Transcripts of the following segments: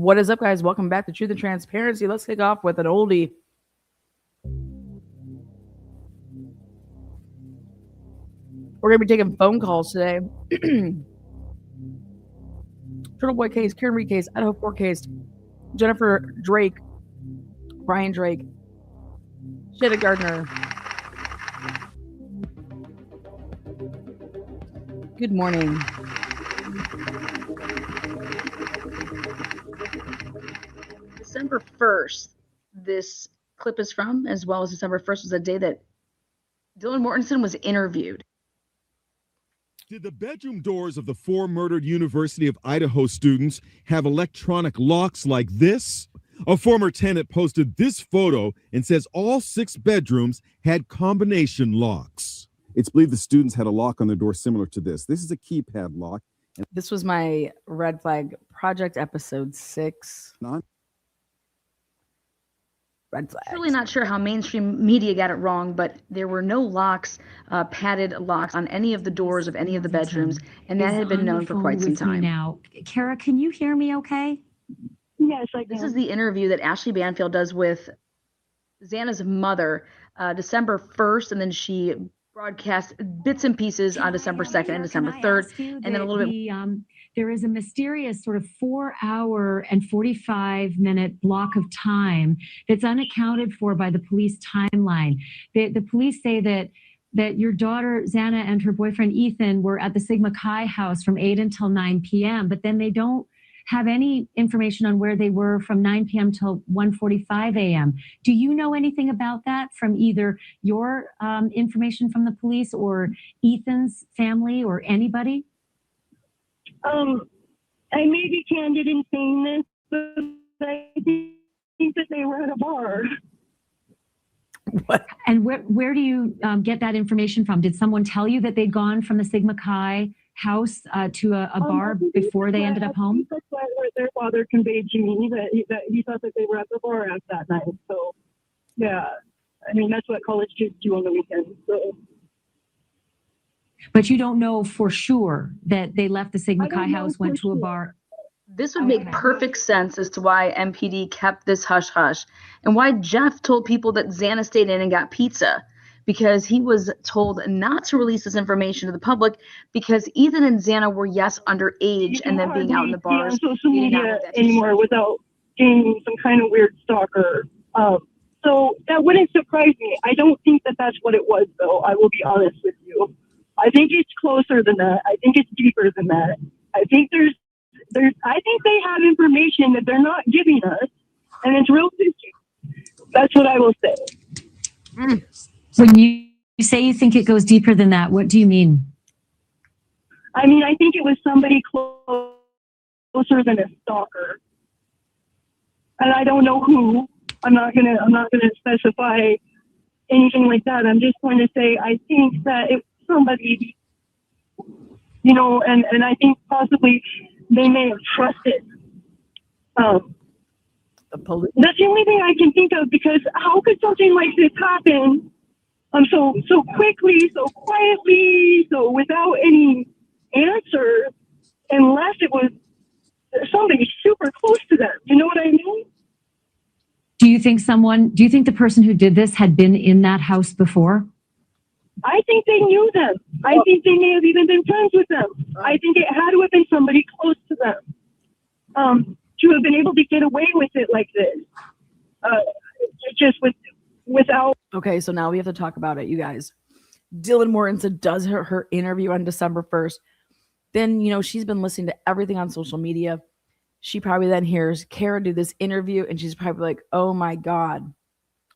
What is up, guys? Welcome back to Truth and Transparency. Let's kick off with an oldie. We're going to be taking phone calls today. Turtleboy case, Karen Reed case, Idaho4 case, Jennifer Drake, Brian Drake, Shada Gardner. Good morning. December 1st, this clip is from, as well as December 1st was the day that Dylan Mortensen was interviewed. Did the bedroom doors of the 4 murdered University of Idaho students have electronic locks like this? A former tenant posted this photo and says all 6 bedrooms had combination locks. It's believed the students had a lock on their door similar to this. This is a keypad lock. This was my Red Flag Project episode 6. Red flags. Really not sure how mainstream media got it wrong, but there were no locks, padded locks on any of the doors of any of the bedrooms, and that had been known for quite some time. Now, Kara, can you hear me okay? Yes, I can. This is the interview that Ashley Banfield does with Xana's mother December 1st, and then she broadcast bits and pieces on December 2nd and December 3rd, and then a little bit. There is a mysterious sort of 4-hour and 45-minute block of time that's unaccounted for by the police timeline. The police say that your daughter, Xana, and her boyfriend, Ethan, were at the Sigma Chi house from 8 until 9 p.m., but then they don't have any information on where they were from 9 p.m. till 1:45 a.m. Do you know anything about that from either your information from the police or Ethan's family or anybody? I may be candid in saying this, but I think that they were at a bar. What? And where do you get that information from? Did someone tell you that they'd gone from the Sigma Chi house to a bar before they ended up home? That's what their father conveyed to me, that he thought that they were at the bar at that night. So, yeah, I mean, that's what college kids do on the weekends. So. But you don't know for sure that they left the Sigma Chi house, went to a bar. This would make perfect sense as to why MPD kept this hush-hush and why Jeff told people that Xana stayed in and got pizza, because he was told not to release this information to the public because Ethan and Xana were, yes, underage, and then being out in the bars. On social media anymore without being some kind of weird stalker. So that wouldn't surprise me. I don't think that that's what it was, though. I will be honest with you. I think it's closer than that. I think it's deeper than that. I think I think they have information that they're not giving us, and it's real fishy. That's what I will say. When you say you think it goes deeper than that, what do you mean? I mean, I think it was somebody closer than a stalker, and I don't know who. I'm not gonna specify anything like that. I'm just going to say I think that it. Somebody, and I think possibly they may have trusted. The police. That's the only thing I can think of, because how could something like this happen so quickly, so quietly, so without any answer, unless it was somebody super close to them? You know what I mean? Do you think the person who did this had been in that house before? I think they knew them. I think they may have even been friends with them. I think it had to have been somebody close to them to have been able to get away with it like this, just without. Okay, so now we have to talk about it, you guys. Dylan Mortensen does her interview on December 1st. Then, she's been listening to everything on social media. She probably then hears Kara do this interview, and she's probably like, oh my God.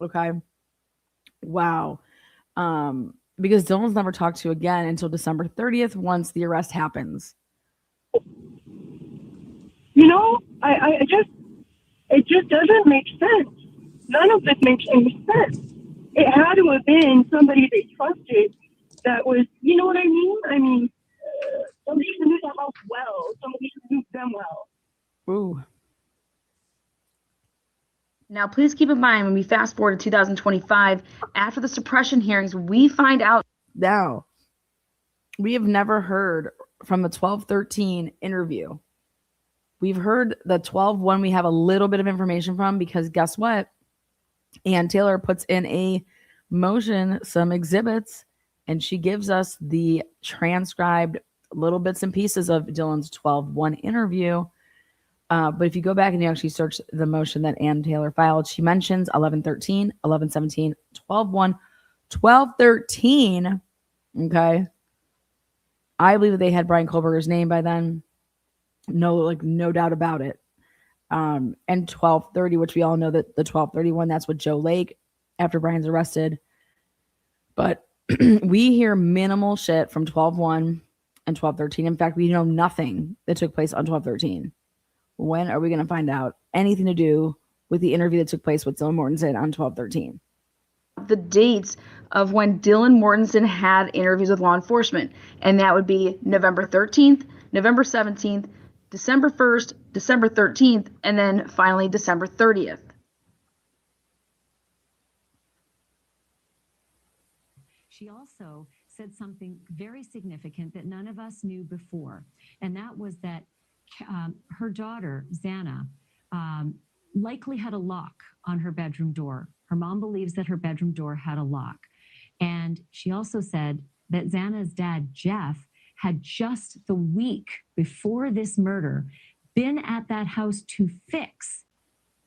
Okay. Wow. Because Dylan's never talked to again until December 30th once the arrest happens. It just doesn't make sense. None of this makes any sense. It had to have been somebody they trusted that was, you know what I mean? I mean, somebody who knew the house well, somebody who knew them well. Ooh. Now, please keep in mind, when we fast forward to 2025, after the suppression hearings, we find out now we have never heard from the 1213 interview. we've heard the 12-1 we have a little bit of information from, because guess what? Ann Taylor puts in a motion some exhibits, and she gives us the transcribed little bits and pieces of Dylan's 12-1 interview. But if you go back and you actually search the motion that Ann Taylor filed, she mentions 11-13, 11-17, 12-1, 12-13. Okay. I believe that they had Brian Kohlberger's name by then. No doubt about it. And 12-30, which we all know that the 12-31, that's with Joe Lake after Brian's arrested. But we hear minimal shit from 12-1 and 12-13. In fact, we know nothing that took place on 12-13. When are we going to find out anything to do with the interview that took place with Dylan Mortensen on 12-13? The dates of when Dylan Mortensen had interviews with law enforcement, and that would be November 13th, November 17th, December 1st, December 13th, and then finally December 30th. She also said something very significant that none of us knew before, and that was that her daughter, Xana, likely had a lock on her bedroom door. Her mom believes that her bedroom door had a lock. And she also said that Xana's dad, Jeff, had just the week before this murder been at that house to fix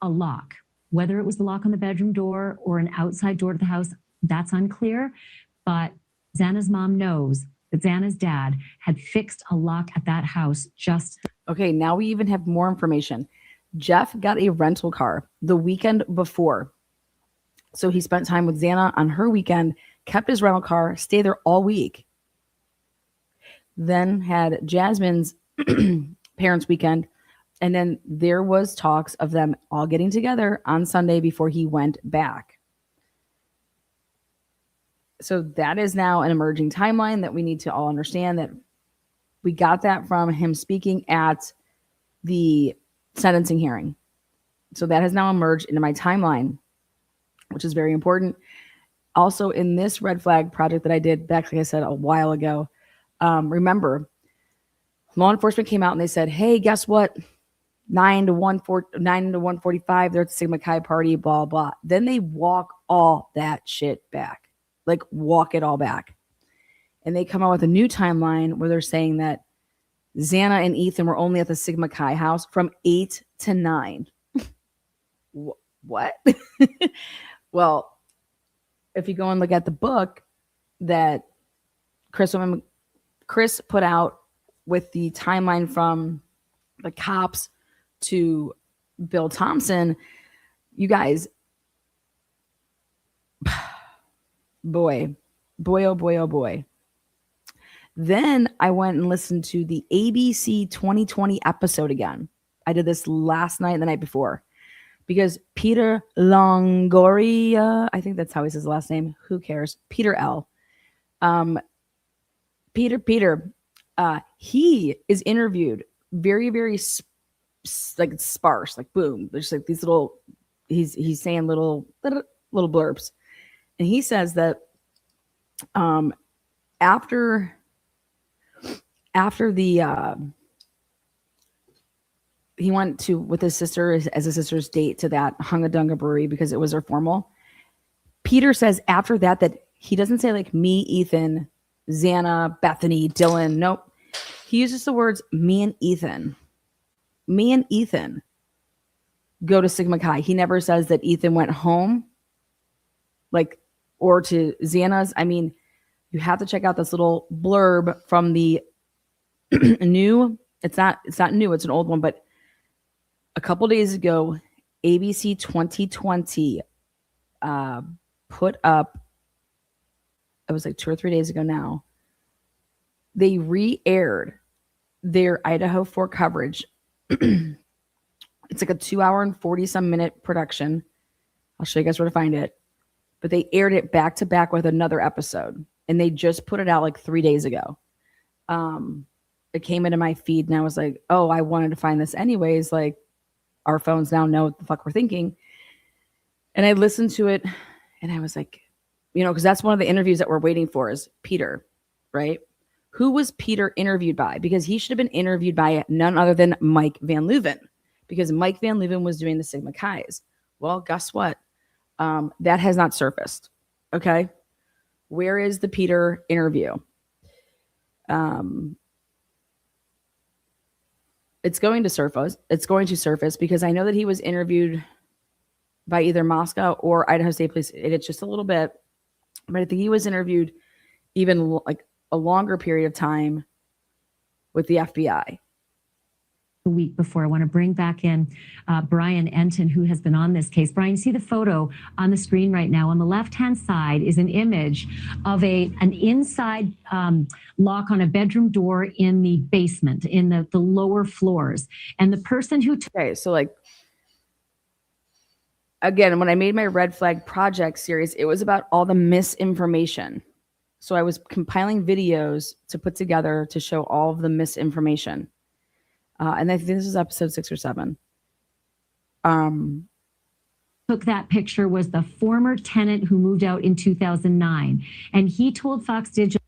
a lock. Whether it was the lock on the bedroom door or an outside door to the house, that's unclear. But Xana's mom knows that Xana's dad had fixed a lock at that house just. Okay, now we even have more information. Jeff got a rental car the weekend before. So he spent time with Xana on her weekend, kept his rental car, stayed there all week. Then had Jasmine's parents' weekend. And then there was talks of them all getting together on Sunday before he went back. So that is now an emerging timeline that we need to all understand, that we got that from him speaking at the sentencing hearing. So that has now emerged into my timeline, which is very important. Also, in this red flag project that I did back, like I said, a while ago, remember, law enforcement came out and they said, hey, guess what? 9 to 1:45, they're at the Sigma Chi party, blah, blah. Then they walk all that shit back. Like, walk it all back. And they come out with a new timeline where they're saying that Xana and Ethan were only at the Sigma Chi house from 8 to 9. What? Well, if you go and look at the book that Chris put out with the timeline from the cops to Bill Thompson, you guys, boy, oh boy, oh boy. Then I went and listened to the ABC 2020 episode again. I did this last night and the night before, because Peter Longoria, I think that's how he says the last name. Who cares? Peter L. Peter, he is interviewed very, very like sparse, like boom. There's like these little, he's saying little blurbs. And he says that after the he went to with his sister as a sister's date to that Hunga-Dunga brewery because it was her formal. Peter says after that he doesn't say like me, Ethan, Xana, Bethany, Dylan. Nope. He uses the words me and Ethan. Me and Ethan go to Sigma Chi. He never says that Ethan went home, like, or to Xana's. I mean, you have to check out this little blurb from the new. It's not new. It's an old one, but a couple days ago, ABC 2020 put up. It was like 2 or 3 days ago now. They re-aired their Idaho4 coverage. It's like a 2 hour and 40 some minute production. I'll show you guys where to find it. But they aired it back to back with another episode. And they just put it out like 3 days ago. It came into my feed and I was like, oh, I wanted to find this anyways. Like, our phones now know what the fuck we're thinking. And I listened to it and I was like, because that's one of the interviews that we're waiting for is Peter, right? Who was Peter interviewed by? Because he should have been interviewed by none other than Mike Van Leuven, because Mike Van Leuven was doing the Sigma Chi's. Well, guess what? That has not surfaced. Okay. Where is the Peter interview? It's going to surface. It's going to surface because I know that he was interviewed by either Moscow or Idaho State Police. It's just a little bit, but I think he was interviewed even like a longer period of time with the FBI. The week before, I want to bring back in Brian Enton, who has been on this case. Brian, you see the photo on the screen right now. On the left-hand side is an image of an inside lock on a bedroom door in the basement, in the lower floors. And the person who... Okay, so like, again, when I made my Red Flag Project series, it was about all the misinformation. So I was compiling videos to put together to show all of the misinformation. And I think this is episode 6 or 7. Took that picture was the former tenant who moved out in 2009. And he told Fox Digital...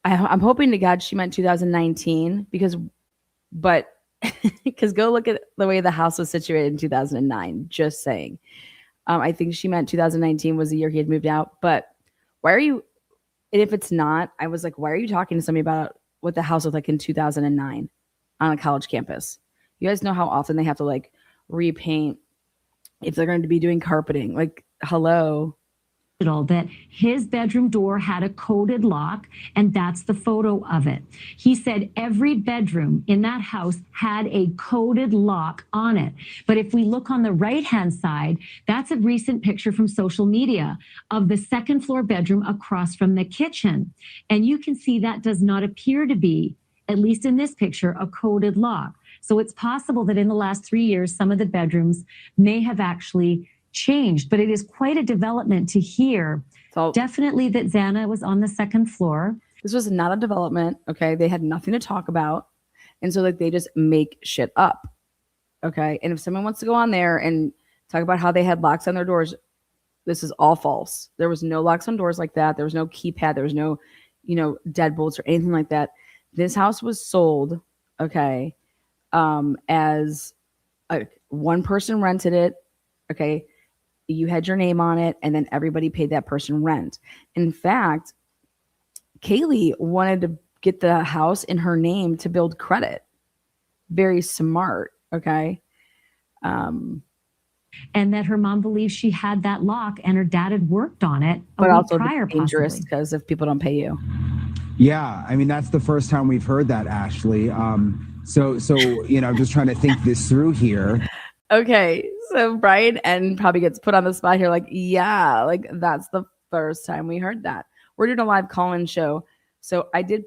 I'm hoping to God she meant 2019 because go look at the way the house was situated in 2009. Just saying. I think she meant 2019 was the year he had moved out. But why are you... And if it's not, I was like, why are you talking to somebody about what the house looked like in 2009 on a college campus? You guys know how often they have to like repaint if they're going to be doing carpeting. Like, hello. That his bedroom door had a coded lock, and that's the photo of it. He said every bedroom in that house had a coded lock on it. But if we look on the right-hand side, that's a recent picture from social media of the second floor bedroom across from the kitchen. And you can see that does not appear to be, at least in this picture, a coded lock. So it's possible that in the last 3 years, some of the bedrooms may have actually changed, but it is quite a development to hear. So definitely that Xana was on the second floor. This was not a development. Okay. They had nothing to talk about. And so like they just make shit up. Okay. And if someone wants to go on there and talk about how they had locks on their doors, this is all false. There was no locks on doors like that. There was no keypad. There was no, deadbolts or anything like that. This house was sold. Okay. As one person rented it. Okay. You had your name on it, and then everybody paid that person rent. In fact, Kaylee wanted to get the house in her name to build credit. Very smart, okay? And that her mom believes she had that lock and her dad had worked on it but also prior, dangerous because if people don't pay you. Yeah, I mean, that's the first time we've heard that, Ashley. So I'm just trying to think this through here. Okay, so Brian N probably gets put on the spot here like, yeah, like that's the first time we heard that. We're doing a live call-in show. So I did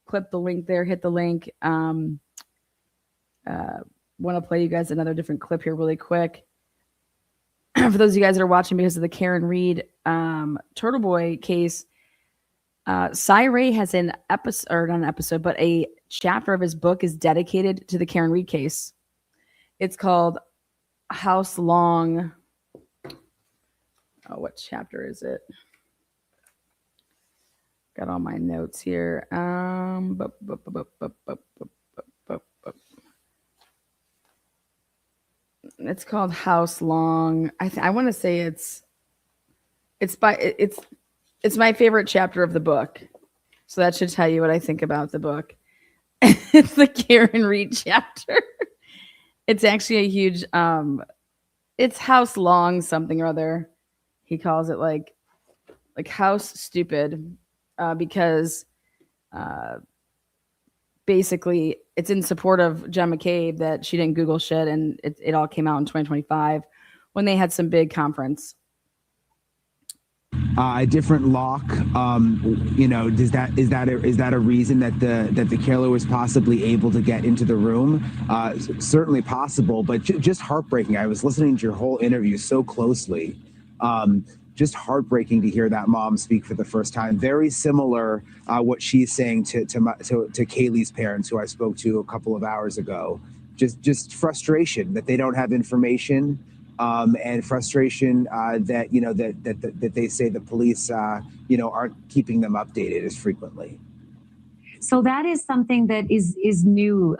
clip the link there, hit the link. Want to play you guys another different clip here really quick. For those of you guys that are watching because of the Karen Reed Turtleboy case, Cy Ray has an episode, or not an episode, but a chapter of his book is dedicated to the Karen Reed case. It's called House Long. Oh, what chapter is it? Got all my notes here. It's called House Long. I want to say it's my favorite chapter of the book. So that should tell you what I think about the book. It's the Karen Reed chapter. It's actually a huge, it's House Long something or other. He calls it like House Stupid because basically it's in support of Jen McCabe that she didn't Google shit, and it all came out in 2025 when they had some big conference. A different lock, is that a reason that the killer was possibly able to get into the room? Certainly possible, but just heartbreaking. I was listening to your whole interview so closely. Just heartbreaking to hear that mom speak for the first time. Very similar what she's saying to Kaylee's parents, who I spoke to a couple of hours ago. Just frustration that they don't have information. And frustration that they say the police aren't keeping them updated as frequently. So that is something that is new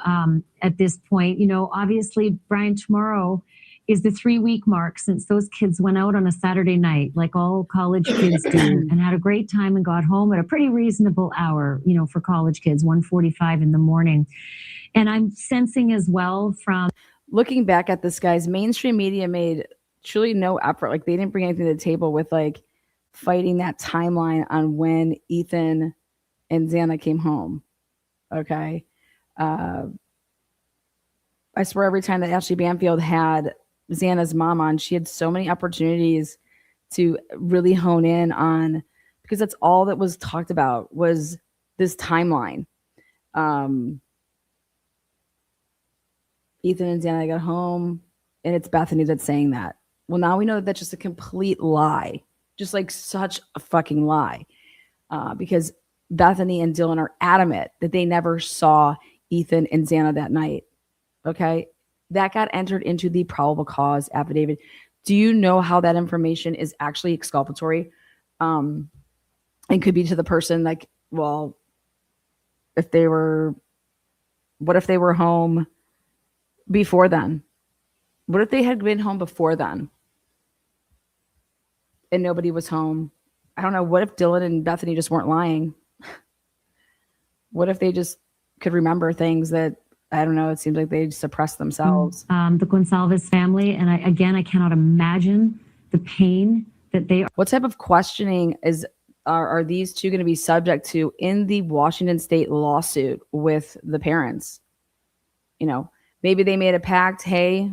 at this point. You know, obviously, Brian, tomorrow is the 3-week mark since those kids went out on a Saturday night, like all college kids do, and had a great time and got home at a pretty reasonable hour, you know, for college kids, 1:45 in the morning. And I'm sensing as well from looking back at this, guys, mainstream media made truly no effort. Like they didn't bring anything to the table with like fighting that timeline on when Ethan and Xana came home. Okay. I swear every time that Ashley Banfield had Xana's mom on, she had so many opportunities to really hone in on, because that's all that was talked about was this timeline. Ethan and Xana got home, and it's Bethany that's saying that. Well, now we know that that's just a complete lie, just like such a fucking lie, because Bethany and Dylan are adamant that they never saw Ethan and Xana that night. Okay. That got entered into the probable cause affidavit. Do you know how that information is actually exculpatory? And could be to the person like, well, what if they were home before then? What if they had been home before then and nobody was home? I don't know. What if Dylan and Bethany just weren't lying? What if they just could remember things that, I don't know, it seems like they suppressed themselves. The Gonsalves family, and I cannot imagine the pain that they are. What type of questioning are these two going to be subject to in the Washington State lawsuit with the parents? You know, maybe they made a pact. Hey,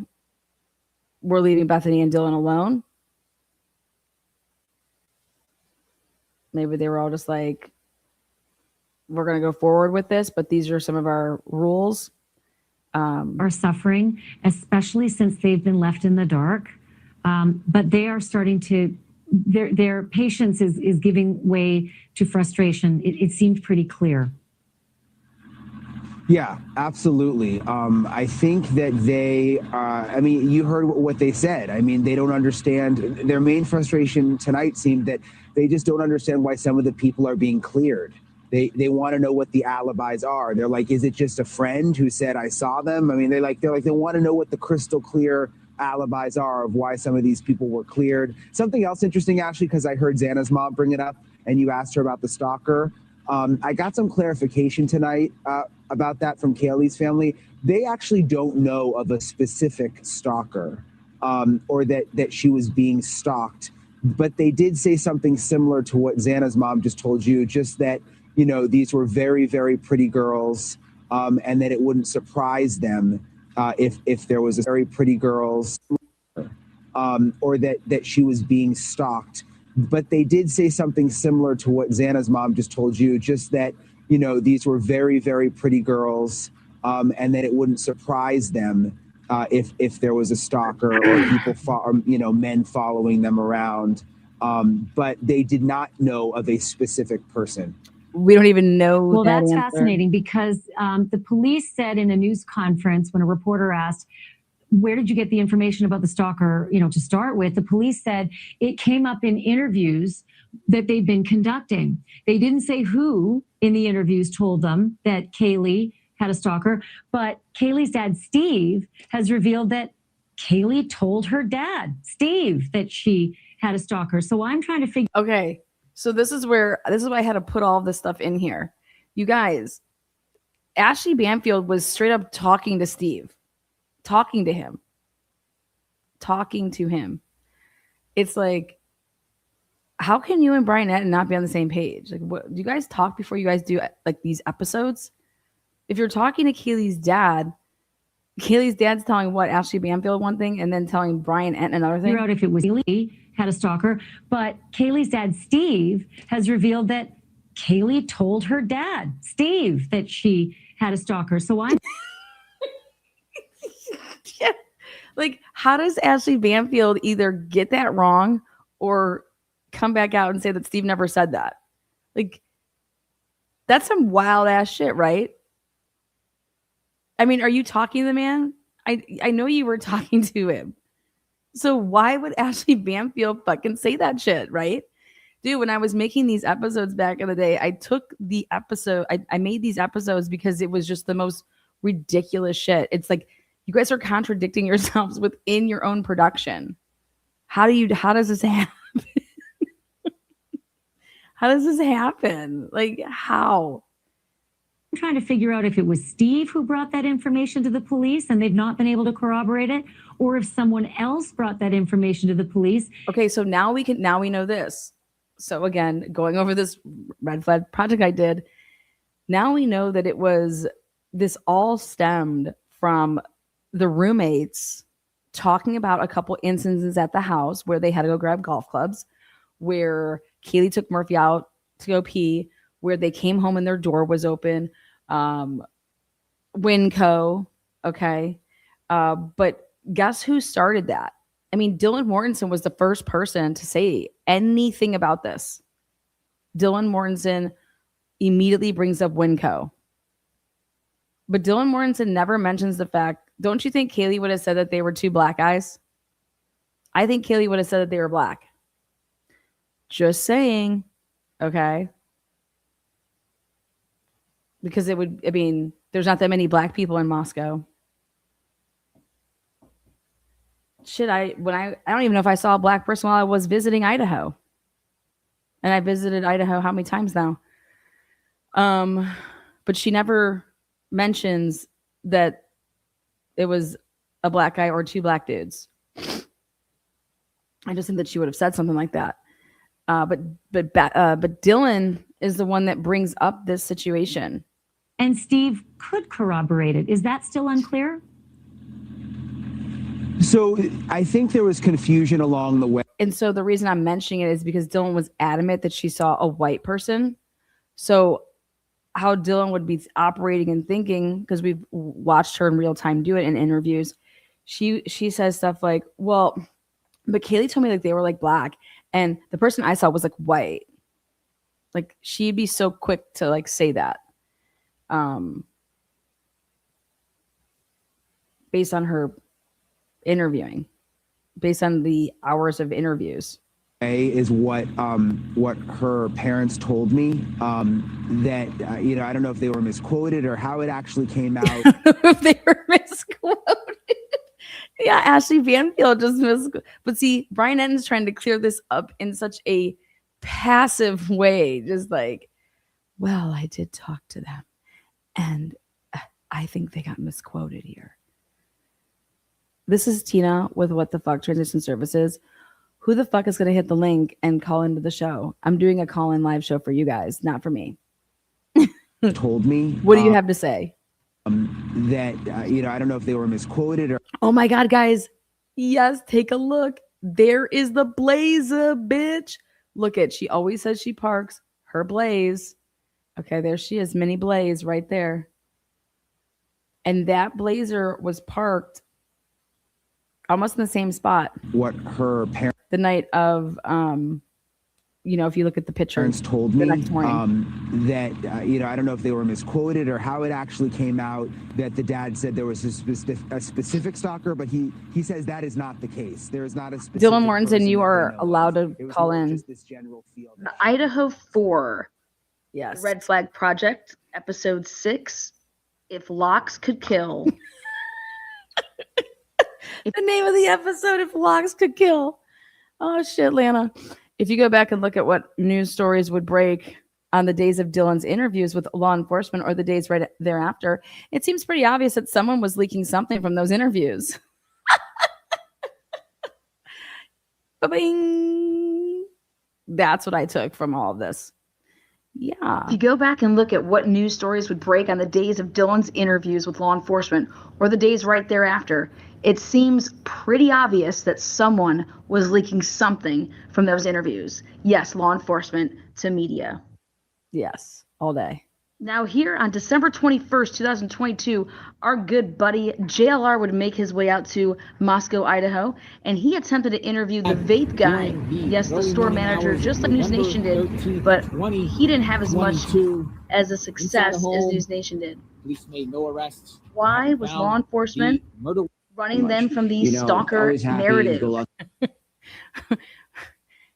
we're leaving Bethany and Dylan alone. Maybe they were all just like, we're going to go forward with this, but these are some of our rules. Are suffering, especially since they've been left in the dark. But they are starting to, their patience is giving way to frustration. It seemed pretty clear. Yeah, absolutely. I think that they, I mean, you heard what they said. I mean, they don't understand. Their main frustration tonight seemed that they just don't understand why some of the people are being cleared. They want to know what the alibis are. They're like, is it just a friend who said I saw them? I mean, they want to know what the crystal clear alibis are of why some of these people were cleared. Something else interesting, Ashley, because I heard Xana's mom bring it up and you asked her about the stalker. I got some clarification tonight about that from Kaylee's family. They actually don't know of a specific stalker or that she was being stalked. But they did say something similar to what Xana's mom just told you, just that, you know, these were very, very pretty girls, and that it wouldn't surprise them if there was a very pretty girls, or that she was being stalked. But they did say something similar to what Xana's mom just told you, just that, you know, these were very, very pretty girls, and that it wouldn't surprise them if there was a stalker or people, men following them around. But they did not know of a specific person. We don't even know. Well, that's fascinating because the police said in a news conference when a reporter asked, where did you get the information about the stalker, you know, to start with? The police said it came up in interviews that they've been conducting. They didn't say who in the interviews told them that Kaylee had a stalker, but Kaylee's dad, Steve, has revealed that Kaylee told her dad, Steve, that she had a stalker. So I'm trying to figure. Okay. So this is why I had to put all of this stuff in here. You guys, Ashley Banfield was straight up talking to Steve, talking to him. It's like, how can you and Brian Etten not be on the same page? Like, what do you guys talk before you guys do like these episodes? If you're talking to Kaylee's dad's telling what Ashley Banfield one thing and then telling Brian Etten another thing. Figure out if it was Kaylee had a stalker, but Kaylee's dad, Steve, has revealed that Kaylee told her dad, Steve, that she had a stalker. So I'm yeah. Like, how does Ashley Banfield either get that wrong or come back out and say that Steve never said that? Like, that's some wild ass shit, right? I mean, are you talking to the man? I know you were talking to him. So why would Ashley Banfield fucking say that shit, right? Dude, when I was making these episodes back in the day, I took the episode, I made these episodes because it was just the most ridiculous shit. It's like you guys are contradicting yourselves within your own production. How does this happen? How does this happen? Like, how? I'm trying to figure out if it was Steve who brought that information to the police and they've not been able to corroborate it, or if someone else brought that information to the police. Okay, so now we know this. So again, going over this red flag project I did, now we know that this all stemmed from the roommates talking about a couple instances at the house where they had to go grab golf clubs, where Kaylee took Murphy out to go pee, where they came home and their door was open. Winco, okay. But guess who started that? I mean, Dylan Mortensen was the first person to say anything about this. Dylan Mortensen immediately brings up Winco. But Dylan Mortensen never mentions the fact, don't you think Kaylee would have said that they were two black guys? I think Kaylee would have said that they were black. Just saying, okay? Because there's not that many black people in Moscow. Shit, I don't even know if I saw a black person while I was visiting Idaho. And I visited Idaho how many times now? But she never mentions that it was a black guy or two black dudes. I just think that she would have said something like that. But Dylan is the one that brings up this situation. And Steve could corroborate it. Is that still unclear? So I think there was confusion along the way. And so the reason I'm mentioning it is because Dylan was adamant that she saw a white person. So how Dylan would be operating and thinking, because we've watched her in real time do it in interviews, she says stuff like, well, but Kaylee told me like they were like black, and the person I saw was like white. Like she'd be so quick to like say that. Based on her interviewing, based on the hours of interviews. Is what her parents told me, that I don't know if they were misquoted or how it actually came out. If they were misquoted. Yeah, Ashley Banfield just misquoted. But see, Brian Enton's trying to clear this up in such a passive way, just like, well, I did talk to them, and I think they got misquoted here. This is Tina with What the Fuck Transition Services. Who the fuck is going to hit the link and call into the show? I'm doing a call-in live show for you guys, not for me. Told me. What do you have to say? That, I don't know if they were misquoted or. Oh my God, guys. Yes, take a look. There is the Blazer, bitch. Look at, she always says she parks her Blaze. Okay, there she is, mini Blaze right there. And that Blazer was parked almost in the same spot. What her parents. The night of, if you look at the picture. Parents told me next morning. That, I don't know if they were misquoted or how it actually came out, that the dad said there was a specific stalker, but he says that is not the case. There is not a specific. Dylan Mortensen, you are allowed to call in. This general field. The Idaho4. Yes. Red Flag Project, episode 6. If Locks Could Kill. The name of the episode, If Locks Could Kill. Oh, shit, Lana. If you go back and look at what news stories would break on the days of Dylan's interviews with law enforcement or the days right thereafter, it seems pretty obvious that someone was leaking something from those interviews. Ba-bing! That's what I took from all of this. Yeah. If you go back and look at what news stories would break on the days of Dylan's interviews with law enforcement or the days right thereafter, it seems pretty obvious that someone was leaking something from those interviews. Yes, law enforcement to media. Yes, all day. Now here on December 21st, 2022, our good buddy JLR would make his way out to Moscow, Idaho, and he attempted to interview the vape guy. Yes, the store manager, just like News Nation did, but he didn't have as much as a success as News Nation did. Police made no arrests. Why was law enforcement running them from the stalker narrative?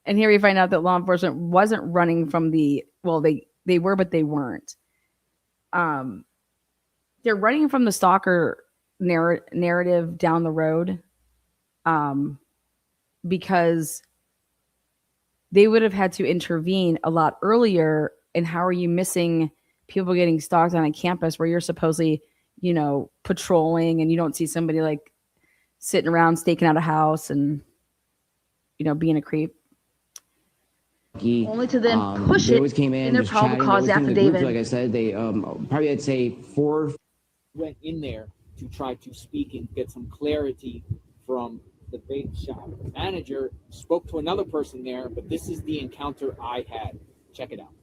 And here we find out that law enforcement wasn't running from they were, but they weren't. They're running from the stalker narrative down the road, because they would have had to intervene a lot earlier. And how are you missing people getting stalked on a campus where you're supposedly, patrolling, and you don't see somebody like sitting around staking out a house and, being a creep? Only to then push they it always came in their just probable chatting. cause They always came in the groups, affidavit. like I said, they probably I'd say 4 went in there to try to speak and get some clarity from the vape shop. The manager spoke to another person there, but this is the encounter I had. Check it out.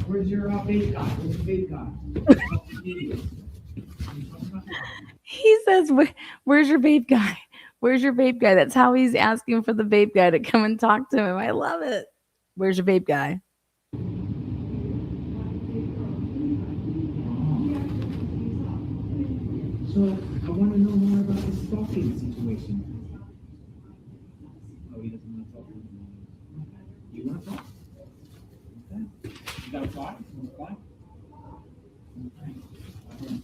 Where's your vape guy? Where's the vape guy? He says, where's your vape guy? Where's your vape guy? That's how he's asking for the vape guy to come and talk to him. I love it. Where's your vape guy? So I want to know more about the stalking situation. Oh, he doesn't want to talk. You want to talk? Okay. You got a thought? You want to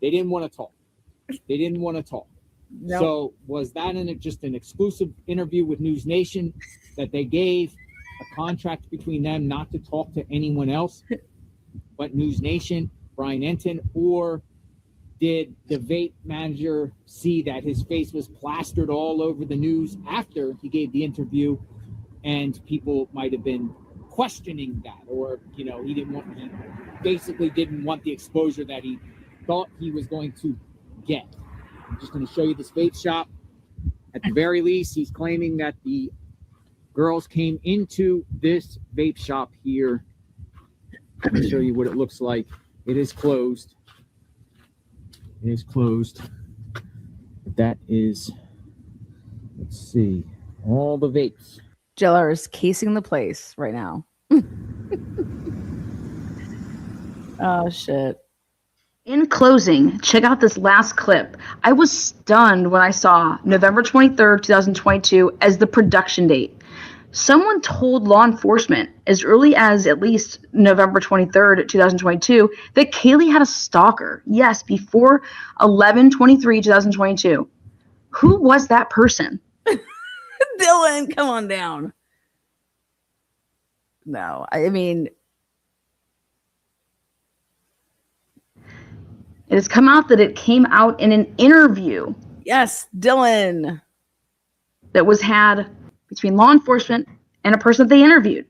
They didn't want to talk. They didn't want to talk. Nope. So was that just an exclusive interview with News Nation that they gave a contract between them not to talk to anyone else but News Nation, Brian Enton, or did the vape manager see that his face was plastered all over the news after he gave the interview, and people might have been questioning that, or he basically didn't want the exposure that he thought he was going to get. I'm just going to show you this vape shop. At the very least, he's claiming that the girls came into this vape shop here. Let me show you what it looks like. It is closed. It is closed. But that is, let's see, all the vapes. JLR is casing the place right now. Oh, shit. In closing, check out this last clip. I was stunned when I saw November 23rd, 2022 as the production date. Someone told law enforcement as early as at least November 23rd, 2022, that Kaylee had a stalker. Yes, before 11/23/2022. Who was that person? Dylan, come on down. No, I mean, It has come out that it came out in an interview yes, Dylan. that was had between law enforcement and a person that they interviewed.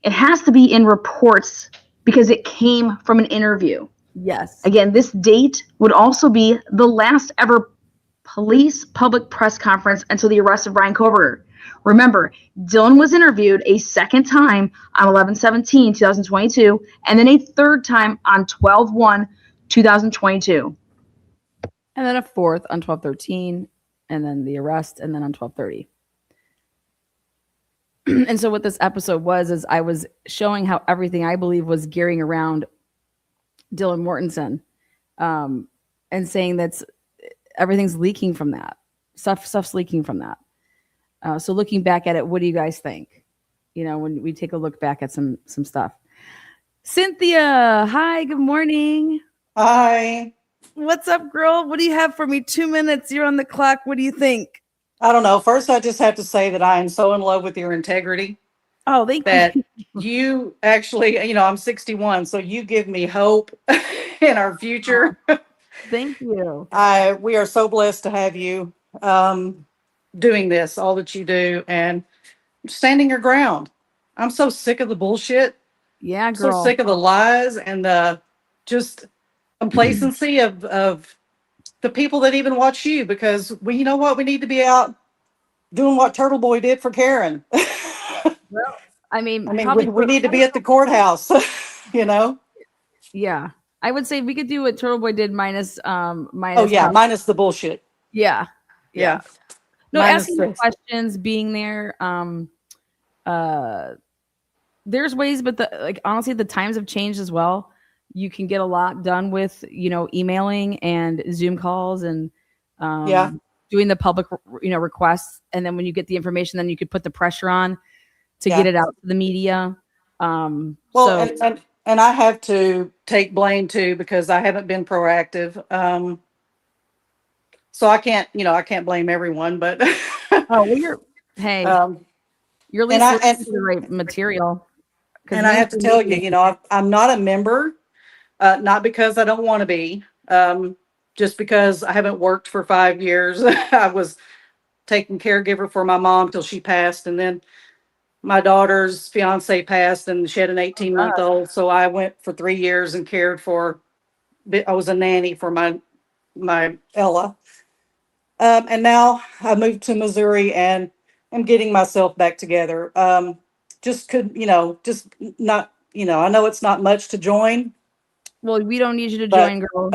It has to be in reports because it came from an interview. Yes. Again, this date would also be the last ever police public press conference until the arrest of Ryan Koberger. Remember, Dylan was interviewed a second time on 11/17/2022, and then a third time on 12/1/2022. And then a fourth on 12/13, and then the arrest, and then on 12/30. And so what this episode was is I was showing how everything I believe was gearing around Dylan Mortensen, and saying that's everything's leaking from that. Stuff's leaking from that. So looking back at it, what do you guys think? When we take a look back at some stuff. Cynthia, hi, good morning. Hi. What's up, girl? What do you have for me? 2 minutes. You're on the clock. What do you think? I don't know. First, I just have to say that I am so in love with your integrity Oh, thank that you. you actually, I'm 61, so you give me hope in our future. Thank you. We are so blessed to have you doing this, all that you do, and standing your ground. I'm so sick of the bullshit. Yeah, I'm so girl. sick of the lies and the just complacency of the people that even watch you, because you know what? We need to be out doing what Turtleboy did for Karen. Well, I mean, we need to be at the courthouse, Yeah. I would say we could do what Turtleboy did minus. Oh yeah, minus the bullshit. Yeah. Yeah. No, Minus asking the this. questions, being there. There's ways, but honestly, the times have changed as well. You can get a lot done with, emailing and Zoom calls and Yeah. doing the public, requests, and then when you get the information, then you could put the pressure on to Yeah. get it out to the media. Well, So and I have to take blame too because I haven't been proactive. So I can't blame everyone, but well, you're at and least I listening to the right material. and I have to tell you, I'm not a member, not because I don't want to be, just because I haven't worked for 5 years. I was taking caregiver for my mom till she passed, and then my daughter's fiance passed, and she had an 18-month-old. So I went for 3 years and cared for. I was a nanny for my Ella. And now I moved to Missouri and I'm getting myself back together. Just not, I know it's not much to join, Well, we don't need you to but, join, girl.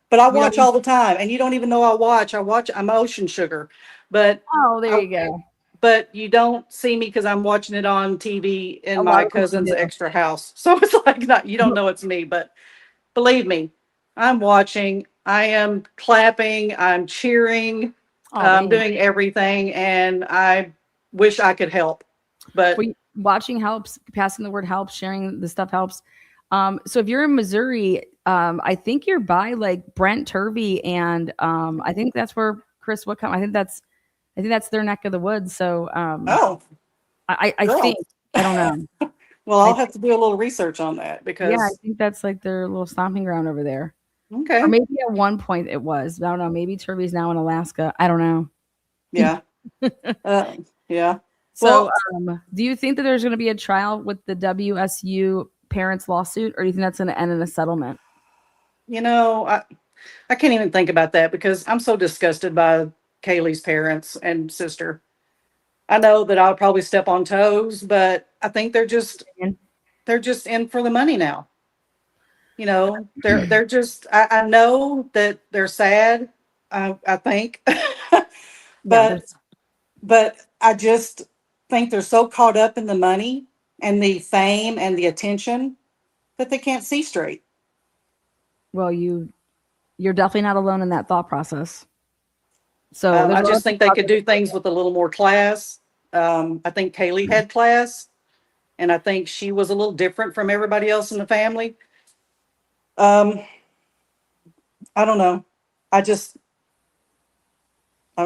but I We don't watch all the time, and you don't even know I watch. I'm Ocean Sugar, but Oh, there you go. but you don't see me because I'm watching it on TV in A lot my of people cousin's do. extra house. So it's like, not, you don't know it's me, but believe me, I'm watching, I am clapping, I'm cheering, Oh, I'm dang. doing everything, and I wish I could help. But Watching helps, passing the word helps, sharing the stuff helps. So if you're in Missouri, I think you're by like Brent Turvey, and I think that's where Chris Whitcomb. I think that's their neck of the woods. So I girl. think, I don't know. Well, I'll have to do a little research on that because Yeah, I think that's like their little stomping ground over there. Okay. Or maybe at one point it was. I don't know. Maybe Turvey's now in Alaska. I don't know. Yeah. Yeah. So, do you think that there's going to be a trial with the WSU parents lawsuit, or do you think that's going to end in a settlement? I can't even think about that because I'm so disgusted by Kaylee's parents and sister. I know that I'll probably step on toes, but I think they're just in for the money now. They're just, I know that they're sad, I think, but I just think they're so caught up in the money and the fame and the attention that they can't see straight. Well, you're definitely not alone in that thought process. So I just think they could do things with a little more class. I think Kaylee had class, and I think she was a little different from everybody else in the family. I don't know. I don't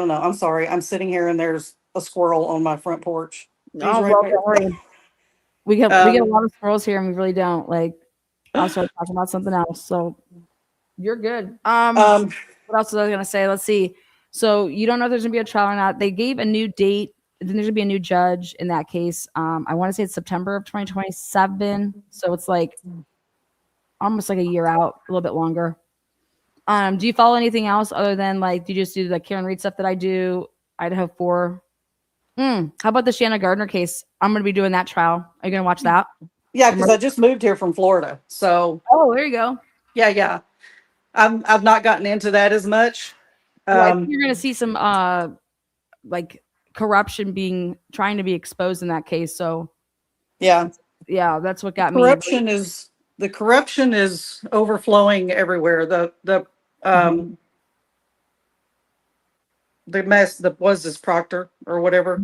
know. I'm sorry. I'm sitting here and there's a squirrel on my front porch. He's Oh, right well, there. don't worry. We get a lot of squirrels here, and we really don't. Like, I'll start talking about something else. So you're good. What else was I gonna say? Let's see. So you don't know if there's gonna be a trial or not. They gave a new date. Then there's gonna be a new judge in that case. I want to say it's September of 2027. So it's like almost like a year out, a little bit longer. Do you follow anything else other than like, do you just do the Karen Reed stuff that I do? Idaho4. How about the Shanna Gardner case? I'm going to be doing that trial. Are you going to watch that? Yeah, because I just moved here from Florida. So. Oh, there you go. Yeah. I've not gotten into that as much. Well, I think you're going to see some like corruption trying to be exposed in that case. So. Yeah, that's what got me. The corruption is overflowing everywhere. The mess that was this Proctor or whatever.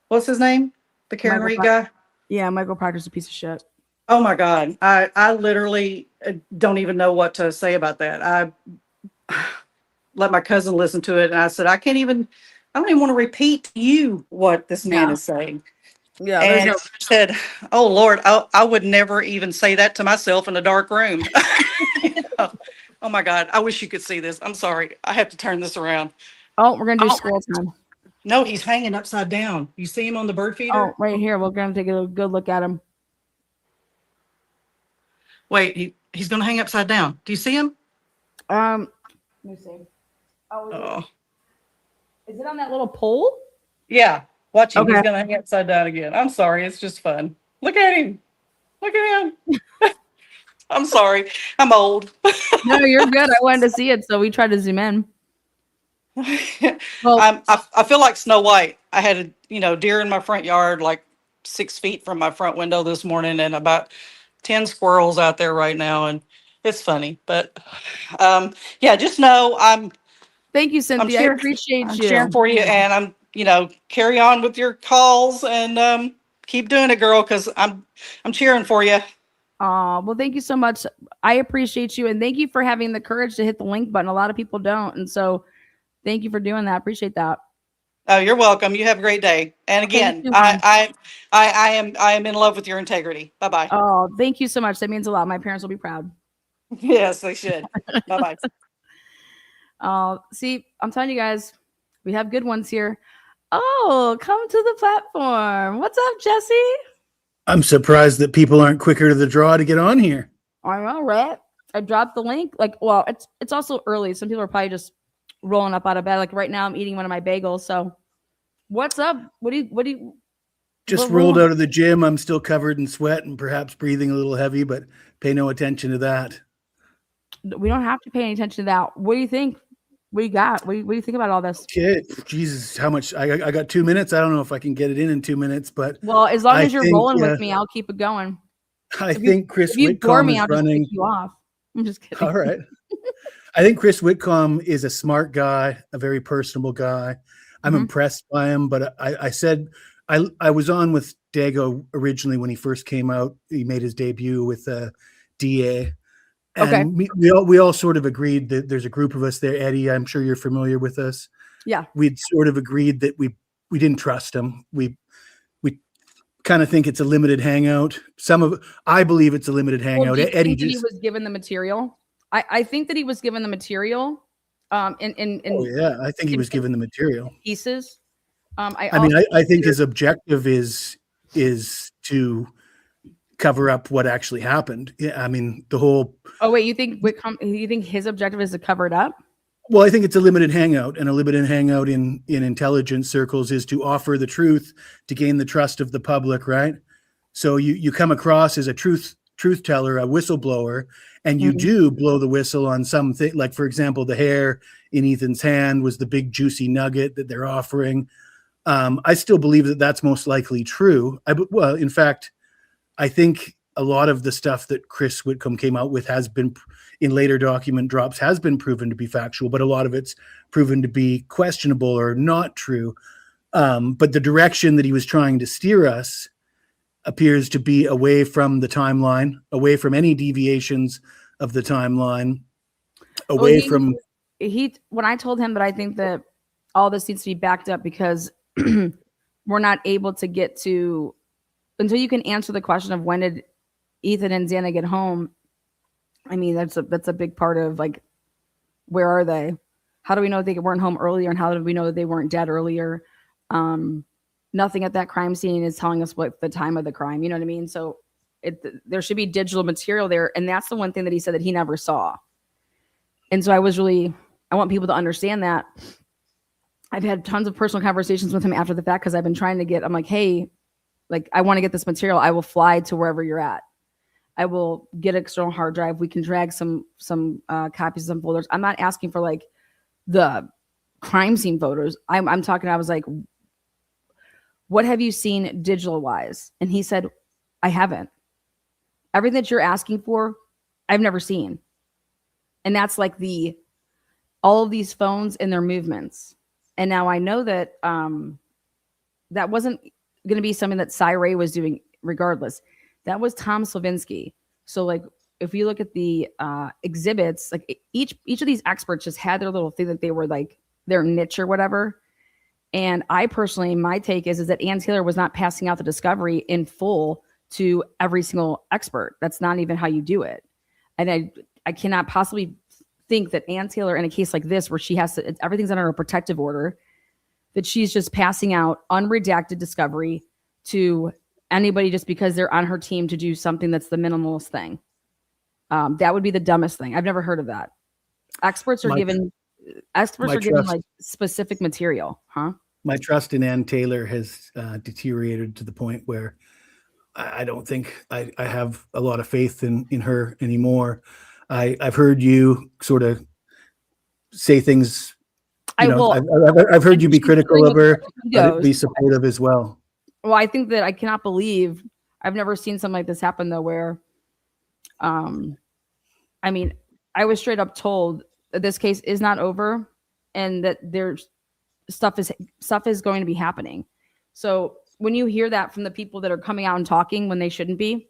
What's his name? The Karen Reed guy? Yeah, Michael Proctor's a piece of shit. Oh my God. I literally don't even know what to say about that. I let my cousin listen to it and I said, I don't even want to repeat to you what this man is saying. Yeah. And said, oh Lord, I would never even say that to myself in a dark room. Oh my God. I wish you could see this. I'm sorry. I have to turn this around. Oh, we're going to do squirrel time. No, he's hanging upside down. You see him on the bird feeder? Oh, right here. We're going to take a good look at him. Wait, he's going to hang upside down. Do you see him? Let me see. Oh. Is it on that little pole? Yeah. Watch him. Okay. He's going to hang upside down again. I'm sorry. It's just fun. Look at him. Look at him. I'm sorry. I'm old. No, you're good. I wanted to see it, so we tried to zoom in. Well, I feel like Snow White. I had a deer in my front yard, like 6 feet from my front window this morning, and about 10 squirrels out there right now, and it's funny. But yeah, just know Thank you, Cynthia. I appreciate I'm you. cheering for you, and I'm, carry on with your calls and keep doing it, girl, because I'm cheering for you. Well, thank you so much. I appreciate you, and thank you for having the courage to hit the link button. A lot of people don't, and so thank you for doing that. I appreciate that. Oh, you're welcome. You have a great day. And Okay, again, you too, hon. I am in love with your integrity. Bye bye. Oh, thank you so much. That means a lot. My parents will be proud. Yes, they should. Bye bye. See, I'm telling you guys, we have good ones here. Oh, come to the platform. What's up, Jesse? I'm surprised that people aren't quicker to the draw to get on here. I know, right? I dropped the link. It's also early. Some people are probably just rolling up out of bed. Like right now, I'm eating one of my bagels. So, what's up? What do you? Just rolled out of the gym. I'm still covered in sweat and perhaps breathing a little heavy, but pay no attention to that. We don't have to pay any attention to that. What do you think? What do you got? What do you think about all this? Okay. Jesus, how much? I got 2 minutes. I don't know if I can get it in 2 minutes, but well, as long as you're rolling with me, I'll keep it going. I think Chris if you bore Whitcomb me, is I'll running. just kick you off. I'm just kidding. All right. I think Chris Whitcomb is a smart guy, a very personable guy. I'm impressed by him, but I said I was on with Dago originally when he first came out. He made his debut with DA. And we all sort of agreed that there's a group of us there. Eddie, I'm sure you're familiar with us. Yeah. We'd sort of agreed that we didn't trust him. We kind of think it's a limited hangout. I believe it's a limited hangout. Well, do you Eddie think that he was given the material? I think that he was given the material. I think he was given the material. Pieces. I think his objective is to cover up what actually happened. Yeah, I mean the whole. Oh wait, you think his objective is to cover it up? Well, I think it's a limited hangout, and a limited hangout in intelligence circles is to offer the truth to gain the trust of the public, right? So you come across as a truth teller, a whistleblower, and you do blow the whistle on something. Like, for example, the hair in Ethan's hand was the big juicy nugget that they're offering. I still believe that that's most likely true. In fact, I think a lot of the stuff that Chris Whitcomb came out with has been, in later document drops, has been proven to be factual, but a lot of it's proven to be questionable or not true. But the direction that he was trying to steer us appears to be away from the timeline, away from any deviations of the timeline, away from. When I told him that I think that all this needs to be backed up because we're not able to get to, until you can answer the question of when did Ethan and Xana get home. I mean, that's a big part of, like, where are they? How do we know they weren't home earlier, and how do we know that they weren't dead earlier? Nothing at that crime scene is telling us what the time of the crime. You know what I mean? So there should be digital material there, and that's the one thing that he said that he never saw. And so I want people to understand that. I've had tons of personal conversations with him after the fact because I've been trying to I'm like, hey, like, I want to get this material. I will fly to wherever you're at. I will get an external hard drive. We can drag some copies of some folders. I'm not asking for like the crime scene photos. I'm talking, I was like, what have you seen digital wise? And he said, I haven't. Everything that you're asking for, I've never seen. And that's like all of these phones and their movements. And now I know that that wasn't going to be something that Cy Ray was doing regardless. That was Tom Slavinsky. So, like, if you look at the exhibits, like each of these experts just had their little thing that they were like their niche or whatever. And I personally, my take is that Ann Taylor was not passing out the discovery in full to every single expert. That's not even how you do it. And I cannot possibly think that Ann Taylor, in a case like this, where she has to, everything's under a protective order, that she's just passing out unredacted discovery to anybody just because they're on her team to do something that's the minimalist thing. That would be the dumbest thing. I've never heard of that. Experts are given like specific material, huh? My trust in Ann Taylor has deteriorated to the point where I don't think I have a lot of faith in her anymore. I've heard you sort of say things. I've heard you be critical of her, but be supportive as well. Well, I think that I cannot believe I've never seen something like this happen though, where, I mean, I was straight up told that this case is not over and that there's stuff is going to be happening. So when you hear that from the people that are coming out and talking when they shouldn't be,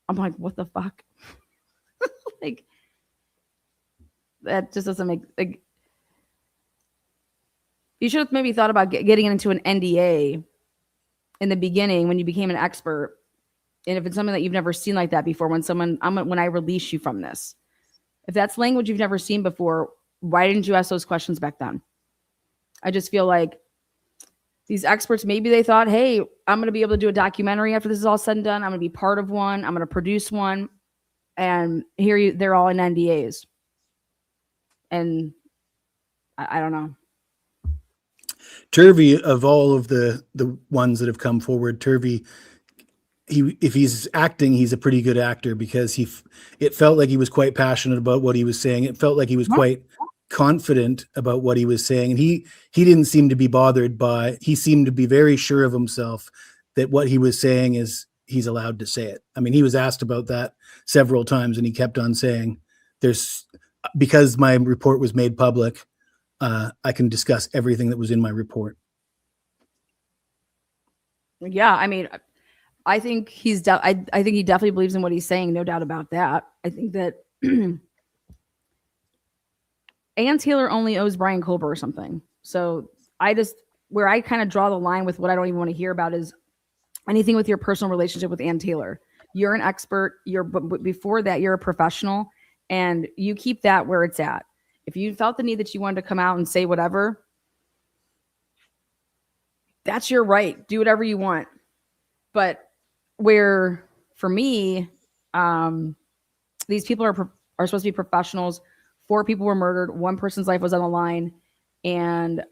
I'm like, what the fuck? Like, that just doesn't make, like, you should have maybe thought about getting into an NDA in the beginning when you became an expert. And if it's something that you've never seen like that before, when I release you from this, if that's language you've never seen before, why didn't you ask those questions back then? I just feel like these experts, maybe they thought, hey, I'm going to be able to do a documentary after this is all said and done. I'm going to be part of one. I'm going to produce one. And they're all in NDAs. And I don't know. Turvey, of all of the ones that have come forward, Turvey, if he's acting, he's a pretty good actor, because it felt like he was quite passionate about what he was saying. It felt like he was quite confident about what he was saying, and he didn't seem to be bothered by. He seemed to be very sure of himself that what he was saying is he's allowed to say it. I mean, he was asked about that several times, and he kept on saying, because my report was made public, I can discuss everything that was in my report. Yeah, I mean, I think I think he definitely believes in what he's saying, no doubt about that. I think that Ann Taylor only owes Brian Colber or something. So where I kind of draw the line with what I don't even want to hear about is anything with your personal relationship with Ann Taylor. You're an expert. But before that, you're a professional, and you keep that where it's at. If you felt the need that you wanted to come out and say whatever, that's your right. Do whatever you want. But where, for me, these people are supposed to be professionals. 4 people were murdered. 1 person's life was on the line. And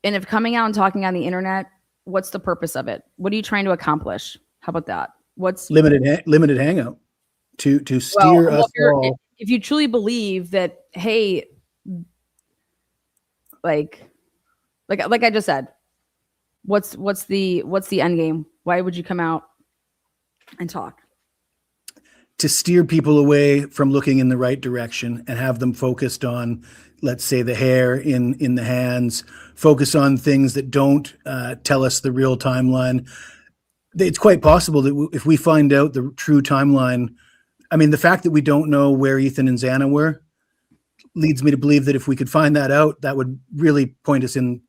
if coming out and talking on the internet, what's the purpose of it? What are you trying to accomplish? How about that? What's limited hangout to steer us all. If you truly believe that, hey, like I just said, what's the end game? Why would you come out and talk? To steer people away from looking in the right direction and have them focused on, let's say, the hair in the hands, focus on things that don't tell us the real timeline. It's quite possible that if we find out the true timeline, I mean, the fact that we don't know where Ethan and Xana were leads me to believe that if we could find that out, that would really point us in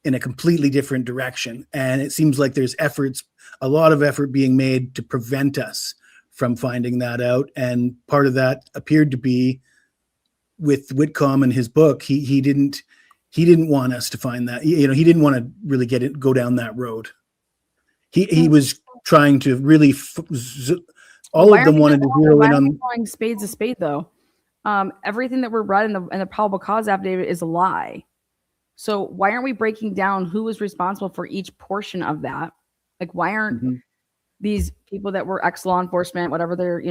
a completely different direction. And it seems like there's a lot of effort being made to prevent us from finding that out. And part of that appeared to be with Whitcomb and his book. He didn't want us to find that. He didn't want to really go down that road. He was trying to really all of them wanted to zero in on calling spades a spade, though. Everything that we're read in the probable cause affidavit is a lie. So why aren't we breaking down who was responsible for each portion of that? Like, why aren't these people that were ex-law enforcement, whatever their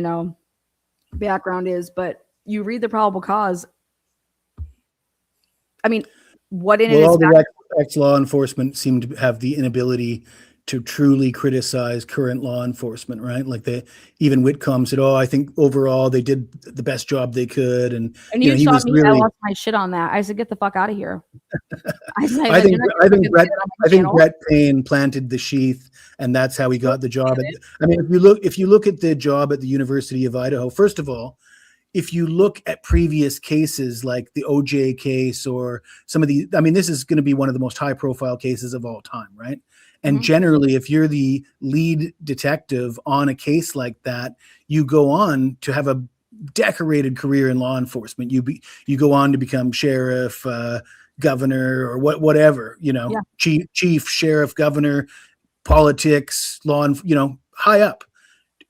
background is, but you read the probable cause? I mean, what in it is? All the ex-law enforcement seem to have the inability to truly criticize current law enforcement, right? Like even Whitcomb said, "Oh, I think overall they did the best job they could." And you saw me, I lost my shit on that. I said, "Get the fuck out of here." I think Brett Payne planted the sheath, and that's how he got the job. I mean, if you look at the job at the University of Idaho, first of all, if you look at previous cases like the OJ case or some of the, I mean, this is going to be one of the most high-profile cases of all time, right? And generally, if you're the lead detective on a case like that, you go on to have a decorated career in law enforcement. You go on to become sheriff, governor, or whatever, chief, sheriff, governor, politics, high up.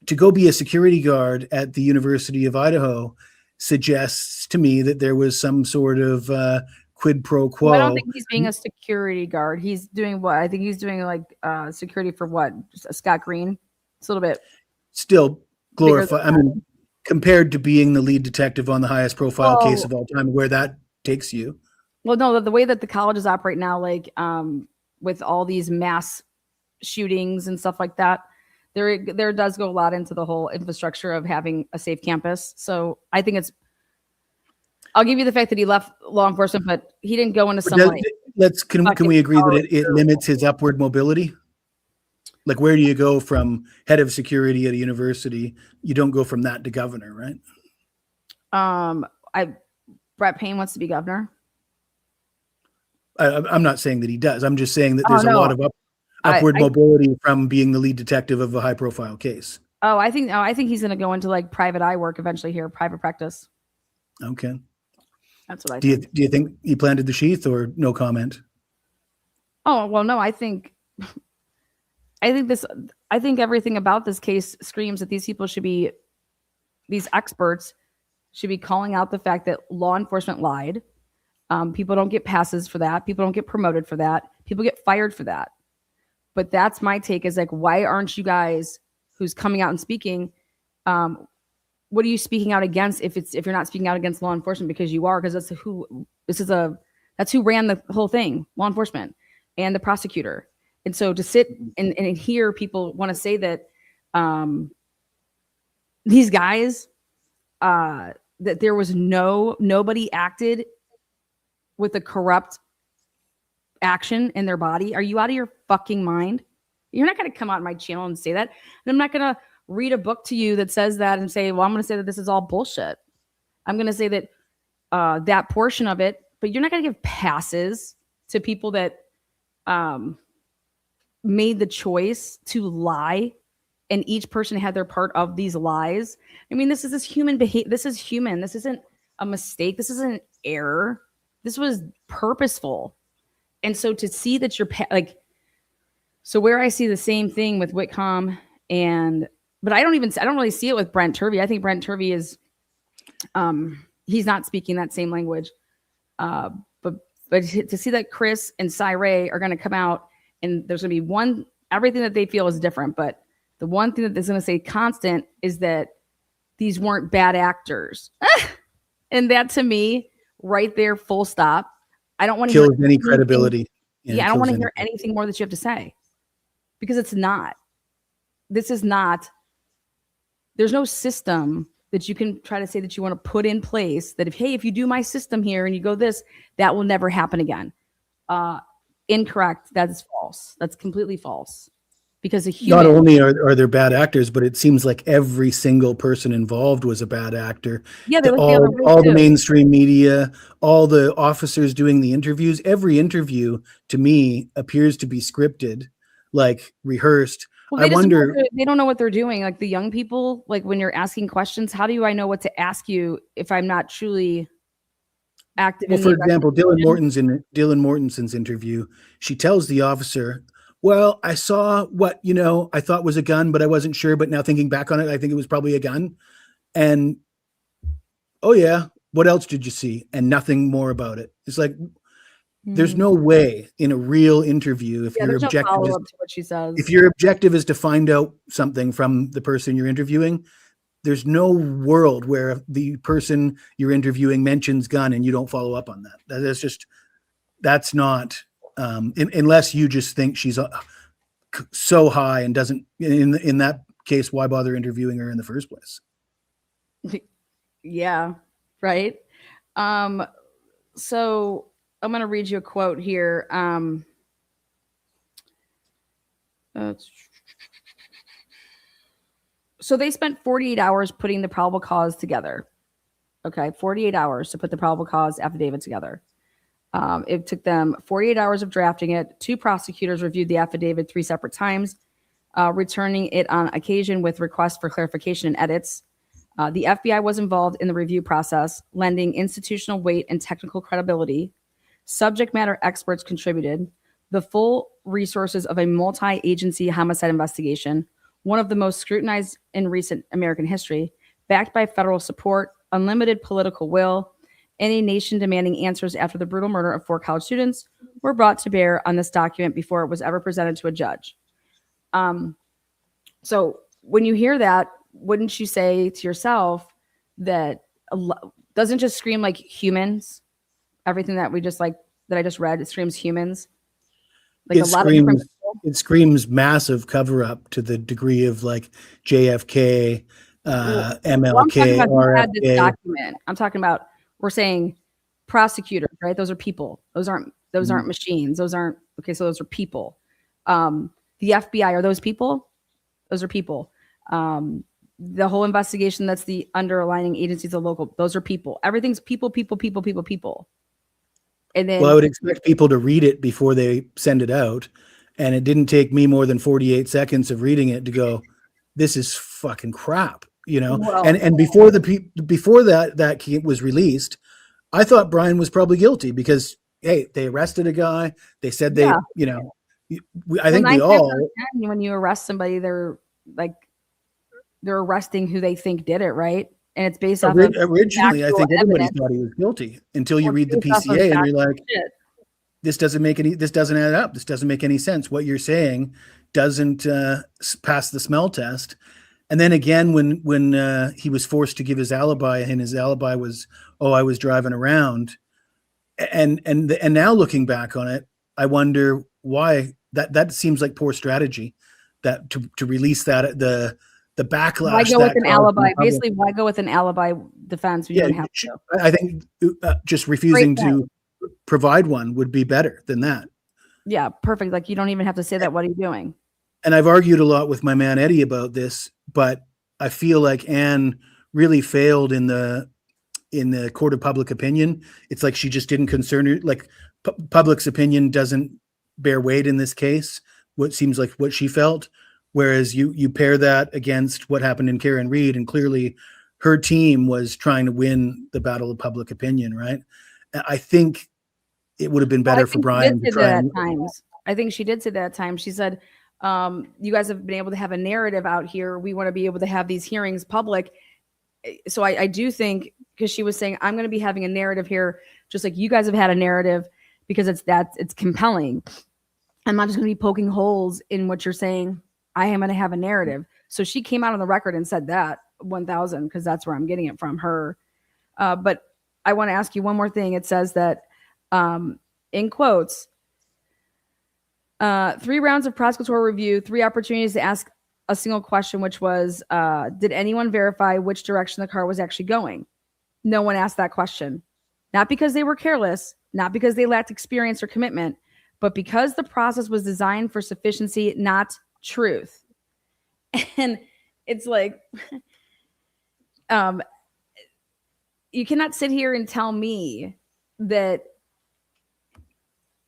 To go be a security guard at the University of Idaho suggests to me that there was some sort of quid pro quo. Well, I don't think he's being a security guard. He's doing what? I think he's doing like security for what? Just Scott Green. It's a little bit still glorified. I mean, compared to being the lead detective on the highest profile case of all time, where that takes you. Well, no, the way that the colleges operate now, like with all these mass shootings and stuff like that, there does go a lot into the whole infrastructure of having a safe campus. So I think I'll give you the fact that he left law enforcement, but he didn't go into some Can we agree that it limits his upward mobility? Like, where do you go from head of security at a university? You don't go from that to governor, right? Brett Payne wants to be governor. I'm not saying that he does. I'm just saying that there's a lot of upward mobility from being the lead detective of a high profile case. I think he's going to go into like private eye work eventually here, private practice. Okay. That's what I think. Do you think he planted the sheath, or no comment? Oh, well, no, I think everything about this case screams that these experts should be calling out the fact that law enforcement lied. People don't get passes for that. People don't get promoted for that. People get fired for that. But that's my take, is like, why aren't you guys who's coming out and speaking? What are you speaking out against if you're not speaking out against law enforcement? Because you are, because that's who ran the whole thing, law enforcement and the prosecutor. And so to sit and hear people want to say that these guys, that there was nobody acted with a corrupt action in their body. Are you out of your fucking mind? You're not going to come on my channel and say that. And I'm not going to read a book to you that says that and say, well, I'm going to say that this is all bullshit. I'm going to say that that portion of it, but you're not going to give passes to people that made the choice to lie, and each person had their part of these lies. I mean, this is human behavior. This is human. This isn't a mistake. This isn't an error. This was purposeful. And so to see that you're so where I see the same thing with Whitcomb but I don't really see it with Brent Turvey. I think Brent Turvey is, he's not speaking that same language. But to see that Chris and Cy Ray are going to come out, and there's going to be everything that they feel is different. But the one thing that is going to stay constant is that these weren't bad actors. And that, to me, right there, full stop. I don't want to kill any credibility. Yeah, I don't want to hear anything more that you have to say, because it's not. This is not. There's no system that you can try to say that you want to put in place that if you do my system here and you go this, that will never happen again. Incorrect. That's false. That's completely false. Because not only are there bad actors, but it seems like every single person involved was a bad actor. Yeah, all the mainstream media, all the officers doing the interviews. Every interview, to me, appears to be scripted, like rehearsed. Well, I wonder, they don't know what they're doing. Like the young people, like when you're asking questions, how do I know what to ask you if I'm not truly active? Well, for example, Dylan Mortenson's interview, she tells the officer, well, I saw what, I thought was a gun, but I wasn't sure. But now thinking back on it, I think it was probably a gun. And, oh yeah, what else did you see? And nothing more about it. It's like, there's no way in a real interview, if your objective is to find out something from the person you're interviewing, there's no world where the person you're interviewing mentions gun and you don't follow up on that. That's not, unless you just think she's so high and doesn't, in that case, why bother interviewing her in the first place? Yeah. Right. So I'm going to read you a quote here. So they spent 48 hours putting the probable cause together. Okay. 48 hours to put the probable cause affidavit together. It took them 48 hours of drafting it. 2 prosecutors reviewed the affidavit 3 separate times, returning it on occasion with requests for clarification and edits. The FBI was involved in the review process, lending institutional weight and technical credibility. Subject matter experts contributed. The full resources of a multi-agency homicide investigation, one of the most scrutinized in recent American history, backed by federal support, unlimited political will, and a nation demanding answers after the brutal murder of 4 college students, were brought to bear on this document before it was ever presented to a judge. So when you hear that, wouldn't you say to yourself that doesn't just scream like humans? Everything that I just read, it screams humans. Like a lot of different it screams massive cover up to the degree of like JFK, Well, I'm talking MLK, about who had this RFK. document. I'm talking about, we're saying prosecutors, right? Those are people. Those aren't machines. Those aren't, okay, so those are people. The FBI, are those people? Those are people. The whole investigation, that's the underlining agencies of local, those are people. Everything's people, people, people, people, people. And then, Well, I would expect people to read it before they send it out. And it didn't take me more than 48 seconds of reading it to go, this is fucking crap, you know? well, And before before that was released, I thought Brian was probably guilty because, hey, they arrested a guy. They said they, Yeah. you know, I think we 9 times all, out of 10, when you arrest somebody, they're arresting who they think did it, right? And it's based off of originally, I factual think everybody evidence. thought he was guilty until you Well, read the based off of PCA and you're factual like, shit. this doesn't add up. This doesn't make any sense. What you're saying doesn't pass the smell test. And then again, when he was forced to give his alibi, and his alibi was, oh, I was driving around, and now looking back on it, I wonder why that seems like poor strategy, that to release that the backlash. Why go that with an caused alibi? in public. Basically, why go with an alibi defense when you don't have to? I think just refusing to provide one would be better than that. Yeah, perfect. Like, you don't even have to say that. What are you doing? And I've argued a lot with my man Eddie about this, but I feel like Anne really failed in the court of public opinion. It's like she just didn't concern her. Like public's opinion doesn't bear weight in this case. What seems like what she felt, whereas you pair that against what happened in Karen Reed, and clearly her team was trying to win the battle of public opinion, right? I think it would have been better for Brian to try. I think she did say that at times. She said, you guys have been able to have a narrative out here. We want to be able to have these hearings public. So I do think, because she was saying, I'm going to be having a narrative here, just like you guys have had a narrative, because it's compelling. I'm not just going to be poking holes in what you're saying. I am going to have a narrative. So she came out on the record and said that 1,000, because that's where I'm getting it from her. But I want to ask you one more thing. It says that, in quotes, 3 rounds of prosecutorial review, 3 opportunities to ask a single question, which was, did anyone verify which direction the car was actually going? No one asked that question. Not because they were careless, not because they lacked experience or commitment, but because the process was designed for sufficiency, not truth. And it's like, you cannot sit here and tell me that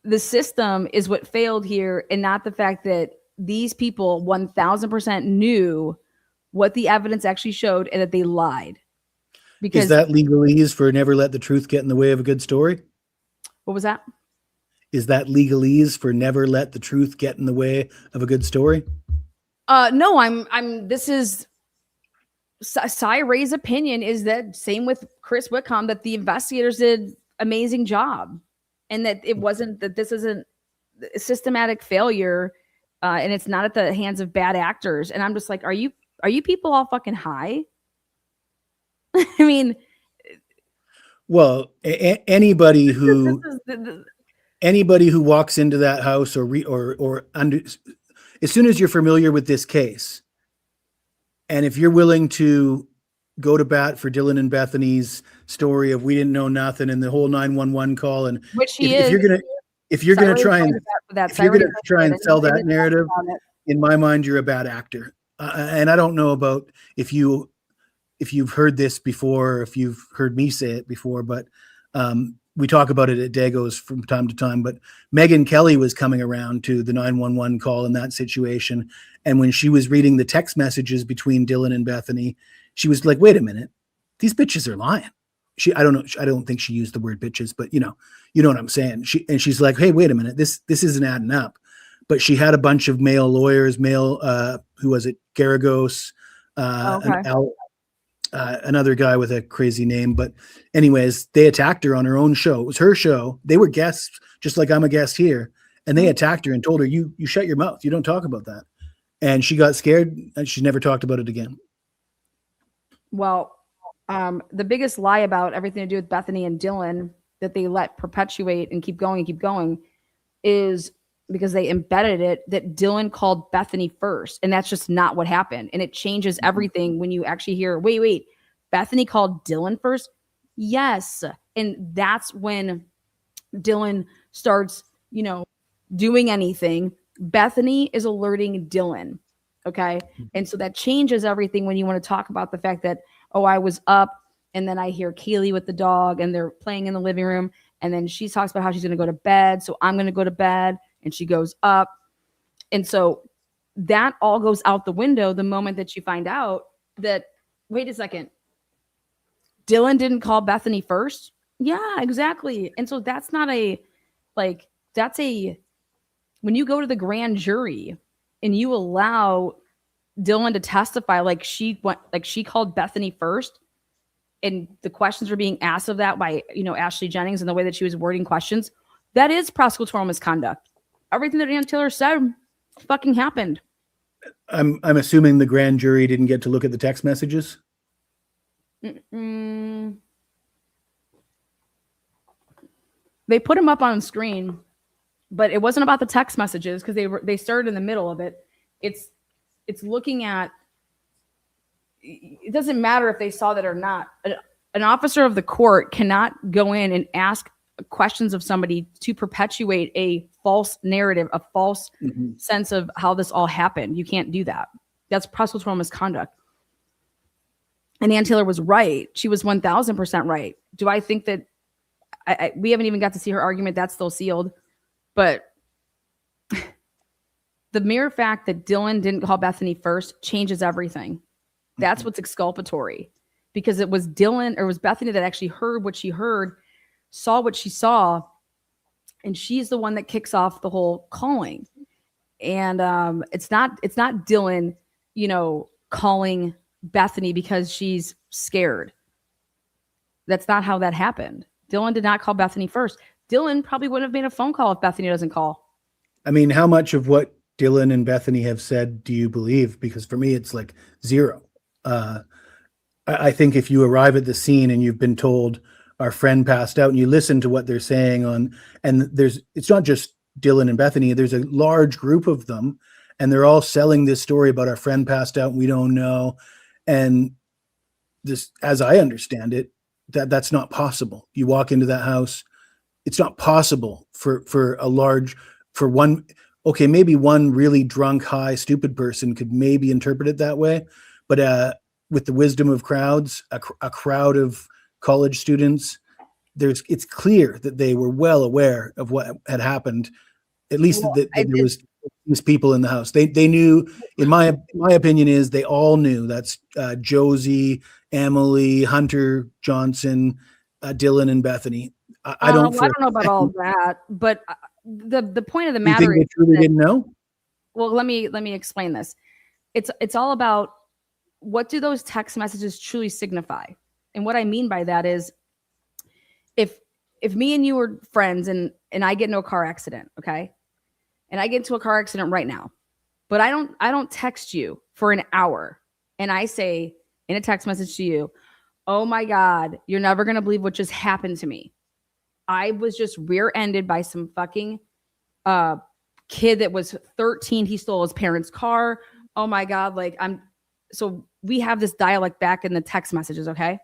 the system is what failed here, and not the fact that these people 1,000% knew what the evidence actually showed and that they lied. Because is that legalese for never let the truth get in the way of a good story? What was that? Is that legalese for never let the truth get in the way of a good story? No, this is Cy Ray's opinion, is that same with Chris Whitcomb, that the investigators did amazing job, and that it wasn't, that this isn't a systematic failure, and it's not at the hands of bad actors. And I'm just like, are you people all fucking high? I mean, well, anybody who anybody who walks into that house or under, as soon as you're familiar with this case, and if you're willing to go to bat for Dylan and Bethany's story of we didn't know nothing and the whole 911 call, and which if you're gonna try and sell that narrative, in my mind, you're a bad actor. And I don't know about if you've heard this before, or if you've heard me say it before, but we talk about it at Dago's from time to time. But Megan Kelly was coming around to the 911 call in that situation. And when she was reading the text messages between Dylan and Bethany, she was like, wait a minute, these bitches are lying. I don't think she used the word bitches, but you know what I'm saying? She's like, hey, wait a minute, this isn't adding up. But she had a bunch of male lawyers, who was it? Garagos, another guy with a crazy name. But anyways, they attacked her on her own show. It was her show. They were guests, just like I'm a guest here. And they attacked her and told her, you shut your mouth. You don't talk about that. And she got scared and she never talked about it again. Well, the biggest lie about everything to do with Bethany and Dylan that they let perpetuate and keep going, is because they embedded it that Dylan called Bethany first. And that's just not what happened. And it changes everything when you actually hear, wait, Bethany called Dylan first? Yes. And that's when Dylan starts, doing anything. Bethany is alerting Dylan. Okay. And so that changes everything when you want to talk about the fact that, oh, I was up and then I hear Kaylee with the dog and they're playing in the living room. And then she talks about how she's going to go to bed. So I'm going to go to bed. And she goes up. And so that all goes out the window the moment that you find out that, wait a second, Dylan didn't call Bethany first. Yeah, exactly. And so that's not when you go to the grand jury and you allow Dylan to testify like she called Bethany first, and the questions were being asked of that by, Ashley Jennings and the way that she was wording questions, that is prosecutorial misconduct. Everything that Ann Taylor said fucking happened. I'm assuming the grand jury didn't get to look at the text messages. They put them up on screen, but it wasn't about the text messages because they started in the middle of it. It's looking at. It doesn't matter if they saw that or not. An officer of the court cannot go in and ask questions of somebody to perpetuate a false narrative, a false sense of how this all happened. You can't do that. That's prosecutorial misconduct. And Ann Taylor was right. She was 1000% right. Do I think that we haven't even got to see her argument? That's still sealed. But the mere fact that Dylan didn't call Bethany first changes everything. That's what's exculpatory, because it was Dylan or it was Bethany that actually heard what she heard, saw what she saw, and she's the one that kicks off the whole calling. And it's not Dylan, calling Bethany because she's scared. That's not how that happened. Dylan did not call Bethany first. Dylan probably wouldn't have made a phone call if Bethany doesn't call. I mean, how much of what Dylan and Bethany have said do you believe? Because for me, it's like zero. I think if you arrive at the scene and you've been told our friend passed out and you listen to what they're saying it's not just Dylan and Bethany, there's a large group of them and they're all selling this story about our friend passed out and we don't know. And this, as I understand it, that's not possible. You walk into that house, it's not possible for one, okay, maybe one really drunk, high, stupid person could maybe interpret it that way. But with the wisdom of crowds, a crowd of college students, it's clear that they were well aware of what had happened. At least that there was these people in the house. They knew. In my opinion, is they all knew. That's Josie, Emily, Hunter, Johnson, Dylan, and Bethany. I don't know about all that, but the point of the matter is, they truly didn't know. Well, let me explain this. It's all about, what do those text messages truly signify? And what I mean by that is, if me and you were friends and I get into a car accident, okay? And I get into a car accident right now, but I don't text you for an hour and I say in a text message to you, oh my God, you're never going to believe what just happened to me. I was just rear-ended by some fucking kid that was 13. He stole his parents' car. Oh my God. So we have this dialect back in the text messages, okay?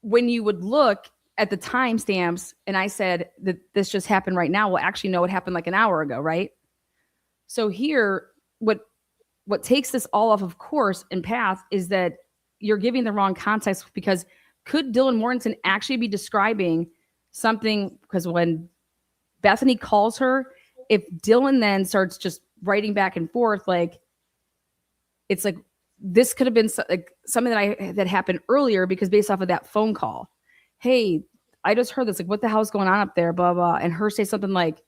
When you would look at the timestamps and I said that this just happened right now, well, actually, no, it happened like an hour ago, right? So here, what takes this all off of course and path is that you're giving the wrong context, because could Dylan Mortensen actually be describing something? Because when Bethany calls her, if Dylan then starts just writing back and forth, it's like this could have been something that happened earlier, because based off of that phone call, hey, I just heard this, what the hell's going on up there, blah, blah. And her say something like,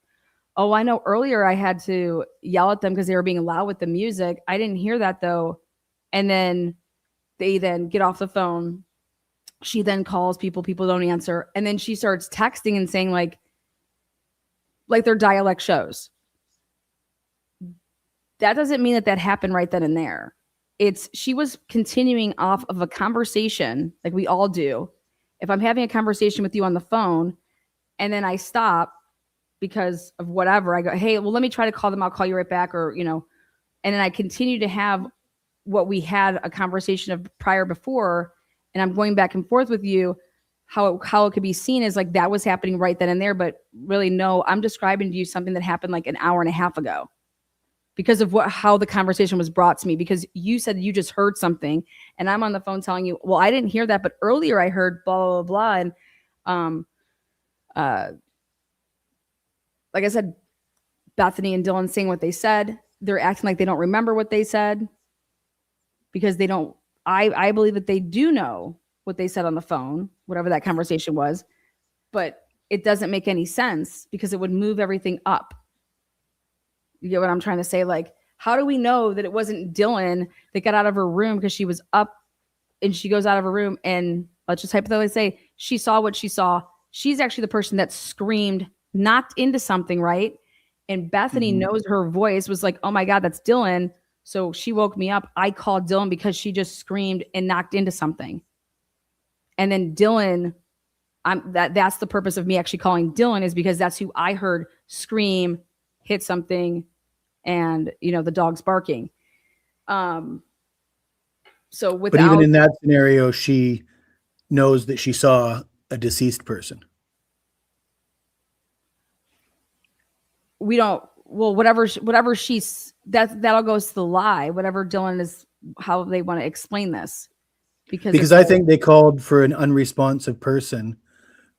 oh, I know earlier I had to yell at them because they were being loud with the music. I didn't hear that though. And then they then get off the phone. She then calls people don't answer. And then she starts texting and saying like their dialect shows. That doesn't mean that happened right then and there. She was continuing off of a conversation like we all do. If I'm having a conversation with you on the phone and then I stop because of whatever. I go, hey, well, let me try to call them. I'll call you right back, or and then I continue to have what we had a conversation of prior before, and I'm going back and forth with you. How it could be seen as like that was happening right then and there, but really no, I'm describing to you something that happened like an hour and a half ago because of how the conversation was brought to me, because you said you just heard something and I'm on the phone telling you, well, I didn't hear that, but earlier I heard blah, blah, blah. And like I said, Bethany and Dylan saying what they said, they're acting like they don't remember what they said because they don't, I believe that they do know what they said on the phone, whatever that conversation was, but it doesn't make any sense because it would move everything up. You get what I'm trying to say? Like, how do we know that it wasn't Dylan that got out of her room because she was up and she goes out of her room and let's just hypothetically say she saw what she saw. She's actually the person that screamed, knocked into something, right? And Bethany knows her voice was like, oh my God, that's Dylan. So she woke me up. I called Dylan because she just screamed and knocked into something. And then Dylan, that's the purpose of me actually calling Dylan, is because that's who I heard scream, hit something, and the dog's barking. So without, but even in that scenario, she knows that she saw a deceased person. We don't. Well, whatever she's that all goes to the lie. Whatever Dylan is, how they want to explain this. Because I think they called for an unresponsive person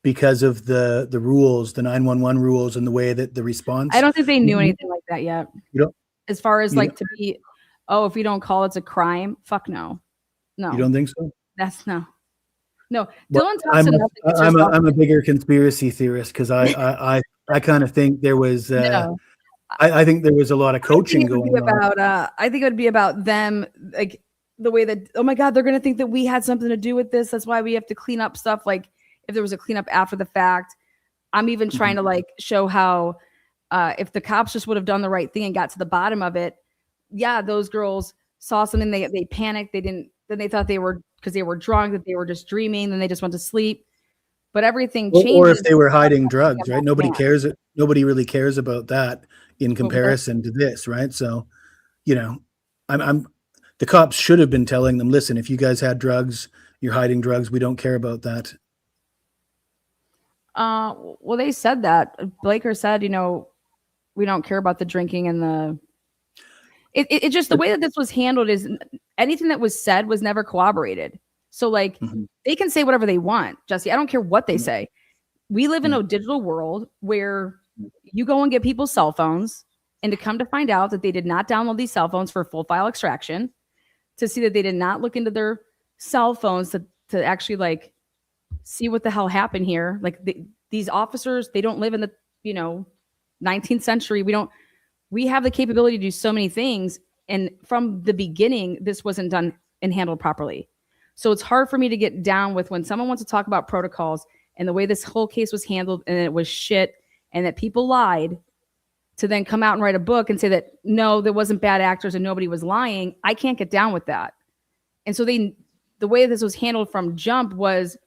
because of the rules, the 911 rules, and the way that the response. I don't think they knew anything like that yet. You don't, as far as like to be, oh, if we don't call it's a crime. Fuck no. No. You don't think so? That's no. Dylan talks enough. I'm a bigger conspiracy theorist because I kind of think there was. I think there was a lot of coaching going on. I think it would be about them, like the way that, oh my God, they're going to think that we had something to do with this. That's why we have to clean up stuff. Like if there was a cleanup after the fact, I'm even trying to like show how if the cops just would have done the right thing and got to the bottom of it. Yeah, those girls saw something. They panicked. Then they thought they were, because they were drunk, that they were just dreaming. Then they just went to sleep. But everything changes. Or if they were hiding drugs, right? Nobody cares. Nobody really cares about that in comparison to this, right? So, I'm the cops should have been telling them, listen, if you guys had drugs, you're hiding drugs. We don't care about that. Well, they said that. Blaker said, we don't care about the drinking and the. It just the way that this was handled is anything that was said was never corroborated. So like they can say whatever they want, Jesse. I don't care what they say. We live in a digital world where you go and get people's cell phones, and to come to find out that they did not download these cell phones for full file extraction, to see that they did not look into their cell phones to actually like see what the hell happened here. Like these officers, they don't live in the 19th century. We have the capability to do so many things, and from the beginning, this wasn't done and handled properly. So it's hard for me to get down with when someone wants to talk about protocols and the way this whole case was handled, and it was shit, and that people lied, to then come out and write a book and say that, no, there wasn't bad actors and nobody was lying. I can't get down with that. And so the way this was handled from jump was,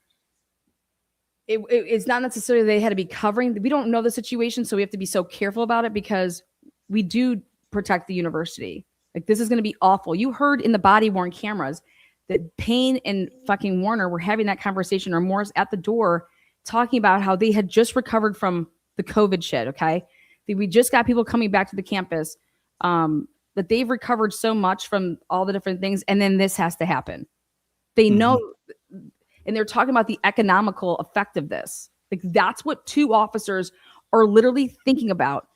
it's not necessarily they had to be covering. We don't know the situation, so we have to be so careful about it because we do protect the university. Like, this is going to be awful. You heard in the body-worn cameras that Payne and fucking Warner were having that conversation, or Morris at the door, talking about how they had just recovered from the COVID shit, okay? We just got people coming back to the campus, that they've recovered so much from all the different things, and then this has to happen. They know, and they're talking about the economical effect of this. Like, that's what 2 officers are literally thinking about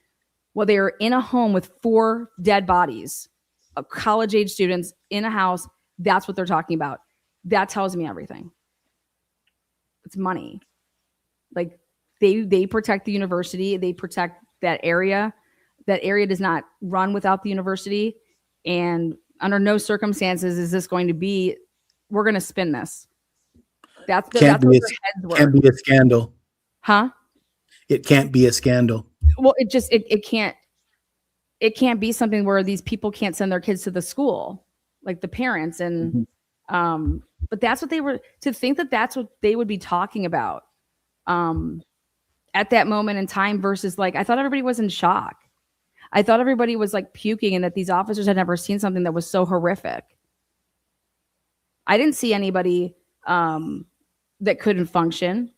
while they are in a home with 4 dead bodies of college-age students in a house. That's what they're talking about. That tells me everything. It's money. Like, they protect the university. They protect that area. That area does not run without the university. And under no circumstances is this going to be, we're going to spin this. That's what their heads were. Can't be a scandal. Huh? It can't be a scandal. Well, it can't be something where these people can't send their kids to the school, like the parents. And, but that's what they were, to think that that's what they would be talking about. at that moment in time versus like, I thought everybody was in shock. I thought everybody was like puking and that these officers had never seen something that was so horrific. I didn't see anybody that couldn't function.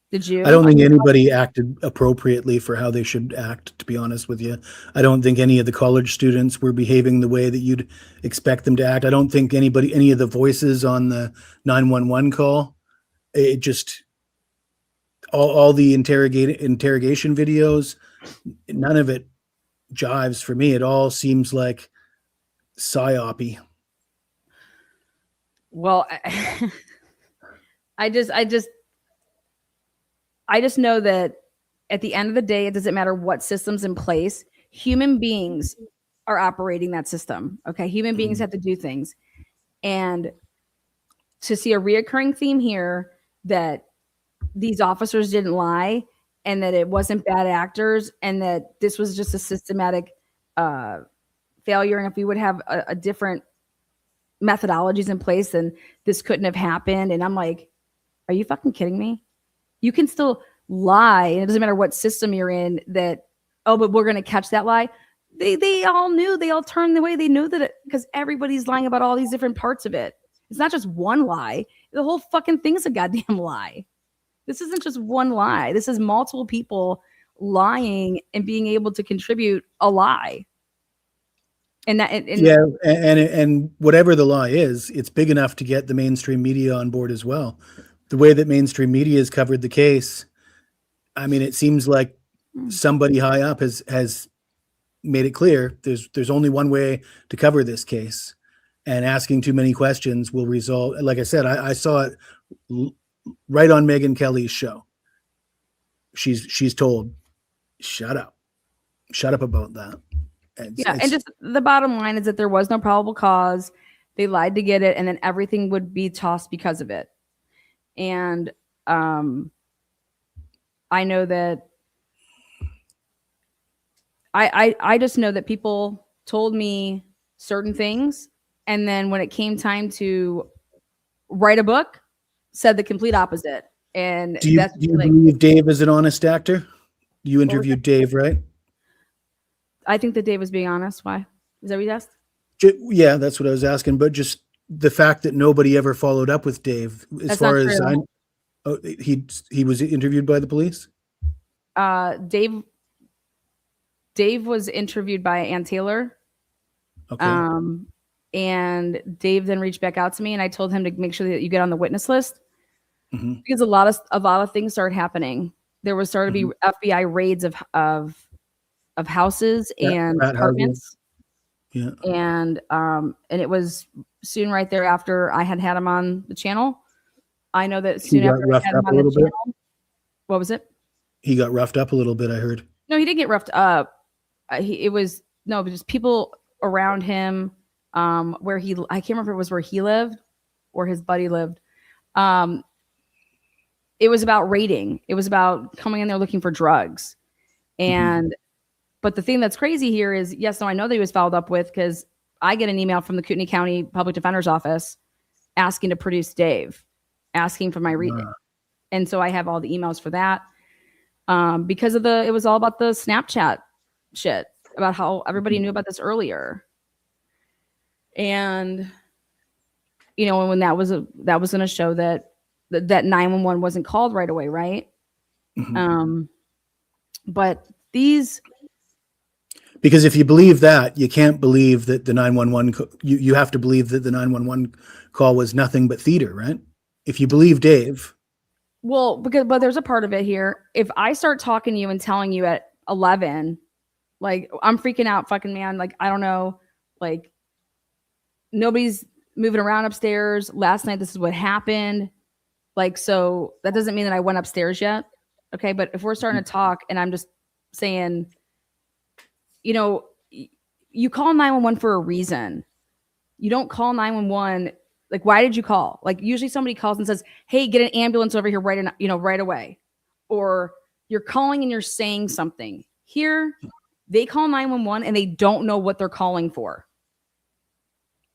Did you? I don't think anybody acted appropriately for how they should act, to be honest with you. I don't think any of the college students were behaving the way that you'd expect them to act. I don't think any of the voices on the 911 call, it just, all the interrogation videos, none of it jives for me. It all seems like psyopy. Well, I just know that at the end of the day, it doesn't matter what system's in place. Human beings are operating that system. Okay. Human beings have to do things. And to see a reoccurring theme here that these officers didn't lie and that it wasn't bad actors and that this was just a systematic failure. And if we would have a different methodologies in place, then this couldn't have happened. And I'm like, are you fucking kidding me? You can still lie, and it doesn't matter what system you're in, that, oh, but we're going to catch that lie. They all knew, they all turned the way they knew that, because everybody's lying about all these different parts of it. It's not just one lie. The whole fucking thing's a goddamn lie. This isn't just one lie. This is multiple people lying and being able to contribute a lie. And that, and whatever the lie is, it's big enough to get the mainstream media on board as well. The way that mainstream media has covered the case, I mean, it seems like somebody high up has made it clear there's only one way to cover this case, and asking too many questions will result. Like I said, I saw it right on Megyn Kelly's show. She's told, shut up about that. And just the bottom line is that there was no probable cause. They lied to get it, and then everything would be tossed because of it. And I know that I just know that people told me certain things, and then when it came time to write a book, said the complete opposite. And do you believe Dave is an honest actor? You interviewed Dave, right? I think that Dave was being honest. Why? Is that what you asked? Yeah, that's what I was asking. But just the fact that nobody ever followed up with Dave, as far as I know, he was interviewed by the police. Dave was interviewed by Ann Taylor. Okay. And Dave then reached back out to me, and I told him to make sure that you get on the witness list, because a lot of things started happening. There was started to be FBI raids of houses and apartments. Yeah. And it was soon right thereafter I had him on the channel. I know that soon after I had him on the channel. What was it? He got roughed up a little bit, I heard. No, he didn't get roughed up. But just people around him, I can't remember if it was where he lived or his buddy lived. It was about raiding. It was about coming in there looking for drugs. And but the thing that's crazy here is, yes, no, I know that he was followed up with, because I get an email from the Kootenai County Public Defender's Office asking to produce Dave, asking for my reading. And so I have all the emails for that. Because it was all about the Snapchat shit, about how everybody knew about this earlier. And, when that was going to show that 911 wasn't called right away. Right. But because if you believe that, you can't believe that the 911, you have to believe that the 911 call was nothing but theater, right? If you believe Dave. Well, but there's a part of it here. If I start talking to you and telling you at 11, like, I'm freaking out, fucking man, like, I don't know, like, nobody's moving around upstairs. Last night, this is what happened. Like, so that doesn't mean that I went upstairs yet. Okay. But if we're starting to talk and I'm just saying, you call 911 for a reason. You don't call 911. Like, why did you call? Like, usually somebody calls and says, hey, get an ambulance over here right away. Or you're calling and you're saying something. Here, they call 911 and they don't know what they're calling for.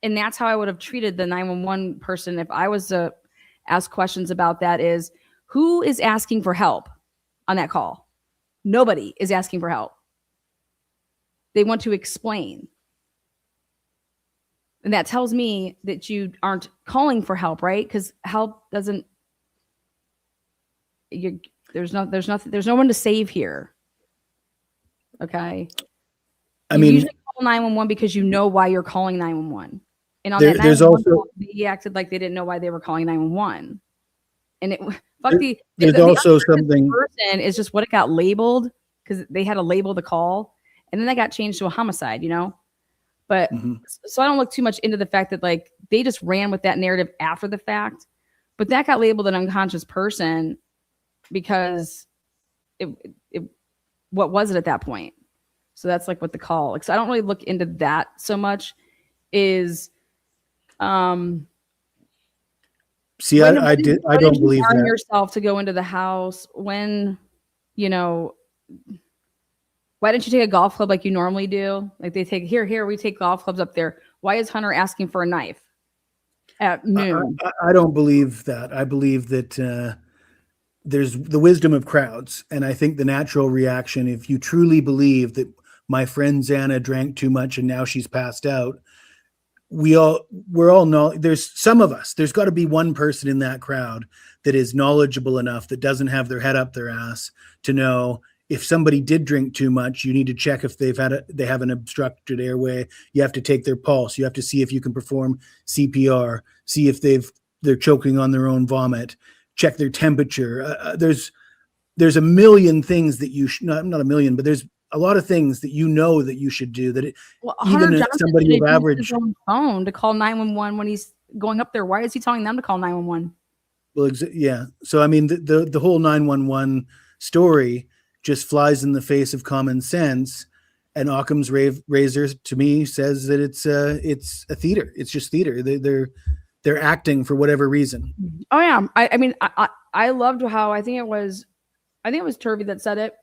And that's how I would have treated the 911 person if I was to ask questions about that, is who is asking for help on that call? Nobody is asking for help. They want to explain. And that tells me that you aren't calling for help, right? Because help doesn't, there's no one to save here. Okay. I You mean, usually call 911 because you know why you're calling 911. And on There- that there's 911 also- call, they acted like they didn't know why they were calling 911. And there's also something. person is just what it got labeled, because they had to label the call, and then that got changed to a homicide, But so I don't look too much into the fact that like they just ran with that narrative after the fact, but that got labeled an unconscious person because what was it at that point? So that's like what the call. Like, so I don't really look into that so much. Is See, I don't believe arm that. yourself to go into the house when, why didn't you take a golf club like you normally do? Like they take here, we take golf clubs up there. Why is Hunter asking for a knife at noon? I don't believe that. I believe that there's the wisdom of crowds. And I think the natural reaction, if you truly believe that my friend Xana drank too much and now she's passed out, we're all know there's some of us, there's got to be one person in that crowd that is knowledgeable enough that doesn't have their head up their ass to know if somebody did drink too much, you need to check if they have an obstructed airway. You have to take their pulse. You have to see if you can perform CPR, see if they're choking on their own vomit, check their temperature. There's a million things that you should not a million, but there's a lot of things that that you should do that even somebody of average his own phone to call 911 when he's going up there. Why is he telling them to call 911? Well, yeah. So I mean, the whole 911 story just flies in the face of common sense. And Occam's razor to me says that it's a theater. It's just theater. They're acting for whatever reason. Oh yeah. I mean, I loved how I think it was Turvey that said it.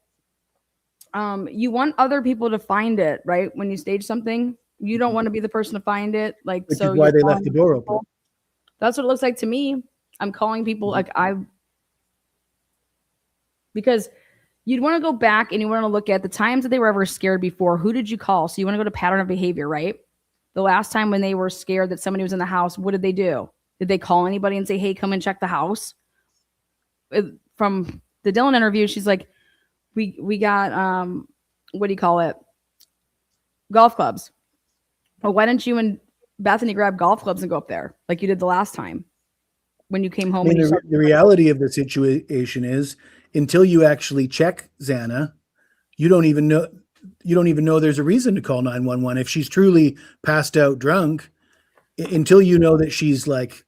You want other people to find it, right? When you stage something, you don't want to be the person to find it. Like, Which so is why they left the door open. That's what it looks like to me. I'm calling people because you'd want to go back and you want to look at the times that they were ever scared before. Who did you call? So you want to go to pattern of behavior, right? The last time when they were scared that somebody was in the house, what did they do? Did they call anybody and say, hey, come and check the house? From the Dylan interview, she's like, we got, what do you call it? Golf clubs. Well, why didn't you and Bethany grab golf clubs and go up there like you did the last time when you came home? I mean, the reality of the situation is until you actually check Xana, you don't even know there's a reason to call 911. If she's truly passed out drunk, until you know that she's like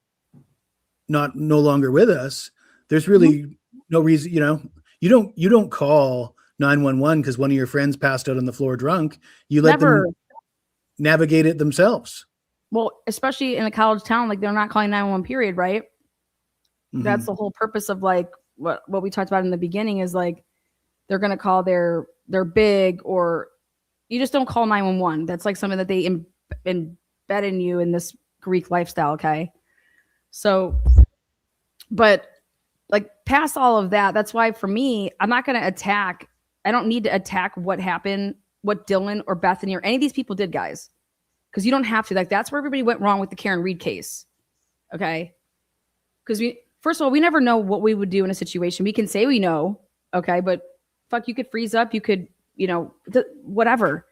no longer with us, there's really no reason, you don't call 911 because one of your friends passed out on the floor drunk. You let them navigate it themselves. Well, especially in a college town, like they're not calling 911 period, right? Mm-hmm. That's the whole purpose of like what we talked about in the beginning is like they're going to call their big, or you just don't call 911. That's like something that they embed in you in this Greek lifestyle. Okay. So, but like past all of that, that's why for me, I'm not going to attack. I don't need to attack what happened, what Dylan or Bethany or any of these people did, guys. Because you don't have to. Like, that's where everybody went wrong with the Karen Reed case. Okay? Because first of all, we never know what we would do in a situation. We can say we know, okay, but fuck, you could freeze up. You could, whatever.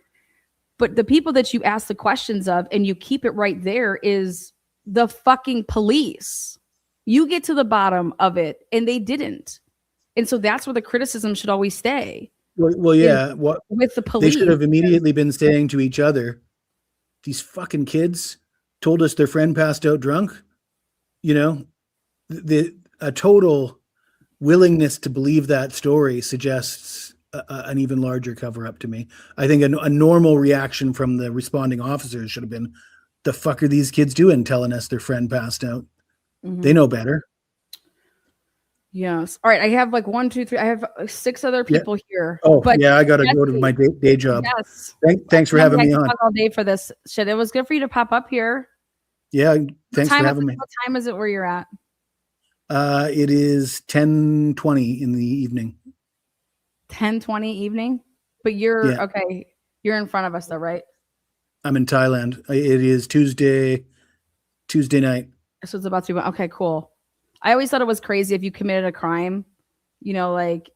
But the people that you ask the questions of and you keep it right there is the fucking police. You get to the bottom of it, and they didn't. And so that's where the criticism should always stay. Well, yeah. With the police. They should have immediately been saying to each other, these fucking kids told us their friend passed out drunk. A total willingness to believe that story suggests an even larger cover up to me. I think a normal reaction from the responding officers should have been, the fuck are these kids doing telling us their friend passed out? Mm-hmm. They know better. Yes. All right. I have like 1, 2, 3. I have 6 other people here. Oh, but yeah. I got to go to my day job. Yes. Thanks for having me on. All day for this shit. It was good for you to pop up here. Yeah. Thanks for having me. What time is it where you're at? It is 10:20 in the evening. 10:20 evening. But you're Yeah. okay. You're in front of us though, right? I'm in Thailand. It is Tuesday night. So it's about to be okay, cool. I always thought it was crazy if you committed a crime, like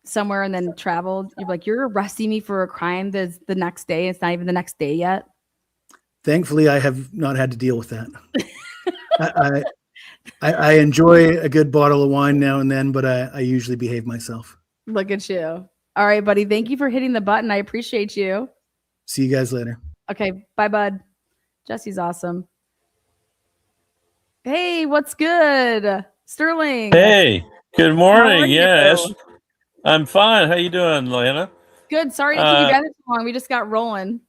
somewhere and then traveled. You're like, you're arresting me for a crime that's the next day. It's not even the next day yet. Thankfully, I have not had to deal with that. I enjoy a good bottle of wine now and then, but I usually behave myself. Look at you. All right, buddy. Thank you for hitting the button. I appreciate you. See you guys later. Okay. Bye, bud. Jesse's awesome. Hey, what's good? Sterling. Hey, good morning. you? Yes, I'm fine. How you doing, Lana? Good. Sorry to keep you guys so long. We just got rolling.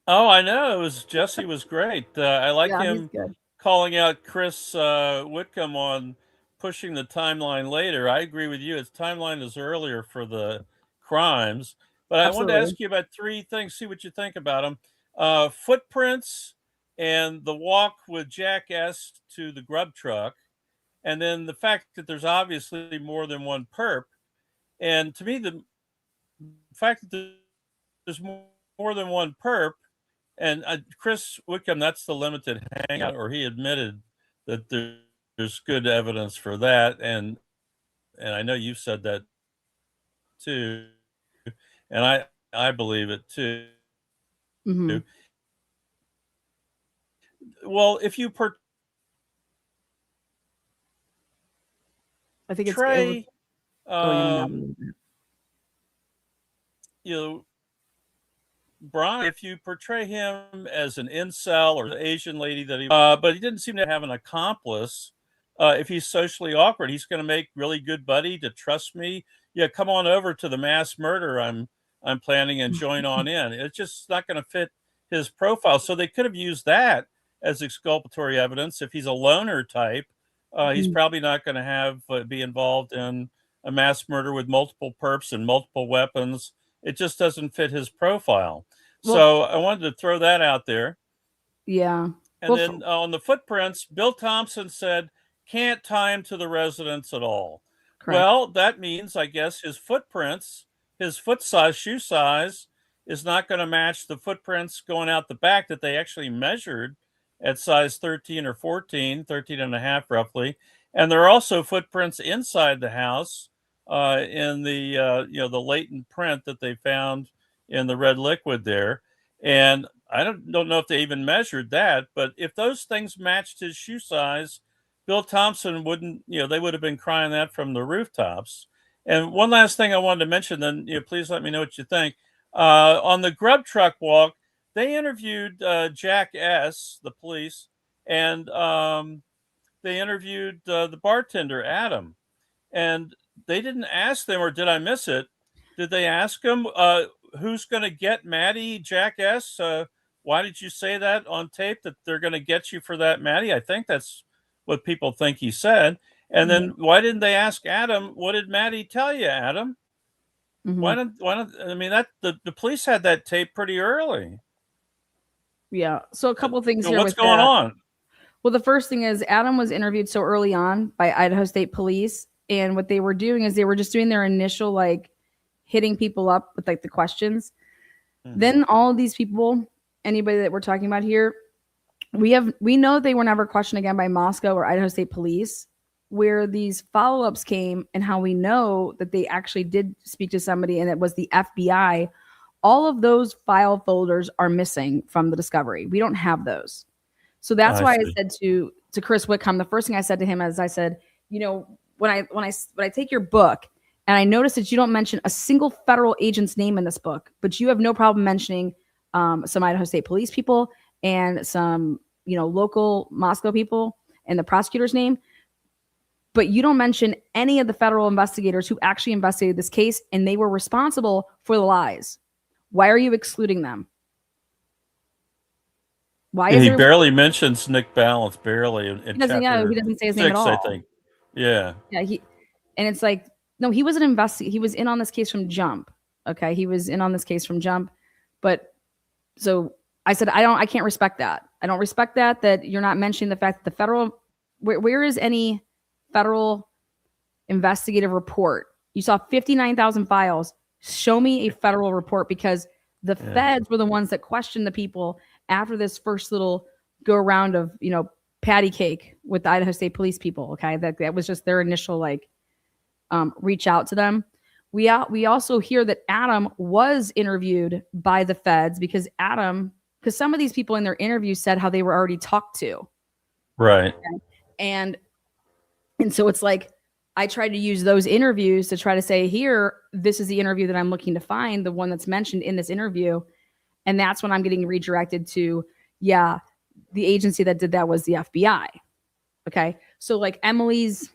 Oh, I know. Jesse was great. I like him calling out Chris Whitcomb on pushing the timeline later. I agree with you. Its timeline is earlier for the crimes. But I wanted to ask you about three things, see what you think about them. Footprints and the walk with Jack S. to the grub truck. And then the fact that there's obviously more than one perp. And to me, the fact that there's more than one perp, and Chris Whitcomb, that's the limited hangout, or he admitted that there's good evidence for that. And I know you've said that too. And I believe it too. Mm-hmm. Well, if you I think portray, Brian, if you portray him as an incel or the Asian lady that but he didn't seem to have an accomplice. If he's socially awkward, he's going to make really good buddy to trust me. Yeah, come on over to the mass murder I'm planning and join on in. It's just not going to fit his profile. So they could have used that as exculpatory evidence. If he's a loner type, he's probably not going to be involved in a mass murder with multiple perps and multiple weapons. It just doesn't fit his profile. Well, so I wanted to throw that out there. Yeah. And then on the footprints, Bill Thompson said, can't tie him to the residence at all. Correct. Well, that means, I guess, his footprints, his foot size, shoe size, is not going to match the footprints going out the back that they actually measured at size 13 or 14, 13 and a half roughly. And there are also footprints inside the house in the the latent print that they found in the red liquid there. And I don't know if they even measured that, but if those things matched his shoe size, Bill Thompson wouldn't, they would have been crying that from the rooftops. And one last thing I wanted to mention, then please let me know what you think. On the grub truck walk, they interviewed Jack S., the police, and they interviewed the bartender, Adam. And they didn't ask them, or did I miss it? Did they ask him, who's going to get Maddie, Jack S.? Why did you say that on tape, that they're going to get you for that, Maddie? I think that's what people think he said. And then why didn't they ask Adam, what did Maddie tell you, Adam? Why don't, I mean, that the police had that tape pretty early. Yeah. So a couple of things here. What's going on? Well, the first thing is Adam was interviewed so early on by Idaho State Police. And what they were doing is they were just doing their initial, hitting people up with the questions. Then all of these people, anybody that we're talking about here, we know they were never questioned again by Moscow or Idaho State Police. Where these follow-ups came and how we know that they actually did speak to somebody and it was the FBI, all of those file folders are missing from the discovery. We don't have those. So that's why I said to Chris Whitcomb, the first thing I said to him is I said, when I take your book and I notice that you don't mention a single federal agent's name in this book, but you have no problem mentioning some Idaho State Police people and some, local Moscow people and the prosecutor's name, but you don't mention any of the federal investigators who actually investigated this case and they were responsible for the lies. Why are you excluding them? Why is he barely mentions Nick Balance, barely. He doesn't say his name at all. I think. Yeah. Yeah. And it's no, he was an investigator. He was in on this case from jump. Okay. He was in on this case from jump. But so I said, I can't respect that. I don't respect that you're not mentioning the fact that the federal, where is any federal investigative report You saw 59,000 files. Show me a federal report, because the feds were the ones that questioned the people after this first little go around of, patty cake with the Idaho State Police people. Okay. That was just their initial, reach out to them. We also hear that Adam was interviewed by the feds because some of these people in their interview said how they were already talked to. Right. Okay? And so it's like, I tried to use those interviews to try to say, here, this is the interview that I'm looking to find, the one that's mentioned in this interview. And that's when I'm getting redirected to, the agency that did that was the FBI. Okay. So like Emily's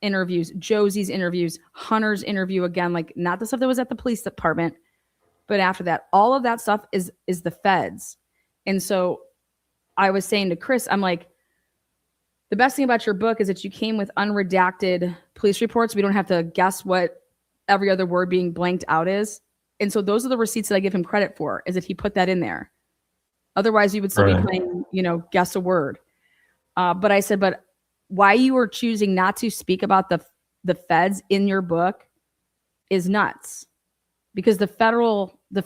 interviews, Josie's interviews, Hunter's interview, again, like not the stuff that was at the police department, but after that, all of that stuff is the feds. And so I was saying to Chris, I'm like, the best thing about your book is that you came with unredacted police reports. We don't have to guess what every other word being blanked out is. And so those are the receipts that I give him credit for, is that he put that in there. Otherwise, you would still be playing, guess a word. But I said, but why you were choosing not to speak about the feds in your book is nuts, because the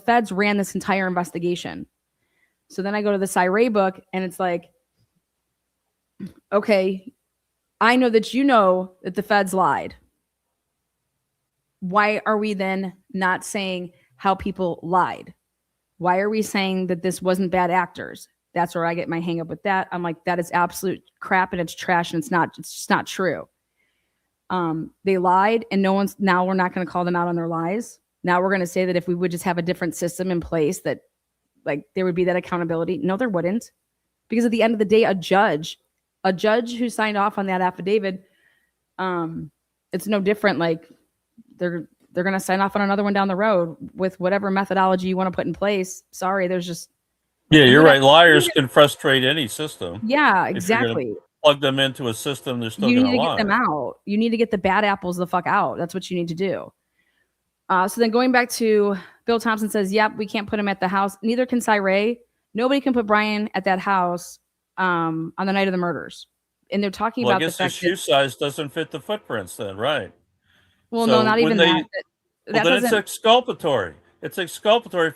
feds ran this entire investigation. So then I go to the Cyre book and it's like, okay, I know that the feds lied. Why are we then not saying how people lied? Why are we saying that this wasn't bad actors? That's where I get my hang up with that. I'm like, that is absolute crap and it's trash and it's just not true. They lied and now we're not going to call them out on their lies. Now we're going to say that if we would just have a different system in place, that like there would be that accountability. No, there wouldn't. Because at the end of the day, a judge who signed off on that affidavit, it's no different. Like they're going to sign off on another one down the road with whatever methodology you want to put in place. Sorry, there's just. Yeah, you're right. Liars can frustrate any system. Yeah, exactly. Plug them into a system, they're still You going to need to lie. get them out. You need to get the bad apples the fuck out. That's what you need to do. So then going back to Bill Thompson says, yep, we can't put him at the house. Neither can Cyre. Nobody can put Brian at that house on the night of the murders. And they're talking about I guess the fact the shoe size doesn't fit the footprints then, right? Well, no, not even that. Well, then it's exculpatory. It's exculpatory.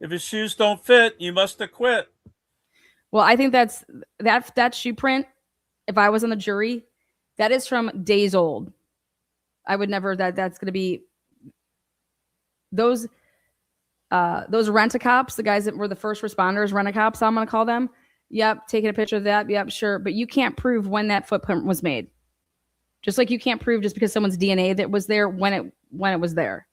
If his shoes don't fit, you must have quit. Well, I think that shoe print, if I was on the jury, that is from days old. I would never, that's going to be those rent-a-cops, the guys that were the first responders, rent-a-cops, I'm going to call them. Yep, taking a picture of that. Yep, sure. But you can't prove when that footprint was made. Just like you can't prove just because someone's DNA that was there when it was there.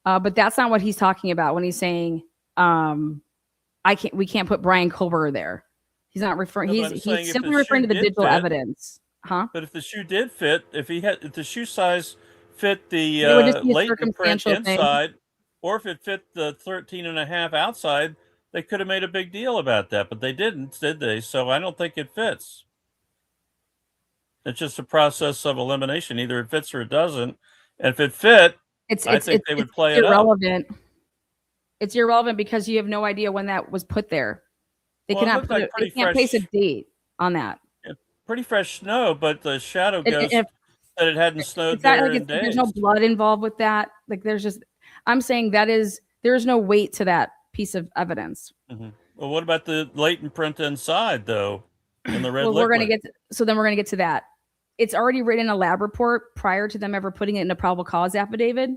But that's not what he's talking about when he's saying we can't put Brian Culver there. He's not referring. No, He's simply referring to the digital evidence, huh? But if the shoe did fit, if the shoe size fit the latent print inside, or if it fit the 13.5 outside, they could have made a big deal about that. But they didn't, did they? So I don't think it fits. It's just a process of elimination. Either it fits or it doesn't. And if it fit, I think they would play it up. It's irrelevant because you have no idea when that was put there. They cannot put it. They can't place a date on that. Yeah, pretty fresh snow, but the shadow goes that it hadn't snowed there in days. There's no blood involved with that. Like I'm saying there's no weight to that piece of evidence. Mm-hmm. Well, what about the latent print inside though? In the red liquid? We're going to get to that. It's already written in a lab report prior to them ever putting it in a probable cause affidavit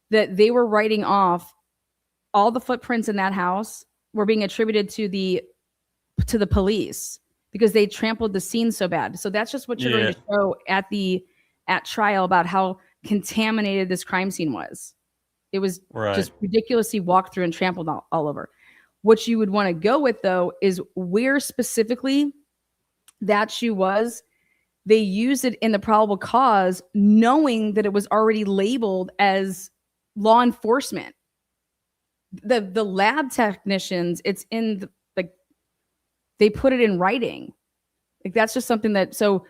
that they were writing off all the footprints in that house were being attributed to the police because they trampled the scene so bad. So that's just what you're going to show at trial about how contaminated this crime scene was. It was just ridiculously walked through and trampled all over. What you would want to go with though is where specifically that shoe was. They used it in the probable cause, knowing that it was already labeled as law enforcement. The lab technicians, it's in they put it in writing. Like that's just something that, so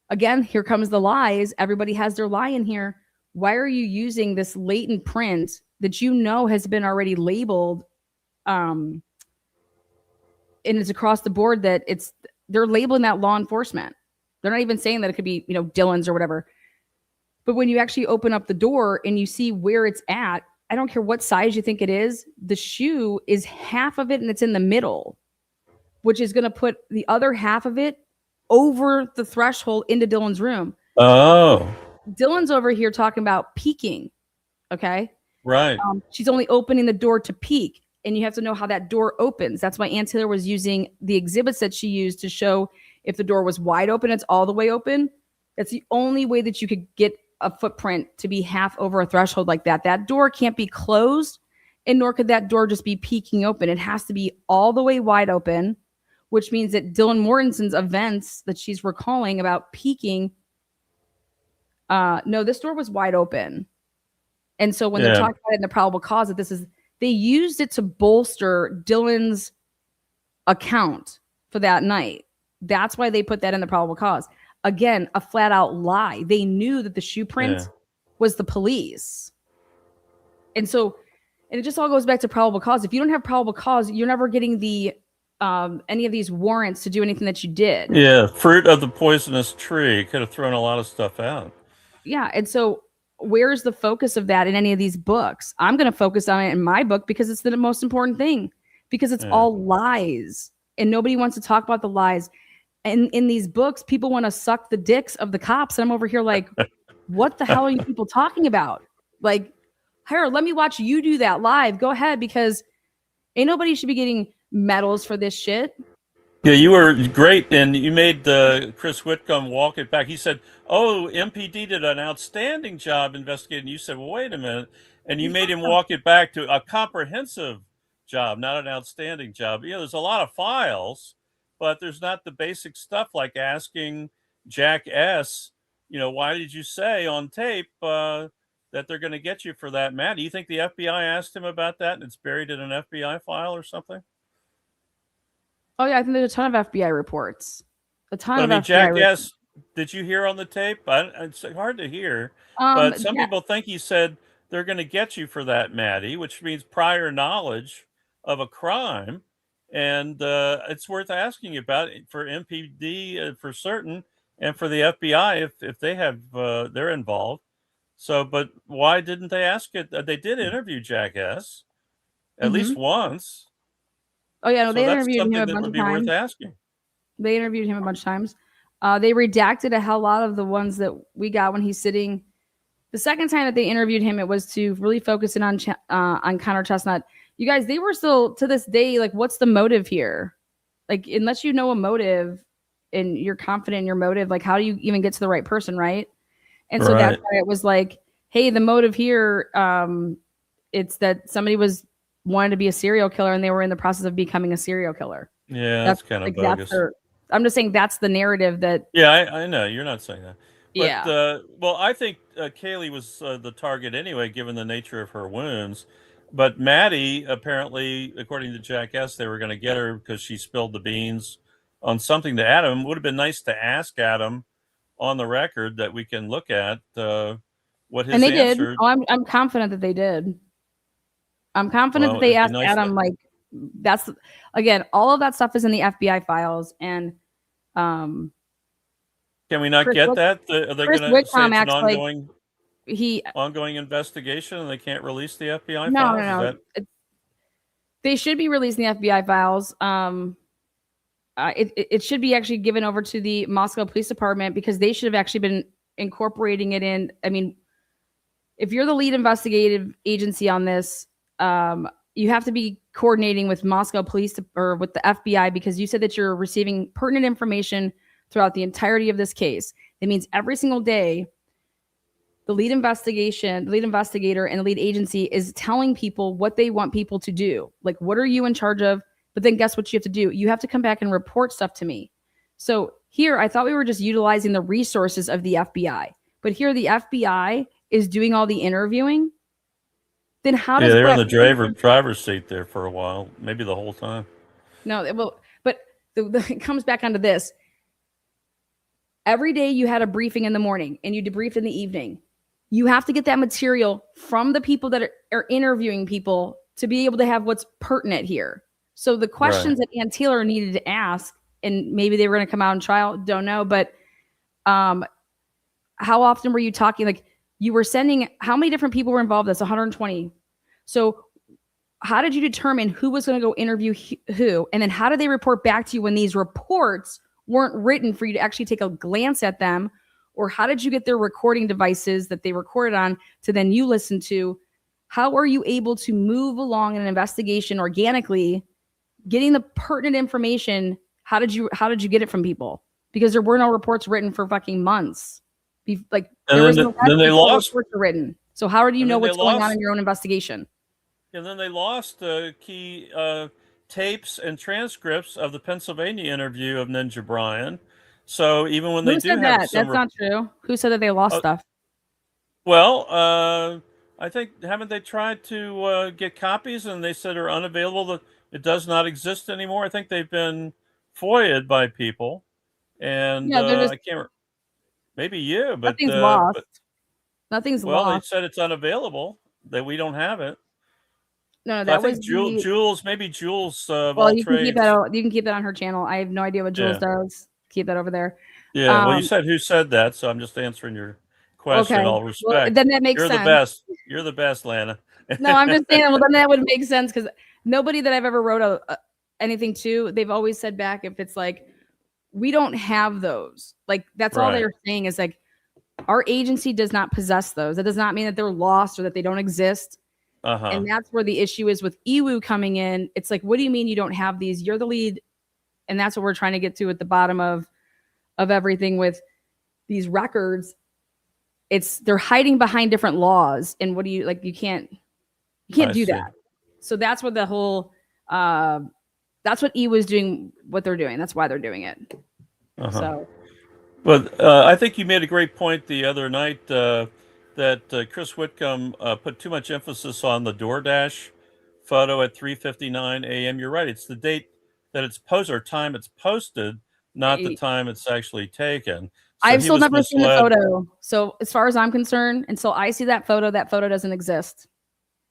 again, here comes the lies. Everybody has their lie in here. Why are you using this latent print that has been already labeled? And it's across the board that they're labeling that law enforcement. They're not even saying that it could be, Dylan's or whatever. But when you actually open up the door and you see where it's at, I don't care what size you think it is, the shoe is half of it and it's in the middle, which is going to put the other half of it over the threshold into Dylan's room. Oh. Dylan's over here talking about peeking. Okay. Right. She's only opening the door to peek. And you have to know how that door opens. That's why Ann Taylor was using the exhibits that she used to show if the door was wide open, it's all the way open. That's the only way that you could get a footprint to be half over a threshold like that. That door can't be closed, and nor could that door just be peeking open. It has to be all the way wide open, which means that Dylan Mortensen's events that she's recalling about peeking, no, this door was wide open. And so when they're talking about it in the probable cause, that they used it to bolster Dylan's account for that night. That's why they put that in the probable cause. Again, a flat out lie. They knew that the shoe print was the police. And it just all goes back to probable cause. If you don't have probable cause, you're never getting the any of these warrants to do anything that you did. Yeah, fruit of the poisonous tree. Could have thrown a lot of stuff out. Yeah, and so where's the focus of that in any of these books? I'm going to focus on it in my book because it's the most important thing, because it's all lies and nobody wants to talk about the lies. And in these books, people want to suck the dicks of the cops. And I'm over here like, what the hell are you people talking about? Like, Harold, let me watch you do that live. Go ahead, because ain't nobody should be getting medals for this shit. Yeah, you were great, and you made Chris Whitcomb walk it back. He said, oh, MPD did an outstanding job investigating. You said, well, wait a minute. And you made him walk it back to a comprehensive job, not an outstanding job. You know, there's a lot of files, but there's not the basic stuff like asking Jack S., you know, why did you say on tape that they're going to get you for that, Matt? Do you think the FBI asked him about that and it's buried in an FBI file or something? Oh, yeah, I think there's a ton of FBI reports. A ton of FBI Jack reports. S., did you hear on the tape? It's hard to hear, but some people think he said they're going to get you for that, Maddie, which means prior knowledge of a crime. And it's worth asking about for MPD for certain, and for the FBI if they have they're involved. So, but why didn't they ask it? They did interview Jack S. at least once. Oh yeah, no, So they that's interviewed him something a that bunch would of be times. worth asking. They interviewed him a bunch of times. They redacted a hell lot of the ones that we got when he's sitting. The second time that they interviewed him, it was to really focus in on Connor Chestnut. You guys, they were still to this day like, what's the motive here? Like, unless you know a motive and you're confident in your motive, like, how do you even get to the right person, right? And so that's why it was like, hey, the motive here, it's that somebody wanted to be a serial killer and they were in the process of becoming a serial killer. Yeah, that's kind of bogus. I'm just saying that's the narrative that. Yeah, I know you're not saying that. But, yeah. Well, I think Kaylee was the target anyway, given the nature of her wounds. But Maddie, apparently, according to Jack S., they were going to get her because she spilled the beans on something to Adam. It would have been nice to ask Adam on the record that we can look at what his and they answer. did. Oh, I'm confident that they did. I'm confident that they asked Adam, like, that's, again, all of that stuff is in the FBI files. And can we not get that? Are they going to say it's an ongoing, ongoing investigation and they can't release the FBI files? No. They should be releasing the FBI files. It should be actually given over to the Moscow Police Department because they should have actually been incorporating it in. I mean, if you're the lead investigative agency on this, you have to be coordinating with Moscow Police or with the FBI because you said that you're receiving pertinent information throughout the entirety of this case. That means every single day, the lead investigator and the lead agency is telling people what they want people to do. Like, what are you in charge of? But then guess what you have to do? You have to come back and report stuff to me. So here, I thought we were just utilizing the resources of the FBI. But here, the FBI is doing all the interviewing. Then how does they're in the driver's seat there for a while, maybe the whole time. No, but it comes back onto this. Every day you had a briefing in the morning and you debriefed in the evening. You have to get that material from the people that are interviewing people to be able to have what's pertinent here. So the questions that Ann Taylor needed to ask, and maybe they were going to come out in trial, don't know, but how often were you talking? Like, You were sending, how many different people were involved? That's 120. So how did you determine who was going to go interview who? And then how did they report back to you when these reports weren't written for you to actually take a glance at them? Or how did you get their recording devices that they recorded on to then you listen to? How are you able to move along in an investigation organically, getting the pertinent information? How did you get it from people? Because there were no reports written for fucking months. Like there was no then they lost reports written. So how do you know what's going on in your own investigation? And then they lost key tapes and transcripts of the Pennsylvania interview of Ninja Brian. So even when they do have that's not true. Who said that they lost stuff? Well, I think haven't they tried to get copies and they said are unavailable? That it does not exist anymore. I think they've been FOIA'd by people, and I can't. Maybe you, but nothing's lost. Nothing's lost. Well, they said it's unavailable. That we don't have it. No, that was Jules. Maybe Jules. Well, you can keep that. You can keep that on her channel. I have no idea what Jules does. Keep that over there. Yeah. Well, you said who said that, so I'm just answering your question. Okay. All respect. Well, then that makes sense. You're the best. You're the best, Lana. No, I'm just saying. Well, then that would make sense because nobody that I've ever wrote anything to, they've always said back if it's like, we don't have those. Like that's all they're saying is like, our agency does not possess those. That does not mean that they're lost or that they don't exist. And that's where the issue is with EWU coming in. It's like, what do you mean you don't have these? You're the lead. And that's what we're trying to get to at the bottom of everything with these records. They're hiding behind different laws. And what do you like? You can't do that. So that's what the whole, that's what EWU is doing, what they're doing. That's why they're doing it. So. But I think you made a great point the other night that Chris Whitcomb put too much emphasis on the DoorDash photo at 3:59 a.m. You're right. It's the date that it's posted or time it's posted, not the time it's actually taken. So I've still never seen the photo. So as far as I'm concerned, until I see that photo doesn't exist.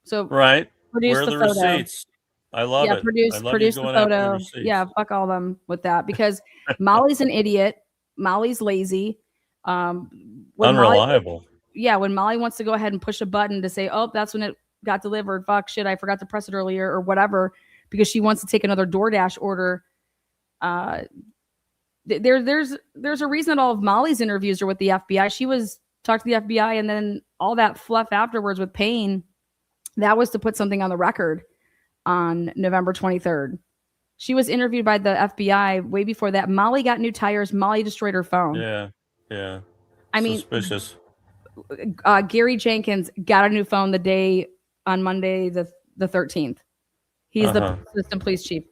So right. Produce Where the are the photo. Receipts? I love it. Produce the photo. Yeah, fuck all them with that because Molly's an idiot. Molly's lazy. Unreliable. When Molly wants to go ahead and push a button to say, oh, that's when it got delivered. Fuck shit, I forgot to press it earlier or whatever, because she wants to take another DoorDash order. There's a reason that all of Molly's interviews are with the FBI. She was talked to the FBI, and then all that fluff afterwards with Payne, that was to put something on the record on November 23rd. She was interviewed by the FBI way before that. Molly got new tires. Molly destroyed her phone. Yeah. I mean, suspicious. Gary Jenkins got a new phone the day on Monday, the 13th. He's the assistant police chief.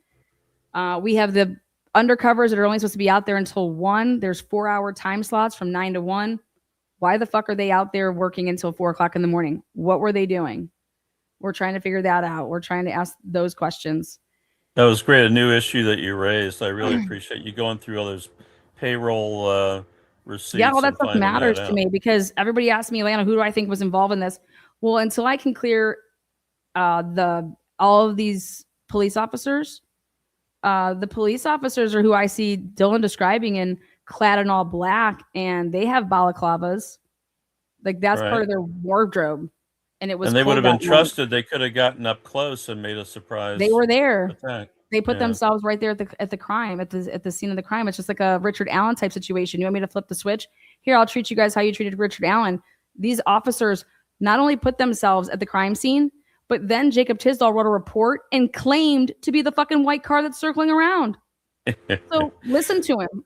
We have the undercovers that are only supposed to be out there until 1. There's 4-hour time slots from 9 to 1. Why the fuck are they out there working until 4 o'clock in the morning? What were they doing? We're trying to figure that out. We're trying to ask those questions. That was great. A new issue that you raised. I really appreciate you going through all those payroll receipts. Yeah, well, that stuff matters to me because everybody asked me, Lana, who do I think was involved in this? Well, until I can clear all of these police officers, the police officers are who I see Dylan describing and clad in all black, and they have balaclavas. Like that's part of their wardrobe. And it was. And they would have been trusted. They could have gotten up close and made a surprise. They were there. Attack. They put themselves right there at the crime, at the scene of the crime. It's just like a Richard Allen type situation. You want me to flip the switch? Here, I'll treat you guys how you treated Richard Allen. These officers not only put themselves at the crime scene, but then Jacob Tisdall wrote a report and claimed to be the fucking white car that's circling around. So listen to him.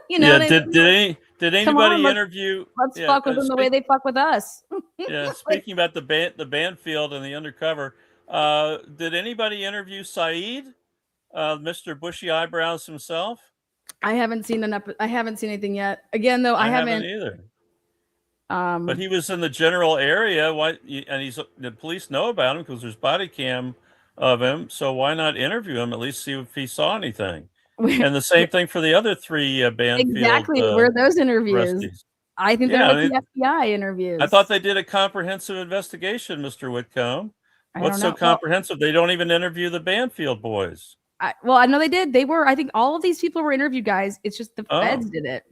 You know. Yeah. Did anybody interview? Let's fuck with them the way they fuck with us. Yeah. Speaking about the Banfield and the undercover, did anybody interview Saeed, Mr. Bushy Eyebrows himself? I haven't seen I haven't seen anything yet. Again, though, I haven't either. But he was in the general area. Why? And the police know about him because there's body cam of him. So why not interview him? At least see if he saw anything. And the same thing for the other 3 Banfield. Exactly. Where are those interviews? Arresties. I think they're like the FBI interviews. I thought they did a comprehensive investigation, Mr. Whitcomb. What's so comprehensive? They don't even interview the Banfield boys. I know they did. They were. I think all of these people were interviewed, guys. It's just the feds did it,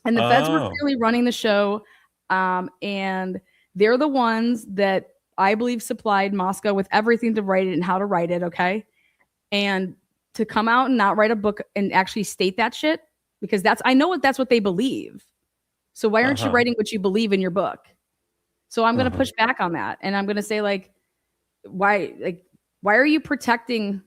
and the feds were clearly running the show. And they're the ones that I believe supplied Moscow with everything to write it and how to write it. Okay. And to come out and not write a book and actually state that shit, because I know that's what they believe. So why aren't you writing what you believe in your book? So I'm going to push back on that. And I'm going to say, like, why are you protecting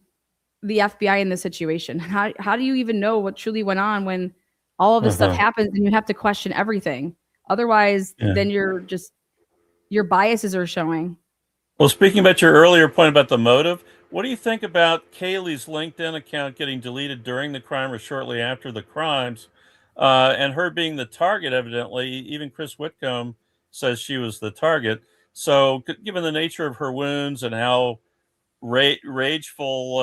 the FBI in this situation? How do you even know what truly went on when all of this stuff happens and you have to question everything? Otherwise, then your biases are showing. Well, speaking about your earlier point about the motive, what do you think about Kaylee's LinkedIn account getting deleted during the crime or shortly after the crimes, and her being the target? Evidently, even Chris Whitcomb says she was the target. So, given the nature of her wounds and how rageful,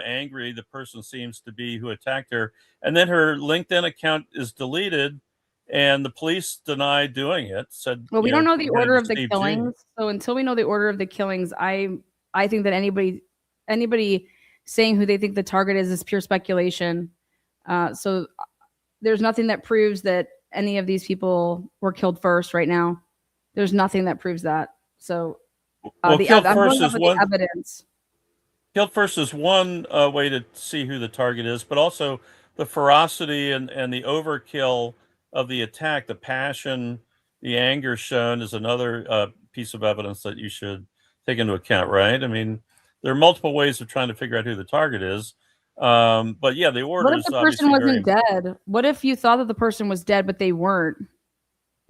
angry the person seems to be who attacked her, and then her LinkedIn account is deleted, and the police denied doing it. Said, well, we don't know the order of the Steve killings. G. So until we know the order of the killings, I think that anybody saying who they think the target is pure speculation. So there's nothing that proves that any of these people were killed first right now. There's nothing that proves that. So Killed first is the evidence. Killed first is one way to see who the target is, but also the ferocity and the overkill of the attack, the passion, the anger shown is another piece of evidence that you should take into account, right? I mean, there are multiple ways of trying to figure out who the target is. But yeah, the order is obviously what if the person wasn't dead? What if you thought that the person was dead, but they weren't?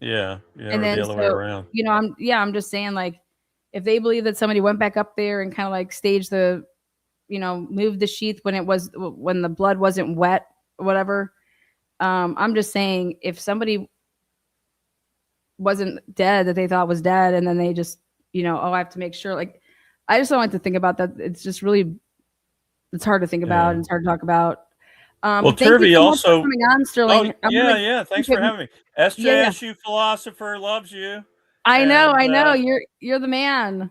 Yeah, and or then the other way around. I'm just saying, like, if they believe that somebody went back up there and kind of like staged the, moved the sheath when the blood wasn't wet, whatever. I'm just saying, if somebody wasn't dead that they thought was dead, and then they just, I have to make sure. Like, I just don't like to think about that. It's just really, it's hard to think about. And it's hard to talk about. Well, Turvey also coming on, Sterling. Yeah. Thanks for having me. SJSU philosopher loves you. I know. You're the man.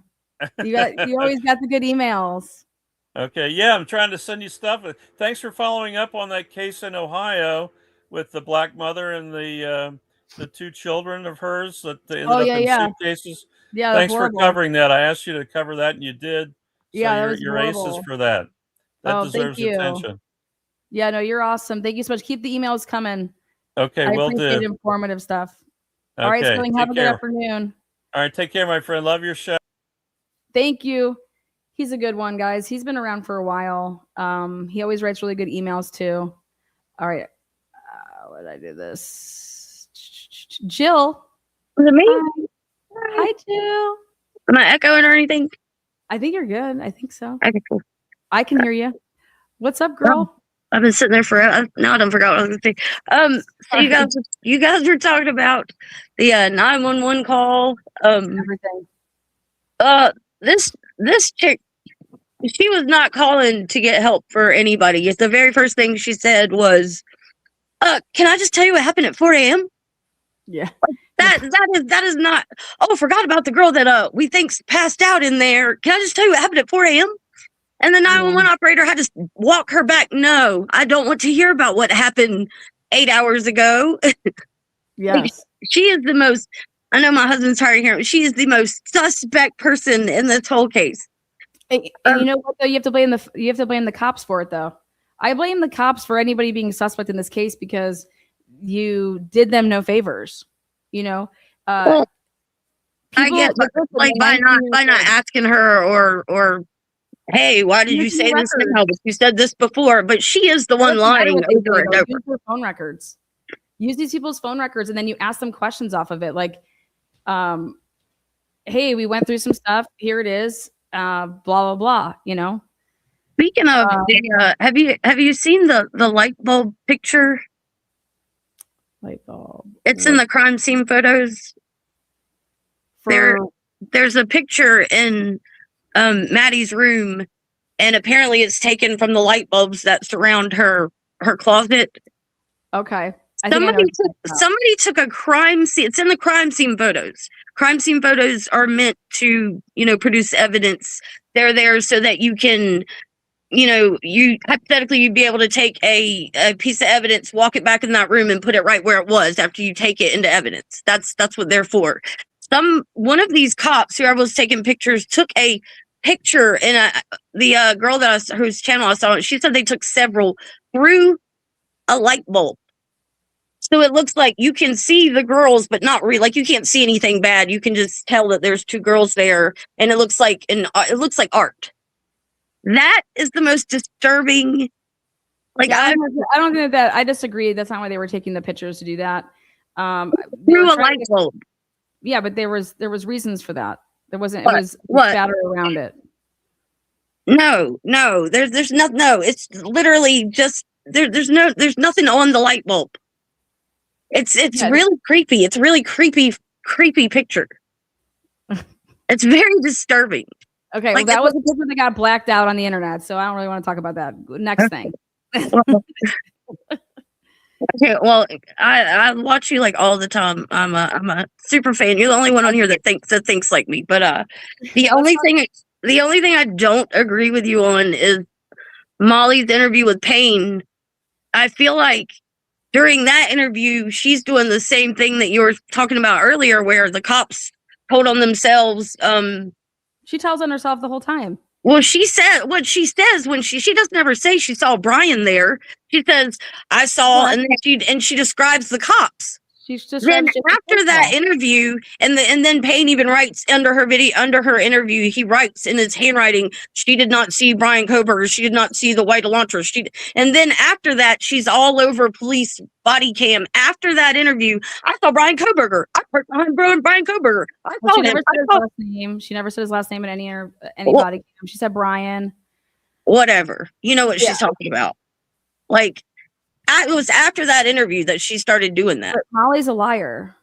You always got the good emails. Okay, yeah, I'm trying to send you stuff. Thanks for following up on that case in Ohio with the black mother and the two children of hers that ended up in suitcases. Yeah, thanks for covering that. I asked you to cover that, and you did. So you're aces for that. That deserves attention. Yeah, no, you're awesome. Thank you so much. Keep the emails coming. Okay, I appreciate informative stuff. Okay, all right, Sterling, have a good afternoon. All right, take care, my friend. Love your show. Thank you. He's a good one, guys. He's been around for a while. He always writes really good emails too. All right. What did I do this? Jill. Was it me? Hi, Jill. Am I echoing or anything? I think you're good. I think so. Okay, cool. I can hear you. What's up, girl? I've been sitting there forever. Now I don't forget what I was going to say. So you guys were talking about the 911 call. Everything. This chick, she was not calling to get help for anybody. The very first thing she said was, "Can I just tell you what happened at 4 a.m.?" Yeah. That is not. Oh, forgot about the girl that we think's passed out in there. Can I just tell you what happened at 4 a.m.? And the 911 operator had to walk her back. No, I don't want to hear about what happened 8 hours ago. Yes. She is the most. I know my husband's tired of hearing. She is the most suspect person in this whole case. And you know what? Though, you have to blame the cops for it. Though I blame the cops for anybody being suspect in this case because you did them no favors. Well, I guess like by not asking her or hey, why did you say this now? But you said this before. But she is the one lying over and over. Use their phone records. Use these people's phone records, and then you ask them questions off of it, like, "Hey, we went through some stuff. Here it is. Blah blah blah." Speaking of, have you seen the light bulb picture? Light bulb. It's in the crime scene photos. There's a picture in Maddie's room, and apparently it's taken from the light bulbs that surround her somebody took a crime scene. It's in the crime scene photos. Crime scene photos are meant to produce evidence. They're there so that you can you hypothetically you'd be able to take a piece of evidence, walk it back in that room, and put it right where it was after you take it into evidence. That's what they're for. One of these cops, whoever was taking pictures, took a picture, and the girl whose channel I saw, she said they took several through a light bulb. So it looks like you can see the girls, but not really. Like, you can't see anything bad. You can just tell that there's two girls there, and it looks like art. That is the most disturbing. Like, I don't think that. I disagree. That's not why they were taking the pictures to do that. Through a light bulb. Yeah, but there was reasons for that. There wasn't. It was batter around it. No, there's nothing. No, it's literally just there's nothing on the light bulb. It's really creepy. It's really creepy picture. It's very disturbing. Okay, well, that was a picture that got blacked out on the internet, so I don't really want to talk about that. Next thing. Okay, well, I watch you like all the time. I'm a super fan. You're the only one on here that thinks like me. But the only thing I don't agree with you on is Molly's interview with Payne. I feel like during that interview, she's doing the same thing that you were talking about earlier, where the cops told on themselves. She tells on herself the whole time. Well, she said what she says when she doesn't ever say she saw Brian there. She says, I saw, and then she describes the cops. Then after that interview, and then Payne even writes under her interview, he writes in his handwriting, she did not see Brian Koberger, she did not see the white Elantra. And then after that, she's all over police body cam. After that interview, I saw Brian Koberger. I heard Brian Koberger. She never said his last name. She never said his last name in any body cam. She said Brian. Whatever. You know what she's talking about. Like, it was after that interview that she started doing that. But Molly's a liar.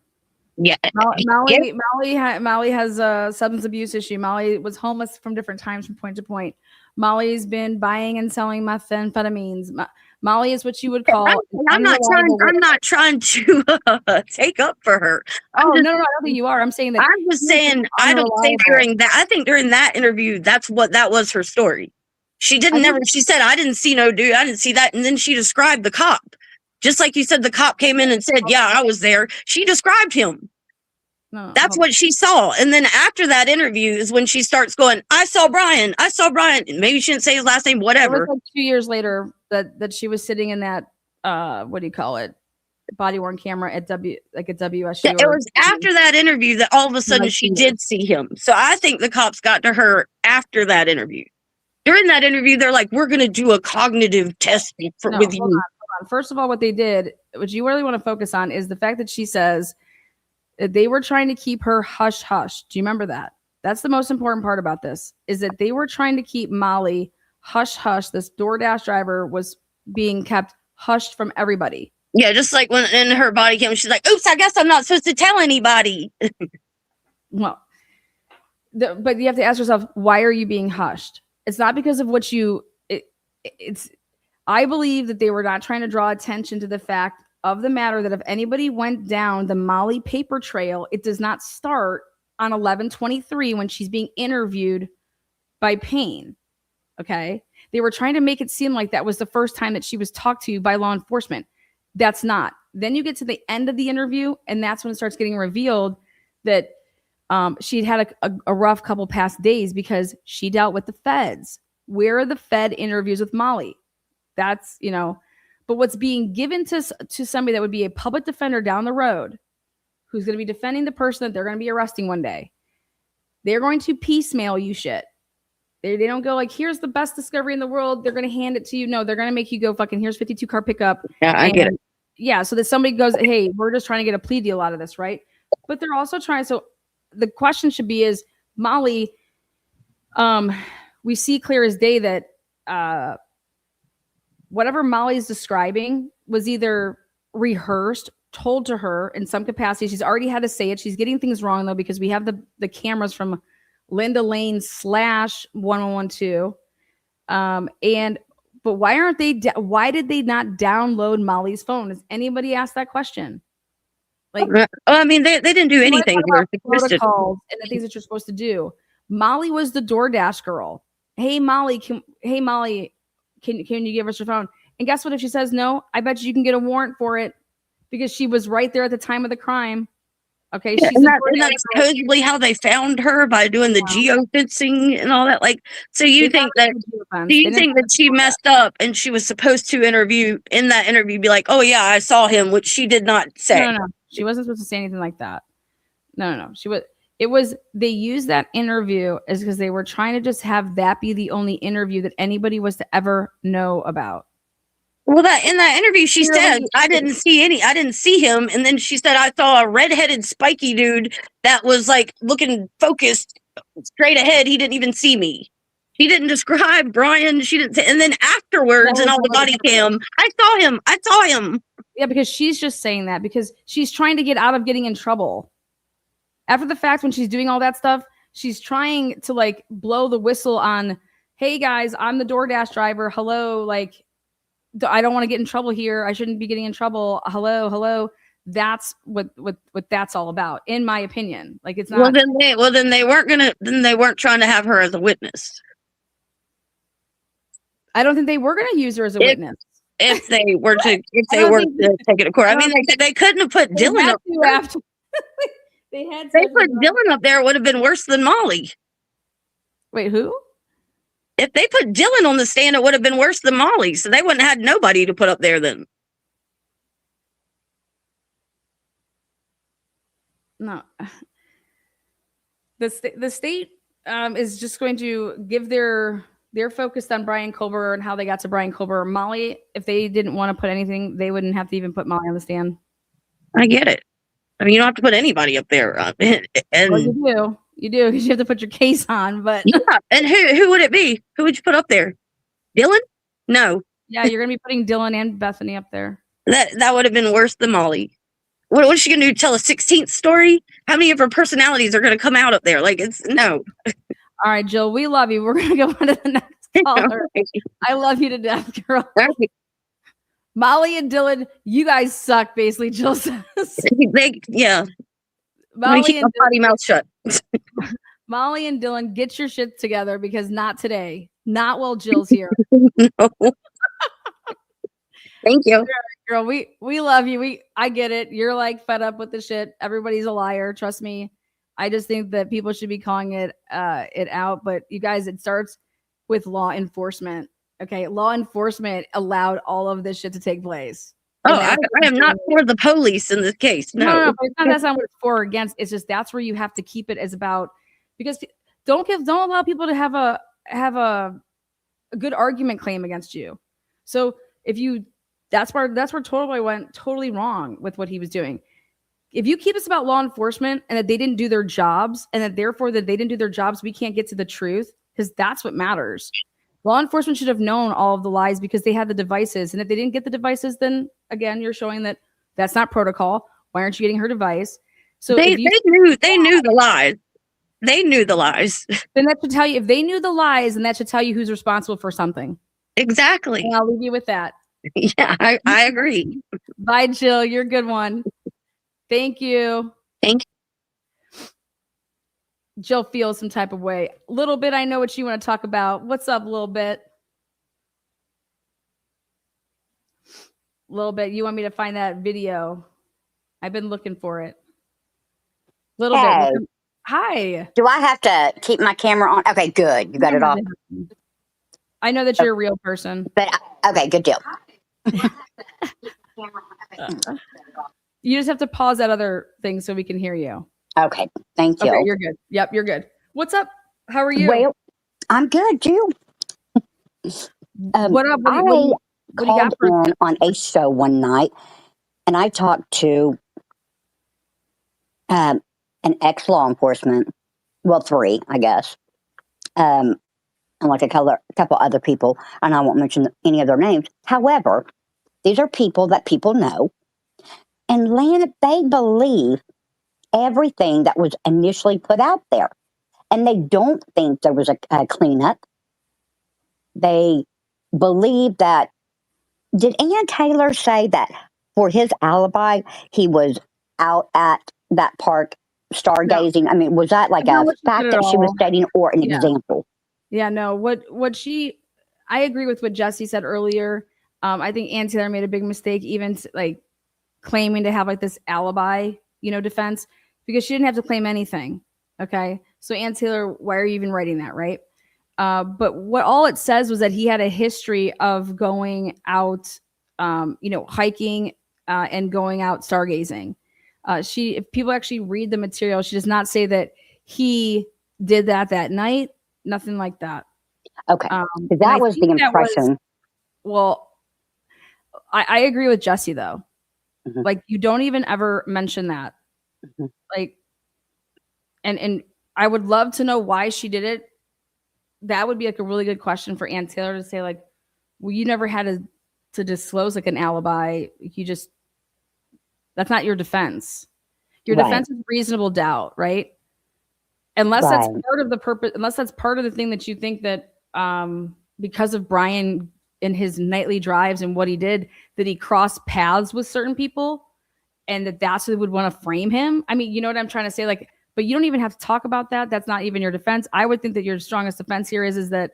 Yeah. Molly has a substance abuse issue. Molly was homeless from different times from point to point. Molly's been buying and selling methamphetamines. Molly is what you would call. I'm not trying to take up for her. No, I don't think you are. I'm saying that. I'm just saying I don't think during that. I think during that interview, that was her story. She she said, I didn't see no dude. I didn't see that. And then she described the cop. Just like you said, the cop came in and said, yeah, I was there. She described him. No, that's what she saw. And then after that interview is when she starts going, I saw Brian. Maybe she didn't say his last name, whatever. It was like 2 years later that she was sitting in that, what do you call it? Body worn camera at WSU. Yeah, it was after that interview that all of a sudden she did see him. So I think the cops got to her after that interview. During that interview, they're like, we're going to do a cognitive test with you. Hold on. First of all, what they did, what you really want to focus on is the fact that she says that they were trying to keep her hush hush. Do you remember that? That's the most important part about this, is that they were trying to keep Molly hush hush. This DoorDash driver was being kept hushed from everybody. Yeah, just like when in her body cam, she's like, oops, I guess I'm not supposed to tell anybody. Well, but you have to ask yourself, why are you being hushed? It's not because of what I believe that they were not trying to draw attention to the fact of the matter that if anybody went down the Molly paper trail, it does not start on 11/23 when she's being interviewed by Payne. Okay. They were trying to make it seem like that was the first time that she was talked to by law enforcement. That's not. Then you get to the end of the interview, and that's when it starts getting revealed that she'd had a rough couple past days because she dealt with the feds. Where are the Fed interviews with Molly? That's, but what's being given to somebody that would be a public defender down the road who's going to be defending the person that they're going to be arresting one day. They're going to piecemeal you shit. They don't go like, here's the best discovery in the world. They're going to hand it to you. No, they're going to make you go fucking, here's 52 car pickup. Yeah, I get it. Yeah. So that somebody goes, hey, we're just trying to get a plea deal out of this. Right. But they're also trying. So the question should be is Molly, we see clear as day that whatever Molly's describing was either rehearsed, told to her in some capacity. She's already had to say it. She's getting things wrong though, because we have the cameras from Linda Lane /1112. But why did they not download Molly's phone? Has anybody asked that question? Like, I mean, they didn't do anything. Protocols and the things that you're supposed to do. Molly was the DoorDash girl. hey Molly, can you give us your phone? And guess what? If she says no, I bet you can get a warrant for it because she was right there at the time of the crime. Okay, Yeah, she's and that's supposedly how they found her, by doing the geofencing and all that. Like, so you think that she messed up and she was supposed to in that interview be like, oh yeah, I saw him, which she did not say. No. She wasn't supposed to say anything like that. No. They used that interview as because they were trying to just have that be the only interview that anybody was to ever know about. Well, in that interview, she said, I didn't see him. And then she said, I saw a redheaded spiky dude that was like looking focused straight ahead. He didn't even see me. She didn't describe Brian. She didn't say, and then afterwards and all the body cam, I saw him. Yeah, because she's just saying that because she's trying to get out of getting in trouble. After the fact, when she's doing all that stuff, she's trying to like blow the whistle on, hey guys, I'm the DoorDash driver. Hello, like, I don't want to get in trouble here. I shouldn't be getting in trouble. Hello. That's what that's all about, in my opinion. Like, it's not. Well, then they weren't trying to have her as a witness. I don't think they were going to use her as a witness. If they were to take it to court. I mean, they couldn't have put Dylan up there. They put Dylan up there, it would have been worse than Molly. Wait, who? If they put Dylan on the stand, it would have been worse than Molly. So they wouldn't have had nobody to put up there then. No. The state is just going to give their focus on Brian Culber and how they got to Brian Culber. Molly, if they didn't want to put anything, they wouldn't have to even put Molly on the stand. I get it. I mean, you don't have to put anybody up there. And well, you do because you have to put your case on. But yeah, and who would it be? Who would you put up there? Dylan? No. Yeah, you're gonna be putting Dylan and Bethany up there. That would have been worse than Molly. What is she gonna do? Tell a 16th story? How many of her personalities are gonna come out up there? Like, it's no. All right, Jill, we love you. We're gonna go on to the next caller. I love you to death, girl. Molly and Dylan, you guys suck, basically, Jill says. Yeah. Molly keep my potty mouth shut. Molly and Dylan, get your shit together because not today. Not while Jill's here. No. Thank you. Girl, we love you. I get it. You're like fed up with the shit. Everybody's a liar. Trust me. I just think that people should be calling it out. But you guys, it starts with law enforcement. Okay, law enforcement allowed all of this shit to take place. Oh, I am not for the police in this case. No, that's not what it's for or against. It's just that's where you have to keep it as about because don't allow people to have a good argument claim against you. So that's where Turtleboy went totally wrong with what he was doing. If you keep us about law enforcement and that they didn't do their jobs and that therefore that they didn't do their jobs, we can't get to the truth because that's what matters. Law enforcement should have known all of the lies because they had the devices. And if they didn't get the devices, then again, you're showing that that's not protocol. Why aren't you getting her device? So they knew the lies. They knew the lies. Then that should tell you if they knew the lies, and that should tell you who's responsible for something. Exactly. And I'll leave you with that. Yeah, I agree. Bye, Jill. You're a good one. Thank you. Thank you. Jill feels some type of way. Little bit, I know what you want to talk about. What's up, little bit? Little bit, you want me to find that video? I've been looking for it. Little bit. Hi. Do I have to keep my camera on? Okay, good. You got it off. I know that you're a real person. But okay, good deal. You just have to pause that other thing so we can hear you. Okay, thank you. Okay, you're good. Yep, you're good. What's up? How are you? Well, I'm good, you. What up? I called on a show one night, and I talked to an ex-law enforcement, well, 3, I guess, and like a couple other people, and I won't mention any of their names. However, these are people that people know, and they believe everything that was initially put out there. And they don't think there was a cleanup. They believe that, did Ann Taylor say that for his alibi, he was out at that park stargazing? No. I mean, was that like a fact that she was stating or an example? Yeah, no, I agree with what Jesse said earlier. I think Ann Taylor made a big mistake, even like claiming to have like this alibi, defense, because she didn't have to claim anything. Okay. So Ann Taylor, why are you even writing that? Right. But what all it says was that he had a history of going out, hiking and going out stargazing. If people actually read the material, she does not say that he did that night. Nothing like that. Okay. That was the impression. Well, I agree with Jesse though. Mm-hmm. Like you don't even ever mention that. Mm-hmm. Like, and I would love to know why she did it. That would be like a really good question for Ann Taylor to say, like, well, you never had to disclose like an alibi. That's not your defense. Your defense is reasonable doubt, right? Unless that's part of the purpose, unless that's part of the thing that you think that because of Brian and his nightly drives and what he did, that he crossed paths with certain people and that's what would want to frame him. I mean, you know what I'm trying to say? Like, but you don't even have to talk about that. That's not even your defense. I would think that your strongest defense here is that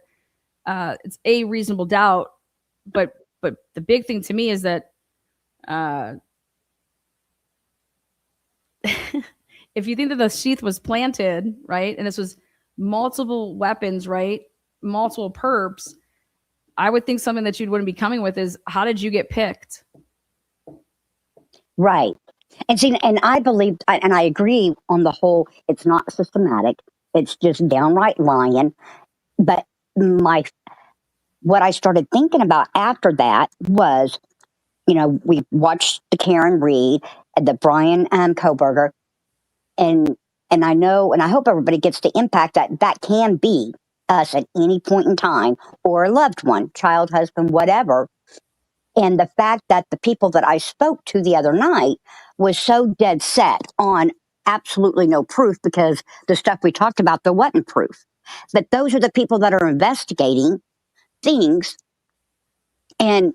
it's a reasonable doubt. But the big thing to me is that if you think that the sheath was planted, right, and this was multiple weapons, right, multiple perps, I would think something that you wouldn't be coming with is, how did you get picked? Right. And see, and I believe, and I agree on the whole, it's not systematic. It's just downright lying. But what I started thinking about after that was, we watched the Karen Reed, the Brian Koberger, and I know, and I hope everybody gets the impact that can be us at any point in time, or a loved one, child, husband, whatever. And the fact that the people that I spoke to the other night was so dead set on absolutely no proof, because the stuff we talked about, there wasn't proof. But those are the people that are investigating things, and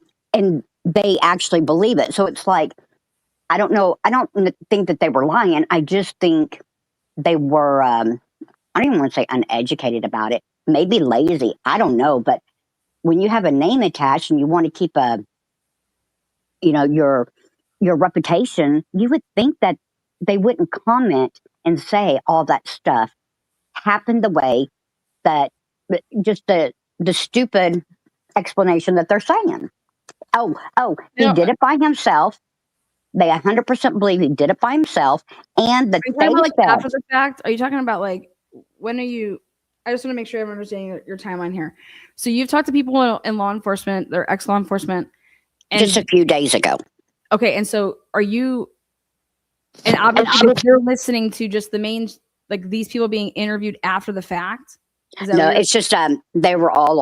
they actually believe it. So it's like, I don't know. I don't think that they were lying. I just think they were, I don't even want to say uneducated about it. Maybe lazy. I don't know. But when you have a name attached and you want to keep your reputation, you would think that they wouldn't comment and say all that stuff happened the way that, just the stupid explanation that they're saying. He did it by himself. They 100% believe he did it by himself. And that they said, after the fact, are you talking about like, when are you, I just want to make sure I'm understanding your timeline here. So you've talked to people in law enforcement, they're ex-law enforcement. And just a few days ago. Okay. And so are you, and obviously you're listening to just the main, like these people being interviewed after the fact? No, it's just, they were all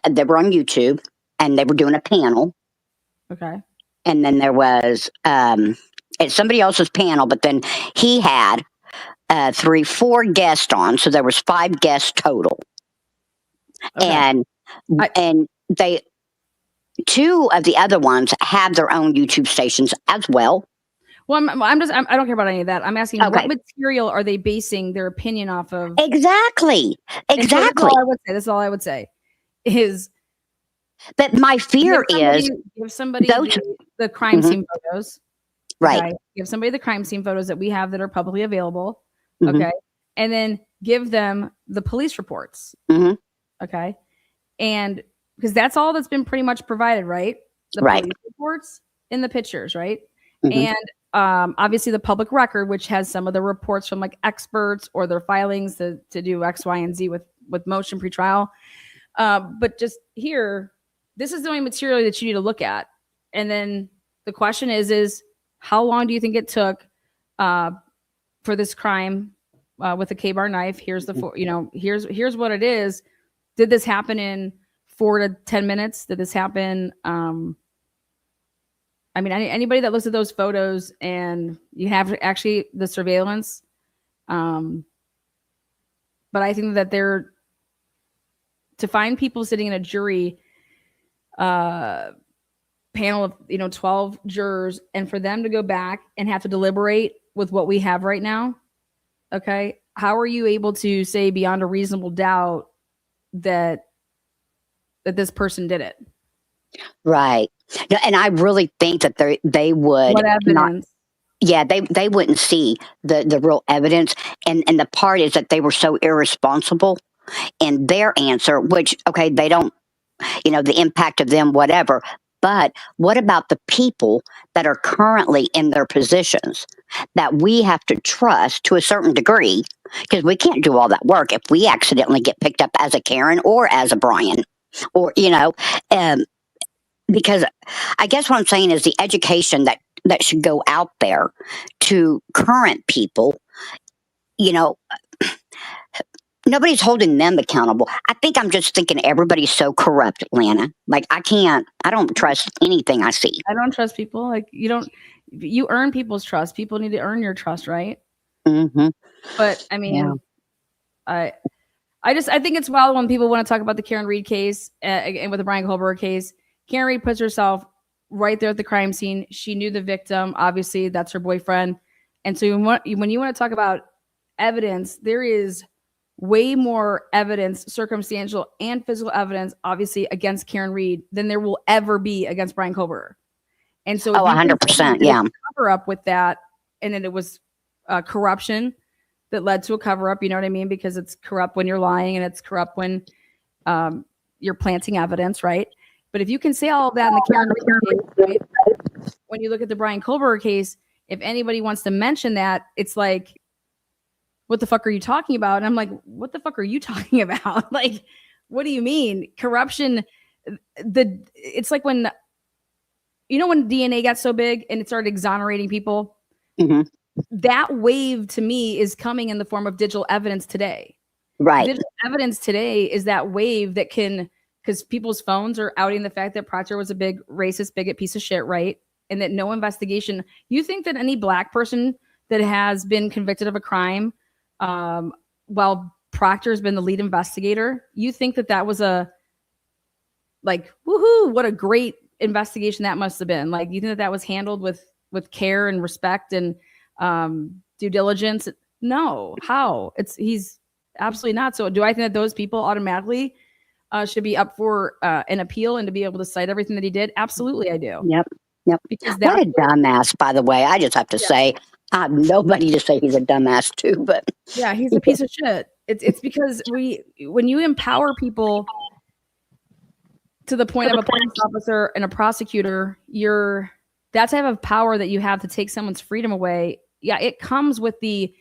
they were on YouTube and they were doing a panel. Okay. And then there was, it's somebody else's panel, but then he had 4 guests on. So there was 5 guests total. Okay. And they, 2 of the other ones have their own YouTube stations as well. Well, I don't care about any of that. I'm asking, what material are they basing their opinion off of? Exactly. So this is all I would say is. But my fear is give somebody the crime scene photos. Right. Okay? Give somebody the crime scene photos that we have that are publicly available. Okay. And then give them the police reports. Okay. And because that's all that's been pretty much provided, right? The police reports and the pictures, right? And obviously the public record, which has some of the reports from like experts or their filings to do X, Y, and Z with motion pretrial. But just here, this is the only material that you need to look at. And then the question is how long do you think it took for this crime with a K-bar knife? Here's here's what it is. Did this happen in 4 to 10 minutes? Did this happen? I mean, anybody that looks at those photos and you have actually the surveillance. But I think that to find people sitting in a jury panel of 12 jurors, and for them to go back and have to deliberate with what we have right now, okay, how are you able to say beyond a reasonable doubt that this person did it. Right. No, and I really think that they would What not. evidence? Yeah, they wouldn't see the real evidence, and the part is that they were so irresponsible in their answer. Which, okay, they don't, the impact of them, whatever. But what about the people that are currently in their positions that we have to trust to a certain degree? Because we can't do all that work if we accidentally get picked up as a Karen or as a Brian, or because I guess what I'm saying is the education that should go out there to current people, nobody's holding them accountable. I think I'm just thinking everybody's so corrupt, Lana. Like I don't trust anything I see. I don't trust people. Like you earn people's trust. People need to earn your trust, right? Mm-hmm. But I mean, I think it's wild when people want to talk about the Karen Reed case and with the Brian Kohlberg case. Karen Reed puts herself right there at the crime scene. She knew the victim. Obviously, that's her boyfriend. And so when you want to talk about evidence, there is way more evidence, circumstantial and physical evidence, obviously, against Karen Reed than there will ever be against Brian Kohlberg. And so, 100%, yeah. Cover up with that, and then it was corruption that led to a cover up. You know what I mean? Because it's corrupt when you're lying, and it's corrupt when you're planting evidence, right? But if you can say all of that in the Karen Reed case, right? When you look at the Brian Kohlberg case, if anybody wants to mention that, it's like, what the fuck are you talking about? And I'm like, what the fuck are you talking about? Like, what do you mean? Corruption, it's like when DNA got so big and it started exonerating people, mm-hmm. That wave to me is coming in the form of digital evidence today. Right. Digital evidence today is that wave that because people's phones are outing the fact that Proctor was a big racist, bigot piece of shit, right? And that no investigation. You think that any black person that has been convicted of a crime, while Proctor has been the lead investigator, you think that was woohoo, what a great investigation that must have been. Like, you think that was handled with care and respect and due diligence? No. How? He's absolutely not. So do I think that those people automatically should be up for an appeal and to be able to cite everything that he did? Absolutely, I do. Yep. Because what a dumbass, by the way. I just have to say, I have nobody to say he's a dumbass too, but yeah, he's a piece of shit. It's because when you empower people to the point of a police officer and a prosecutor, that type of power that you have to take someone's freedom away. Yeah, it comes with you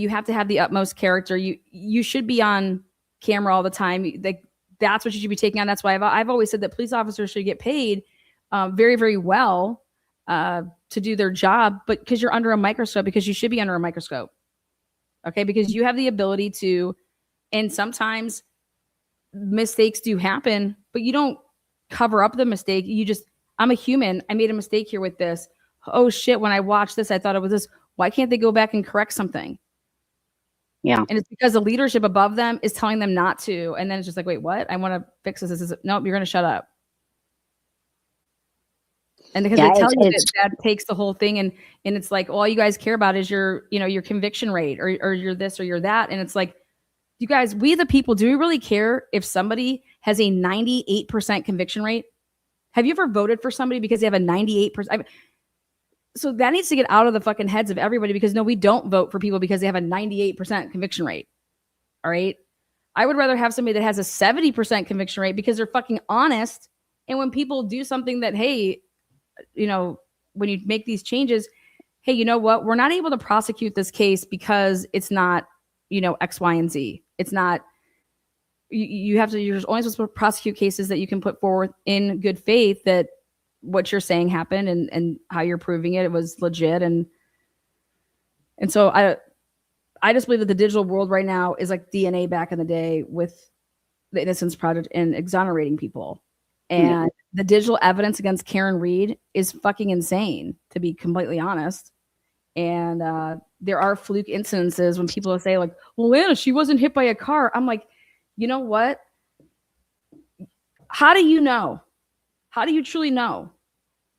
have to have the utmost character. You should be on camera all the time. That's what you should be taking on. That's why I've always said that police officers should get paid very, very well to do their job, but because you're under a microscope, because you should be under a microscope. Okay. Because you have the ability to, and sometimes mistakes do happen, but you don't cover up the mistake. I'm a human. I made a mistake here with this. Oh shit. When I watched this, I thought it was this. Why can't they go back and correct something? Yeah. And it's because the leadership above them is telling them not to. And then it's just like, wait, what? I want to fix this. Nope, you're going to shut up. And because they tell you that takes the whole thing, and it's like all you guys care about is your conviction rate or you're this or you're that. And it's like, you guys, we the people, do we really care if somebody has a 98% conviction rate? Have you ever voted for somebody because they have a 98%? So that needs to get out of the fucking heads of everybody, because no, we don't vote for people because they have a 98% conviction rate. All right. I would rather have somebody that has a 70% conviction rate because they're fucking honest. And when people do something that, hey, when you make these changes, hey, you know what? We're not able to prosecute this case because it's not, X, Y, and Z. It's not, you're only supposed to prosecute cases that you can put forward in good faith that what you're saying happened and how you're proving it was legit. And so I just believe that the digital world right now is like DNA back in the day with the Innocence Project and exonerating people. And the digital evidence against Karen Reed is fucking insane, to be completely honest. And there are fluke incidences when people say like, well, Lana, she wasn't hit by a car. I'm like, you know what? How do you know? How do you truly know?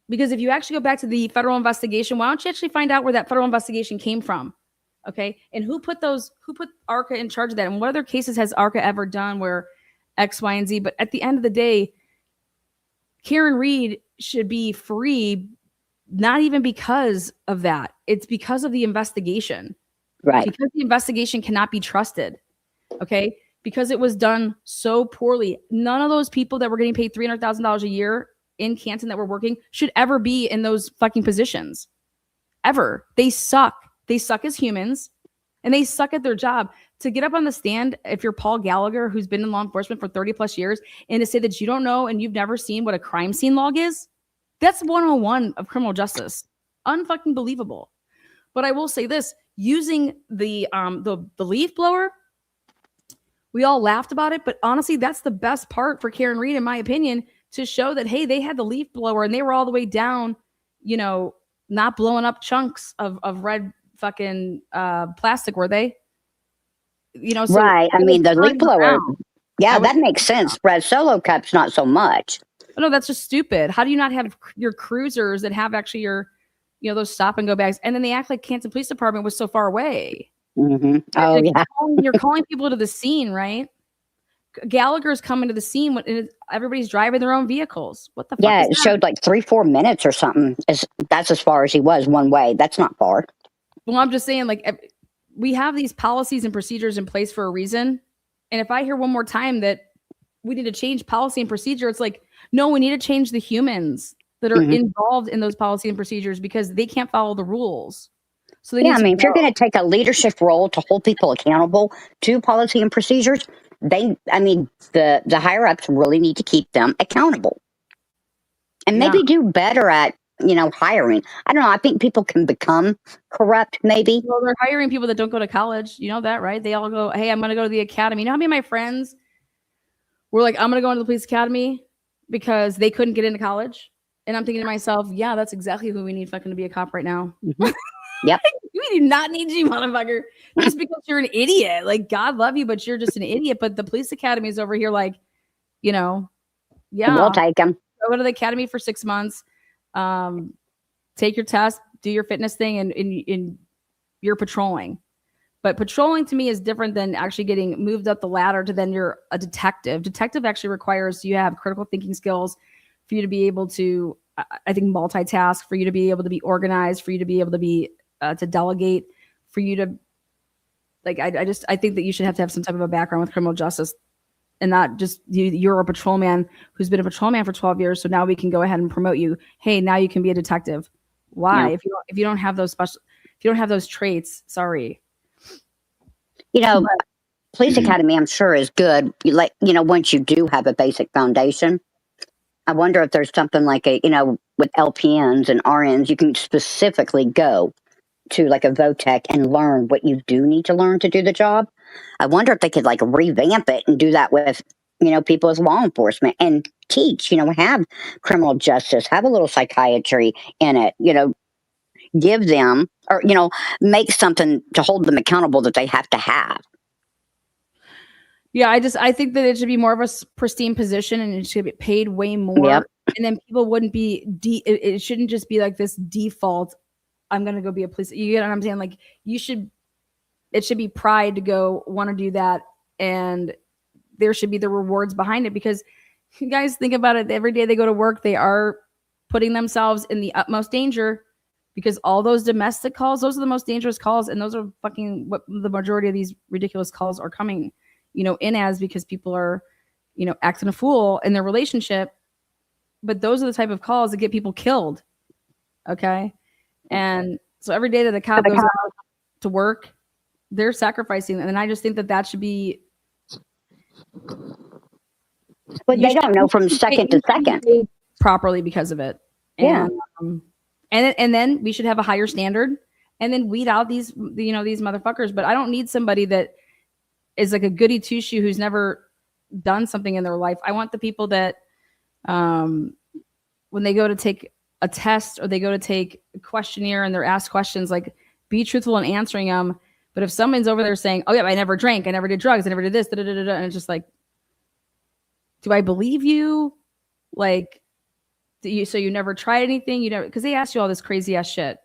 Because if you actually go back to the federal investigation, why don't you actually find out where that federal investigation came from? Okay. And who put ARCA in charge of that? And what other cases has ARCA ever done where X, Y, and Z. But at the end of the day, Karen Reed should be free, not even because of that. It's because of the investigation. Right. Because the investigation cannot be trusted. Okay. Because it was done so poorly. None of those people that were getting paid $300,000 a year in Canton that were working should ever be in those fucking positions. Ever. They suck. They suck as humans and they suck at their job. To get up on the stand, if you're Paul Gallagher, who's been in law enforcement for 30 plus years, and to say that you don't know and you've never seen what a crime scene log is, that's 101 of criminal justice. Unfucking believable. But I will say this, using the leaf blower, we all laughed about it, but honestly, that's the best part for Karen Reed, in my opinion, to show that, hey, they had the leaf blower and they were all the way down, not blowing up chunks of red fucking plastic, were they? So right. I mean, the leaf blower. Yeah, that makes sense. Yeah. Red Solo cups, not so much. No, that's just stupid. How do you not have your cruisers that have actually your, those stop and go bags? And then they act like Canton Police Department was so far away. Mm-hmm. Oh, yeah. You're calling people to the scene, right? Gallagher's coming to the scene when everybody's driving their own vehicles. What the fuck? Yeah, it showed like 3-4 minutes or something. That's as far as he was one way. That's not far. Well, I'm just saying, like, we have these policies and procedures in place for a reason. And if I hear one more time that we need to change policy and procedure, it's like, no, we need to change the humans that are involved in those policy and procedures because they can't follow the rules. So if you're going to take a leadership role to hold people accountable to policy and procedures, the higher ups really need to keep them accountable and maybe do better at, hiring. I don't know. I think people can become corrupt, maybe. Well, they're hiring people that don't go to college. You know that, right? They all go, hey, I'm going to go to the academy. You know how many of my friends were like, I'm going to go into the police academy because they couldn't get into college? And I'm thinking to myself, yeah, that's exactly who we need fucking to be a cop right now. Yep. We do not need you, motherfucker. Just because you're an idiot. Like, God love you, but you're just an idiot. But the police academy is over here like, yeah. We'll take them. Go to the academy for 6 months. Take your test, do your fitness thing, and you're patrolling. But patrolling to me is different than actually getting moved up the ladder to then you're a detective. Detective actually requires you to have critical thinking skills for you to be able to, I think, multitask, for you to be able to be organized, for you to be able to be, to delegate, for you to, like, I think that you should have some type of a background with criminal justice and not just you're a patrolman who's been a patrolman for 12 years. So now we can go ahead and promote you. Hey, now you can be a detective. Why? Yeah. If you don't have those if you don't have those traits, sorry. Police academy, I'm sure, is good. Once you do have a basic foundation, I wonder if there's something like with LPNs and RNs, you can specifically go to like a VOTEC and learn what you do need to learn to do the job. I wonder if they could like revamp it and do that with, people as law enforcement and teach, have criminal justice, have a little psychiatry in it, give them or, make something to hold them accountable that they have to have. Yeah, I think that it should be more of a pristine position and it should be paid way more. Yep. And then people wouldn't be, it shouldn't just be like this default, I'm going to go be a police. You get what I'm saying? Like it should be pride to go want to do that. And there should be the rewards behind it because you guys think about it. Every day they go to work, they are putting themselves in the utmost danger because all those domestic calls, those are the most dangerous calls. And those are fucking what the majority of these ridiculous calls are coming, in as because people are, acting a fool in their relationship. But those are the type of calls that get people killed. Okay. And so every day that the cop goes out to work, they're sacrificing. And I just think that should be. But they don't know from second to second properly because of it. Yeah. And then we should have a higher standard and then weed out these motherfuckers. But I don't need somebody that is like a goody two shoe who's never done something in their life. I want the people that, when they go to take a test or they go to take a questionnaire and they're asked questions, like be truthful in answering them. But if someone's over there saying, oh yeah, I never drank, I never did drugs, I never did this, and it's just like, do I believe you? Like, so you never tried anything? You never, because they ask you all this crazy ass shit.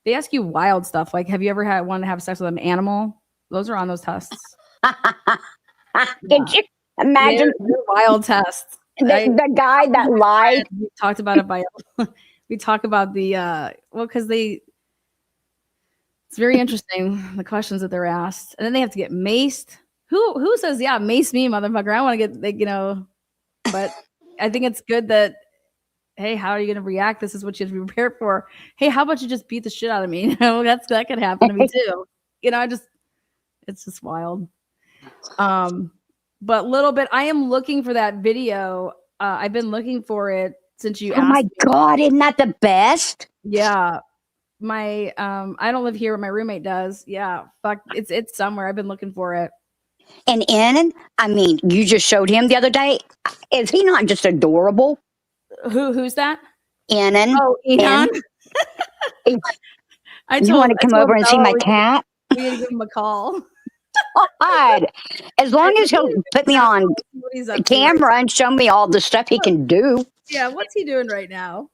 They ask you wild stuff. Like, have you ever wanted to have sex with an animal? Those are on those tests. Did you? Imagine they're wild tests. the guy that lied. We talked about it by we talk about the well, because it's very interesting the questions that they're asked, and then they have to get maced. Who says, yeah, mace me, motherfucker? I want to get, like, but I think it's good that, hey, how are you going to react? This is what you have to be prepared for. Hey, how about you just beat the shit out of me? That could happen to me too. It's just wild. But little bit, I am looking for that video. I've been looking for it since you asked. Oh my me. God, isn't that the best? Yeah. My I don't live here, but my roommate does. Yeah. Fuck, it's somewhere. I've been looking for it. And Annan, I mean, you just showed him the other day. Is he not just adorable? Who's that? Annan. Oh, Enon. You want to come over and see my cat? We need to give him a call. God. As long as he'll put me on camera and show me all the stuff he can do. Yeah, what's he doing right now?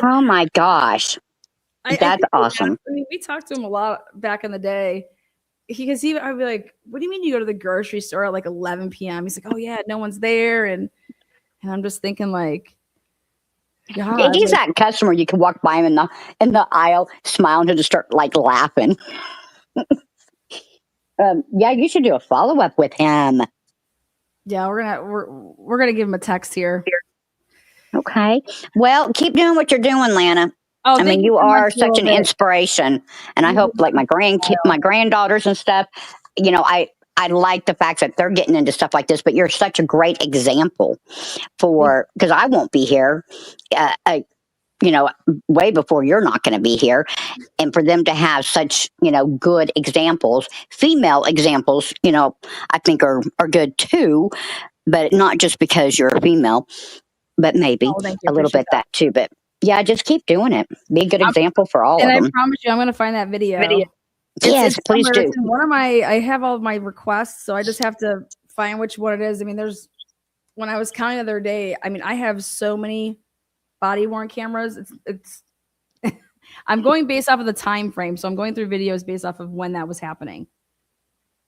Oh my gosh. That's awesome. I mean, we talked to him a lot back in the day. I'd be like, what do you mean you go to the grocery store at like 11 p.m.? He's like, oh yeah, no one's there. And I'm just thinking, like, God, he's that customer you can walk by him in the aisle, smile, and he'll just start like laughing. Yeah, you should do a follow-up with him. Yeah, we're gonna give him a text here. Okay. Well, keep doing what you're doing, Lana. Oh, I mean, you are such an inspiration, and I hope, like, my granddaughters and stuff. I like the fact that they're getting into stuff like this, but you're such a great example because I won't be here, way before you're not going to be here. And for them to have such, good examples, female examples, I think are good too, but not just because you're a female, but maybe a little bit that too. But yeah, just keep doing it. Be a good example for all of them. And I promise you, I'm going to find that video. Yes, please do. It's in I have all of my requests, so I just have to find which one it is. I mean, when I was counting the other day, I mean, I have so many body worn cameras. It's I'm going based off of the time frame, so I'm going through videos based off of when that was happening.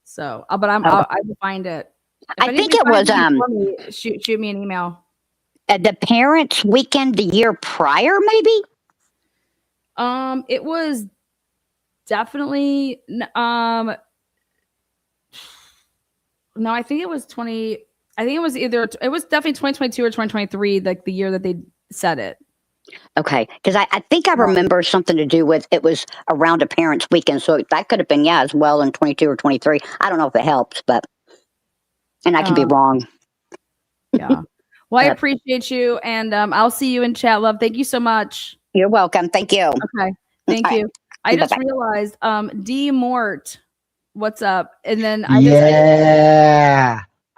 So, but I will find it. I think it was shoot me an email. The parents' weekend the year prior, maybe. It was definitely no, I think it was 20. I think it was definitely 2022 or 2023, like the year that they said it. Okay, because I think I remember something to do with it was around a parents' weekend, so that could have been as well in 22 or 23. I don't know if it helps, and I could be wrong. Yeah. Well, I appreciate you, and I'll see you in chat, love. Thank you so much. You're welcome. Thank you. Okay. Thank you. I just realized, D Mort, what's up? And then I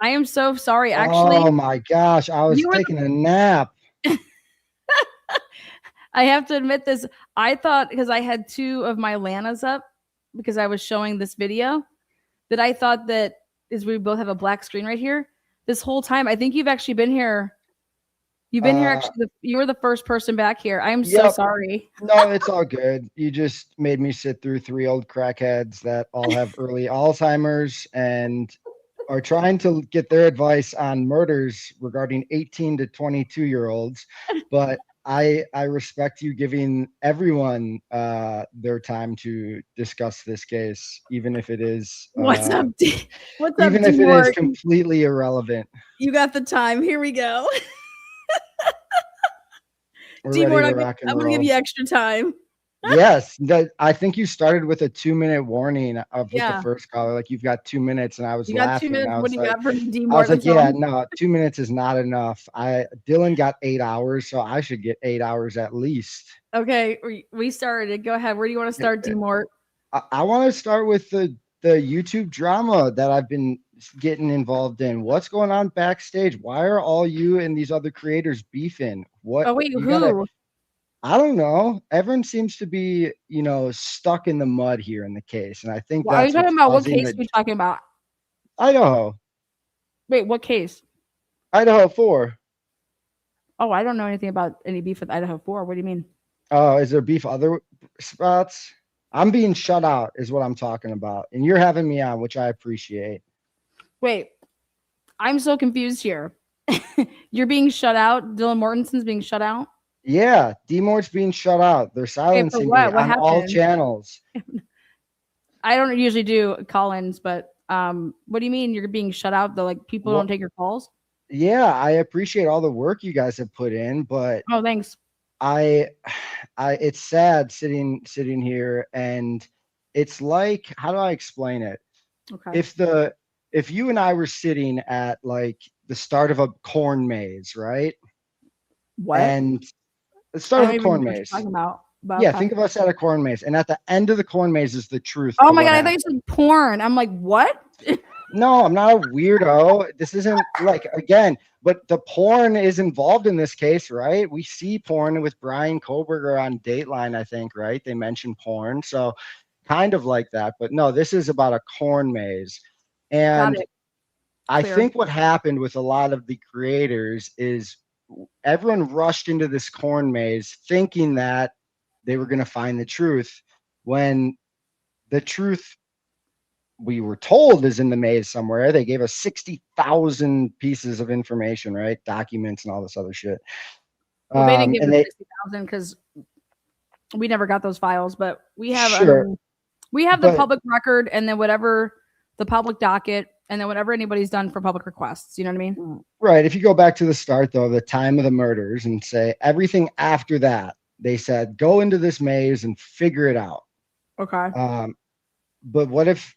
am so sorry. Actually, oh my gosh, I was taking a nap. I have to admit this. I thought, because I had two of my Lanas up because I was showing this video, that I thought that we both have a black screen right here. This whole time, I think you've actually been here. You've been here actually. You were the first person back here. I am so sorry. No, it's all good. You just made me sit through 3 old crackheads that all have early Alzheimer's and are trying to get their advice on murders regarding 18 to 22-year-olds. But I respect you giving everyone their time to discuss this case, even if it is what's up, even if it is completely irrelevant. You got the time. Here we go. I'm going to give you extra time. Yes, I think you started with a 2-minute warning with the first caller. Like, you've got 2 minutes, and I was laughing. You got 2 minutes. What do you got for me, I was like, yeah, no, 2 minutes is not enough. Dylan got 8 hours, so I should get 8 hours at least. Okay, we started. Go ahead. Where do you want to start, D Mort? I want to start with the YouTube drama that I've been getting involved in. What's going on backstage? Why are all you and these other creators beefing? What? Oh wait, who? I don't know. Everyone seems to be, stuck in the mud here in the case, and I think are you talking about? What case are we talking about? Idaho. Wait, what case? Idaho4. Oh, I don't know anything about any beef with Idaho4. What do you mean? Oh, is there beef other spots? I'm being shut out is what I'm talking about, and you're having me on, which I appreciate. Wait, I'm so confused here. You're being shut out. Dylan Mortensen's being shut out. Yeah, D-Mort's being shut out. They're silencing me what? What on all happened? channels. I don't usually do call-ins, but what do you mean you're being shut out though? Like people don't take your calls? Yeah, I appreciate all the work you guys have put in, but Oh, thanks. It's sad sitting here, and it's like, how do I explain it? Okay. If you and I were sitting at like the start of a corn maze, right? What? And the start I of don't a even know corn what you're maze. talking about. But Yeah, okay. think of us at a corn maze, and at the end of the corn maze is the truth. Oh of my what God, I happened. thought you said porn. I'm like, what? No, I'm not a weirdo. This isn't like, again, but the porn is involved in this case, right? We see porn with Brian Koberger on Dateline, I think, right? They mentioned porn. So kind of like that. But no, this is about a corn maze. Got And it. I Clear. think what happened with a lot of the creators is everyone rushed into this corn maze thinking that they were going to find the truth, when the truth, we were told, is in the maze somewhere. They gave us 60,000 pieces of information, right? Documents and all this other shit. Well, they didn't give And us they 60,000 because we never got those files, but we have Sure, we have the but public record and then whatever the public docket and then whatever anybody's done for public requests. You know what I mean? right, if you go back to the start though, the time of the murders, and say everything after that, they said go into this maze and figure it out. Okay. But what if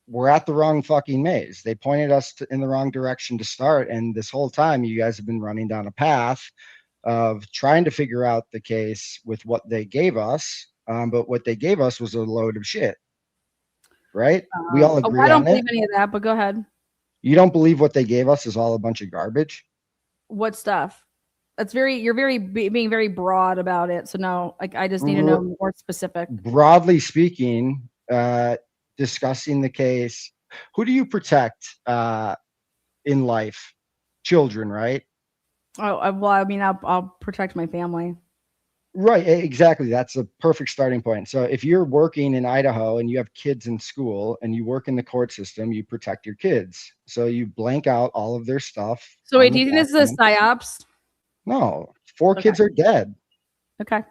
we're at the wrong fucking maze? They pointed us in the wrong direction to start, and this whole time you guys have been running down a path of trying to figure out the case with what they gave us. But what they gave us was a load of shit, right? We all agree I don't on believe it. any of that, but go ahead. You don't believe what they gave us is all a bunch of garbage? What stuff? That's being very broad about it. So no, like I just need to know more specific. Broadly speaking, discussing the case, who do you protect in life? Children, right? Oh, well, I mean, I'll protect my family. Right, exactly. That's a perfect starting point. So if you're working in Idaho and you have kids in school and you work in the court system, you protect your kids. So you blank out all of their stuff. So on wait, the do you think this is a documents. psyops? No, 4 kids are dead. Okay.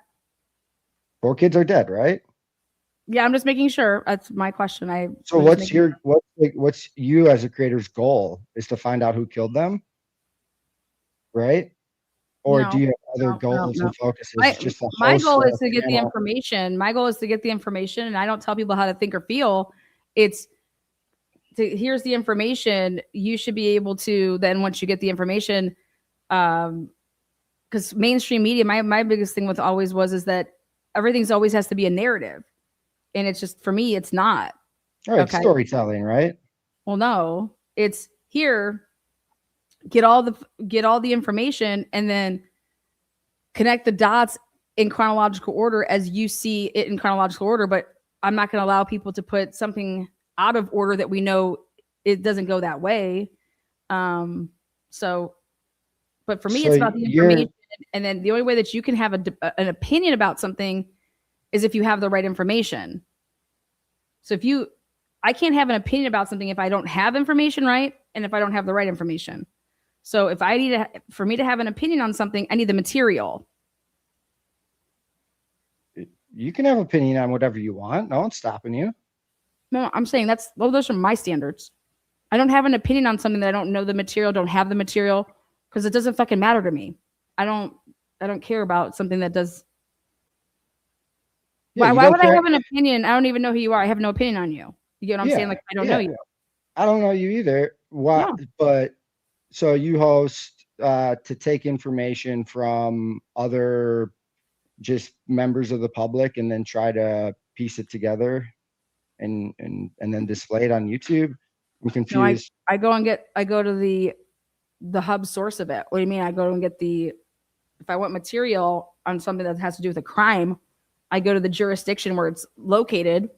4 kids are dead, right? Yeah, I'm just making sure. That's my question. So what's you as a creator's goal, is to find out who killed them? Right? Or do you have other goals and focuses? Just to my host goal a is to get the channel? information. My goal is to get the information, and I don't tell people how to think or feel. It's here's the information. You should be able to then, once you get the information, because mainstream media, my biggest thing with always is that everything's always has to be a narrative, and it's just, for me, it's not. All right, storytelling, right? Well, no, it's here. Get all the information and then connect the dots in chronological order as you see it in chronological order. But I'm not going to allow people to put something out of order that we know it doesn't go that way. But for me, it's about the information. And then the only way that you can have an opinion about something is if you have the right information. So I can't have an opinion about something if I don't have information, right? And if I don't have the right information. So if I for me to have an opinion on something, I need the material. You can have an opinion on whatever you want. No one's stopping you. No, I'm saying those are my standards. I don't have an opinion on something that I don't know the material, don't have the material, because it doesn't fucking matter to me. I don't care about something that does. Yeah, why would I have an opinion? I don't even know who you are. I have no opinion on you. You get what I'm saying? Like, I don't know you. I don't know you either. Why? No. But so you host to take information from other just members of the public and then try to piece it together and then display it on YouTube? I'm confused. No, I go to the hub source of it. What do you mean? I go and get if I want material on something that has to do with a crime, I go to the jurisdiction where it's located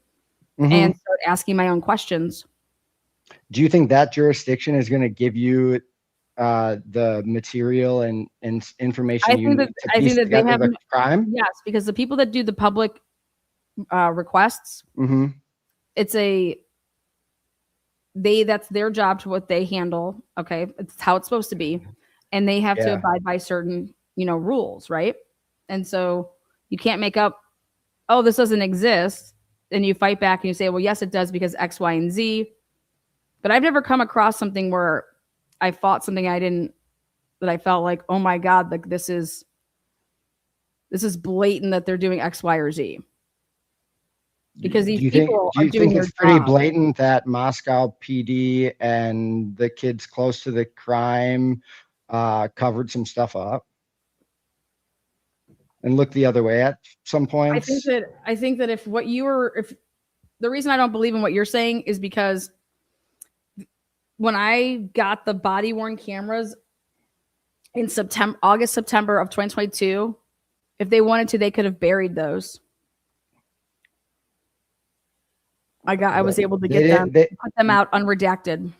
and start asking my own questions. Do you think that jurisdiction is going to give you the material and information you need to piece together the crime? Yes, because the people that do the public requests, it's that's their job to what they handle. Okay. It's how it's supposed to be. And they have to abide by certain, rules. Right. And so you can't make up, oh, this doesn't exist. And you fight back and you say, well, yes, it does because X, Y, and Z. But I've never come across something where I fought something that I felt like, oh my God, like this is blatant that they're doing X, Y, or Z. Because these people are doing their job. It's pretty blatant that Moscow PD and the kids close to the crime covered some stuff up and looked the other way at some points? I think that if the reason I don't believe in what you're saying is because when I got the body worn cameras in August, September of 2022, if they wanted to, they could have buried those. I was able to get them, put them out unredacted.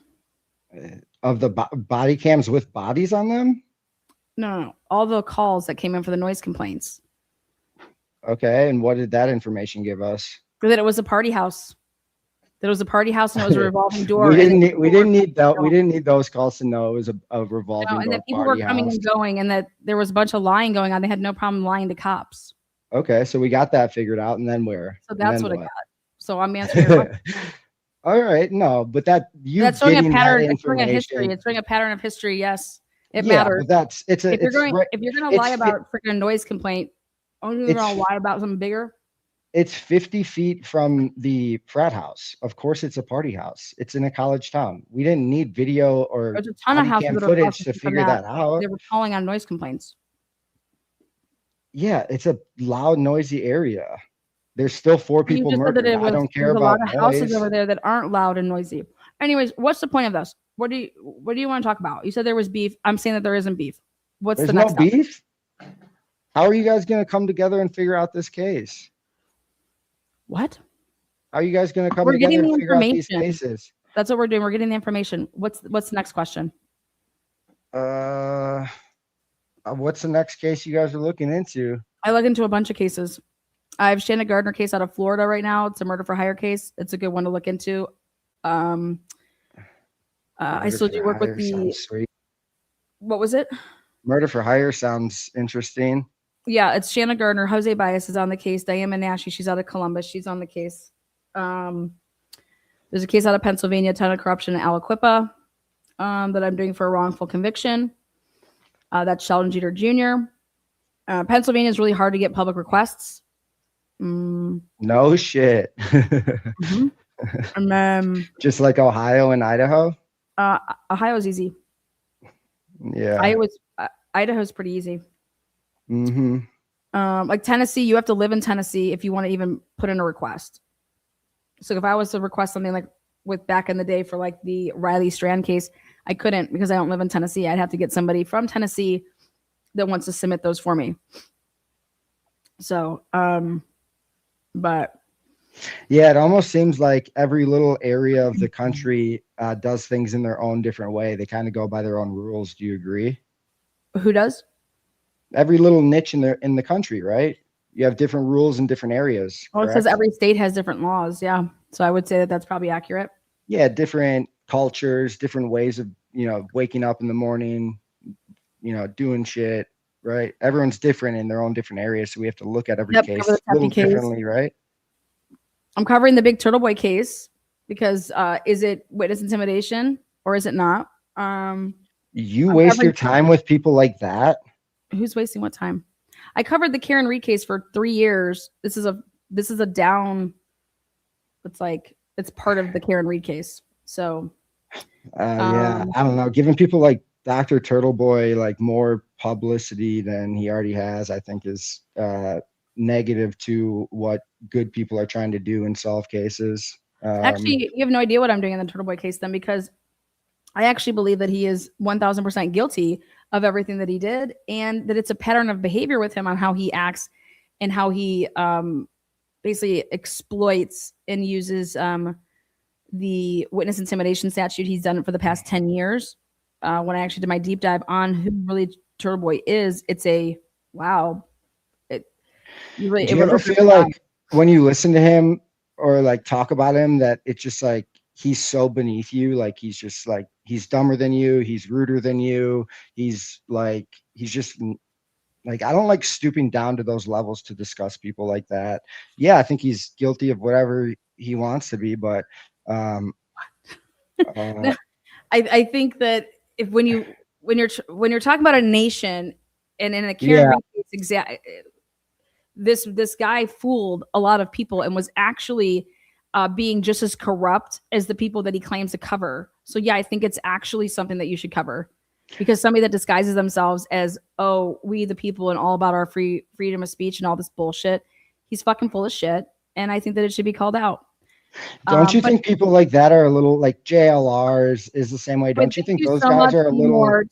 Of the body cams with bodies on them? No. All the calls that came in for the noise complaints. Okay, and what did that information give us? That it was a party house. That it was a party house and it was a revolving door. we didn't need those calls to know it was a revolving door. And that people were coming and going, and that there was a bunch of lying going on. They had no problem lying to cops. Okay, so we got that figured out, and then where? So that's what I got. So I'm answering your question. All right, no, but that's showing a pattern. It's showing a history. It's showing a pattern of history. Yes, it matters. But if you're going to lie about freaking noise complaint, only you're going to lie about something bigger. It's 50 feet from the frat house. Of course, it's a party house. It's in a college town. We didn't need video or there's a ton of houses footage to figure that out. They were calling on noise complaints. Yeah, it's a loud, noisy area. There's still 4 people murdered. I don't care about a lot of houses over there that aren't loud and noisy. Anyways, what's the point of this? What do you want to talk about? You said there was beef. I'm saying that there isn't beef. There's the next step? Beef? How are you guys going to come together and figure out this case? What? How are you guys going to come together and figure out these cases? That's what we're doing. We're getting the information. What's the next question? What's the next case you guys are looking into? I look into a bunch of cases. I have Shanna Gardner case out of Florida right now. It's a murder for hire case. It's a good one to look into. I still do work with what was it? Murder for hire sounds interesting. Yeah, it's Shanna Gardner. Jose Baez is on the case. Diana Nashi, she's out of Columbus. She's on the case. There's a case out of Pennsylvania, ton of corruption in Aliquippa that I'm doing for a wrongful conviction. That's Sheldon Jeter Jr. Pennsylvania is really hard to get public requests. No shit. Mm-hmm. And then just like Ohio and Idaho. Ohio's easy. Yeah. Idaho's pretty easy. Mm-hmm. Like Tennessee, you have to live in Tennessee if you want to even put in a request. So if I was to request something like with back in the day for like the Riley Strand case, I couldn't because I don't live in Tennessee. I'd have to get somebody from Tennessee that wants to submit those for me. So, but yeah, it almost seems like every little area of the country does things in their own different way. They kind of go by their own rules. Do you agree? Who does? Every little niche in the country, right? You have different rules in different areas. Well, correct? It says every state has different laws. Yeah. So I would say that that's probably accurate. Yeah. Different cultures, different ways of, waking up in the morning, doing shit, right? Everyone's different in their own different areas. So we have to look at every case a little differently, right? I'm covering the big Turtleboy case because is it witness intimidation or is it not? You waste your time with people like that? Who's wasting what time? I covered the Karen Reed case for 3 years. This is a down. It's part of the Karen Reed case. So yeah, I don't know. Giving people like Dr. Turtleboy like more publicity than he already has, I think is negative to what good people are trying to do and solve cases. Actually, you have no idea what I'm doing in the Turtleboy case then, because I actually believe that he is 1000% guilty of everything that he did, and that it's a pattern of behavior with him on how he acts and how he basically exploits and uses the witness intimidation statute. He's done it for the past 10 years. When I actually did my deep dive on who really Turtleboy is, it's a wow. Do you ever feel like when you listen to him or like talk about him that it's just like he's so beneath you. Like he's just like, he's dumber than you. He's ruder than you. He's just like, I don't like stooping down to those levels to discuss people like that. Yeah, I think he's guilty of whatever he wants to be, but I think that if when you're talking about a nation, and in a Karen yeah, Reed case, this guy fooled a lot of people and was actually being just as corrupt as the people that he claims to cover. So yeah, I think it's actually something that you should cover, because somebody that disguises themselves as, oh, we the people and all about our freedom of speech and all this bullshit, he's fucking full of shit, and I think that it should be called out. don't you But think people like that are a little, like JLR is the same way? Don't you thank think you those so guys much, are a little? Mort.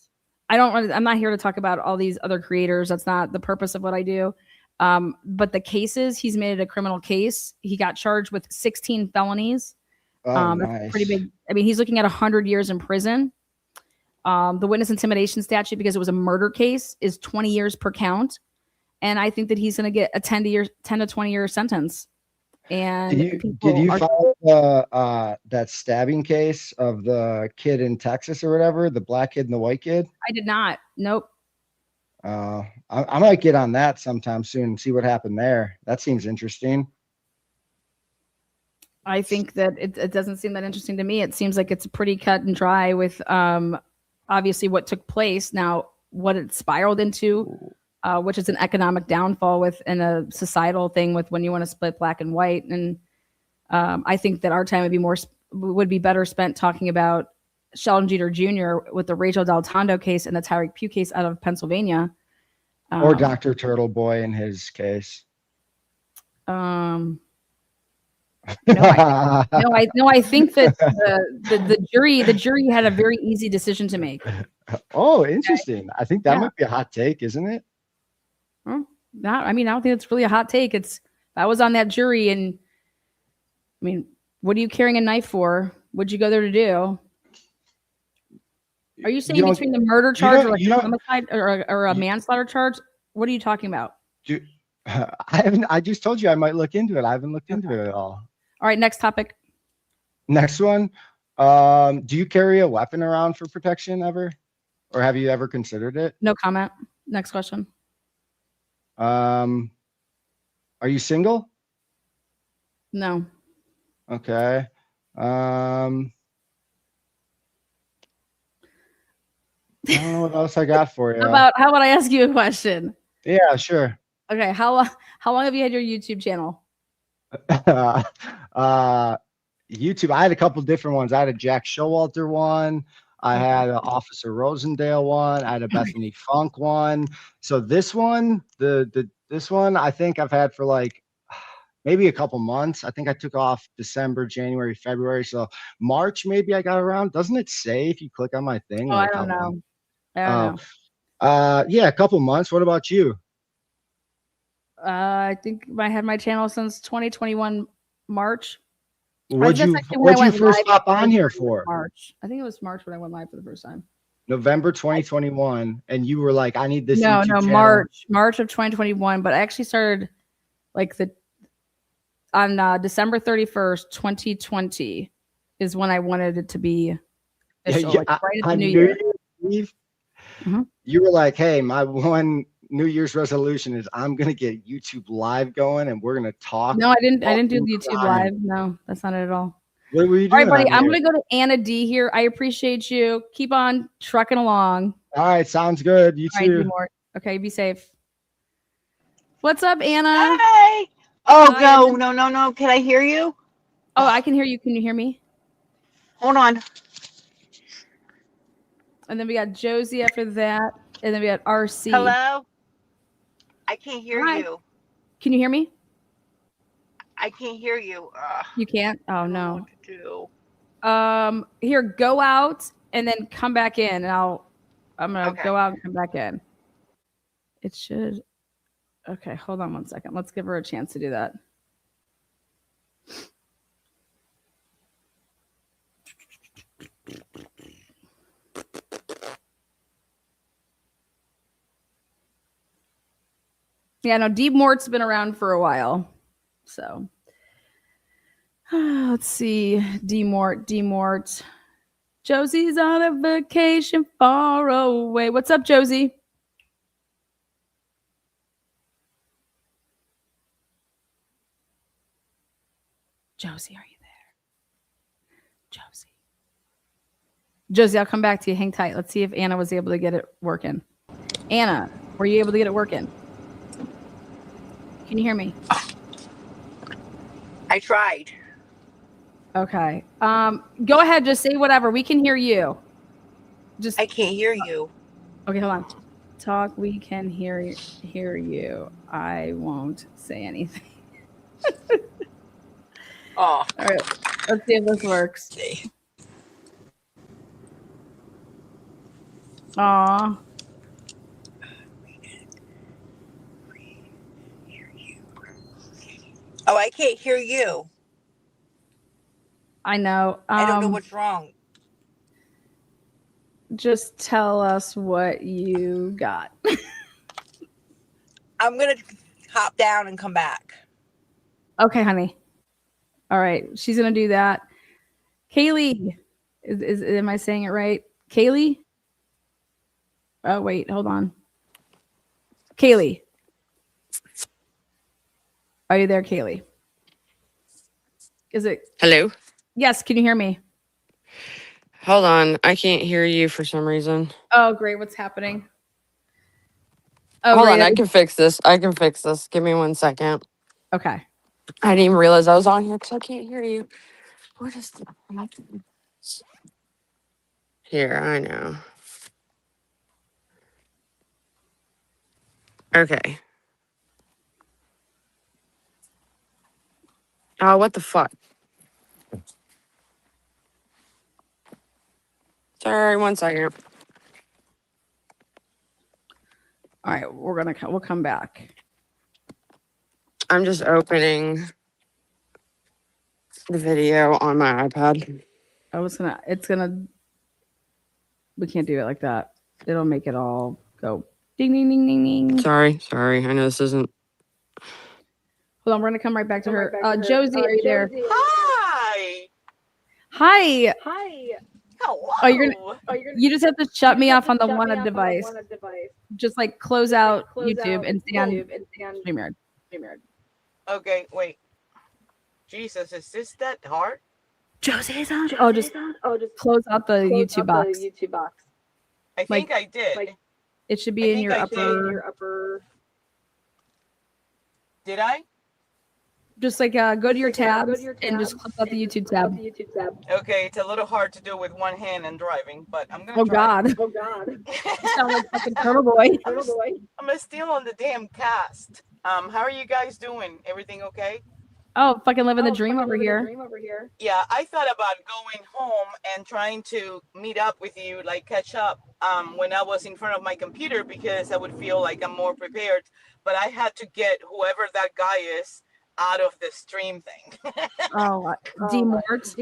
I'm not here to talk about all these other creators. That's not the purpose of what I do. But the cases, he's made it a criminal case. He got charged with 16 felonies. Oh, That's nice. pretty big. I mean, he's looking at 100 years in prison. The witness intimidation statute, because it was a murder case, is 20 years per count. And I think that he's going to get a 10 to 20 year sentence. And Did you follow that stabbing case of the kid in Texas or whatever, the black kid and the white kid? I did not. Nope. I might get on that sometime soon and see what happened there. That seems interesting. I think that it doesn't seem that interesting to me. It seems like it's pretty cut and dry with obviously what took place. Now, what it spiraled into, which is an economic downfall and a societal thing with when you want to split black and white. And I think that our time would be better spent talking about Sheldon Jeter Jr. with the Rachel Del Tondo case and the Tyreek Pugh case out of Pennsylvania. Or Dr. Turtleboy in his case. No, I think that the jury had a very easy decision to make. Oh, interesting. I think that might be a hot take, isn't it? Well, I don't think it's really a hot take. If I was on that jury, and I mean, what are you carrying a knife for? What'd you go there to do? Are you saying between the murder charge or homicide or a manslaughter charge? What are you talking about? I just told you I might look into it. I haven't looked into it at all. All right, next topic. Next one. Do you carry a weapon around for protection ever? Or have you ever considered it? No comment. Next question. Are you single? No. Okay. I don't know what else I got for you. How about I ask you a question? Yeah, sure. Okay. How long have you had your YouTube channel? YouTube. I had a couple different ones. I had a Jack Showalter one. I had an Officer Rosendale one. I had a Bethany Funk one. So this one, this one, I think I've had for like maybe a couple months. I think I took off December, January, February. So March, maybe I got around. Doesn't it say if you click on my thing? Oh, like I don't know. I don't know. Yeah, a couple months. What about you? I think I had my channel since 2021 March. What'd you first hop on here for? March. I think it was March when I went live for the first time. November 2021, and you were like, "I need this." No, YouTube channel. March of 2021. But I actually started like on December 31st, 2020 is when I wanted it to be official. Like right at the New Year. You were like, "Hey, my one New Year's resolution is I'm gonna get YouTube live going, and we're gonna talk." No, I didn't do YouTube live. No, that's not it at all. What were you All doing? right, buddy. I'm gonna go to Anna D here. I appreciate you. Keep on trucking along. All right, sounds good. You All too. right, more. Okay, be safe. What's up, Anna? Hi. Oh, go. No. Can I hear you? Oh, I can hear you. Can you hear me? Hold on. And then we got Josie after that. And then we got RC. Hello? I can't hear you. Can you hear me? I can't hear you. You can't? Oh, no. What to do? Here, go out and then come back in. And I'm going to go out and come back in. It should. Okay, hold on one second. Let's give her a chance to do that. Yeah, no, Deep Mort's been around for a while. So, Let's see. Demort. Josie's on a vacation far away. What's up, Josie? Josie, are you there? Josie, I'll come back to you. Hang tight. Let's see if Anna was able to get it working. Anna, were you able to get it working? Can you hear me? I tried. Okay. Go ahead. Just say whatever. We can hear you. I can't hear you. Okay, hold on. Talk. We can hear you. I won't say anything. Oh. All right. Let's see if this works. Aw. Oh, I can't hear you. I know. I don't know what's wrong. Just tell us what you got. I'm gonna hop down and come back. Okay, honey. All right, she's gonna do that. Kaylee, is am I saying it right? Kaylee? Oh wait, hold on. Kaylee, are you there, Kaylee? Is it? Hello? Yes. Can you hear me? Hold on. I can't hear you for some reason. Oh, great. What's happening? Oh, Hold great. on. I can fix this. Give me 1 second. Okay. I didn't even realize I was on here because I can't hear you. What is the... Here, I know. Okay. Oh, what the fuck? Sorry, 1 second. All right, we'll come back. I'm just opening the video on my iPad. We can't do it like that. It'll make it all go ding, ding, ding, ding, ding. Sorry. I know this isn't. Hold on, we're gonna come right back to her. Josie, are you there? Hi. Hi. Hello. Oh, you just have to shut me off on the one device. Just like close out YouTube and stay on StreamYard. Okay, wait. Jesus, is this that hard? Josie's on. Oh, just close out the YouTube box. I think I did. It should be in your upper. Did I? Just like go to your tabs and just click out the YouTube tab. Okay, it's a little hard to do with one hand and driving, but I'm gonna Oh try. God. Oh God. You sound like fucking Turtleboy. I'm still on the damn cast. How are you guys doing? Everything okay? Oh, fucking living the dream over here. Yeah, I thought about going home and trying to meet up with you, like catch up when I was in front of my computer because I would feel like I'm more prepared. But I had to get whoever that guy is out of the stream thing. Oh, Demort.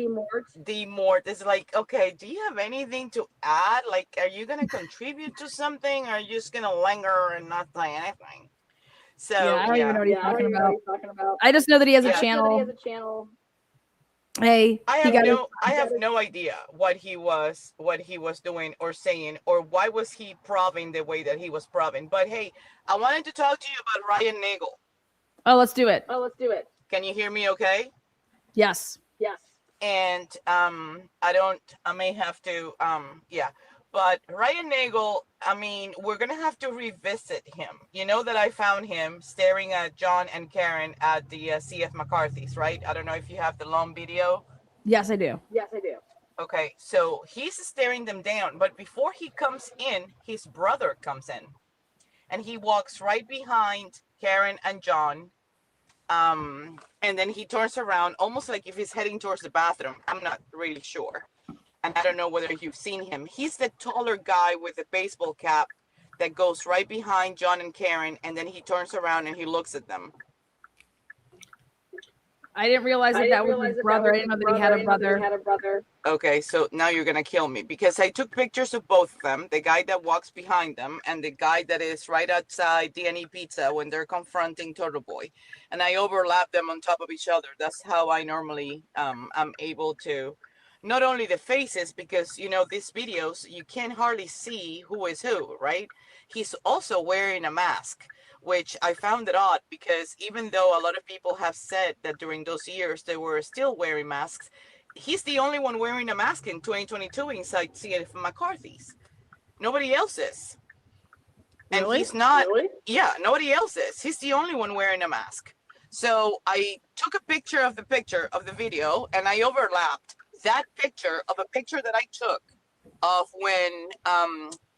Demort is like, okay, do you have anything to add? Like, are you going to contribute to something? Or are you just going to linger and not say anything? So, yeah, I don't even know what he's talking about. I just know that he has a channel. Hey, I have no idea what he was doing or saying, or why was he probing the way that he was probing. But hey, I wanted to talk to you about Ryan Nagel. Oh, let's do it. Can you hear me okay? Yes. And I may have to but Ryan Nagel, I mean, we're gonna have to revisit him. You know that I found him staring at John and Karen at the CF McCarthy's, right? I don't know if you have the long video. Yes, I do. Okay, so he's staring them down, but before he comes in, his brother comes in, and he walks right behind Karen and John. And then he turns around, almost like if he's heading towards the bathroom. I'm not really sure. And I don't know whether you've seen him. He's the taller guy with the baseball cap that goes right behind John and Karen, and then he turns around and he looks at them. I didn't realize that was his brother. I didn't know that he had a brother. Okay, so now you're gonna kill me because I took pictures of both of them, the guy that walks behind them and the guy that is right outside D&E Pizza when they're confronting Turtleboy, and I overlap them on top of each other. That's how I normally I'm able to, not only the faces, because you know these videos you can hardly see who is who, right? He's also wearing a mask, which I found it odd because even though a lot of people have said that during those years they were still wearing masks, he's the only one wearing a mask in 2022 inside CF McCarthy's. Nobody else is. And Really? he's not, yeah, nobody else is. He's the only one wearing a mask. So I took a picture of the video and I overlapped that picture of a picture that I took of when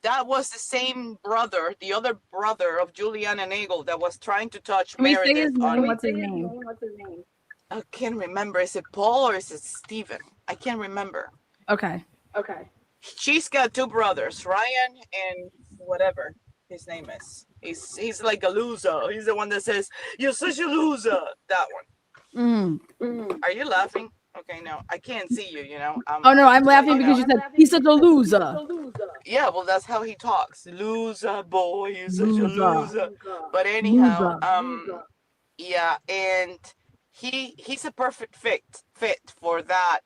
that was the same brother, the other brother of Juliana Nagel that was trying to touch Can we say his Meredith on. name? What's his name? I can't remember. Is it Paul or is it Stephen? I can't remember. Okay. She's got two brothers, Ryan and whatever his name is. He's like a loser. He's the one that says, "You're such a loser." That one. Are you laughing? Okay, no, I can't see you. You know. Oh no, I'm laughing because you said he's such a loser. Yeah, well, that's how he talks. Loser boy, you're such a loser. But anyhow, yeah, and he's a perfect fit for that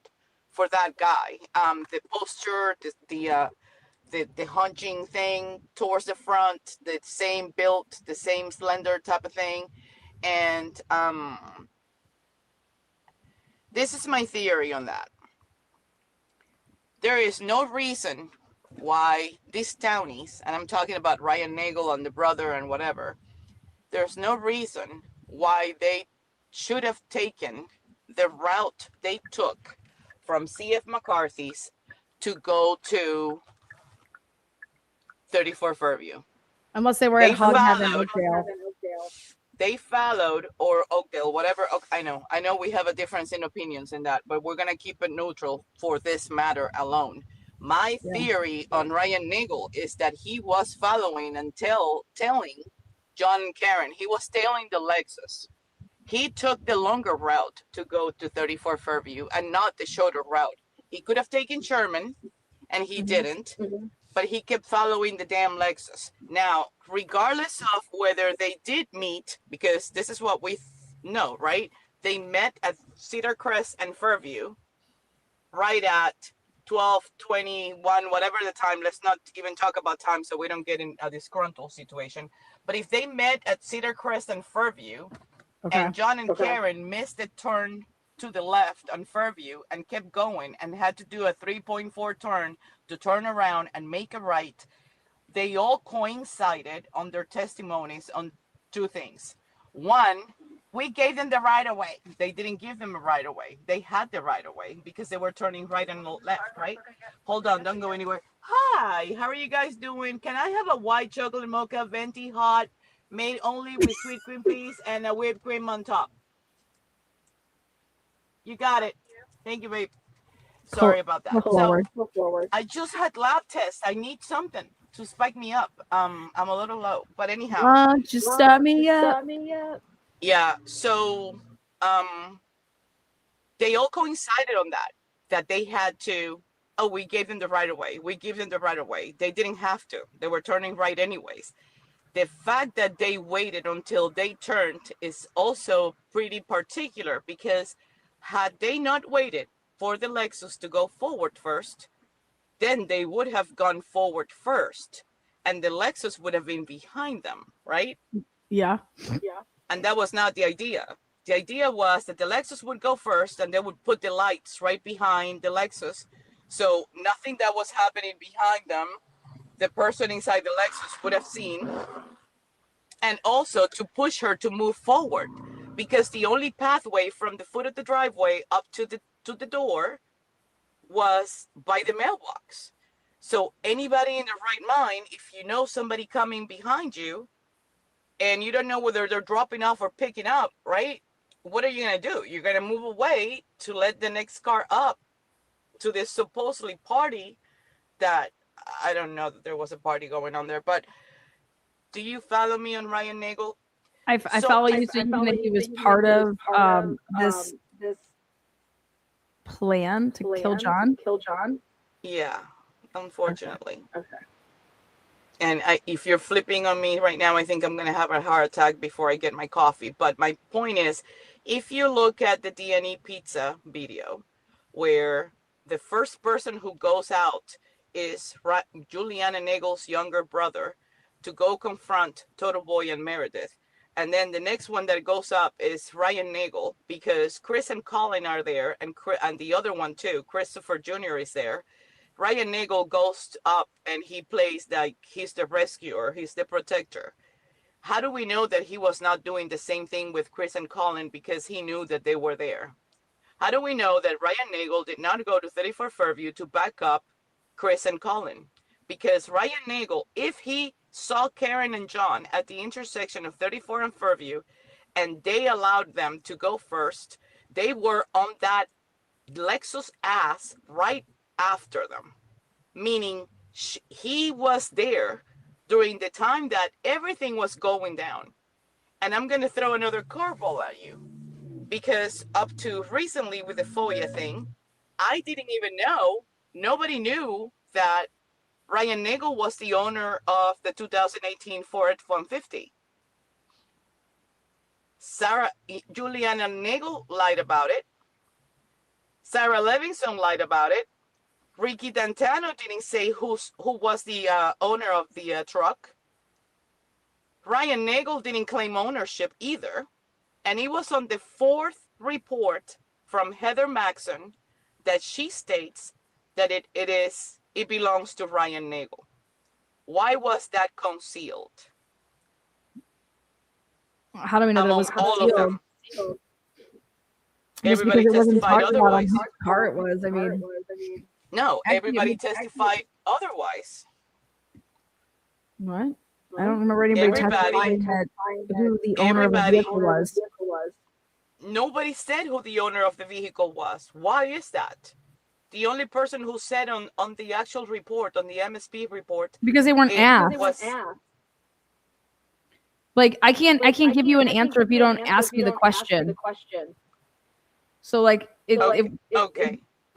guy. The posture, the hunching thing towards the front, the same built, the same slender type of thing, and this is my theory on that. There is no reason why these townies, and I'm talking about Ryan Nagel and the brother and whatever, there's no reason why they should have taken the route they took from CF McCarthy's to go to 34 Fairview. Unless they were at Hog Heaven, Oakdale. They followed, or Oakdale, whatever. I know we have a difference in opinions in that, but we're going to keep it neutral for this matter alone. My theory on Ryan Nagel is that he was following and telling John and Karen, he was tailing the Lexus. He took the longer route to go to 34 Fairview and not the shorter route. He could have taken Sherman, and he didn't, but he kept following the damn Lexus. Now, regardless of whether they did meet, because this is what we know, right? They met at Cedar Crest and Fairview right at 12:21, whatever the time. Let's not even talk about time so we don't get in a disgruntled situation. But if they met at Cedar Crest and Fairview, and John and Karen missed the turn to the left on Fairview and kept going and had to do a 3.4 turn to turn around and make a right, they all coincided on their testimonies on two things. One, we gave them the right of way. They didn't give them a right of way. They had the right of way because they were turning right and left, right? Hold on, don't go anywhere. Hi, how are you guys doing? Can I have a white chocolate mocha venti hot, made only with sweet cream, please, and a whipped cream on top? You got it. Thank you, babe. Sorry about that. So I just had lab tests. I need something to spike me up. I'm a little low, but anyhow. Just stop me up. Yeah. So, they all coincided on that they had to. Oh, we gave them the right of way. We give them the right of way. They didn't have to. They were turning right anyways. The fact that they waited until they turned is also pretty particular because had they not waited for the Lexus to go forward first, then they would have gone forward first and the Lexus would have been behind them, right? Yeah. And that was not the idea. The idea was that the Lexus would go first and they would put the lights right behind the Lexus. So nothing that was happening behind them, the person inside the Lexus would have seen. And also to push her to move forward because the only pathway from the foot of the driveway up to the door was by the mailbox. So anybody in their right mind, if you know somebody coming behind you and you don't know whether they're dropping off or picking up, right? What are you going to do? You're going to move away to let the next car up to this supposedly party that I don't know that there was a party going on there, but do you follow me on Ryan Nagel? I follow you thinking that he was part of this plan to kill John. Yeah, unfortunately. Okay. And if you're flipping on me right now, I think I'm going to have a heart attack before I get my coffee. But my point is, if you look at the D&E Pizza video, where the first person who goes out is Juliana Nagel's younger brother to go confront Turtleboy and Meredith. And then the next one that goes up is Ryan Nagel, because Chris and Colin are there, and the other one too, Christopher Jr. is there. Ryan Nagel goes up and he plays like he's the rescuer, he's the protector. How do we know that he was not doing the same thing with Chris and Colin because he knew that they were there? How do we know that Ryan Nagel did not go to 34 Fairview to back up Chris and Colin? Because Ryan Nagel, if he saw Karen and John at the intersection of 34 and Fairview and they allowed them to go first, they were on that Lexus ass right after them, meaning he was there during the time that everything was going down. And I'm going to throw another curveball at you, because up to recently with the FOIA thing, I didn't even know, nobody knew that Ryan Nagel was the owner of the 2018 Ford F-150. Juliana Nagel lied about it. Sarah Levinson lied about it. Ricky D'Antano didn't say who was the owner of the truck. Ryan Nagel didn't claim ownership either. And it was on the fourth report from Heather Maxson that she states that it belongs to Ryan Nagel. Why was that concealed? How do we know that it was all of them? Just Everybody because it wasn't testified talked about on otherwise. whose car it was. I mean, No, Actually, everybody I mean, testified otherwise. what? I don't remember anybody testifying that who the owner of the vehicle was. Nobody said who the owner of the vehicle was. Why is that? The only person who said on the actual report, on the MSP report, Because they weren't asked. Like I can't give you an answer if you don't ask me the question. So like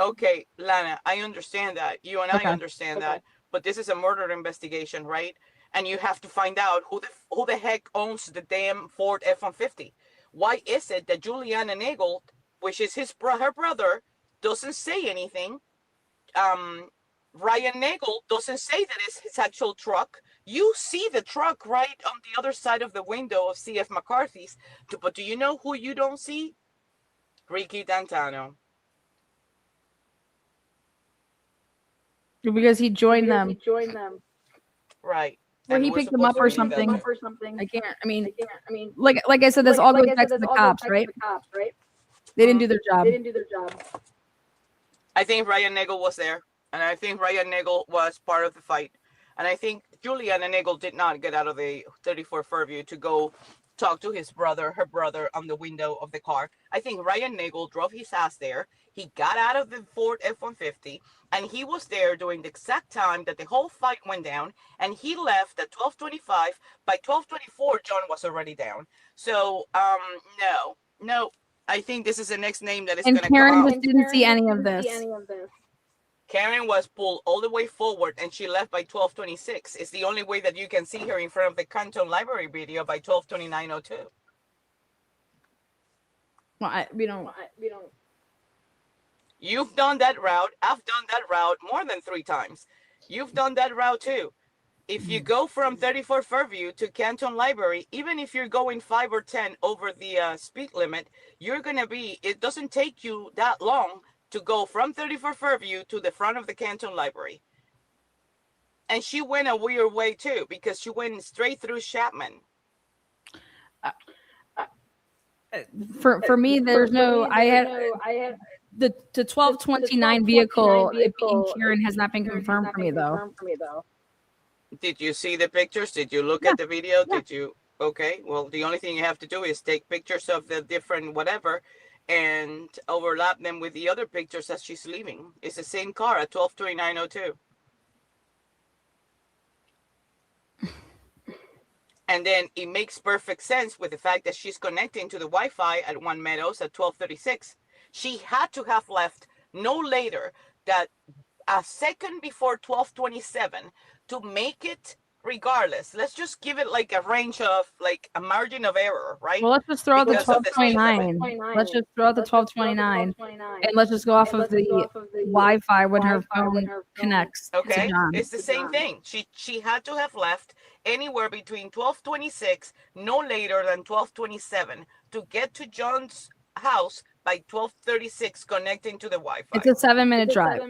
okay, Lana, I understand that. You and I Okay. understand that. But this is a murder investigation, right? And you have to find out who the heck owns the damn Ford F-150. Why is it that Juliana Nagel, which is her brother, doesn't say anything? Ryan Nagel doesn't say that it's his actual truck. You see the truck right on the other side of the window of C.F. McCarthy's. But do you know who you don't see? Ricky D'Antano. because he joined them. Right. Or And he we're picked them up supposed or to believe that. something. I can't. I mean, like I said, this all goes back to the cops, right? They didn't do their job. I think Ryan Nagel was there, and I think Ryan Nagel was part of the fight. And I think Juliana Nagel did not get out of the 34 Fairview to go talk to her brother on the window of the car. I think Ryan Nagel drove his ass there. He got out of the Ford F-150, and he was there during the exact time that the whole fight went down, and he left at 12:25. By 12:24, John was already down. So, no. I think this is the next name that is going to come Karen out. just didn't see any of this. Karen was pulled all the way forward, and she left by 12:26. It's the only way that you can see her in front of the Canton Library video by 12:29:02. Well, we don't. You've done that route. I've done that route more than 3 times. You've done that route too. If you go from 34 Fairview to Canton Library, even if you're going 5 or 10 over the speed limit, it doesn't take you that long to go from 34 Fairview to the front of the Canton Library. And she went a weird way too, because she went straight through Chapman. For me, there's no. I had the 1229 vehicle being Karen has not been confirmed for me though. Did you see the pictures? Did you look at the video? Yeah. Did you? Okay. Well, the only thing you have to do is take pictures of the different whatever and overlap them with the other pictures as she's leaving. It's the same car at 12:29:02. And then it makes perfect sense with the fact that she's connecting to the Wi-Fi at One Meadows at 12:36. She had to have left no later than a second before 12:27 to make it regardless. Let's just give it like a range of like a margin of error, right? Well, let's just throw out the Because of the speed limit. 12:29. Let's just throw out the 12:29, and let's just go off of the Wi-Fi when her phone connects to Okay, John. it's the same thing. She had to have left anywhere between 12:26, no later than 12:27, to get to John's house by 12:36, connecting to the Wi-Fi. It's a 7-minute drive.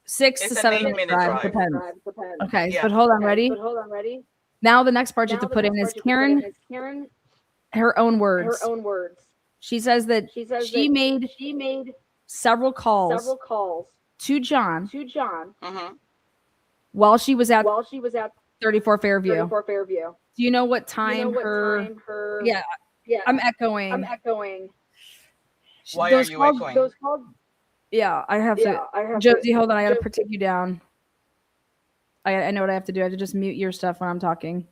6 It's to an 7 minute 8-minute drive. drive. Depends. Okay, Yeah. but hold on, ready? Now the next part you have to put in is Karen. Her own words. She says that she made several calls to John while she was at 34 Fairview. Do you know what time her? Yeah, I'm echoing. Why are you echoing? Yeah, I have to. Josie, hold on. I gotta take you down. I know what I have to do. I have to just mute your stuff when I'm talking.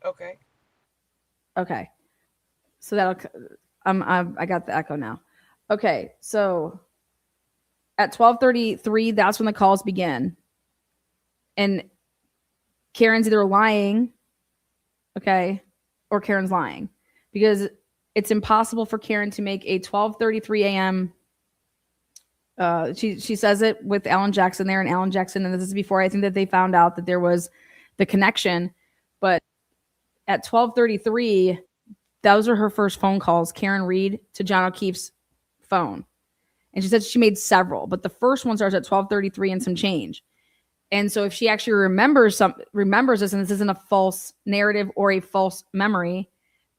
Okay. Okay. So that'll. I got the echo now. Okay, so at 12:33, that's when the calls begin, and Karen's either lying, okay, or Karen's lying, because it's impossible for Karen to make a 12:33 a.m. She says it with Alan Jackson there, and Alan Jackson, and this is before I think that they found out that there was the connection. But at 12:33, those are her first phone calls, Karen Reed to John O'Keefe's phone, and she said she made several, but the first one starts at 12:33 and some change. And so if she actually remembers this, and this isn't a false narrative or a false memory,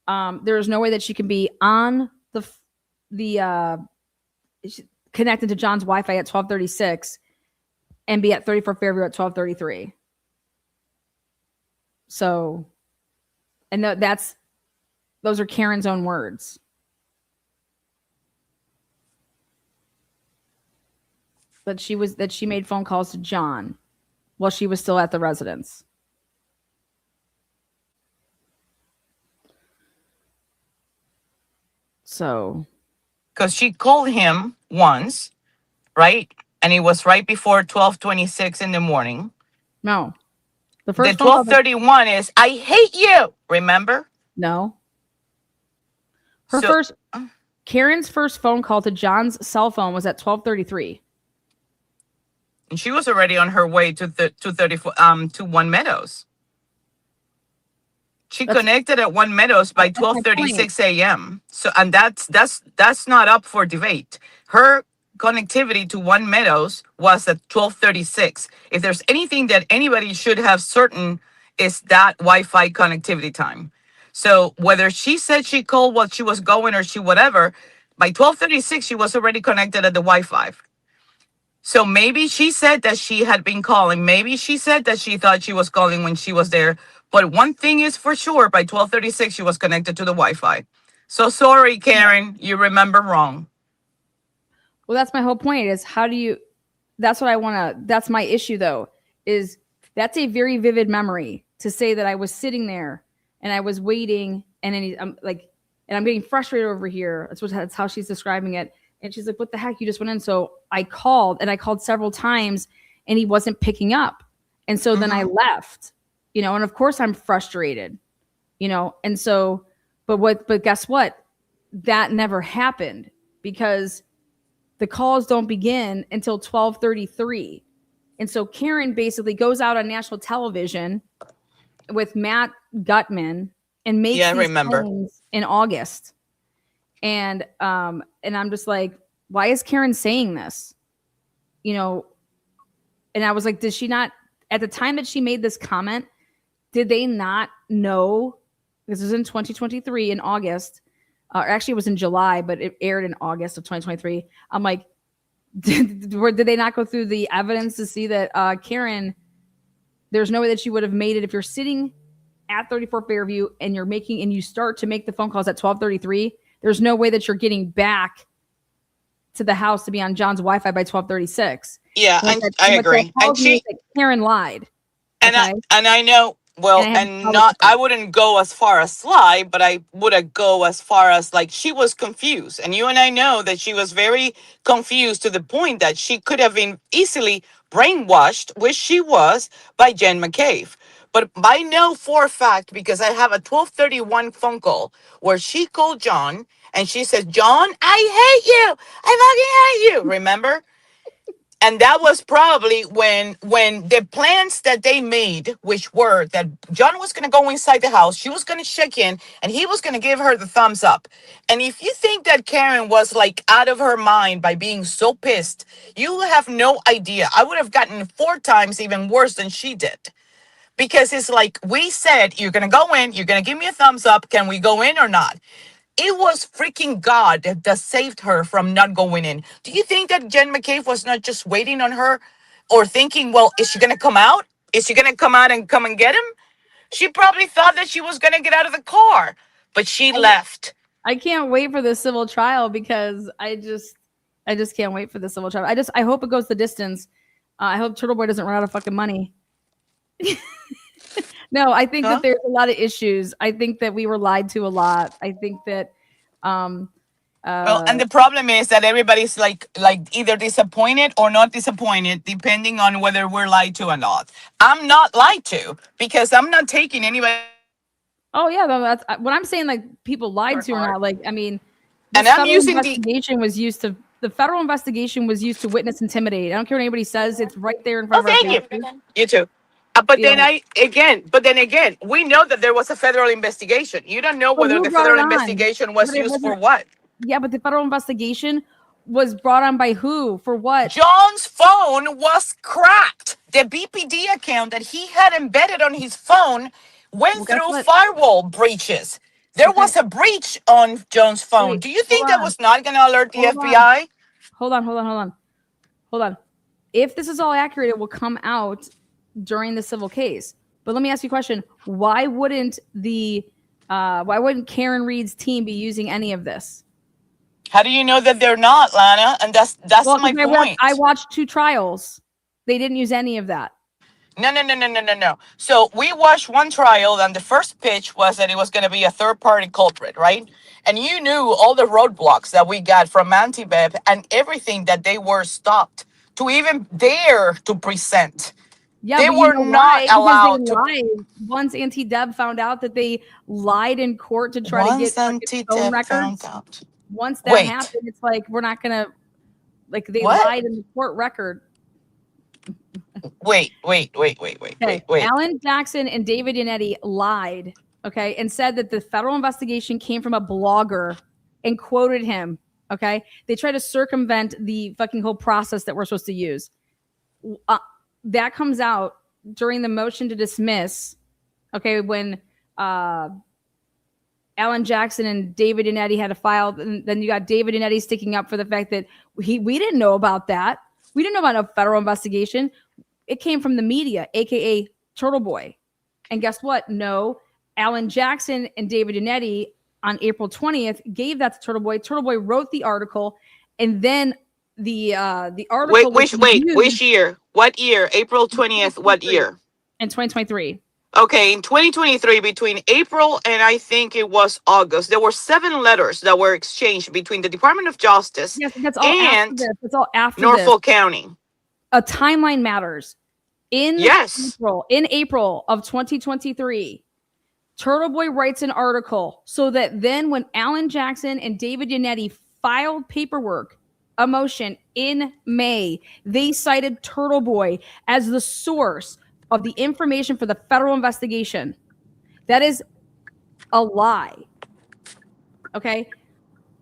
there is no way that she can be on the connected to John's Wi-Fi at 12:36 and be at 34 Fairview at 12:33. So, and those are Karen's own words. That she made phone calls to John while she was still at the residence. So, because she called him once, right? And it was right before 12:26 in the morning. No. The The 12:31 is, I hate you. Remember? No. Karen's first phone call to John's cell phone was at 12:33. And she was already on her way to One Meadows. She connected at One Meadows by 12:36 a.m. So, and that's not up for debate. Her connectivity to One Meadows was at 12:36. If there's anything that anybody should have certain, is that Wi-Fi connectivity time. So whether she said she called while she was going or she whatever, by 12:36 she was already connected at the Wi-Fi. So maybe she said that she had been calling. Maybe she said that she thought she was calling when she was there. But one thing is for sure, by 12:36, she was connected to the Wi-Fi. So sorry, Karen, you remember wrong. Well, that's my whole point is that's my issue though, is that's a very vivid memory to say that I was sitting there and I was waiting and then I'm getting frustrated over here. That's how she's describing it. And she's like, what the heck? You just went in. So I called several times and he wasn't picking up. And so then I left, and of course I'm frustrated, and so, but guess what? That never happened because the calls don't begin until 12:33. And so Karen basically goes out on national television with Matt Gutman and makes these claims in August. And I'm just like, why is Karen saying this? And I was like, did she not, at the time that she made this comment, did they not know? This was in 2023 in August, or actually it was in July, but it aired in August of 2023. I'm like, did they not go through the evidence to see that Karen, there's no way that she would have made it if you're sitting at 34 Fairview and you start to make the phone calls at 12:33. There's no way that you're getting back to the house to be on John's Wi-Fi by 12:36. Yeah, I agree. And Karen lied. And okay? I know Well, and not, I wouldn't go as far as lie, but I would go as far as like she was confused. And you and I know that she was very confused to the point that she could have been easily brainwashed, which she was, by Jen McCabe. But I know for a fact, because I have a 12:31 phone call where she called John and she said, John, I hate you. I fucking hate you. Remember? And that was probably when the plans that they made, which were that John was going to go inside the house, she was going to check in, and he was going to give her the thumbs up. And if you think that Karen was like out of her mind by being so pissed, you have no idea. I would have gotten 4 times even worse than she did. Because it's like, we said, you're going to go in, you're going to give me a thumbs up. Can we go in or not? It was freaking God that saved her from not going in. Do you think that Jen McCabe was not just waiting on her or thinking, well, is she going to come out? Is she going to come out and come and get him? She probably thought that she was going to get out of the car, but she left. I can't wait for the civil trial because I just can't wait for the civil trial. I hope it goes the distance. I hope Turtleboy doesn't run out of fucking money. No, I think that there's a lot of issues. I think that we were lied to a lot. I think that well, and the problem is that everybody's like either disappointed or not disappointed, depending on whether we're lied to or not. I'm not lied to because I'm not taking anybody. Oh yeah, that's what I'm saying. Like people lied to or not. Like I mean, and I'm using the federal investigation was used to witness intimidate. I don't care what anybody says. It's right there in front of our faces. You too. But then again, we know that there was a federal investigation. You don't know whether the federal investigation was used for what. Yeah, but the federal investigation was brought on by who? For what? John's phone was cracked. The BPD account that he had embedded on his phone went through firewall breaches. There was a breach on John's phone. Do you think that was not going to alert the FBI? Hold on. If this is all accurate, it will come out during the civil case. But let me ask you a question. Why wouldn't Karen Reed's team be using any of this? How do you know that they're not, Lana? And that's my point. I watched 2 trials. They didn't use any of that. No. So we watched one trial, and the first pitch was that it was going to be a third-party culprit, right? And you knew all the roadblocks that we got from Antibeb and everything that they were stopped to even dare to present. Yeah, they were not allowed to. Lied. Once Auntie Deb found out that they lied in court to try to get phone records. Once that happened, it's like we're not gonna they lied in the court record. Wait. Alan Jackson and David Yannetti lied, okay, and said that the federal investigation came from a blogger and quoted him. Okay, they tried to circumvent the fucking whole process that we're supposed to use. That comes out during the motion to dismiss, okay, when Alan Jackson and David Yannetti had to file, and then you got David Yannetti sticking up for the fact that we didn't know about that. We didn't know about a federal investigation. It came from the media, aka Turtleboy. And guess what? No, Alan Jackson and David Yannetti on April 20th gave that to Turtleboy. Turtleboy wrote the article, and then the article. Which year? What year? April 20th. What year? In 2023. Okay, in 2023, between April and I think it was August, there were 7 letters that were exchanged between the Department of Justice and Norfolk County. A timeline matters. In April of 2023, Turtleboy writes an article so that then when Alan Jackson and David Yannetti filed paperwork, a motion in May, they cited Turtleboy as the source of the information for the federal investigation. That is a lie. Okay?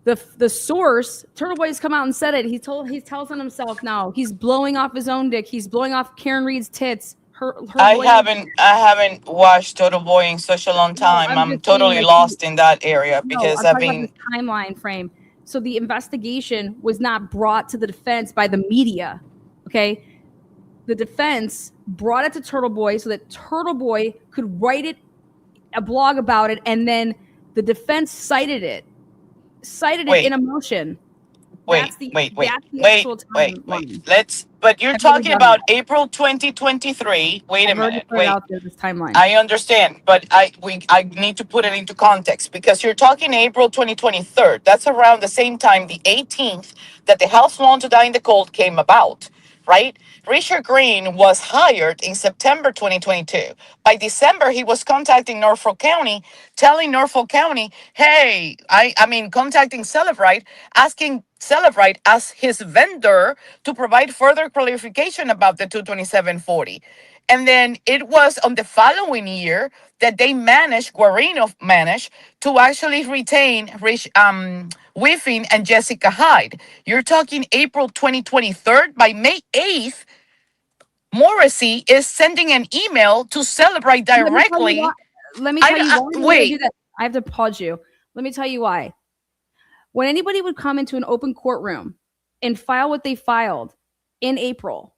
The source, Turtleboy has come out and said it. He's telling himself now. He's blowing off his own dick. He's blowing off Karen Reed's tits. I haven't watched Turtleboy in such a long time. I'm totally lost in that area because I've been about the timeline frame. So the investigation was not brought to the defense by the media. Okay? The defense brought it to Turtleboy so that Turtleboy could write a blog about it, and then the defense cited it in a motion. Wait, That's the wait, wait, that's the wait, actual wait, timeline. wait. But you're I've already talking done about that. April 2023. Wait a I've already minute. put it Wait. out there, this timeline. I understand, but I need to put it into context because you're talking April 2023. That's around the same time, the 18th, that the House Lawn to Die in the Cold came about, right? Richard Green was hired in September 2022. By December, he was contacting Norfolk County, telling Norfolk County, hey, I mean, contacting Celebrite, asking Celebrite as his vendor to provide further clarification about the 22740. And then it was on the following year that they Guarino managed to actually retain Whiffin and Jessica Hyde. You're talking April 2023. By May 8th, Morrissey is sending an email to Celebrate Let me tell you why. directly. Let me tell you why they're gonna do Wait. that. I have to pause you. Let me tell you why. When anybody would come into an open courtroom and file what they filed in April,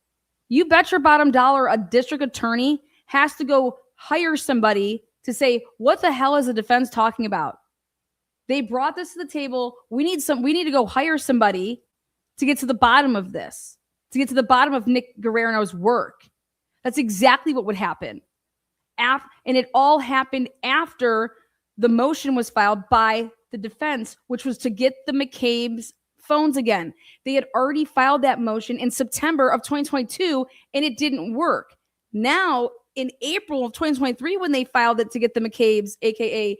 you bet your bottom dollar a district attorney has to go hire somebody to say, what the hell is the defense talking about? They brought this to the table. We need to go hire somebody to get to the bottom of this, to get to the bottom of Nick Guerrero's work. That's exactly what would happen. And it all happened after the motion was filed by the defense, which was to get the McCabe's phones again. They had already filed that motion in September of 2022, and it didn't work. Now, in April of 2023, when they filed it to get the McCabe's, aka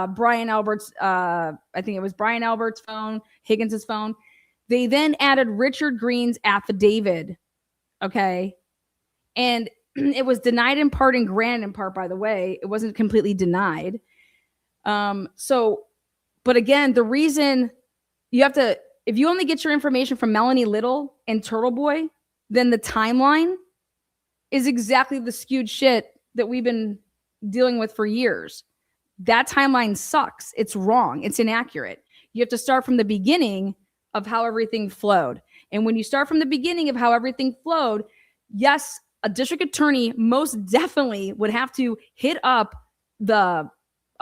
Brian Albert's, I think it was Brian Albert's phone, Higgins's phone, they then added Richard Green's affidavit. Okay. And it was denied in part and granted in part, by the way. It wasn't completely denied. But again, the reason you have to, if you only get your information from Melanie Little and Turtleboy, then the timeline is exactly the skewed shit that we've been dealing with for years. That timeline sucks. It's wrong. It's inaccurate. You have to start from the beginning of how everything flowed. And when you start from the beginning of how everything flowed, yes, a district attorney most definitely would have to hit up a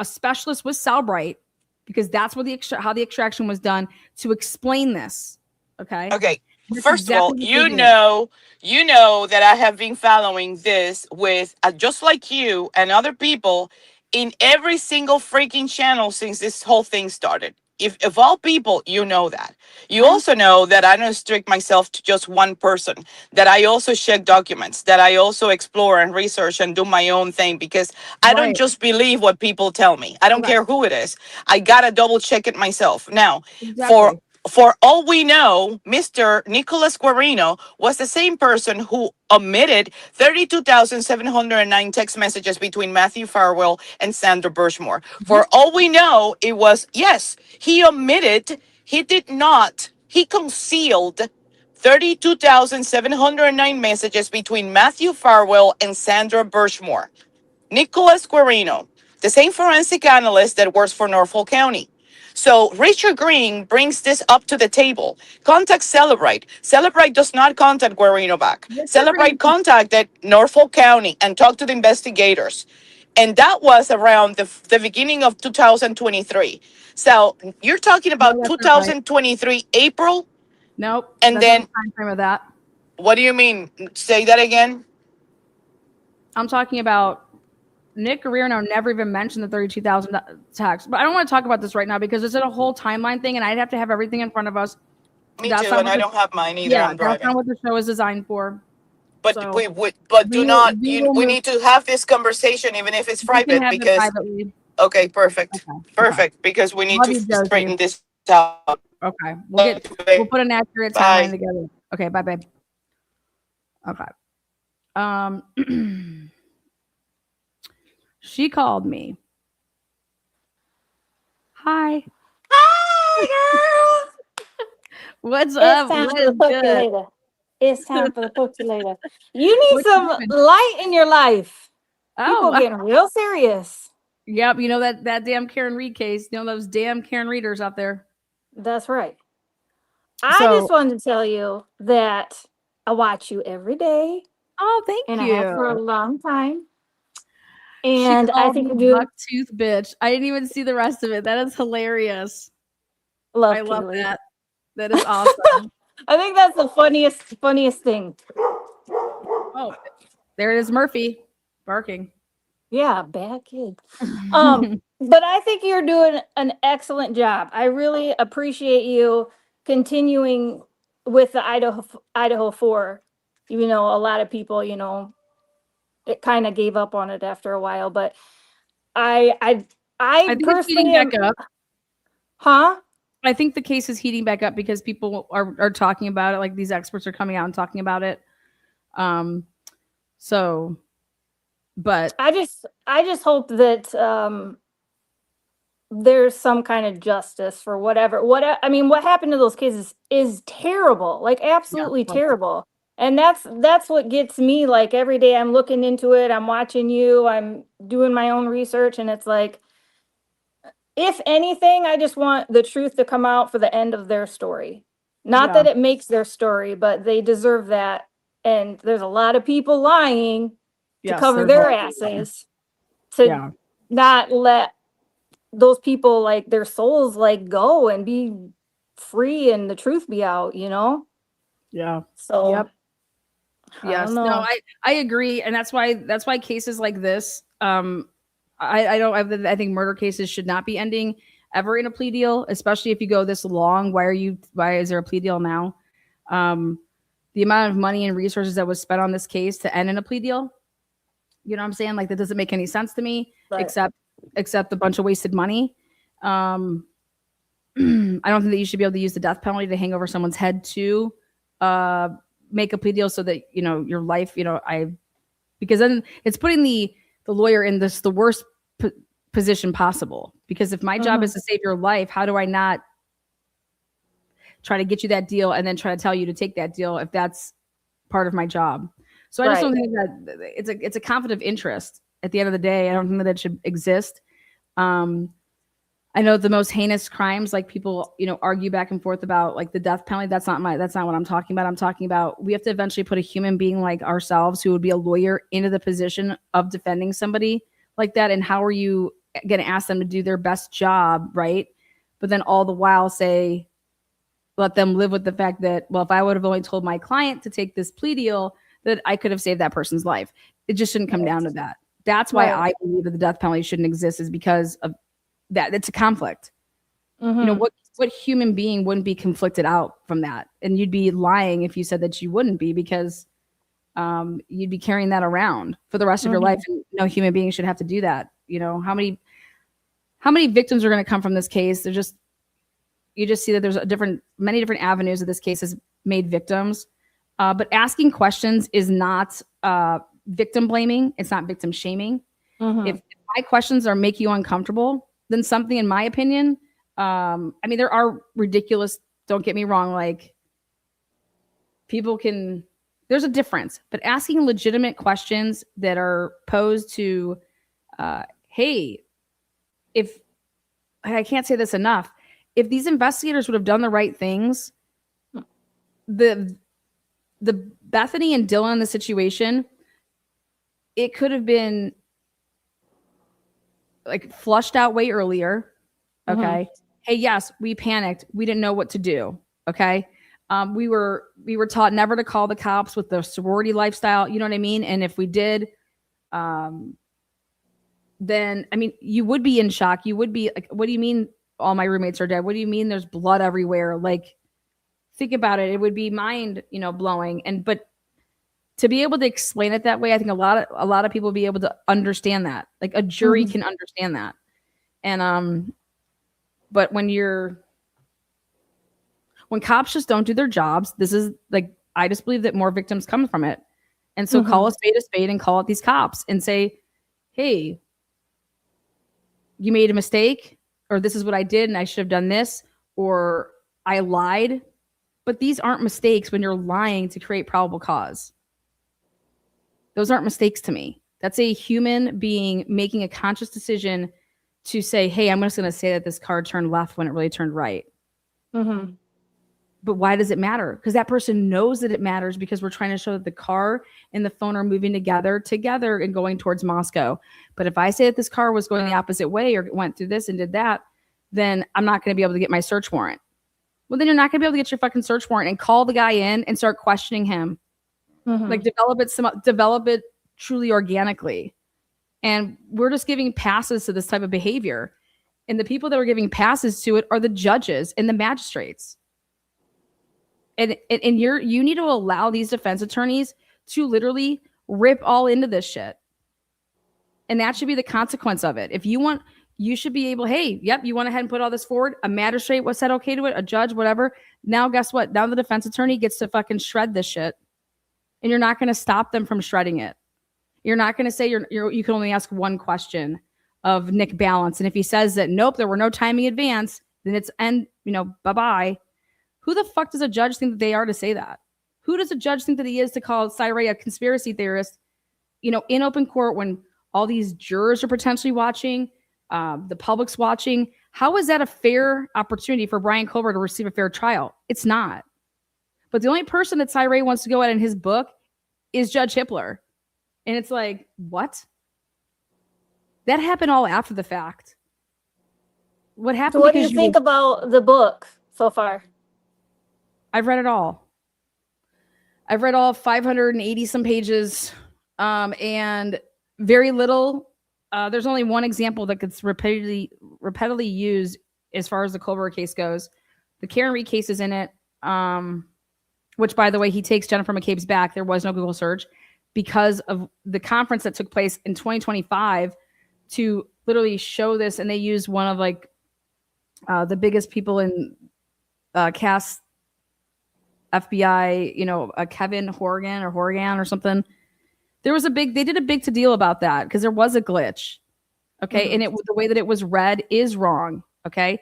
specialist with Celebrite, because that's what how the extraction was done, to explain this. Okay. Okay. That's First exactly of all, what they you did. know that I have been following this with just like you and other people in every single freaking channel since this whole thing started. If of all people, you know that. You also know that I don't restrict myself to just one person, that I also check documents, that I also explore and research and do my own thing, because I don't just believe what people tell me. I don't care who it is. I gotta double check it myself. Now, for all we know, Mr. Nicholas Guarino was the same person who omitted 32,709 text messages between Matthew Farwell and Sandra Birchmore. For all we know, it was, yes, he concealed 32,709 messages between Matthew Farwell and Sandra Birchmore. Nicholas Guarino, the same forensic analyst that works for Norfolk County. So Richard Green brings this up to the table. Contact Celebrite. Celebrite does not contact Guarino back. Celebrite contacted Norfolk County and talked to the investigators. And that was around the beginning of 2023. So you're talking about 2023 April? Nope. And that's then not the time frame of that. What do you mean? Say that again. I'm talking about Nick Guerrero never even mentioned the 32,000 tax. But I don't want to talk about this right now because it's a whole timeline thing, and I'd have to have everything in front of us. Me too, and I don't have mine either. Yeah, I'm that's driving. not what the show is designed for. But So, we need to have this conversation, even if it's private, because okay, perfect, perfect, because we need Love to you, Josie. straighten this out. Okay, we'll put an accurate timeline together. Okay, bye, babe. Okay. She called me. Hi. Hi, girl. What's It's up? time What for the is good? percolator. It's time for the percolator. You need some light in your life. People getting real serious. Yep, you know that damn Karen Reed case. You know those damn Karen Readers out there. That's right. I just wanted to tell you that I watch you every day. Oh, thank and you. I have for a long time. She And I called think me you do. buck tooth bitch. I didn't even see the rest of it. That is hilarious. Love I love Kaylee. that. That is awesome. I think that's the funniest thing. Oh, there it is, Murphy barking. Yeah, bad kid. But I think you're doing an excellent job. I really appreciate you continuing with the Idaho 4. You know, a lot of people, it kind of gave up on it after a while, but I think it's personally heating back up. Huh? I think the case is heating back up because people are talking about it. Like these experts are coming out and talking about it. So, but I just hope that there's some kind of justice for whatever. I mean, what happened to those kids is terrible, like absolutely terrible. And that's what gets me. Like every day, I'm looking into it. I'm watching you. I'm doing my own research, and it's like, if anything, I just want the truth to come out for the end of their story. Not that it makes their story, but they deserve that. And there's a lot of people lying to Yes, cover there's their a lot of people. asses to not let those people, like, their souls, like, go and be free and the truth be out, Yeah. So Yep. I Yes. don't No, know. I agree, and that's why cases like this, I think murder cases should not be ending ever in a plea deal, especially if you go this long. Why is there a plea deal now? The amount of money and resources that was spent on this case to end in a plea deal, you know what I'm saying? Like that doesn't make any sense to me, Right. except a bunch of wasted money. I don't think that you should be able to use the death penalty to hang over someone's head to make a plea deal so that your life, because then it's putting the lawyer in the worst position possible. Because if my job is to save your life, how do I not try to get you that deal and then try to tell you to take that deal if that's part of my job? So I just don't think that it's a conflict of interest. At the end of the day, I don't think that it should exist. I know the most heinous crimes, like people, argue back and forth about like the death penalty. That's not what I'm talking about. I'm talking about we have to eventually put a human being like ourselves who would be a lawyer into the position of defending somebody like that. And how are you going to ask them to do their best job, right? But then all the while let them live with the fact that, well, if I would have only told my client to take this plea deal, that I could have saved that person's life. It just shouldn't come down to that. That's why I believe that the death penalty shouldn't exist, is because of that. It's a conflict. What human being wouldn't be conflicted out from that? And you'd be lying if you said that you wouldn't be, because you'd be carrying that around for the rest of your life. And no human being should have to do that. How many victims are going to come from this case? You just see that there's many different avenues that this case has made victims. But asking questions is not victim blaming. It's not victim shaming. If my questions make you uncomfortable, then something, in my opinion, there are ridiculous, don't get me wrong, like there's a difference, but asking legitimate questions that are posed to, hey, I can't say this enough, if these investigators would have done the right things, the Bethany and Dylan in the situation, it could have been like flushed out way earlier. Okay. Hey, yes, we panicked. We didn't know what to do. Okay. We were taught never to call the cops with the sorority lifestyle. You know what I mean? And if we did, then, you would be in shock. You would be like, what do you mean all my roommates are dead? What do you mean there's blood everywhere? Like, think about it. It would be mind, blowing. But to be able to explain it that way, I think a lot of people will be able to understand that. Like a jury can understand that. And but when cops just don't do their jobs, this is like, I just believe that more victims come from it. And so call a spade and call out these cops and say, hey, you made a mistake, or this is what I did and I should have done this, or I lied. But these aren't mistakes when you're lying to create probable cause. Those aren't mistakes to me. That's a human being making a conscious decision to say, hey, I'm just going to say that this car turned left when it really turned right. But why does it matter? Because that person knows that it matters, because we're trying to show that the car and the phone are moving together and going towards Moscow. But if I say that this car was going the opposite way or went through this and did that, then I'm not going to be able to get my search warrant. Well, then you're not gonna be able to get your fucking search warrant and call the guy in and start questioning him. Like develop it truly organically. And we're just giving passes to this type of behavior. And the people that are giving passes to it are the judges and the magistrates. And you need to allow these defense attorneys to literally rip all into this shit. And that should be the consequence of it. If you want, you should be able, hey, yep, you went ahead and put all this forward. A magistrate was said okay to it, a judge, whatever. Now, guess what? Now the defense attorney gets to fucking shred this shit. And you're not going to stop them from shredding it. You're not going to say you can only ask one question of Nick Balance. And if he says that, nope, there were no timing advance, then it's bye-bye. Who the fuck does a judge think that they are to say that? Who does a judge think that he is to call Cyree a conspiracy theorist, in open court when all these jurors are potentially watching, the public's watching? How is that a fair opportunity for Brian Culver to receive a fair trial? It's not. But the only person that Cyree wants to go at in his book is Judge Hippler. And it's like, what? That happened all after the fact. What happened? So what do you think about the book so far? I've read it all. I've read all 580 some pages, and very little. There's only one example that gets repeatedly used as far as the Culver case goes. The Karen Reed case is in it, which, by the way, he takes Jennifer McCabe's back. There was no Google search because of the conference that took place in 2025 to literally show this, and they used one of the biggest people in Cass FBI, Kevin Horgan or something. They did a big to deal about that because there was a glitch. Okay. And the way that it was read is wrong. Okay.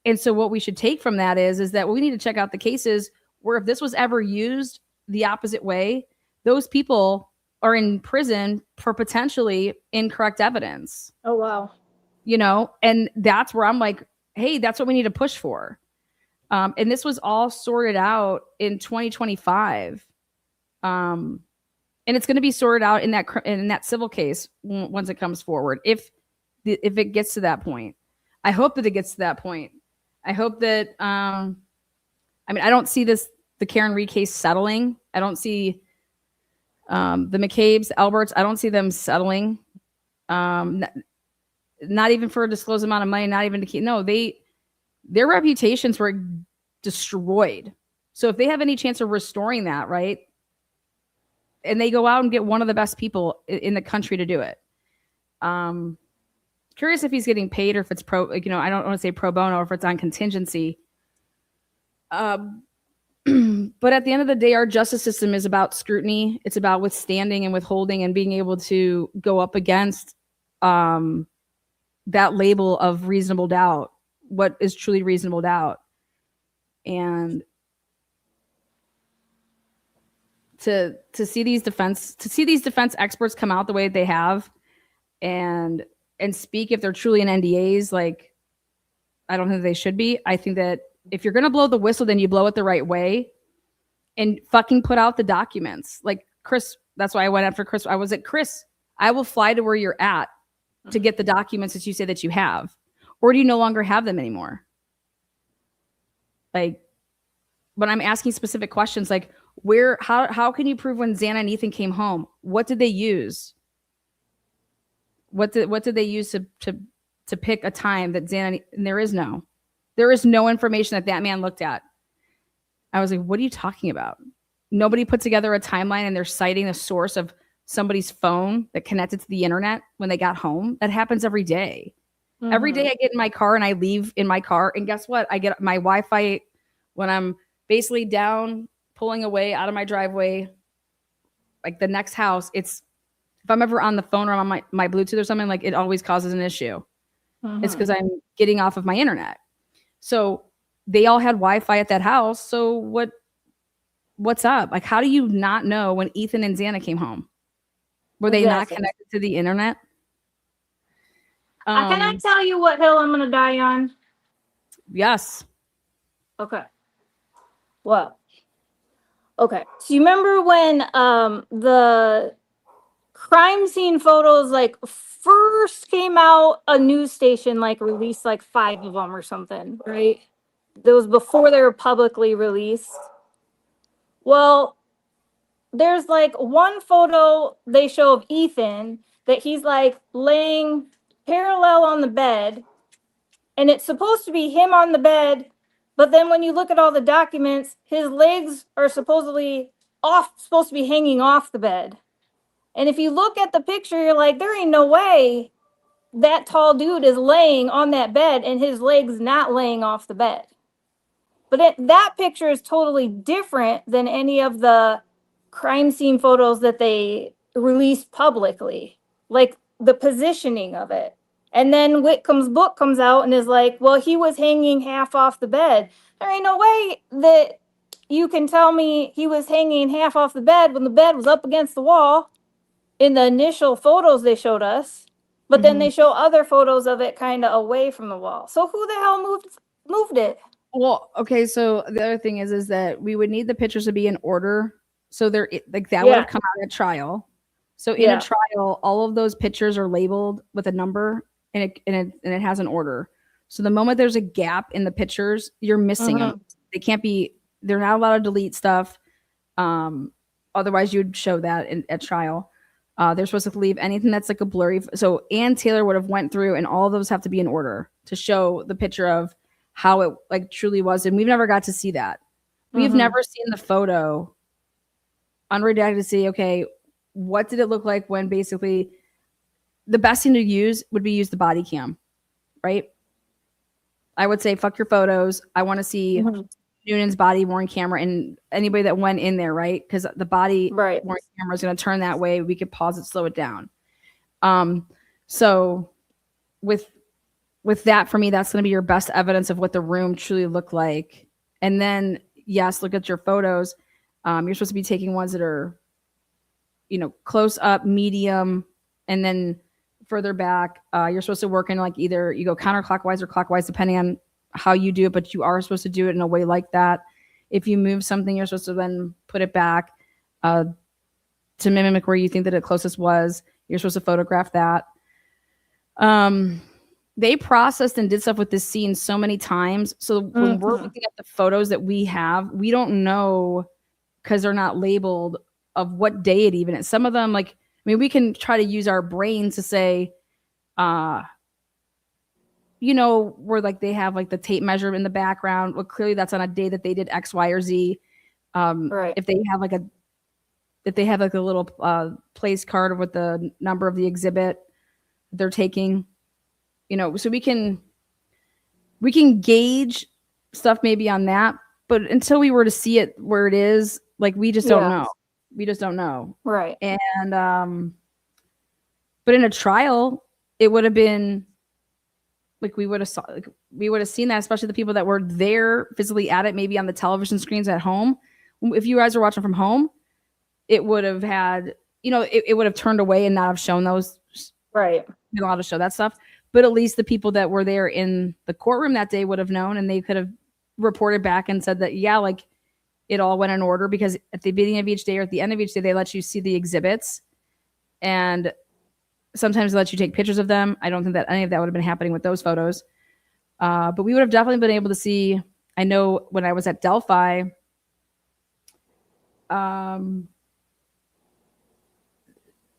And so what we should take from that is that we need to check out the cases where if this was ever used the opposite way, those people are in prison for potentially incorrect evidence. Oh, wow. And that's where I'm like, hey, that's what we need to push for. And this was all sorted out in 2025. And it's going to be sorted out in that civil case once it comes forward. If it gets to that point, I hope that it gets to that point. I hope that, I don't see the Karen Reed case settling. I don't see the McCabe's, Alberts. I don't see them settling. Not even for a disclosed amount of money, not even to keep, no, their reputations were destroyed. So if they have any chance of restoring that, right? And they go out and get one of the best people in the country to do it. Curious if he's getting paid or if it's I don't want to say pro bono or if it's on contingency. But at the end of the day, our justice system is about scrutiny. It's about withstanding and withholding and being able to go up against that label of reasonable doubt. What is truly reasonable doubt? And to see these defense experts come out the way they have and speak if they're truly in NDAs, like I don't think they should be. I think that if you're gonna blow the whistle, then you blow it the right way and fucking put out the documents. Like Chris, that's why I went after Chris. I was like, Chris, I will fly to where you're at to get the documents that you say that you have. Or do you no longer have them anymore? Like, when I'm asking specific questions, like how can you prove when Xana and Ethan came home? What did they use? What did they use to pick a time that Xana, and there is no information that man looked at. I was like, what are you talking about? Nobody put together a timeline and they're citing the source of somebody's phone that connected to the internet when they got home. That happens every day. Mm-hmm. Every day I get in my car and I leave in my car. And guess what? I get my Wi-Fi when I'm basically down, pulling away out of my driveway, like the next house. If I'm ever on the phone or I'm on my Bluetooth or something, like it always causes an issue. Mm-hmm. It's because I'm getting off of my internet. So they all had Wi-Fi at that house. So what's up? Like, how do you not know when Ethan and Xana came home? Were they not connected to the internet? Can I tell you what hill I'm going to die on? Yes. Okay. Well, okay. So you remember when the crime scene photos first came out, a news station released 5 of them or something, right? That was before they were publicly released. Well, there's like one photo they show of Ethan that he's like laying parallel on the bed, and it's supposed to be him on the bed, but then when you look at all the documents, his legs are supposedly supposed to be hanging off the bed. And if you look at the picture, you're like, there ain't no way that tall dude is laying on that bed and his legs not laying off the bed. But that picture is totally different than any of the crime scene photos that they released publicly, like the positioning of it. And then Whitcomb's book comes out and is like, well, he was hanging half off the bed. There ain't no way that you can tell me he was hanging half off the bed when the bed was up against the wall in the initial photos they showed us. But then they show other photos of it kind of away from the wall. So who the hell moved it? Well, okay, so the other thing is that we would need the pictures to be in order. So they're like that would have come out at trial. So in a trial, all of those pictures are labeled with a number and it has an order. So the moment there's a gap in the pictures, you're missing them. They can't be, they're not allowed to delete stuff. Otherwise you'd show that at trial. They're supposed to leave anything that's like a blurry. So Ann Taylor would have went through and all of those have to be in order to show the picture of how it like truly was. And we've never got to see that. We've never seen the photo unredacted to see, okay, what did it look like when basically the best thing to use would be use the body cam, right? I would say, fuck your photos. I want to see Noonan's body worn camera and anybody that went in there, right? Because the body worn camera is going to turn that way. We could pause it, slow it down. So with that, for me, that's going to be your best evidence of what the room truly looked like. And then, yes, look at your photos. You're supposed to be taking ones that are, close up, medium, and then further back. You're supposed to work in like either you go counterclockwise or clockwise, depending on how you do it, but you are supposed to do it in a way like that. If you move something, you're supposed to then put it back to mimic where you think that it closest was. You're supposed to photograph that. They processed and did stuff with this scene so many times. So when we're looking at the photos that we have, we don't know because they're not labeled of what day it even is. Some of them, we can try to use our brains to say, where like they have like the tape measure in the background. Well, clearly that's on a day that they did X, Y, or Z. If they have like a little place card with the number of the exhibit they're taking. So we can gauge stuff maybe on that, but until we were to see it where it is, like we just don't know. We just don't know. Right. And but in a trial, it would have been like we would have seen that, especially the people that were there physically at it, maybe on the television screens at home. If you guys were watching from home, it would have had, it would have turned away and not have shown those. Right. Been allowed to show that stuff. But at least the people that were there in the courtroom that day would have known, and they could have reported back and said that, yeah, like it all went in order, because at the beginning of each day or at the end of each day, they let you see the exhibits, and sometimes they let you take pictures of them. I don't think that any of that would have been happening with those photos. But we would have definitely been able to see, I know when I was at Delphi,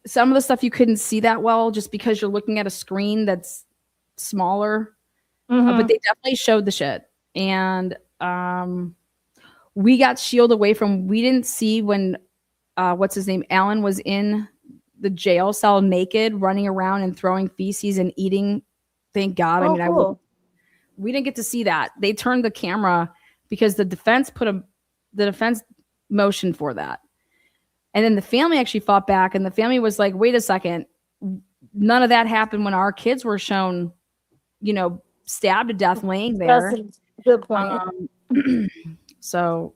some of the stuff you couldn't see that well just because you're looking at a screen that's smaller. But they definitely showed the shit. And we got shielded away from, we didn't see when, what's his name? Alan was in the jail cell naked, running around and throwing feces and eating. Thank God. Cool. We didn't get to see that. They turned the camera because the defense motioned for that. And then the family actually fought back, and the family was like, wait a second, none of that happened when our kids were shown, stabbed to death laying there. That's a good point. So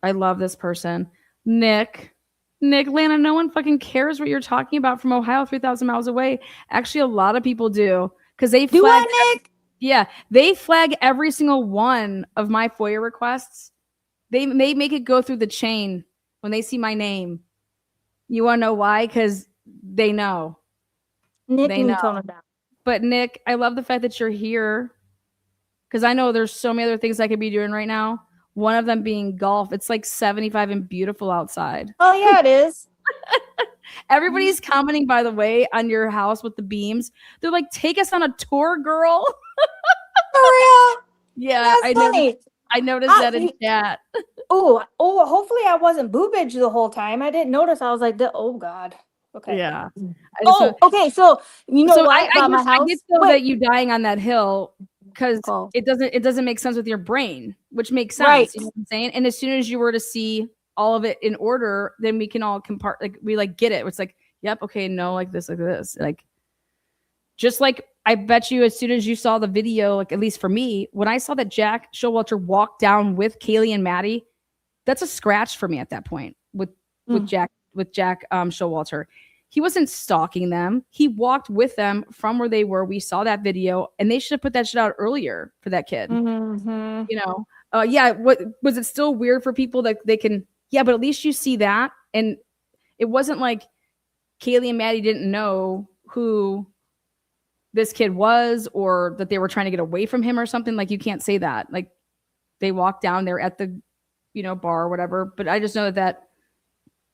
I love this person. Nick, Lana, no one fucking cares what you're talking about from Ohio, 3,000 miles away. Actually, a lot of people do, because they flag. Nick? Yeah, they flag every single one of my FOIA requests. They make it go through the chain when they see my name. You want to know why? Because they know. Nick, they know. tone it down. But Nick, I love the fact that you're here, because I know there's so many other things I could be doing right now. One of them being golf. It's like 75 and beautiful outside. Oh yeah, it is. Everybody's commenting, by the way, on your house with the beams. They're like, take us on a tour, girl. For real? Yeah, That's I funny. noticed that in chat. Oh, hopefully I wasn't boobage the whole time. I didn't notice. I was like, oh God. Okay. Yeah. Okay. So you know what about my house? I get though that you dying on that hill because it doesn't make sense with your brain, which makes sense. Right. You know what I'm saying? And as soon as you were to see all of it in order, then we can all get it. It's like, yep, okay, no, like this. Like just like I bet you as soon as you saw the video, like at least for me, when I saw that Jack Showalter walk down with Kaylee and Maddie, that's a scratch for me at that point with Jack Showalter. He wasn't stalking them. He walked with them from where they were. We saw that video, and they should have put that shit out earlier for that kid. Mm-hmm. You know, what was it still weird for people that they can? Yeah, but at least you see that, and it wasn't like Kaylee and Maddie didn't know who this kid was, or that they were trying to get away from him or something. Like you can't say that. Like they walked down there at the, bar or whatever. But I just know that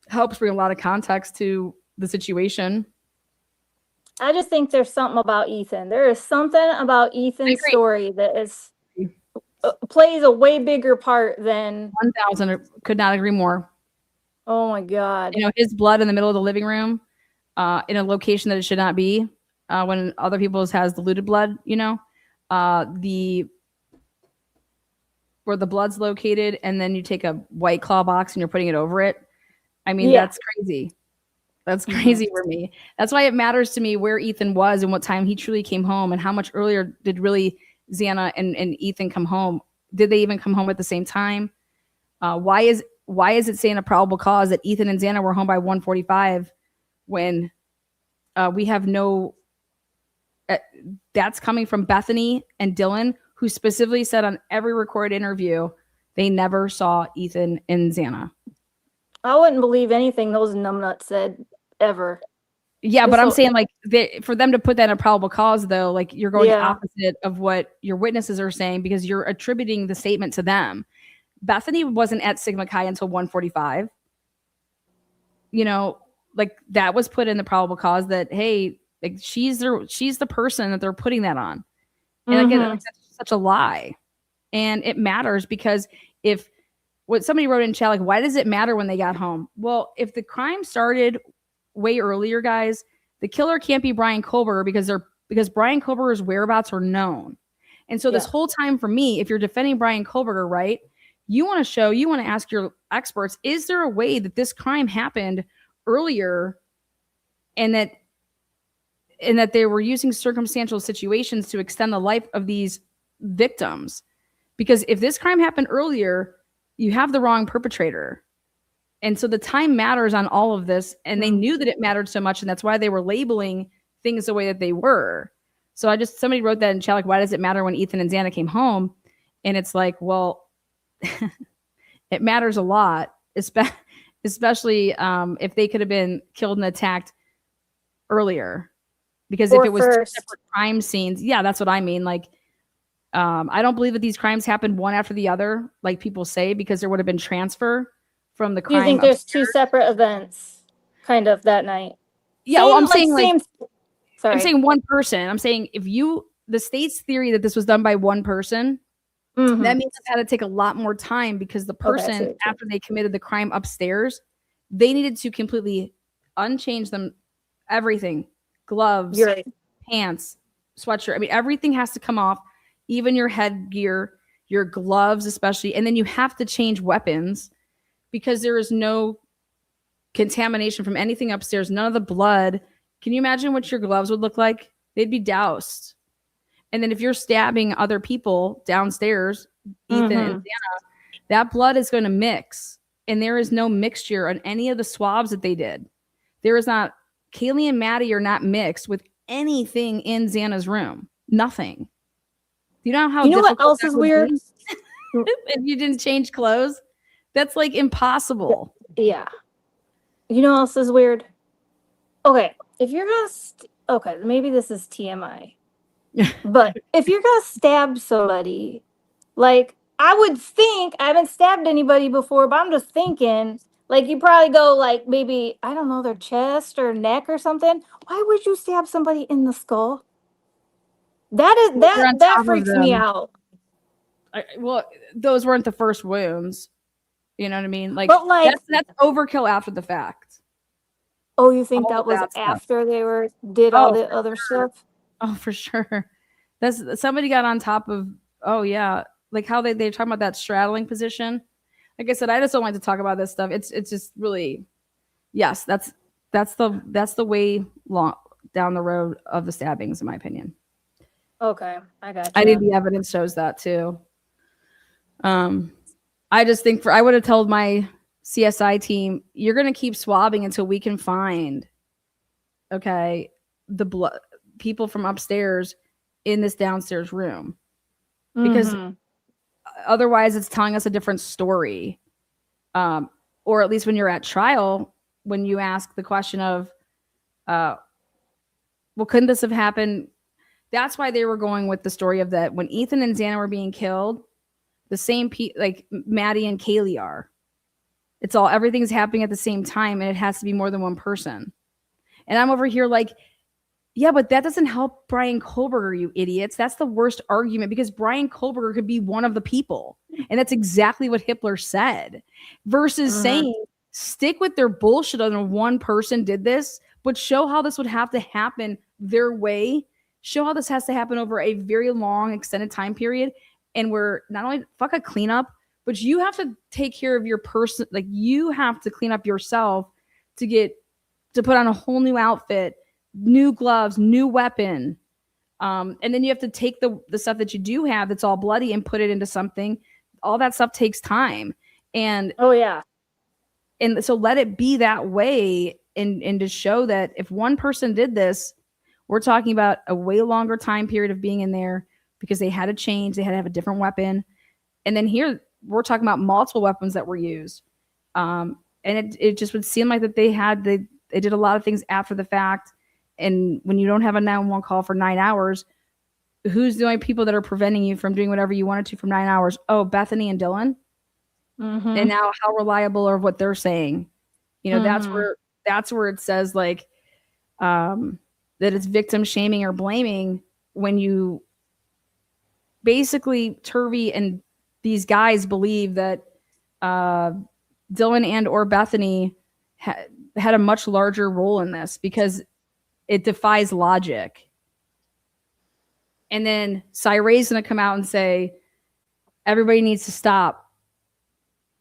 helps bring a lot of context to the situation. I just think there's something about Ethan. There is something about Ethan's story that is plays a way bigger part than 1,000. Could not agree more. Oh my God. His blood in the middle of the living room, in a location that it should not be, when other people's has diluted blood, where the blood's located, and then you take a White Claw box and you're putting it over it. I mean, that's crazy. That's crazy for me. That's why it matters to me where Ethan was and what time he truly came home, and how much earlier did really Xana and Ethan come home. Did they even come home at the same time? Why is it saying a probable cause that Ethan and Xana were home by 1:45 when we have no... that's coming from Bethany and Dylan, who specifically said on every recorded interview they never saw Ethan and Xana. I wouldn't believe anything those numbnuts said ever. Yeah, but I'm saying for them to put that in a probable cause, though, like you're going opposite of what your witnesses are saying because you're attributing the statement to them. Bethany wasn't at Sigma Chi until 1:45. Like that was put in the probable cause that, hey, like she's the person that they're putting that on. And again, that's such a lie. And it matters because if what somebody wrote in chat, like, why does it matter when they got home? Well, if the crime started way earlier, guys, the killer can't be Brian Kohlberger because Brian Kohlberger's whereabouts are known. And so this whole time for me, if you're defending Brian Kohlberger, right, you want to ask your experts, is there a way that this crime happened earlier and that they were using circumstantial situations to extend the life of these victims? Because if this crime happened earlier, you have the wrong perpetrator. And so the time matters on all of this. And they knew that it mattered so much. And that's why they were labeling things the way that they were. So somebody wrote that in chat, like, why does it matter when Ethan and Xana came home? And it's like, well, it matters a lot, especially if they could have been killed and attacked earlier. Because if it was two separate crime scenes, yeah, that's what I mean. Like, I don't believe that these crimes happened one after the other, like people say, because there would have been transfer from the crime. You think there's two separate events, kind of that night? Yeah, well, I'm saying sorry. I'm saying one person. I'm saying the state's theory that this was done by one person, that means it had to take a lot more time because the person after they committed the crime upstairs, they needed to completely unchange them, everything, gloves, pants, sweatshirt. I mean, everything has to come off. Even your headgear, your gloves especially, and then you have to change weapons because there is no contamination from anything upstairs, none of the blood. Can you imagine what your gloves would look like? They'd be doused. And then if you're stabbing other people downstairs, Ethan and Xana, that blood is going to mix. And there is no mixture on any of the swabs that they did. There is not, Kaylee and Maddie are not mixed with anything in Xana's room. Nothing. You know how what else is weird? If you didn't change clothes, that's like impossible. Yeah. You know what else is weird? Okay, if you're gonna, okay, maybe this is TMI. But if you're gonna stab somebody, like I would think, I haven't stabbed anybody before, but I'm just thinking, like you probably go like maybe, I don't know, their chest or neck or something. Why would you stab somebody in the skull? That is Well, you're on that top of freaks me them. out. Well, those weren't the first wounds. You know what I mean? Like, But like, that's overkill after the fact. oh, you think All that of was that stuff. after they did all Oh, the other stuff? Oh, for sure. That's somebody got on top of. Oh yeah, like how they're talking about that straddling position. Like I said, I just don't like to talk about this stuff. It's just really, yes, that's the way long down the road of the stabbings, in my opinion. Okay, I got I you. think the evidence shows that too. I just think I would have told my CSI team, you're going to keep swabbing until we can find, okay, the blood people from upstairs in this downstairs room, because otherwise it's telling us a different story. Or at least when you're at trial, when you ask the question of, well, couldn't this have happened? That's why they were going with the story of that when Ethan and Xana were being killed, the same like Maddie and Kaylee are. It's all, everything's happening at the same time, and it has to be more than one person. And I'm over here like, yeah, but that doesn't help Brian Kohlberger, you idiots. That's the worst argument, because Brian Kohlberger could be one of the people. And that's exactly what Hitler said. Versus saying, stick with their bullshit on one person did this, but show how this would have to happen their way. Show how this has to happen over a very long, extended time period. And we're not only fuck a cleanup, but you have to take care of your person. Like, you have to clean up yourself to put on a whole new outfit, new gloves, new weapon. And then you have to take the stuff that you do have that's all bloody and put it into something. All that stuff takes time. And oh yeah. And so let it be that way, and to show that if one person did this, we're talking about a way longer time period of being in there, because they had to change, they had to have a different weapon. And then here we're talking about multiple weapons that were used. And it just would seem like that they did a lot of things after the fact. And when you don't have a 911 call for 9 hours, who's the only people that are preventing you from doing whatever you wanted to for 9 hours? Oh, Bethany and Dylan. And now how reliable are what they're saying? You know, that's where it says like that it's victim shaming or blaming, when you basically, Turvey and these guys believe that Dylan and or Bethany had a much larger role in this, because it defies logic. And then Cyray's going to come out and say, everybody needs to stop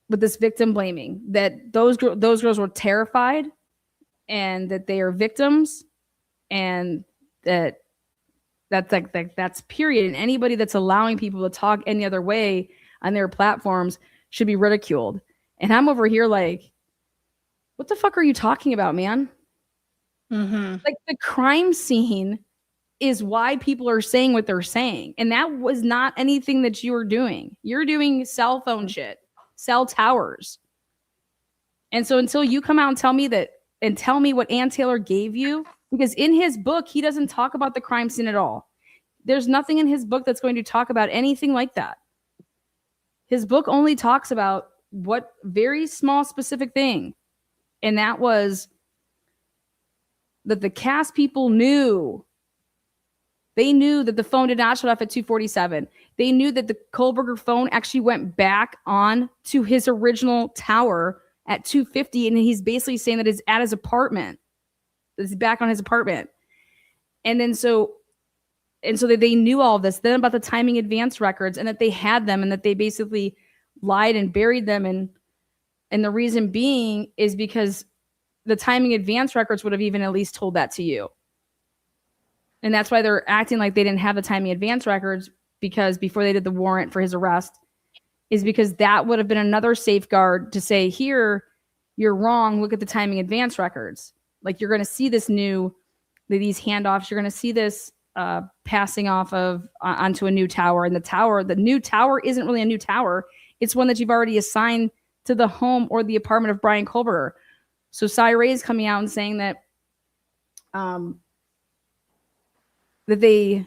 with this victim blaming, that those girls were terrified, and that they are victims, and that's period. And anybody that's allowing people to talk any other way on their platforms should be ridiculed. And I'm over here like, what the fuck are you talking about, man? Like, the crime scene is why people are saying what they're saying. And that was not anything that you were doing. You're doing cell phone shit, cell towers. And so until you come out and tell me that, and tell me what Ann Taylor gave you, because in his book, he doesn't talk about the crime scene at all. There's nothing in his book that's going to talk about anything like that. His book only talks about what very small specific thing. And that was that the cast people knew. They knew that the phone did not shut off at 2:47. They knew that the Kohlberger phone actually went back on to his original tower at 2:50. And he's basically saying that it's at his apartment. It's back on his apartment. And then so they knew all of this. Then about the timing advance records, and that they had them, and that they basically lied and buried them. And the reason being is because the timing advance records would have even at least told that to you. And that's why they're acting like they didn't have the timing advance records, because before they did the warrant for his arrest, is because that would have been another safeguard to say, here, you're wrong. Look at the timing advance records. Like, you're going to see these handoffs. You're going to see this passing off of onto a new tower. And the new tower isn't really a new tower. It's one that you've already assigned to the home or the apartment of Brian Kohlberger. So Cy Ray is coming out and saying that that they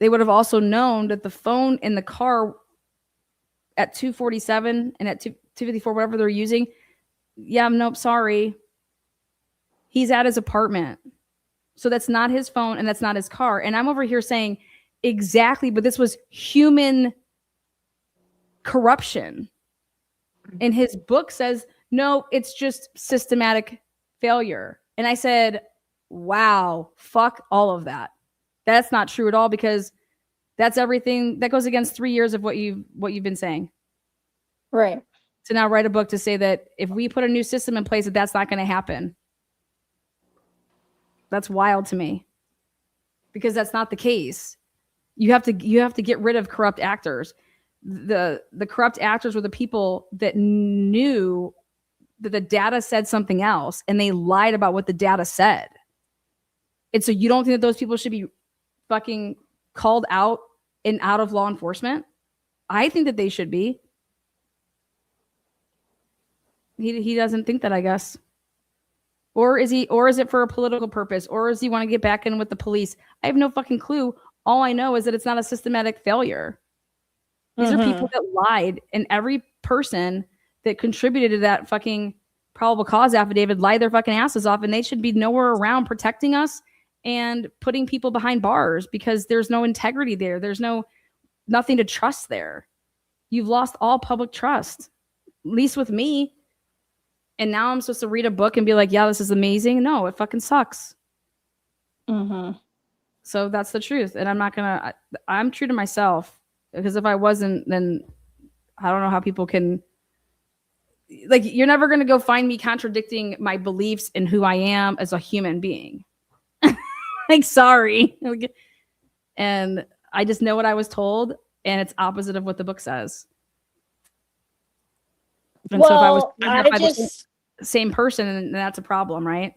they would have also known that the phone in the car at 247 and at 254, whatever they're using. Yeah, nope, sorry. He's at his apartment. So that's not his phone and that's not his car. And I'm over here saying exactly, but this was human corruption. And his book says, no, it's just systematic failure. And I said, wow, fuck all of that. That's not true at all, because that's everything that goes against 3 years of what you've been saying. Right. To now write a book to say that if we put a new system in place, that's not going to happen. That's wild to me, because that's not the case. You have to get rid of corrupt actors. The corrupt actors were the people that knew that the data said something else and they lied about what the data said. And so you don't think that those people should be fucking called out and out of law enforcement? I think that they should be. He doesn't think that, I guess. Or is it for a political purpose? Or does he want to get back in with the police? I have no fucking clue. All I know is that it's not a systematic failure. These are people that lied, and every person that contributed to that fucking probable cause affidavit lied their fucking asses off, and they should be nowhere around protecting us and putting people behind bars, because there's no integrity there. There's nothing to trust there. You've lost all public trust, at least with me. And now I'm supposed to read a book and be like, yeah, this is amazing. No, it fucking sucks. So that's the truth. And I'm true to myself, because if I wasn't, then I don't know how people can, like, you're never going to go find me contradicting my beliefs and who I am as a human being. Like, sorry. And I just know what I was told, and it's opposite of what the book says. And so if I was the same person, then that's a problem, right?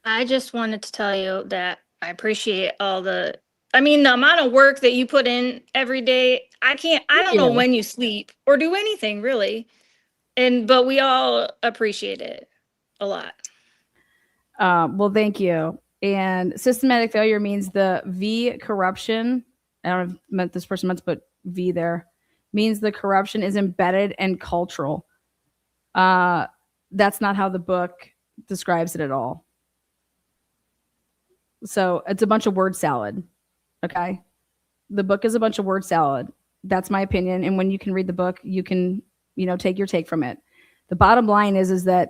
I just wanted to tell you that I appreciate the amount of work that you put in every day. I don't know when you sleep or do anything really. But we all appreciate it a lot. Well, thank you. And systematic failure means the V corruption. I don't know if this person meant to put V there. Means the corruption is embedded and cultural. That's not how the book describes it at all. So it's a bunch of word salad. Okay. The book is a bunch of word salad. That's my opinion. And when you can read the book, you can, take your take from it. The bottom line is that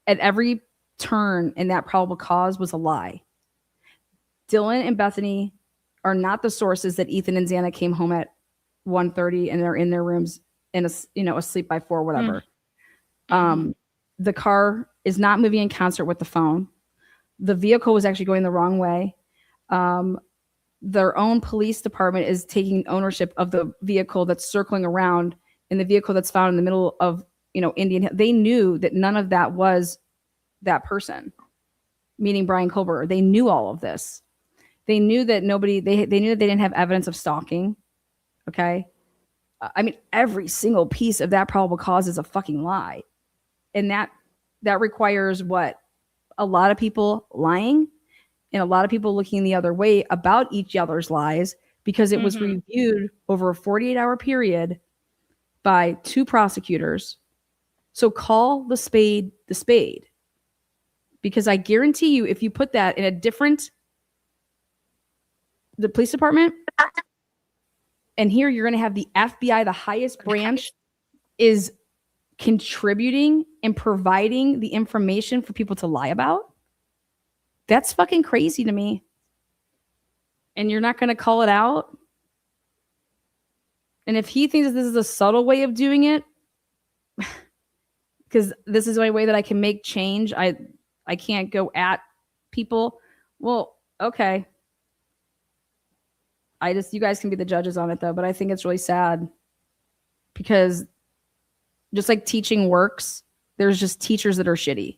at every turn in that probable cause was a lie. Dylan and Bethany are not the sources that Ethan and Xana came home at 1:30 and they're in their rooms and asleep by 4, whatever. The car is not moving in concert with the phone. The vehicle was actually going the wrong way. Their own police department is taking ownership of the vehicle that's circling around, and the vehicle that's found in the middle of, Indian Hill. They knew that none of that was that person, meaning Brian Colbert. They knew all of this. They knew that they knew that they didn't have evidence of stalking. Okay. Every single piece of that probable cause is a fucking lie. And that requires what? A lot of people lying and a lot of people looking the other way about each other's lies, because it was reviewed over a 48-hour period by 2 prosecutors. So call the spade, because I guarantee you, if you put that in the police department, and here you're going to have the FBI, the highest branch, is contributing and providing the information for people to lie about. That's fucking crazy to me. And you're not going to call it out. And if he thinks that this is a subtle way of doing it, because this is the only way that I can make change, I can't go at people. Well, okay. You guys can be the judges on it though, but I think it's really sad, because just like teaching works, there's just teachers that are shitty.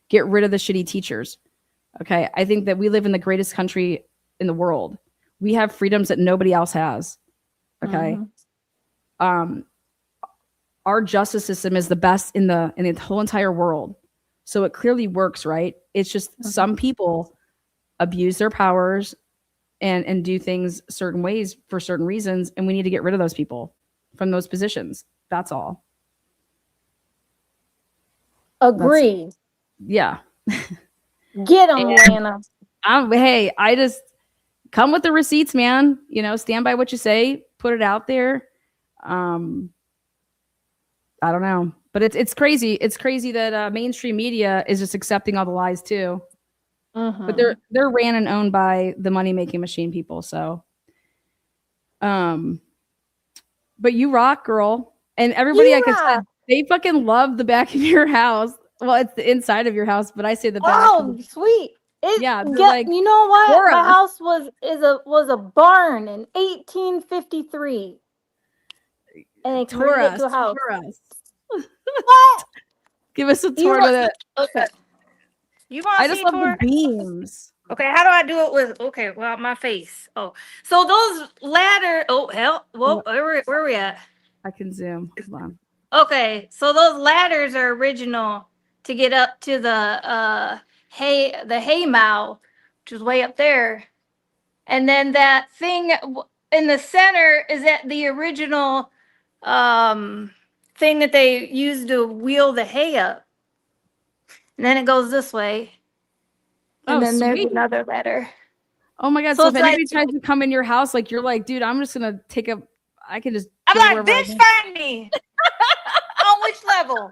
Get rid of the shitty teachers. Okay. I think that we live in the greatest country in the world. We have freedoms that nobody else has. Okay. Our justice system is the best in the whole entire world. So it clearly works, right? It's just some people abuse their powers and do things certain ways for certain reasons, and we need to get rid of those people from those positions. That's all. Agreed. Yeah. Get them, Lana. Hey, I just come with the receipts, man. Stand by what you say, put it out there. I don't know, but it's crazy. It's crazy that mainstream media is just accepting all the lies too. But they're ran and owned by the money making machine people. So, but you rock, girl, and everybody I could say they fucking love the back of your house. Well, it's the inside of your house, but I say the back. Oh, sweet. Yeah, like, you know what? My house was a barn in 1853, and they converted it to a house. What? Give us a tour of it. Okay. You want to I see just love tour? the beams. Okay, how do I do it with? Okay, well, my face. Oh, so those ladder. Oh hell. Whoa, where we at? I can zoom. Hold on. Okay, so those ladders are original to get up to the hay mow, which is way up there, and then that thing in the center is that the original thing that they used to wheel the hay up, and then it goes this way, and then there's another ladder. Oh my god! So if anybody tries to come in your house, like you're like, dude, I'm just gonna take a. I can just. I'm like, bitch, find me. On which level?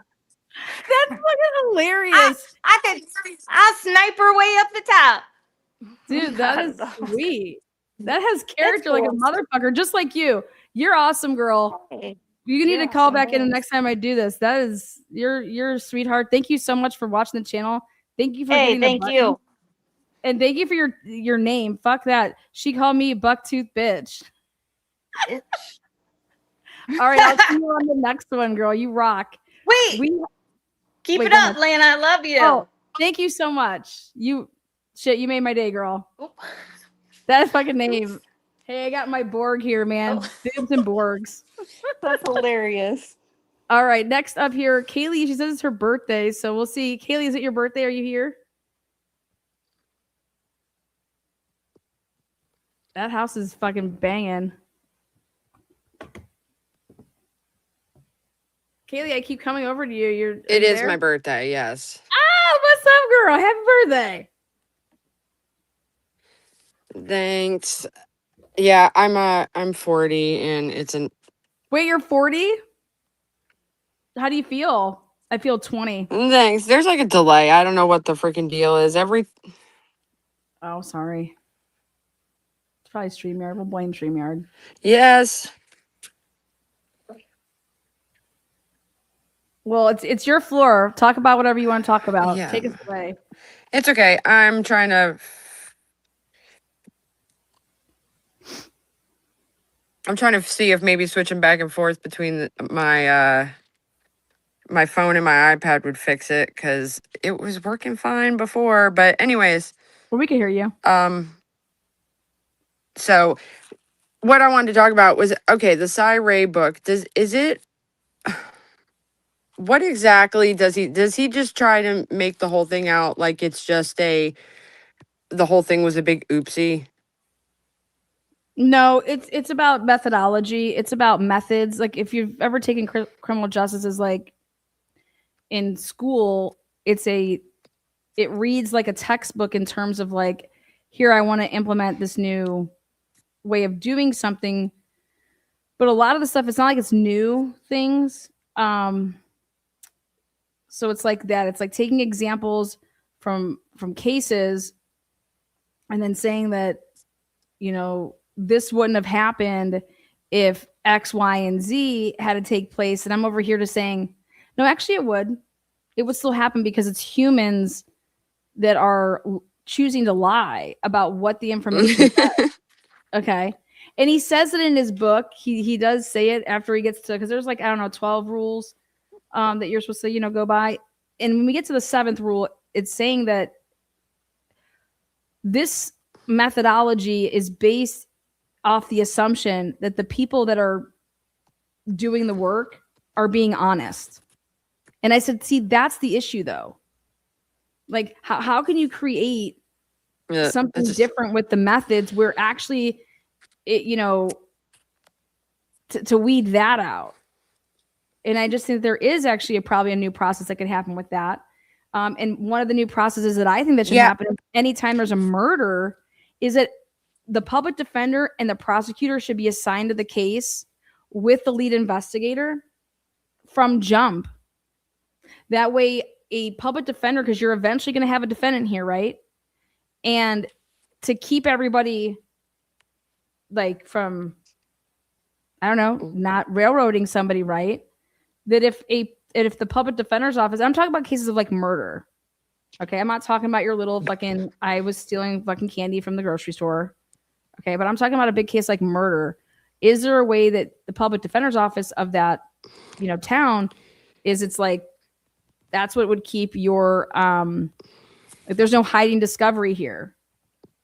That's fucking hilarious. I'll sniper way up the top. Dude, that is sweet. That has character like a motherfucker, just like you. You're awesome, girl. You need to call back in the next time I do this. That is you're a sweetheart. Thank you so much for watching the channel. Thank you for getting the button. You. And thank you for your name. Fuck that. She called me Bucktooth bitch. All right, I'll see you on the next one, girl. You rock. Keep it up, Lana. I love you. Oh, thank you so much. You made my day, girl. That fucking name. Hey, I got my Borg here, man. Boobs and Borgs. That's hilarious. All right, next up here, Kaylee. She says it's her birthday, so we'll see. Kaylee, is it your birthday? Are you here? That house is fucking banging. Kaylee, I keep coming over to you. It is my birthday, yes. Ah, what's up, girl? Happy birthday. Thanks. Yeah, I'm 40 and it's an. Wait, you're 40? How do you feel? I feel 20. Thanks. There's like a delay. I don't know what the freaking deal is. Oh, sorry. It's probably StreamYard. We'll blame StreamYard. Yes. Well, it's your floor. Talk about whatever you want to talk about. Yeah. Take us away. It's okay. I'm trying to see if maybe switching back and forth between my phone and my iPad would fix it, because it was working fine before. But anyways, well, we can hear you. So what I wanted to talk about was, okay, the Cy Ray book. What exactly does he just try to make the whole thing out like it's just the whole thing was a big oopsie? No, it's about methodology. It's about methods. Like if you've ever taken criminal justice as like in school, it reads like a textbook in terms of like, here, I want to implement this new way of doing something. But a lot of the stuff, it's not like it's new things. So it's like that. It's like taking examples from cases and then saying that, this wouldn't have happened if X, Y, and Z had to take place. And I'm over here to saying, no, actually it would. It would still happen because it's humans that are choosing to lie about what the information is. Okay. And he says it in his book. He does say it after he gets to, because there's 12 rules that you're supposed to, go by. And when we get to the 7th rule, it's saying that this methodology is based off the assumption that the people that are doing the work are being honest. And I said, see, that's the issue though. Like, how can you create something different with the methods. We're actually, to weed that out. And I just think there is actually probably a new process that could happen with that. And one of the new processes that I think that should happen anytime there's a murder is that the public defender and the prosecutor should be assigned to the case with the lead investigator from jump. That way, a public defender, because you're eventually going to have a defendant here, right? And to keep everybody like from, I don't know, not railroading somebody, right? That if the public defender's office, I'm talking about cases of like murder. Okay, I'm not talking about your little fucking, I was stealing fucking candy from the grocery store. Okay, but I'm talking about a big case like murder. Is there a way that the public defender's office of that, town it's like, that's what would keep your, like there's no hiding discovery here.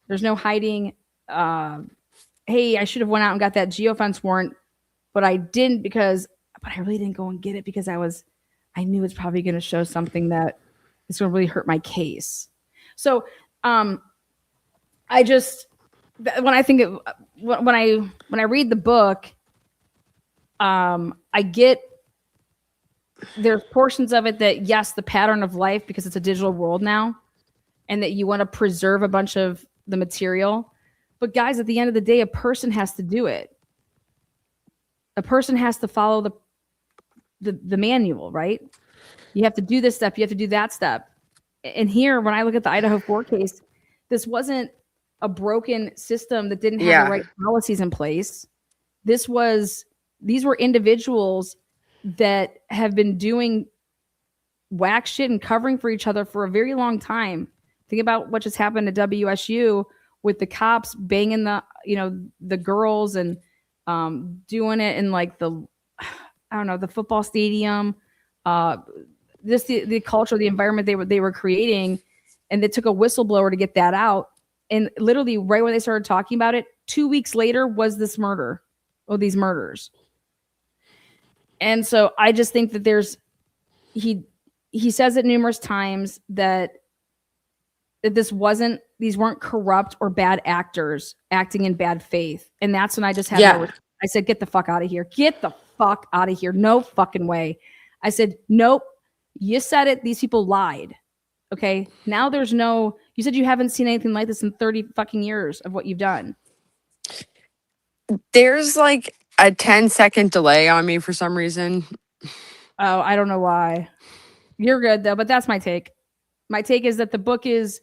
There's no hiding, hey, I should have went out and got that geofence warrant, but I didn't but I really didn't go and get it because I knew it's probably going to show something that is going to really hurt my case. So, I just, when I think of, when I read the book, I get, there's portions of it that, yes, the pattern of life, because it's a digital world now, and that you want to preserve a bunch of the material. But guys, at the end of the day, a person has to do it. A person has to follow the manual, right? You have to do this step. You have to do that step. And here, when I look at the Idaho4 case, this wasn't a broken system that didn't have the right policies in place. These were individuals that have been doing whack shit and covering for each other for a very long time. Think about what just happened at WSU with the cops banging the girls and doing it in like the football stadium, the culture, the environment they were creating, and they took a whistleblower to get that out. And literally, right when they started talking about it, 2 weeks later was these murders. And so I just think that he says it numerous times that these weren't corrupt or bad actors acting in bad faith. And that's when I just had I said, get the fuck out of here. Get the fuck out of here. No fucking way. I said, nope, you said it. These people lied. Okay. Now you said you haven't seen anything like this in 30 fucking years of what you've done. There's like a 10-second delay on me for some reason. Oh, I don't know why. You're good though, but that's my take. My take is that the book it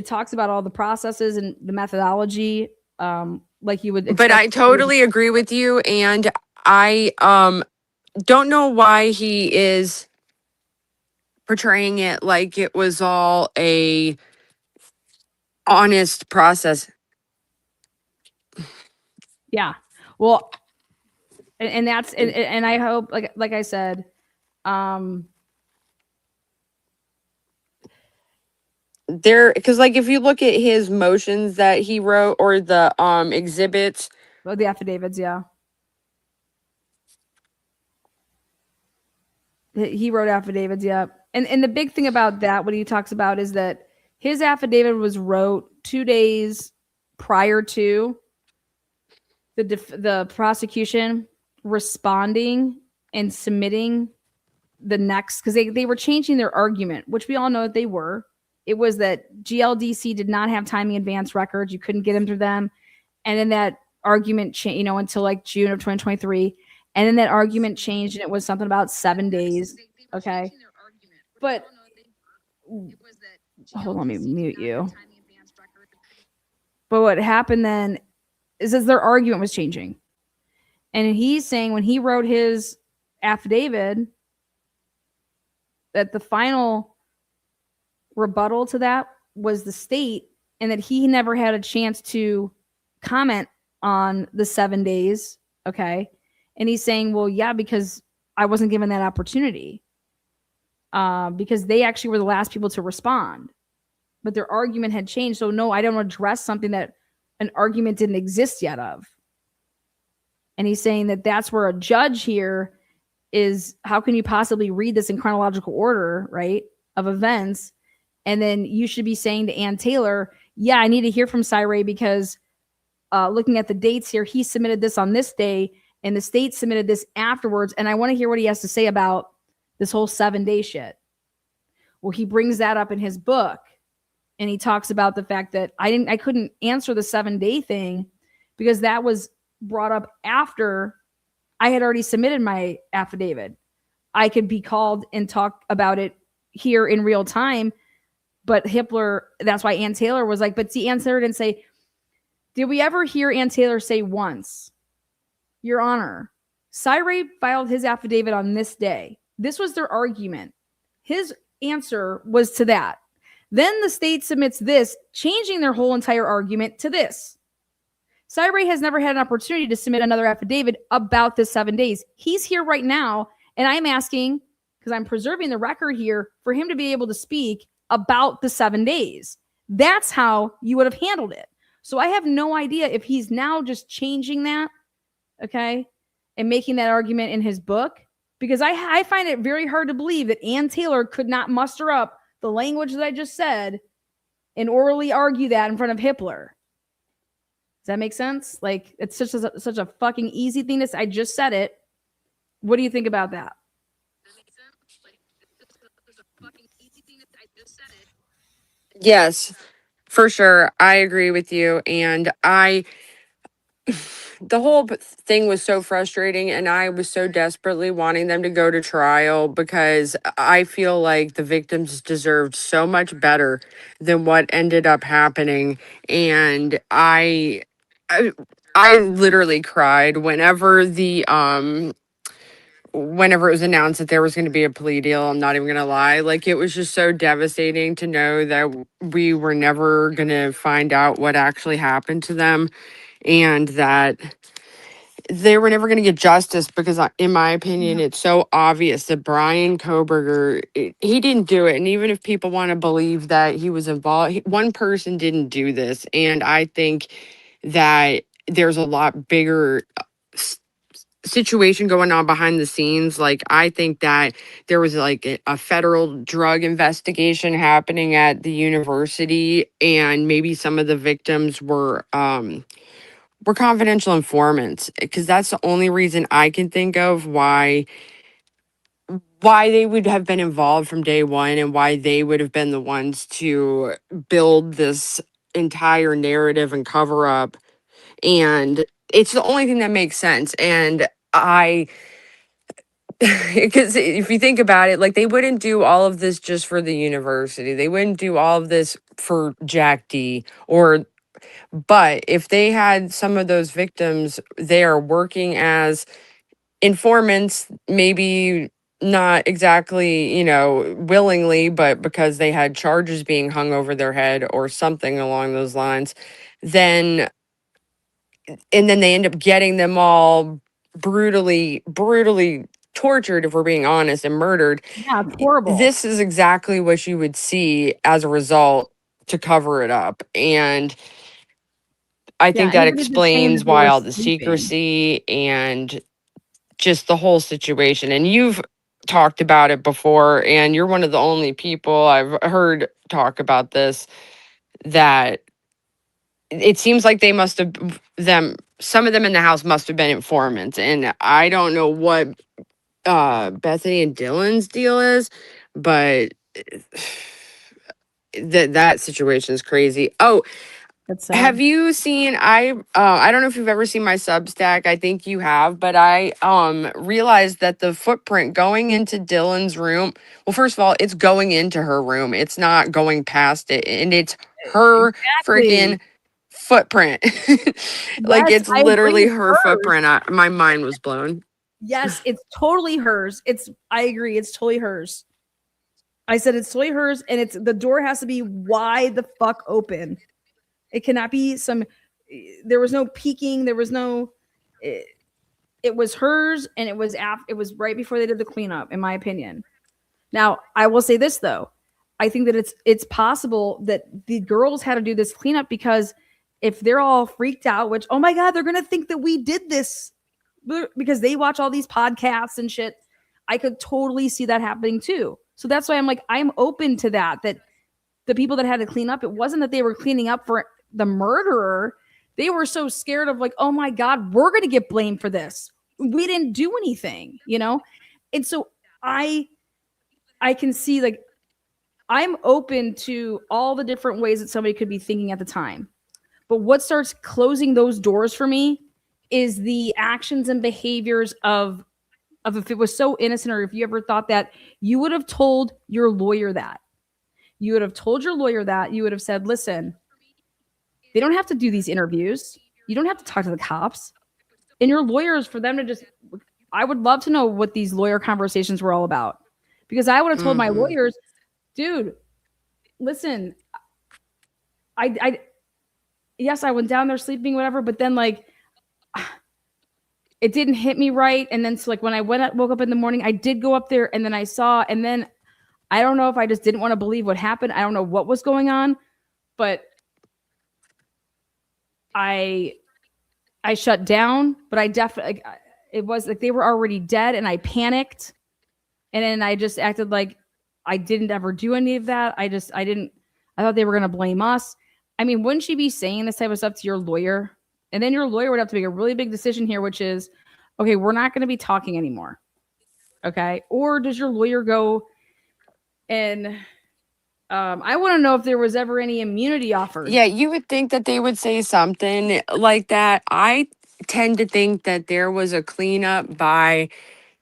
talks about all the processes and the methodology, like you would expect. But I totally agree with you, and I don't know why he is portraying it like it was all a honest process. Yeah. Well, and that's and I hope like I said, because like if you look at his motions that he wrote or the exhibits, the affidavits, he wrote affidavits, and the big thing about that, what he talks about is that his affidavit was wrote 2 days prior to the prosecution responding and submitting the next, because they were changing their argument, which we all know that they were. It was that GLDC did not have timing advance records. You couldn't get them through them. And then that argument changed, until like June of 2023. And then that argument changed, and it was something about 7 days. Okay. But hold on, let me mute you. But what happened then is their argument was changing. And he's saying when he wrote his affidavit that the final rebuttal to that was the state, and that he never had a chance to comment on the 7 days. Okay. And he's saying, well, yeah, because I wasn't given that opportunity, because they actually were the last people to respond, but their argument had changed. So no, I don't address something that an argument didn't exist yet of. And he's saying that that's where a judge here is, how can you possibly read this in chronological order, right, of events And then you should be saying to Ann Taylor, yeah, I need to hear from Cyray because looking at the dates here, he submitted this on this day and the state submitted this afterwards. And I want to hear what he has to say about this whole 7-day shit. Well, he brings that up in his book and he talks about the fact that I couldn't answer the 7-day thing because that was brought up after I had already submitted my affidavit. I could be called and talk about it here in real time. But Hippler, that's why Ann Taylor was like, but see, Ann Taylor didn't say, did we ever hear Ann Taylor say once, Your Honor, Cyray filed his affidavit on this day. This was their argument. His answer was to that. Then the state submits this, changing their whole entire argument to this. Cyray has never had an opportunity to submit another affidavit about the 7 days. He's here right now, and I'm asking, because I'm preserving the record here, for him to be able to speak about the 7 days. That's how you would have handled it. So I have no idea if he's now just changing that, okay, and making that argument in his book, because I find it very hard to believe that Ann Taylor could not muster up the language that I just said and orally argue that in front of Hippler. Does that make sense? Like, it's such a fucking easy thing to say. I just said it. What do you think about that? Yes, for sure. I agree with you. And the whole thing was so frustrating, and I was so desperately wanting them to go to trial because I feel like the victims deserved so much better than what ended up happening. And I literally cried whenever it was announced that there was going to be a plea deal. I'm not even going to lie. Like, it was just so devastating to know that we were never going to find out what actually happened to them and that they were never going to get justice because, in my opinion, it's so obvious that Brian Koberger, he didn't do it. And even if people want to believe that he was involved, one person didn't do this. And I think that there's a lot bigger situation going on behind the scenes. Like, I think that there was like a federal drug investigation happening at the university, and maybe some of the victims were confidential informants, because that's the only reason I can think of why they would have been involved from day one and why they would have been the ones to build this entire narrative and cover up. And it's the only thing that makes sense. And because if you think about it, like, they wouldn't do all of this just for the university. They wouldn't do all of this for Jack D. But if they had some of those victims there working as informants, maybe not exactly, willingly, but because they had charges being hung over their head or something along those lines, and then they end up getting them all brutally tortured, if we're being honest, and murdered. Yeah, it's horrible. This is exactly what you would see as a result to cover it up. And I think that anybody that's saying explains that they why were all the sleeping. secrecy and just the whole situation. And you've talked about it before, and you're one of the only people I've heard talk about this, that it seems like some of them in the house must have been informants. And I don't know what Bethany and Dylan's deal is, but that situation is crazy. Oh, have you seen, I don't know if you've ever seen my Substack. I think you have, but I realized that the footprint going into Dylan's room, well, first of all, it's going into her room. It's not going past it, and it's her freaking footprint. Like, Yes, it's I agree, literally it's her hers. footprint. My mind was blown. Yes, it's totally hers. I agree, it's totally hers. I said it's totally hers, and the door has to be wide the fuck open. It cannot be there was no peeking, there was no, it was hers, and it was right before they did the cleanup, in my opinion. Now, I will say this though. I think that it's possible that the girls had to do this cleanup because if they're all freaked out, which, oh my God, they're going to think that we did this because they watch all these podcasts and shit. I could totally see that happening too. So that's why I'm like, I'm open to that the people that had to clean up, it wasn't that they were cleaning up for the murderer. They were so scared of like, oh my God, we're going to get blamed for this. We didn't do anything, you know? And so I can see, like, I'm open to all the different ways that somebody could be thinking at the time. But what starts closing those doors for me is the actions and behaviors of if it was so innocent, or if you ever thought that, you would have told your lawyer that. You would have told your lawyer that. You would have said, listen, they don't have to do these interviews. You don't have to talk to the cops. And your lawyers, for them to just, I would love to know what these lawyer conversations were all about. Because I would have told my lawyers, dude, listen, yes, I went down there sleeping, whatever, but then like, it didn't hit me right. And then so like when I woke up in the morning, I did go up there and then I saw, and then I don't know if I just didn't want to believe what happened. I don't know what was going on, but I shut down, but I definitely, like, it was like they were already dead and I panicked. And then I just acted like I didn't ever do any of that. I thought they were going to blame us. I mean, wouldn't you be saying this type of stuff to your lawyer? And then your lawyer would have to make a really big decision here, which is, okay, we're not going to be talking anymore. Okay. Or does your lawyer go and I want to know if there was ever any immunity offered. Yeah, you would think that they would say something like that. I tend to think that there was a cleanup by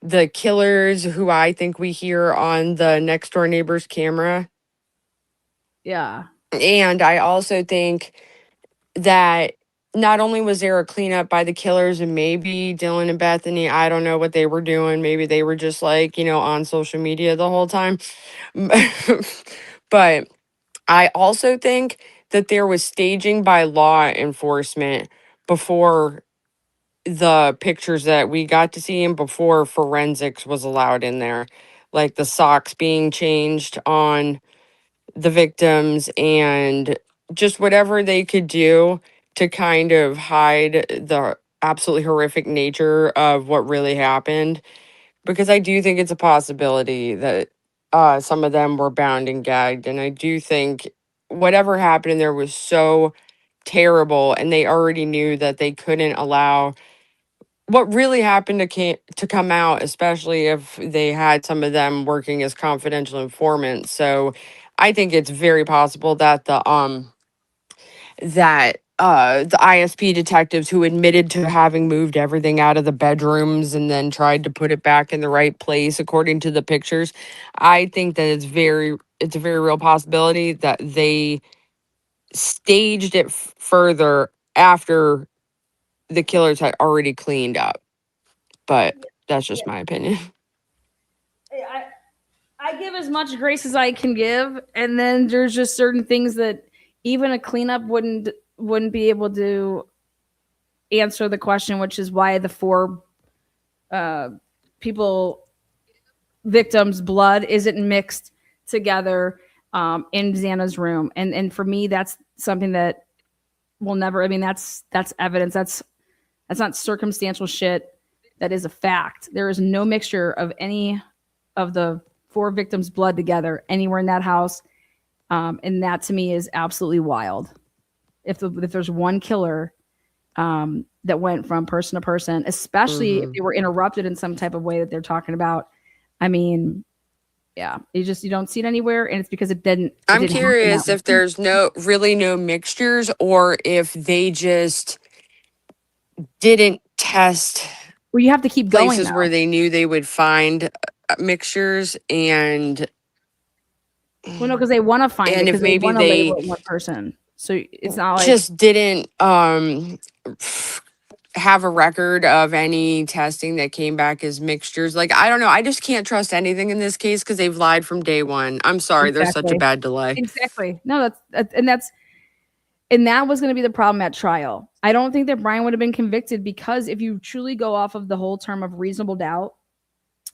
the killers who I think we hear on the next door neighbor's camera. Yeah. And I also think that not only was there a cleanup by the killers and maybe Dylan and Bethany, I don't know what they were doing. Maybe they were just like, on social media the whole time. But I also think that there was staging by law enforcement before the pictures that we got to see and before forensics was allowed in there. Like the socks being changed on the victims and just whatever they could do to kind of hide the absolutely horrific nature of what really happened. Because I do think it's a possibility that some of them were bound and gagged. And I do think whatever happened in there was so terrible. And they already knew that they couldn't allow what really happened to come out, especially if they had some of them working as confidential informants. So I think it's very possible that the ISP detectives who admitted to having moved everything out of the bedrooms and then tried to put it back in the right place according to the pictures, I think that it's a very real possibility that they staged it further after the killers had already cleaned up. But that's just my opinion. I give as much grace as I can give, and then there's just certain things that even a cleanup wouldn't be able to answer the question, which is why the 4 victims' blood isn't mixed together in Xana's room. And for me, that's something that will never, I mean, that's evidence. That's not circumstantial shit. That is a fact. There is no mixture of any of the 4 victims' blood together anywhere in that house. And that to me is absolutely wild. If there's one killer that went from person to person, especially if they were interrupted in some type of way that they're talking about, I mean, yeah, you don't see it anywhere, and it's because it didn't. I'm curious if there's no mixtures, or if they just didn't test. Well, you have to keep going places where they knew they would find mixtures, and well, no, because they want to find it, and if because they maybe want to they label it one person. So it's not like just didn't have a record of any testing that came back as mixtures. Like, I don't know. I just can't trust anything in this case because they've lied from day one. I'm sorry. There's such a bad delay. Exactly. No, and that was going to be the problem at trial. I don't think that Brian would have been convicted, because if you truly go off of the whole term of reasonable doubt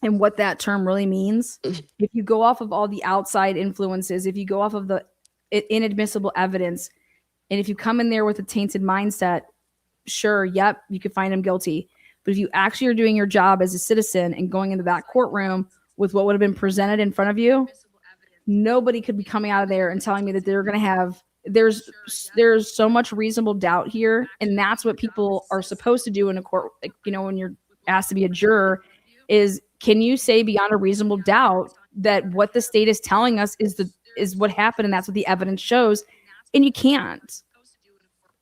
and what that term really means, if you go off of all the outside influences, if you go off of the inadmissible evidence, and if you come in there with a tainted mindset, sure, yep, you could find him guilty. But if you actually are doing your job as a citizen and going into that courtroom with what would have been presented in front of you, nobody could be coming out of there and telling me that they're going to have there's so much reasonable doubt here, and that's what people are supposed to do in a court. Like, you know, when you're asked to be a juror, is can you say beyond a reasonable doubt that what the state is telling us is what happened, and that's what the evidence shows, and you can't.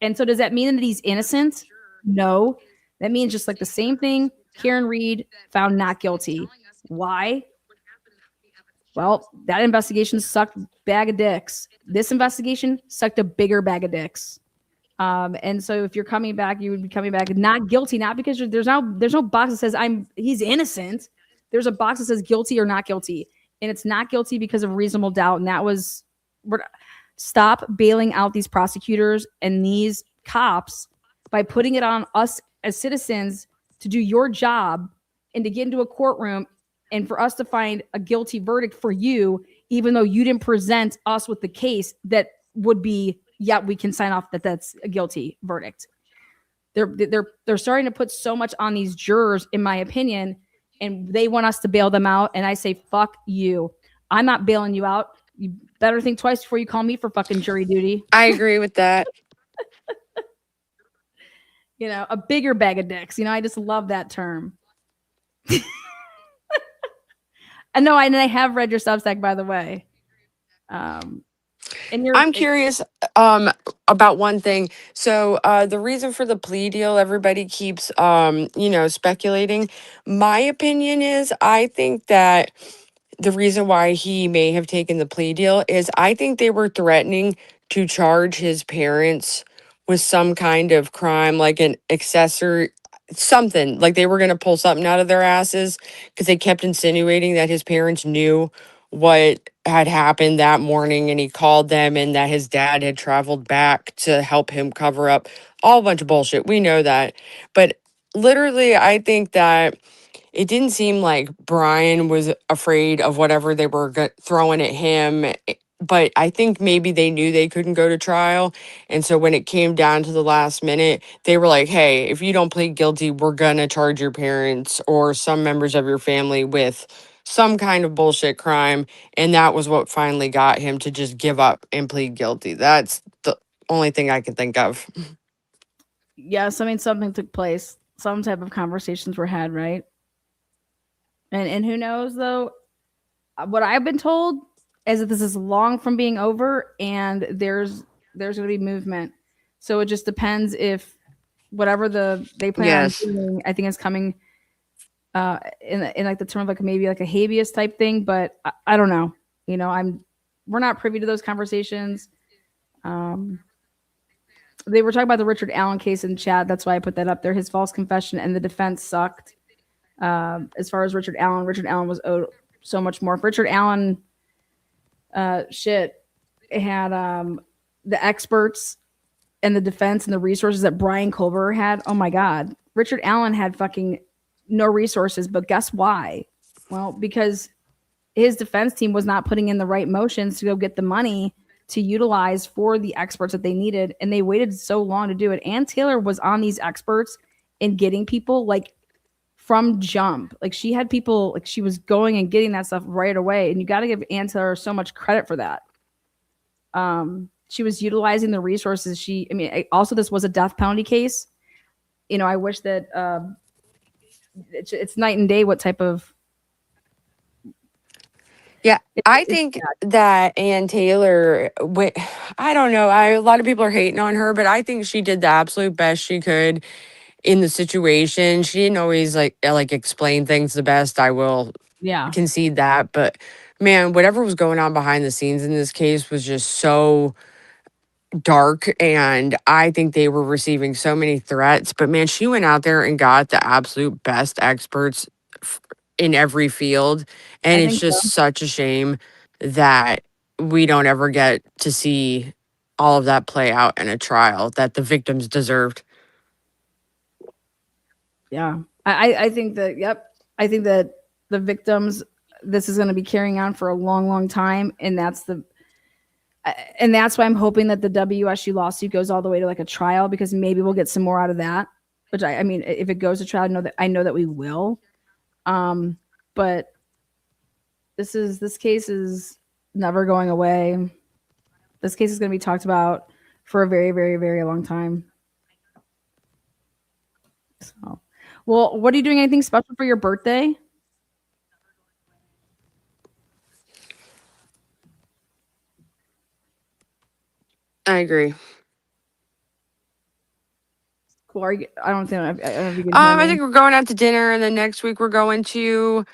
And so does that mean that he's innocent? No. That means just like the same thing Karen Reed found not guilty. Why? Well, that investigation sucked bag of dicks. This investigation sucked a bigger bag of dicks. And so if you're coming back, you would be coming back not guilty, not because there's no box that says he's innocent. There's a box that says guilty or not guilty, and it's not guilty because of reasonable doubt. And that was stop bailing out these prosecutors and these cops by putting it on us as citizens to do your job and to get into a courtroom and for us to find a guilty verdict for you, even though you didn't present us with the case that would be, yeah, we can sign off that that's a guilty verdict. They're starting to put so much on these jurors, in my opinion, and they want us to bail them out. And I say, fuck you. I'm not bailing you out. You better think twice before you call me for fucking jury duty. I agree with that. You know, a bigger bag of dicks. You know, I just love that term. And no, and I have read your Substack, by the way. And I'm curious about one thing. So the reason for the plea deal, everybody keeps speculating. My opinion is I think that the reason why he may have taken the plea deal is I think they were threatening to charge his parents with some kind of crime, like an accessory, something, like they were going to pull something out of their asses because they kept insinuating that his parents knew what had happened that morning, and he called them, and that his dad had traveled back to help him cover up all a bunch of bullshit. We know that. But literally, I think that it didn't seem like Brian was afraid of whatever they were throwing at him. But I think maybe they knew they couldn't go to trial. And so when it came down to the last minute, they were like, hey, if you don't plead guilty, we're going to charge your parents or some members of your family with some kind of bullshit crime. And that was what finally got him to just give up and plead guilty. That's the only thing I can think of. Yes, I mean, something took place. Some type of conversations were had, right? And who knows, though? What I've been told is that this is long from being over, and there's going to be movement. So it just depends if whatever they plan on doing, I think is coming in like the term of like maybe like a habeas type thing, but I don't know. You know, we're not privy to those conversations. They were talking about the Richard Allen case in chat. That's why I put that up there. His false confession and the defense sucked. As far as Richard Allen was owed so much more. If Richard Allen had the experts and the defense and the resources that Brian Culver had. Oh my God. Richard Allen had fucking no resources, but guess why? Well, because his defense team was not putting in the right motions to go get the money to utilize for the experts that they needed. And they waited so long to do it. Ann Taylor was on these experts and getting people like from jump. Like she had people, like she was going and getting that stuff right away. And you got to give Ann Taylor so much credit for that. She was utilizing the resources. Also this was a death penalty case. You know, I wish that it's night and day what type of. Yeah, I think that Ann Taylor, I don't know. A lot of people are hating on her, but I think she did the absolute best she could in the situation. She didn't always like explain things the best. I will concede that. But man, whatever was going on behind the scenes in this case was just so dark, and I think they were receiving so many threats. But man, she went out there and got the absolute best experts in every field, and it's just such a shame that we don't ever get to see all of that play out in a trial that the victims deserved. Yeah, I think that, I think that the victims, this is going to be carrying on for a long, long time, and that's why I'm hoping that the WSU lawsuit goes all the way to like a trial, because maybe we'll get some more out of that. Which I mean, if it goes to trial, I know that we will. But this case is never going away. This case is going to be talked about for a very, very, very long time. So, well, what are you doing? Anything special for your birthday? I agree. Cool. Are you, I don't think I don't know if you can hear I me. think we're going out to dinner, and then next week we're going to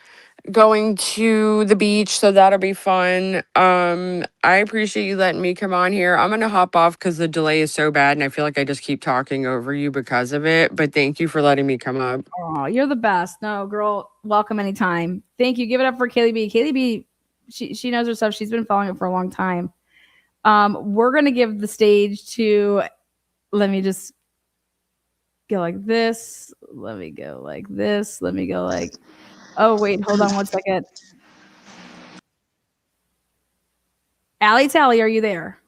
the beach, so that'll be fun. I appreciate you letting me come on here. I'm gonna hop off because the delay is so bad, and I feel like I just keep talking over you because of it. But thank you for letting me come up. Oh, you're the best. No, girl, welcome anytime. Thank you. Give it up for Kaylee B. Kaylee B, she knows her stuff. She's been following it for a long time. We're gonna give the stage to, let me just go like this. Let me go like this. Let me go like, oh wait, hold on one second. Allie Tally, are you there?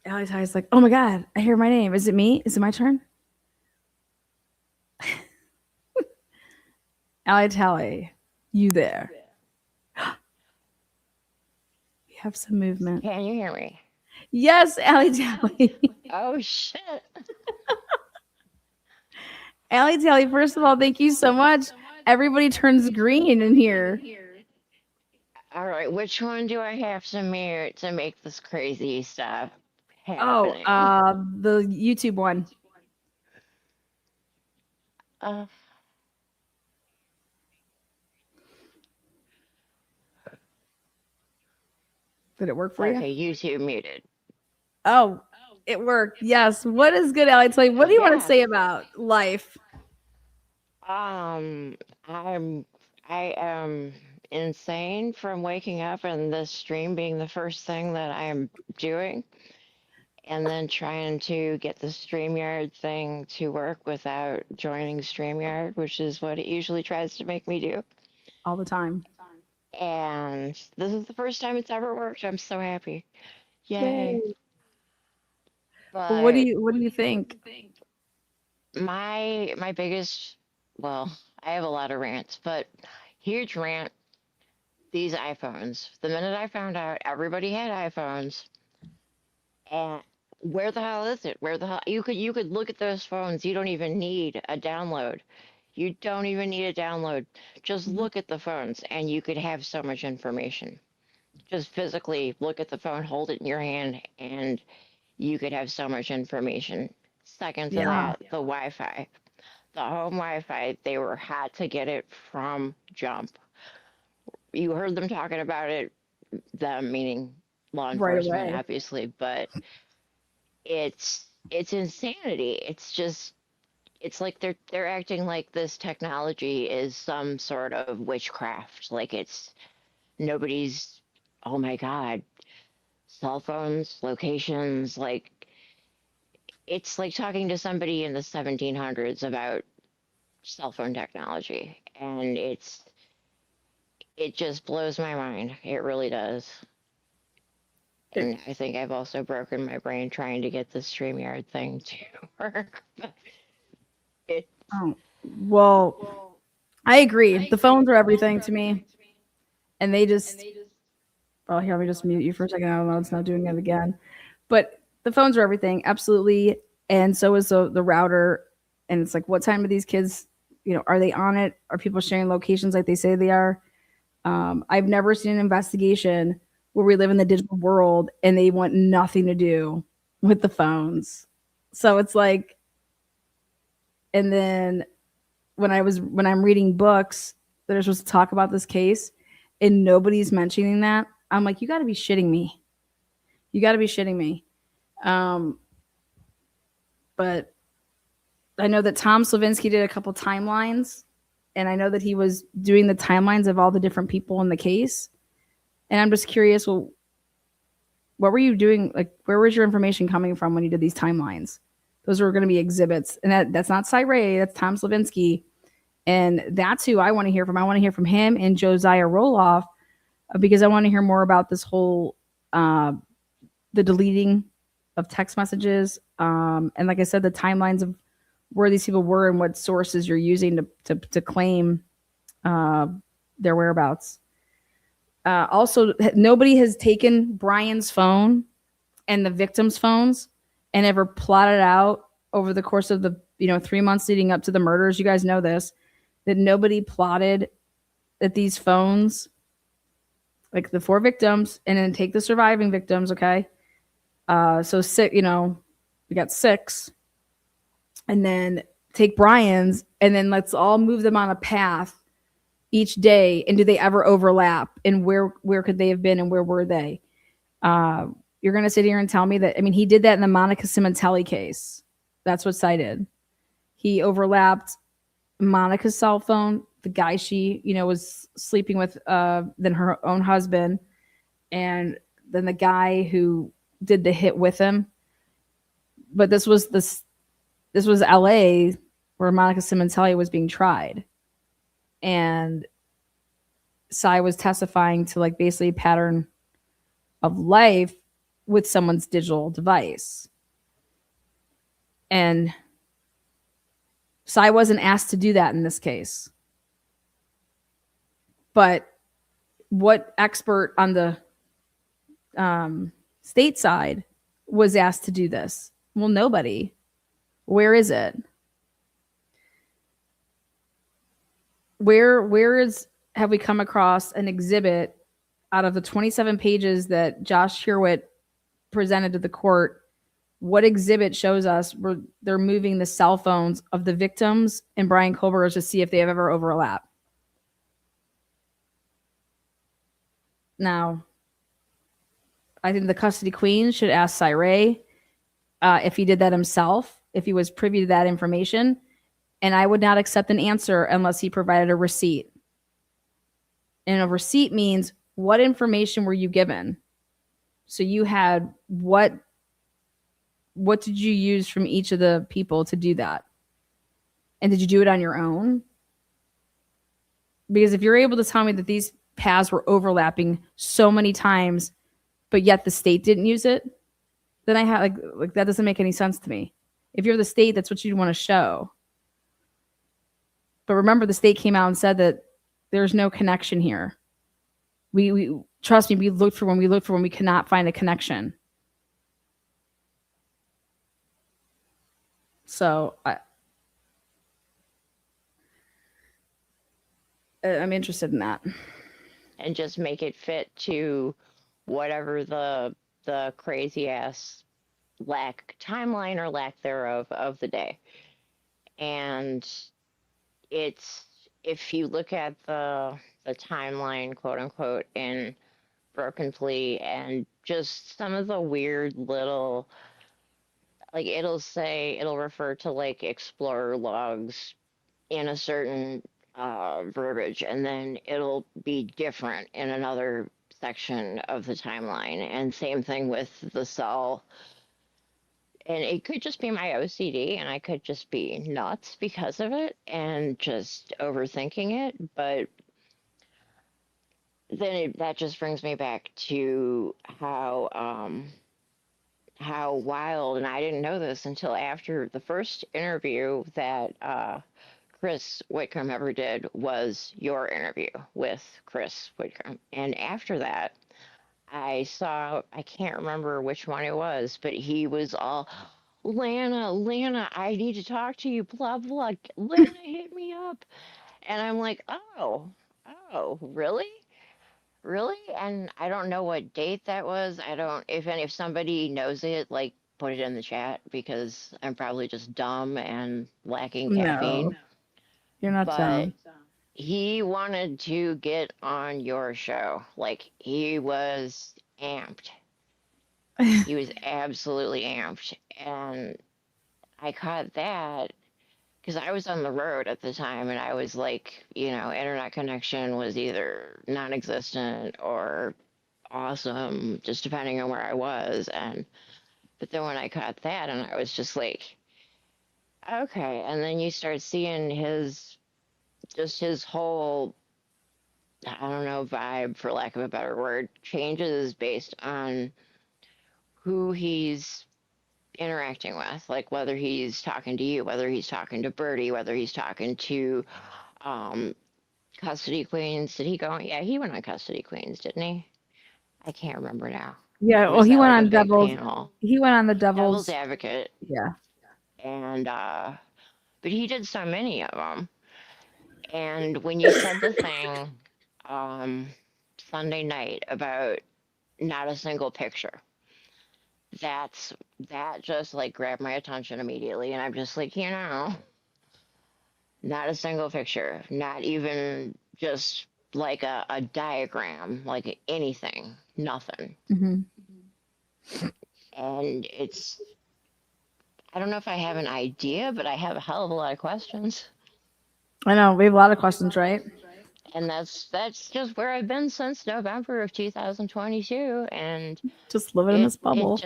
Allie Tally's like, oh my God, I hear my name. Is it me? Is it my turn? Allie Tally, you there? We have some movement. Can you hear me? Yes, Allie Tally. Oh shit. Allie Tally, first of all, thank you so much. Everybody turns green in here. All right, which one do I have to mute to make this crazy stuff Oh, happening? the YouTube one. Did it work for you? Okay, YouTube muted. Oh, it worked. Yes. What is good, Allie Tally? What do you want to say about life? I am insane from waking up and this stream being the first thing that I am doing, and then trying to get the StreamYard thing to work without joining StreamYard, which is what it usually tries to make me do. All the time. And this is the first time it's ever worked. I'm so happy. Yay. Yay. But What do you think? My biggest, well, I have a lot of rants, but huge rant, these iPhones. The minute I found out everybody had iPhones, and where the hell is it? Where the hell you could look at those phones. You don't even need a download. You don't even need a download. Just look at the phones and you could have so much information. Just physically look at the phone, hold it in your hand, and you could have so much information. Second to that, the Wi-Fi. The home Wi-Fi, they had to get it from jump. You heard them talking about it, them meaning law enforcement, obviously, but it's insanity. It's just, it's like they're acting like this technology is some sort of witchcraft. Like it's nobody's, oh my God, cell phones, locations, like it's like talking to somebody in the 1700s about cell phone technology, and it just blows my mind. It really does. And I think I've also broken my brain trying to get the StreamYard thing to work. Well, I agree. The phones are everything to me. And they just, well, here, let me just mute you for a second. I don't know, it's not doing it again. But the phones are everything, absolutely. And so is the router. And it's like, what time are these kids, are they on it? Are people sharing locations like they say they are? I've never seen an investigation where we live in the digital world and they want nothing to do with the phones. So it's like, and then when I'm reading books that are supposed to talk about this case and nobody's mentioning that, I'm like, you got to be shitting me. You got to be shitting me. But I know that Tom Slavinsky did a couple timelines, and I know that he was doing the timelines of all the different people in the case. And I'm just curious, well, what were you doing? Like, where was your information coming from when you did these timelines? Those were going to be exhibits. And that's not Cy Ray, that's Tom Slavinsky. And that's who I want to hear from. I want to hear from him and Josiah Roloff, because I want to hear more about this whole, the deleting of text messages. And like I said, the timelines of where these people were and what sources you're using to claim their whereabouts. Also, nobody has taken Brian's phone and the victims' phones and ever plotted out over the course of the 3 months leading up to the murders. You guys know this, that nobody plotted that these phones, like the 4 victims, and then take the surviving victims. Okay, so 6. We got 6, and then take Brian's, and then let's all move them on a path each day. And do they ever overlap? And where could they have been? And where were they? You're going to sit here and tell me that, he did that in the Monica Simontelli case. That's what cited. He overlapped Monica's cell phone, the guy she, was sleeping with, then her own husband, and then the guy who did the hit with him. But this was LA where Monica Simontelli was being tried. And Cy was testifying to basically a pattern of life with someone's digital device. And Cy wasn't asked to do that in this case. But what expert on the state side was asked to do this? Well, nobody. Where is it? Where have we come across an exhibit out of the 27 pages that Josh Hewitt presented to the court? What exhibit shows us where they're moving the cell phones of the victims and Brian Kohlberger to see if they have ever overlapped? Now, I think the custody queen should ask Cyree if he did that himself, if he was privy to that information. And I would not accept an answer unless he provided a receipt. And a receipt means, what information were you given? So you had what did you use from each of the people to do that? And did you do it on your own? Because if you're able to tell me that these paths were overlapping so many times, but yet the state didn't use it, then I have like that doesn't make any sense to me. If you're the state, that's what you want to show. But remember, the state came out and said that there's no connection here. We trust me, we looked for when we cannot find a connection. So I'm interested in that. And just make it fit to whatever the crazy ass timeline or lack thereof of the day. And it's, if you look at the timeline, quote unquote, in Broken Flea, and just some of the weird little, it'll refer to explorer logs in a certain verbiage, and then it'll be different in another section of the timeline. And same thing with the cell. And it could just be my OCD, and I could just be nuts because of it and just overthinking it. But then that just brings me back to how wild, and I didn't know this until after the first interview that Chris Whitcomb ever did was your interview with Chris Whitcomb. And after that, I can't remember which one it was, but he was all, Lana, I need to talk to you, blah, blah. Lana, hit me up. And I'm like, oh, really? Really? And I don't know what date that was. If somebody knows it, put it in the chat, because I'm probably just dumb and lacking caffeine. No, you're not But dumb. he wanted to get on your show. He was amped. He was absolutely amped. And I caught that because I was on the road at the time, and I was internet connection was either non existent or awesome, just depending on where I was. But then when I caught that, and I was just like, okay. And then you start seeing his whole, I don't know, vibe, for lack of a better word, changes based on who he's interacting with, like whether he's talking to you, whether he's talking to Birdie, whether he's talking to Custody Queens. Did he go? Yeah, he went on Custody Queens, didn't he? I can't remember now. Yeah, Or well, was he that went like a on big Devil's. panel? He went on the Devil's Devil's. Advocate. Yeah. And but he did so many of them. And when you said the thing Sunday night about not a single picture, that just like grabbed my attention immediately, and I'm just like, not a single picture, not even just like a diagram, like anything, nothing. Mm-hmm. And I don't know if I have an idea, but I have a hell of a lot of questions. I know we have a lot of questions, right? And that's just where I've been since November of 2022, and just living in this bubble.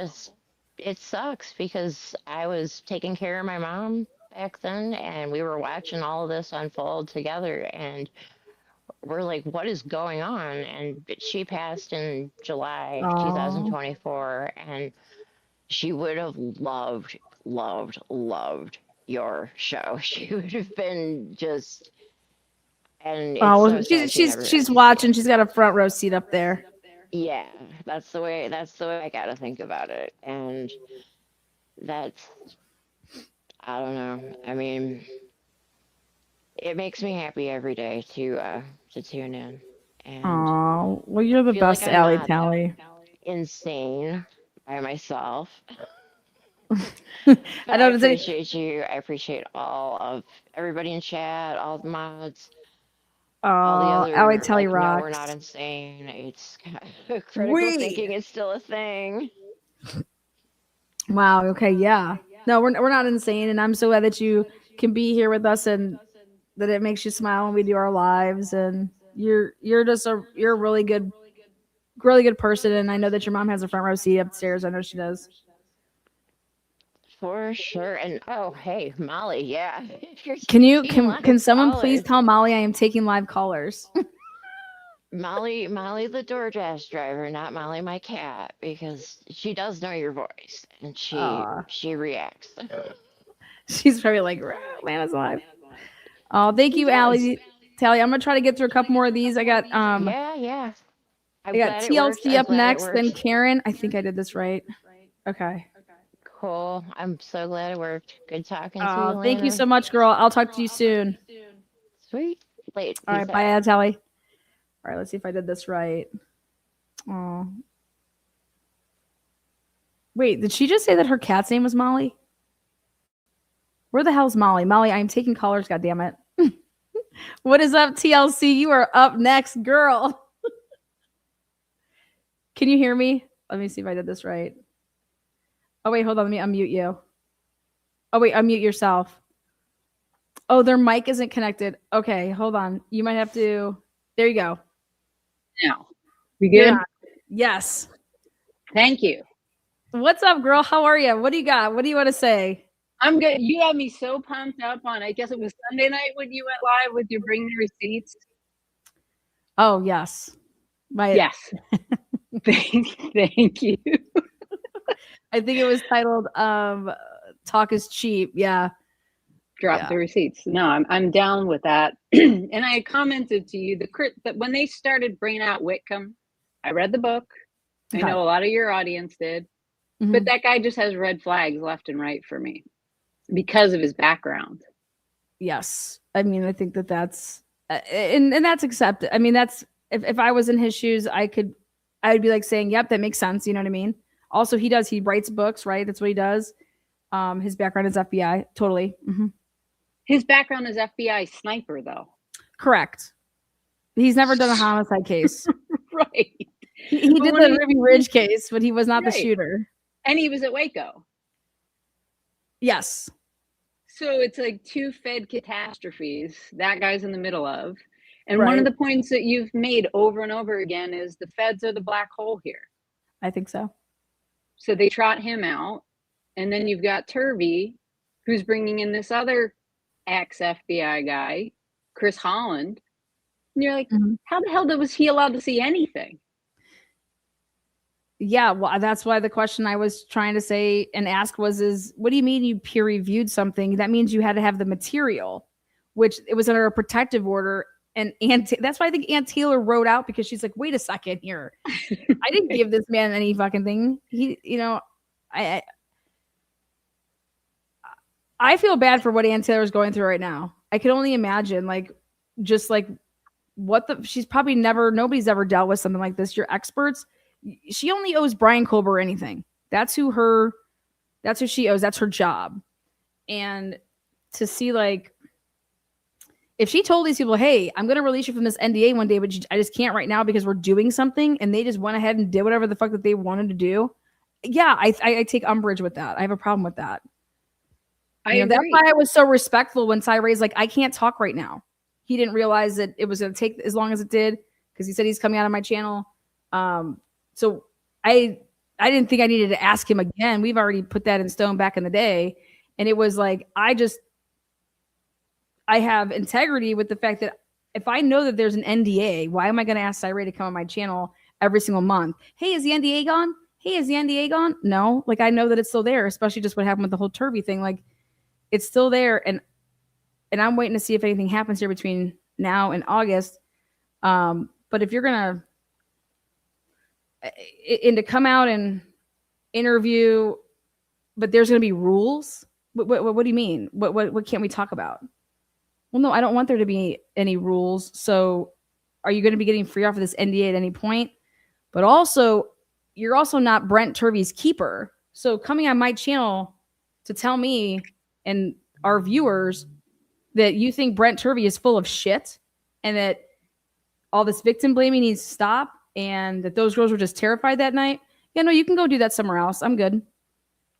It sucks because I was taking care of my mom back then, and we were watching all of this unfold together, and we're like, what is going on? And she passed in July 2024, and she would have loved your show. She would have been just, and it's well, so she's watching. She's got a front row seat up there. Yeah, that's the way I gotta think about it. And that's, I don't know. I mean, it makes me happy every day to tune in. And oh, well, you're the best, like Allie Tally. Insane by myself. I don't appreciate you. I appreciate all of everybody in chat, all the mods. All the other, Allie Tally rocks. No, we're not insane. It's critical thinking is still a thing. Wow. Okay. Yeah. No, we're not insane, and I'm so glad that you can be here with us, and that it makes you smile when we do our lives. And you're a really good person, and I know that your mom has a front row seat upstairs. I know she does. For sure. And oh, hey, Molly, yeah. Can someone please tell Molly I am taking live callers? Molly the DoorDash driver, not Molly my cat, because she does know your voice and she reacts. She's probably like, man is alive. Oh, thank you, Allie Tally. I'm gonna try to get through a couple more of these. I got yeah. I got TLC up next, then Karen. I think I did this right. Okay. Cool. I'm so glad it worked. Good talking to you. Thank you so much, girl. I'll talk to you soon. Sweet. Late. All right, bye, Tally. All right, let's see if I did this right. Oh. Wait, did she just say that her cat's name was Molly? Where the hell's Molly? Molly, I'm taking callers, goddammit. What is up, TLC? You are up next, girl. Can you hear me? Let me see if I did this right. Oh, wait, hold on. Let me unmute you. Oh, wait, unmute yourself. Oh, their mic isn't connected. Okay, hold on. You might have to. There you go. Now, we good? Yes. Thank you. What's up, girl? How are you? What do you got? What do you want to say? I'm good. You had me so pumped up on, I guess it was Sunday night when you went live with your Bring the Receipts. Oh, yes. Yes. Thank you. I think it was titled Talk is Cheap. Yeah. Drop the receipts. No, I'm down with that. And I commented to you that when they started bringing out Whitcomb, I read the book. I know a lot of your audience did. Mm-hmm. But that guy just has red flags left and right for me because of his background. Yes. I mean, I think that's and that's accepted. I mean, that's if I was in his shoes, I would be like saying, yep, that makes sense. You know what I mean? Also, he writes books, right? That's what he does. His background is FBI. Totally. Mm-hmm. His background is FBI sniper, though. Correct. He's never done a homicide case. Right. He did the Ruby Ridge case, but he was not the shooter. And he was at Waco. Yes. So it's like two Fed catastrophes that guy's in the middle of. And one of the points that you've made over and over again is the Feds are the black hole here. I think so. So they trot him out. And then you've got Turvey, who's bringing in this other ex-FBI guy, Chris Holland. And you're like, how the hell was he allowed to see anything? Yeah, well, that's why the question I was trying to say and ask was what do you mean you peer reviewed something? That means you had to have the material, which it was under a protective order. And that's why I think Aunt Taylor wrote out, because she's like, wait a second here. I didn't give this man any fucking thing. I feel bad for what Aunt Taylor's going through right now. I can only imagine, like, just like she's probably nobody's ever dealt with something like this. You're experts. She only owes Brian Colbert anything. That's who she owes. That's her job. And to see, like, if she told these people, hey, I'm going to release you from this NDA one day, but I just can't right now because we're doing something, and they just went ahead and did whatever the fuck that they wanted to do. Yeah, I take umbrage with that. I have a problem with that. That's why I was so respectful when Cyre's like, I can't talk right now. He didn't realize that it was going to take as long as it did, because he said he's coming out of my channel. So I didn't think I needed to ask him again. We've already put that in stone back in the day. And it was like, I have integrity with the fact that if I know that there's an NDA, why am I going to ask Cyre to come on my channel every single month? Hey, is the NDA gone? Hey, is the NDA gone? No, like, I know that it's still there, especially just what happened with the whole Turvy thing. Like, it's still there. And I'm waiting to see if anything happens here between now and August. But if you're going to come out and interview, but there's going to be rules. What do you mean? What can't we talk about? Well, no, I don't want there to be any rules. So are you going to be getting free off of this NDA at any point? But also, you're also not Brent Turvey's keeper. So coming on my channel to tell me and our viewers that you think Brent Turvey is full of shit and that all this victim blaming needs to stop and that those girls were just terrified that night. Yeah, no, you can go do that somewhere else. I'm good.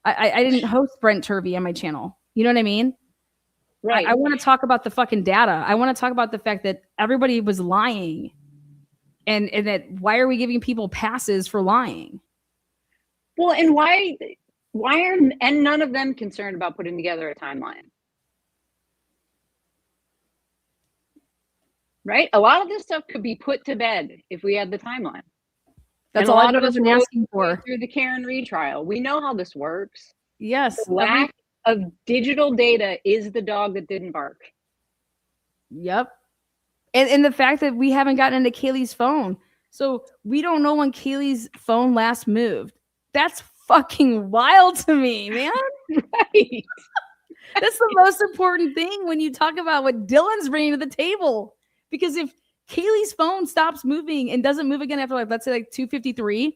I didn't host Brent Turvey on my channel. You know what I mean? Right. I want to talk about the fucking data. I want to talk about the fact that everybody was lying and that why are we giving people passes for lying? Well, and why are none of them concerned about putting together a timeline? Right? A lot of this stuff could be put to bed if we had the timeline. That's and all a lot I've of us been asking for. Through the Karen Reed trial. We know how this works. Yes. The lack of digital data is the dog that didn't bark. Yep. And the fact that we haven't gotten into Kaylee's phone. So we don't know when Kaylee's phone last moved. That's fucking wild to me, man. Right. That's the most important thing when you talk about what Dylan's bringing to the table. Because if Kaylee's phone stops moving and doesn't move again after, like, let's say, like 2:53,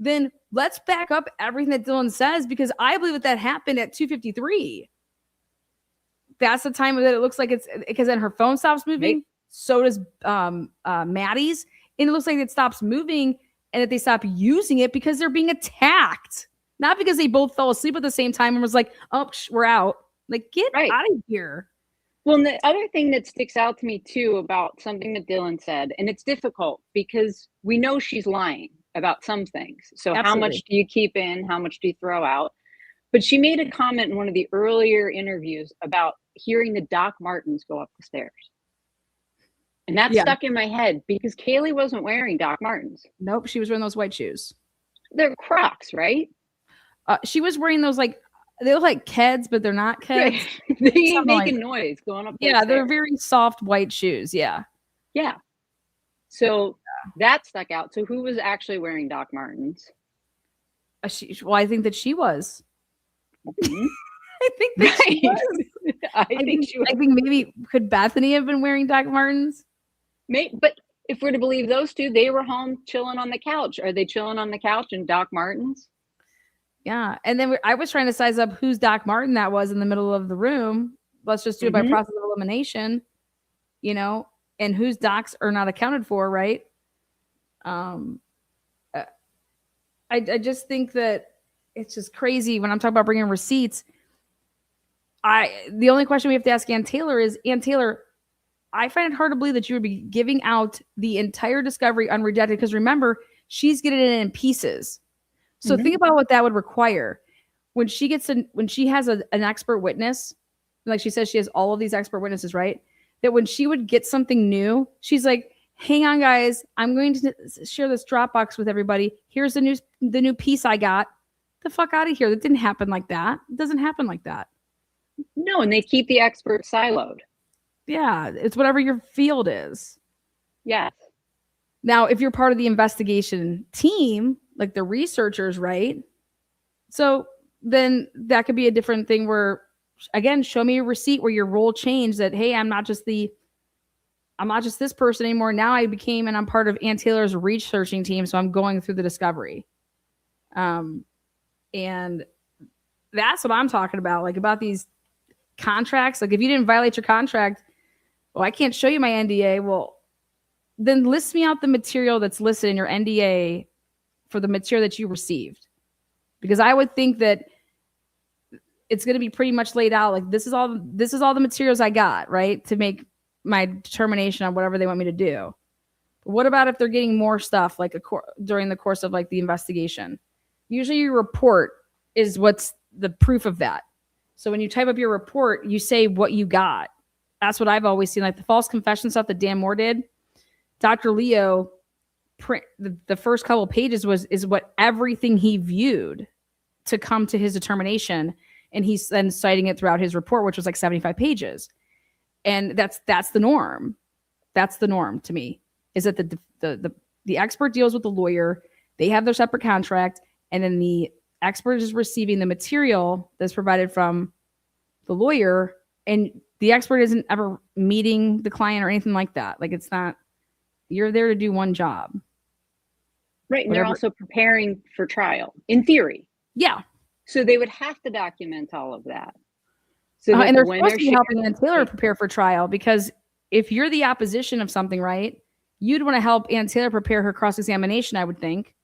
then let's back up everything that Dylan says, because I believe that happened at 2:53. That's the time that it looks like it's, because then her phone stops moving. So does Maddie's. And it looks like it stops moving and that they stop using it because they're being attacked. Not because they both fell asleep at the same time and was like, oh, we're out. Like, get out of here. Well, and the other thing that sticks out to me too about something that Dylan said, and it's difficult because we know she's lying about some things. So How much do you keep in? How much do you throw out? But she made a comment in one of the earlier interviews about hearing the Doc Martens go up the stairs. And that stuck in my head because Kaylee wasn't wearing Doc Martens. Nope, she was wearing those white shoes. They're Crocs, right? She was wearing those, like, they look like Keds, but they're not Keds. They ain't making noise going up. Yeah, they're very soft white shoes. Yeah. Yeah. So that stuck out. So who was actually wearing Doc Martens? Well, I think that she was. Mm-hmm. I think that she was. I think maybe could Bethany have been wearing Doc Martens? But if we're to believe those two, they were home chilling on the couch. Are they chilling on the couch in Doc Martens? Yeah. And then I was trying to size up whose Doc Marten that was in the middle of the room. Let's just do it by process of elimination, and whose docs are not accounted for, right? I just think that it's just crazy when I'm talking about bringing receipts. The only question we have to ask Aunt Taylor is, Aunt Taylor, I find it hard to believe that you would be giving out the entire discovery unredacted, because remember, she's getting it in pieces. So think about what that would require when she has an expert witness, like she says she has all of these expert witnesses, right? That when she would get something new, she's like, hang on, guys. I'm going to share this Dropbox with everybody. Here's the new piece I got. The fuck out of here. That didn't happen like that. It doesn't happen like that. No, and they keep the experts siloed. Yeah, it's whatever your field is. Yes. Now, if you're part of the investigation team, like the researchers, right? So then that could be a different thing where, again, show me a receipt where your role changed that, hey, I'm not just this person anymore. Now I became, and I'm part of Ann Taylor's researching team. So I'm going through the discovery. And that's what I'm talking about. Like about these contracts. Like if you didn't violate your contract, well, I can't show you my NDA. Well, then list me out the material that's listed in your NDA for the material that you received. Because I would think that it's going to be pretty much laid out. Like this is all the materials I got, right? To make my determination on whatever they want me to do. But what about if they're getting more stuff like during the course of like the investigation? Usually your report is what's the proof of that. So when you type up your report, you say what you got. That's what I've always seen. Like the false confession stuff that Dan Moore did. Dr. Leo, the first couple of pages is what everything he viewed to come to his determination. And he's then citing it throughout his report, which was like 75 pages. And that's the norm. That's the norm to me, is that the expert deals with the lawyer. They have their separate contract. And then the expert is receiving the material that's provided from the lawyer. And the expert isn't ever meeting the client or anything like that. Like it's not, you're there to do one job. Right. And they're also preparing for trial in theory. Yeah. So they would have to document all of that. So and they're supposed to be helping Ann Taylor prepare for trial, because if you're the opposition of something, right, you'd want to help Ann Taylor prepare her cross-examination, I would think.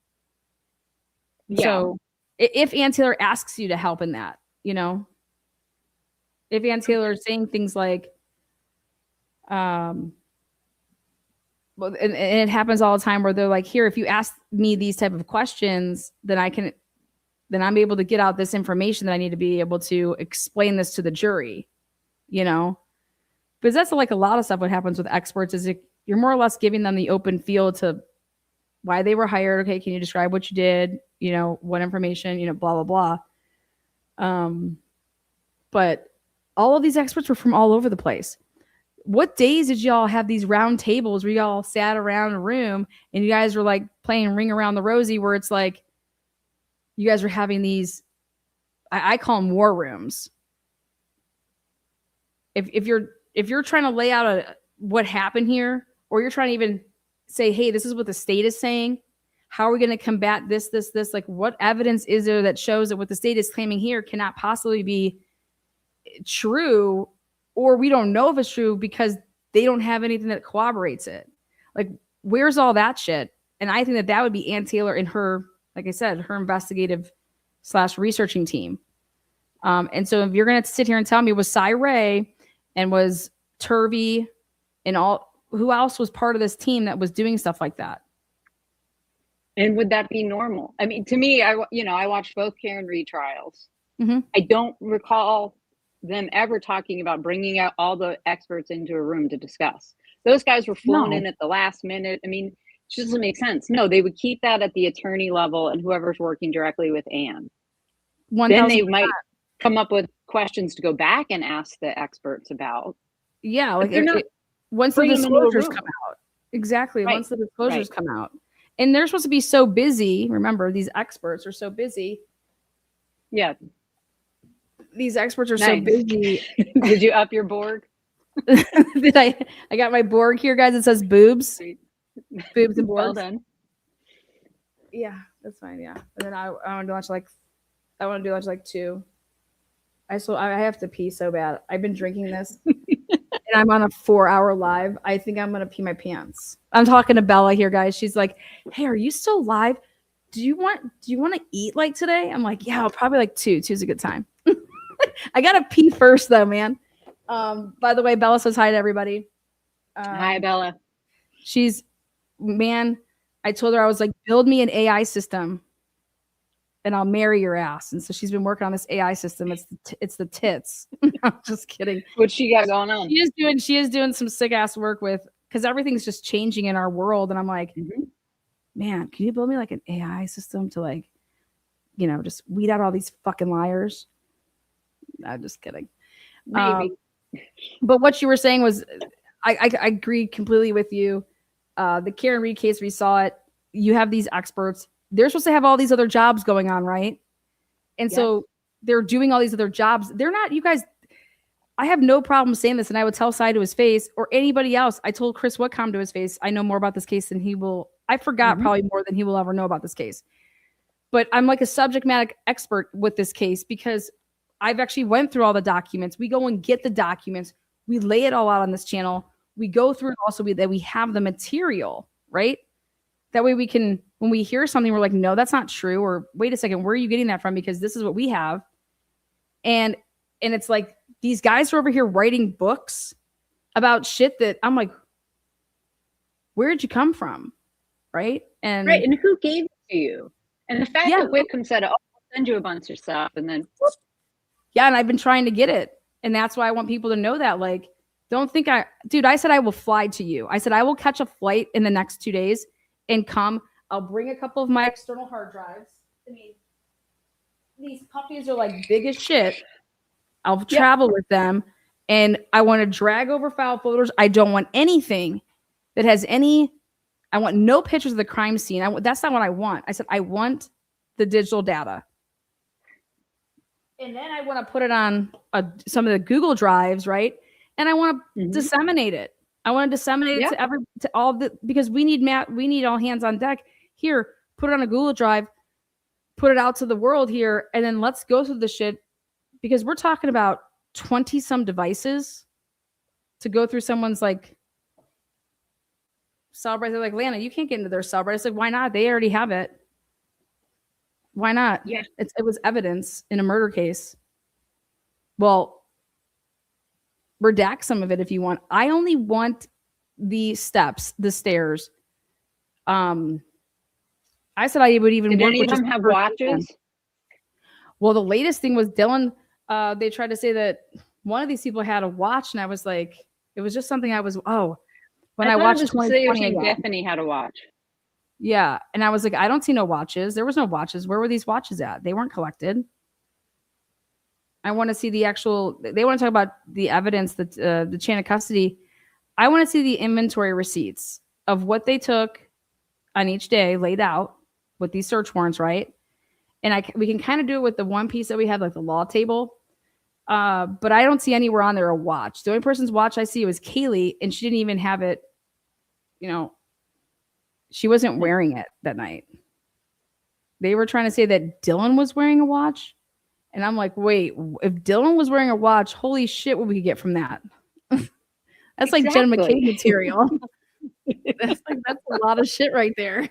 Yeah. So if Ann Taylor asks you to help in that, if Ann Taylor is saying things like, well, and it happens all the time where they're like, here, if you ask me these type of questions, then I'm able to get out this information that I need to be able to explain this to the jury, because that's like a lot of stuff. What happens with experts is you're more or less giving them the open field to why they were hired. Okay. Can you describe what you did? What information, blah, blah, blah. But all of these experts were from all over the place. What days did y'all have these round tables where y'all sat around a room and you guys were like playing Ring Around the Rosie, where it's like you guys were having these, I call them war rooms. If you're trying to lay out what happened here, or you're trying to even say, hey, this is what the state is saying. How are we going to combat this? Like, what evidence is there that shows that what the state is claiming here cannot possibly be true? Or we don't know if it's true because they don't have anything that corroborates it. Like, where's all that shit? And I think that would be Ann Taylor and her, like I said, her investigative / researching team. And so if you're going to sit here and tell me, was Cy Ray and was Turvey and who else was part of this team that was doing stuff like that? And would that be normal? I mean, to me, I watched both Karen Reed trials. Mm-hmm. I don't recall them ever talking about bringing out all the experts into a room to discuss. Those guys were flown in at the last minute. I mean, it just doesn't make sense. No, they would keep that at the attorney level and whoever's working directly with Ann. 1,000%. Then they might come up with questions to go back and ask the experts about. Yeah, like once the disclosures come out. Exactly. Right. Once the disclosures come out. And they're supposed to be so busy. Remember, these experts are so busy. Yeah. These experts are so busy. Did you up your Borg? Did I got my Borg here, guys. It says boobs. Boobs and Borgs. Well done. Yeah, that's fine. Yeah. And then I want to watch like 2. I have to pee so bad. I've been drinking this and I'm on a 4-hour live. I think I'm gonna pee my pants. I'm talking to Bella here, guys. She's like, hey, are you still live? Do you want to eat like today? I'm like, yeah, probably like 2. 2's a good time. I gotta pee first though, man. By the way, Bella says hi to everybody. Hi, Bella. I told her, I was like, build me an AI system and I'll marry your ass. And so she's been working on this AI system. It's the tits. I'm just kidding. What she got going on? She is doing some sick ass work with because everything's just changing in our world. And I'm like, man, can you build me like an AI system to like, just weed out all these fucking liars? I'm just kidding. Maybe. But what you were saying was, I agree completely with you. The Karen Reed case, we saw it. You have these experts. They're supposed to have all these other jobs going on, right? And so they're doing all these other jobs. They're not, you guys, I have no problem saying this, and I would tell Cy to his face or anybody else. I told Chris Whitcomb to his face, I know more about this case than he will. I forgot probably more than he will ever know about this case. But I'm like a subject matter expert with this case because I've actually went through all the documents. We go and get the documents. We lay it all out on this channel. We go through it also that we have the material, right? That way we can, when we hear something, we're like, no, that's not true. Or wait a second, where are you getting that from? Because this is what we have. And it's like, these guys are over here writing books about shit that I'm like, where'd you come from? Right. And who gave it to you? And the fact that Whitcomb said, oh, I'll send you a bunch of stuff. And then, whoop. Yeah. And I've been trying to get it. And that's why I want people to know that, like, don't think I said, I will fly to you. I said, I will catch a flight in the next 2 days and come. I'll bring a couple of my external hard drives. I mean, these puppies are like big as shit. I'll travel with them, and I want to drag over file folders. I don't want anything that has any. I want no pictures of the crime scene. That's not what I want. I said I want the digital data, and then I want to put it on some of the Google Drives, right? And I want to disseminate it. I want to disseminate it to all the, because we need all hands on deck. Here, put it on a Google Drive, put it out to the world here, and then let's go through the shit. Because we're talking about 20 some devices to go through someone's like cell. They're like, Lana, you can't get into their cell. It's like, why not? They already have it. Why not? Yeah. It was evidence in a murder case. Well, redact some of it if you want. I only want the steps, the stairs. I said I would even Did work any with of them have watches? Well, the latest thing was Dylan. They tried to say that one of these people had a watch, and I was like, it was just something I was, when I watched 2020 again. Bethany had a watch. Yeah. And I was like, I don't see no watches. There was no watches. Where were these watches at? They weren't collected. I want to see the actual, they want to talk about the evidence that the chain of custody. I want to see the inventory receipts of what they took on each day laid out with these search warrants, right? And we can kind of do it with the one piece that we have, like the law table. But I don't see anywhere on there a watch. The only person's watch I see was Kaylee, and she didn't even have it. She wasn't wearing it that night. They were trying to say that Dylan was wearing a watch. And I'm like, wait, if Dylan was wearing a watch, holy shit, what we could get from that? That's like Jen McCabe material. that's a lot of shit right there.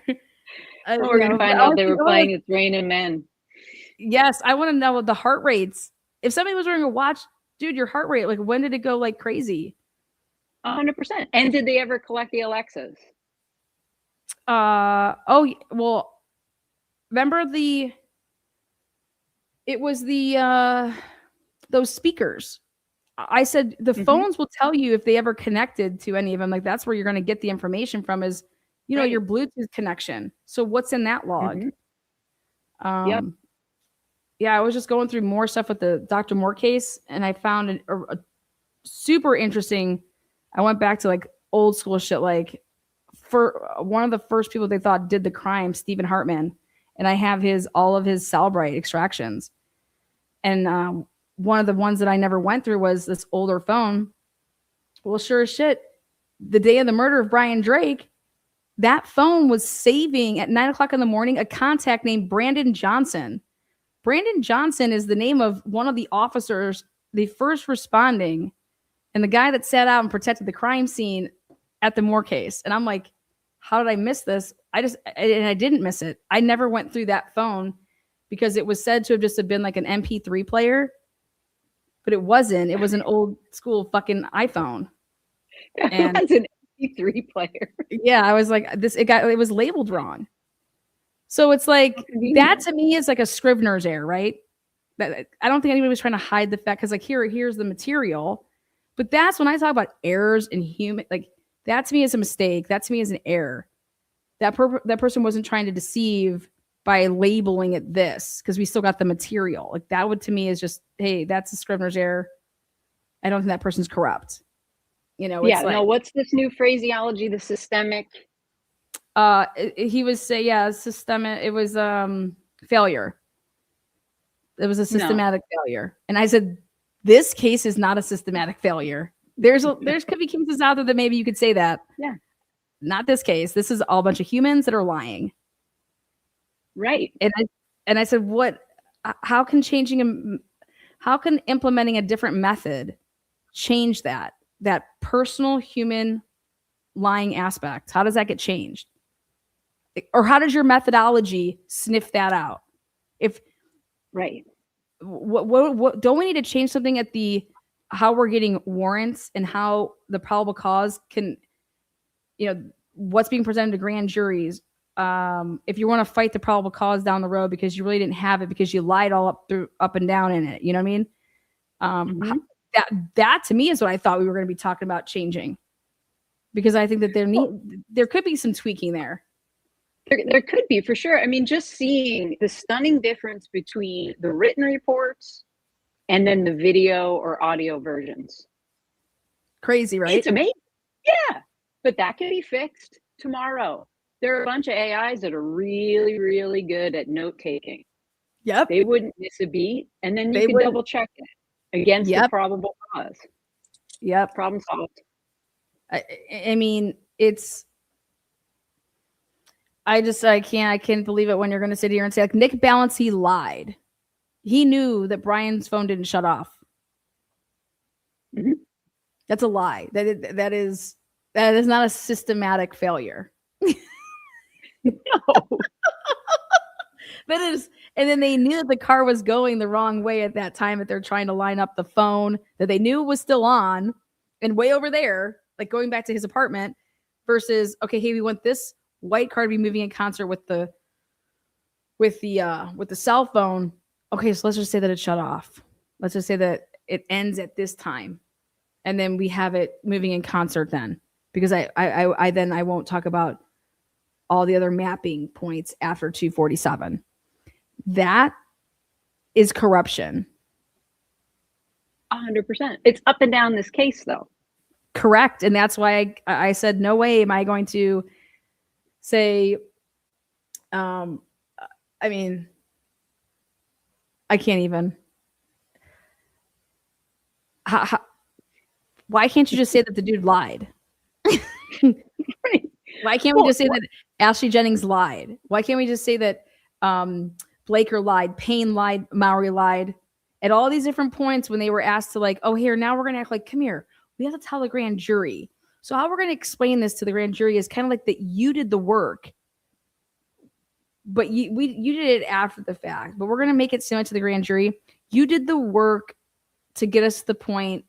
We're going to find out they were playing It's Raining Men. Yes, I want to know the heart rates. If somebody was wearing a watch, dude, your heart rate, like when did it go like crazy? 100%. And did they ever collect the Alexas? Well, remember it was those speakers. I said the phones will tell you if they ever connected to any of them. Like that's where you're going to get the information from is, your Bluetooth connection. So what's in that log? Yeah, I was just going through more stuff with the Dr. Moore case, and I found a super interesting. I went back to like old school shit, like for one of the first people they thought did the crime, Stephen Hartman, and I have all of his Cellbrite extractions. And one of the ones that I never went through was this older phone. Well, sure as shit, the day of the murder of Brian Drake, that phone was saving at 9:00 in the morning a contact named Brandon Johnson. Brandon Johnson is the name of one of the officers, the first responding, and the guy that sat out and protected the crime scene at the Moore case. And I'm like, how did I miss this? I didn't miss it. I never went through that phone because it was said to have just been like an MP3 player, but it wasn't. It was an old school fucking iPhone. And that's an MP3 player. Yeah, I was like, it was labeled wrong. So it's like that to me is like a Scrivener's error, right? That I don't think anybody was trying to hide the fact because like here's the material, but that's when I talk about errors in human. Like That to me is a mistake. That to me is an error. That person wasn't trying to deceive by labeling it this, because we still got the material. Like that would to me is just, hey, that's a Scrivener's error. I don't think that person's corrupt. You know, Yeah, it's like, no, what's this new phraseology? The systemic. He was systemic. It was failure. It was a systematic failure. And I said, this case is not a systematic failure. There's could be cases out there that maybe you could say that. Yeah. Not this case. This is all a bunch of humans that are lying. Right. And I said, how can implementing a different method change that personal human lying aspect? How does that get changed? Or how does your methodology sniff that out? Right. What don't we need to change something at how we're getting warrants and how the probable cause can, what's being presented to grand juries? If you want to fight the probable cause down the road because you really didn't have it because you lied all up and down in it, you know what I mean? That to me is what I thought we were going to be talking about changing, because I think that there could be some tweaking there. There could be, for sure. I mean, just seeing the stunning difference between the written reports and then the video or audio versions. Crazy, right? It's amazing. Yeah. But that can be fixed tomorrow. There are a bunch of AIs that are really, really good at note taking. Yep. They wouldn't miss a beat. And then you can double check it against the probable cause. Yep. Problem solved. I mean, I can't believe it when you're going to sit here and say, like, Nick Balance, he lied. He knew that Brian's phone didn't shut off. Mm-hmm. That's a lie. That is not a systematic failure. No. That is, and then they knew that the car was going the wrong way at that time, that they're trying to line up the phone that they knew was still on and way over there, like going back to his apartment, versus, okay, hey, we want this white car to be moving in concert with the cell phone. Okay, so let's just say that it shut off. Let's just say that it ends at this time, and then we have it moving in concert then, because I won't talk about all the other mapping points after 247. That is corruption. 100%. It's up and down this case, though. Correct, and that's why I said, no way am I going to say, I mean, I can't even. Why can't you just say that the dude lied? Right. Why can't we just say that Ashley Jennings lied? Why can't we just say that Blaker lied, Payne lied, Mowry lied? At all these different points when they were asked to, like, oh, here, now we're going to act like, come here. We have to tell the grand jury. So how we're going to explain this to the grand jury is kind of like that you did the work, but you did it after the fact. But we're going to make it similar to the grand jury. You did the work to get us to the point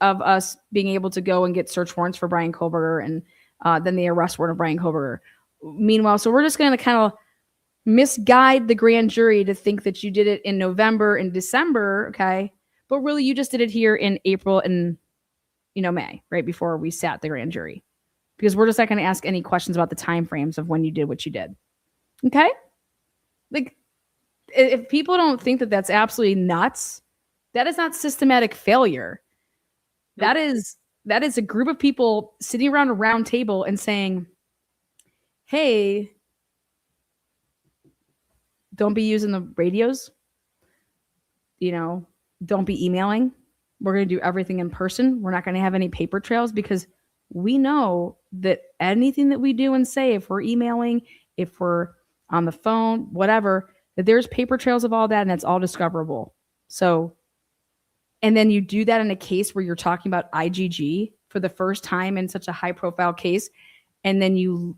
of us being able to go and get search warrants for Brian Koberger and then the arrest warrant of Brian Koberger. Meanwhile, so we're just going to kind of misguide the grand jury to think that you did it in November and December, okay? But really, you just did it here in April and, May, right before we sat the grand jury. Because we're just not going to ask any questions about the time frames of when you did what you did. Okay? Like, if people don't think that that's absolutely nuts, that is not systematic failure. That is a group of people sitting around a round table and saying, hey, don't be using the radios. Don't be emailing. We're going to do everything in person. We're not going to have any paper trails, because we know that anything that we do and say, if we're emailing, if we're on the phone, whatever, that there's paper trails of all that, and that's all discoverable. So, and then you do that in a case where you're talking about IGG for the first time in such a high profile case. And then you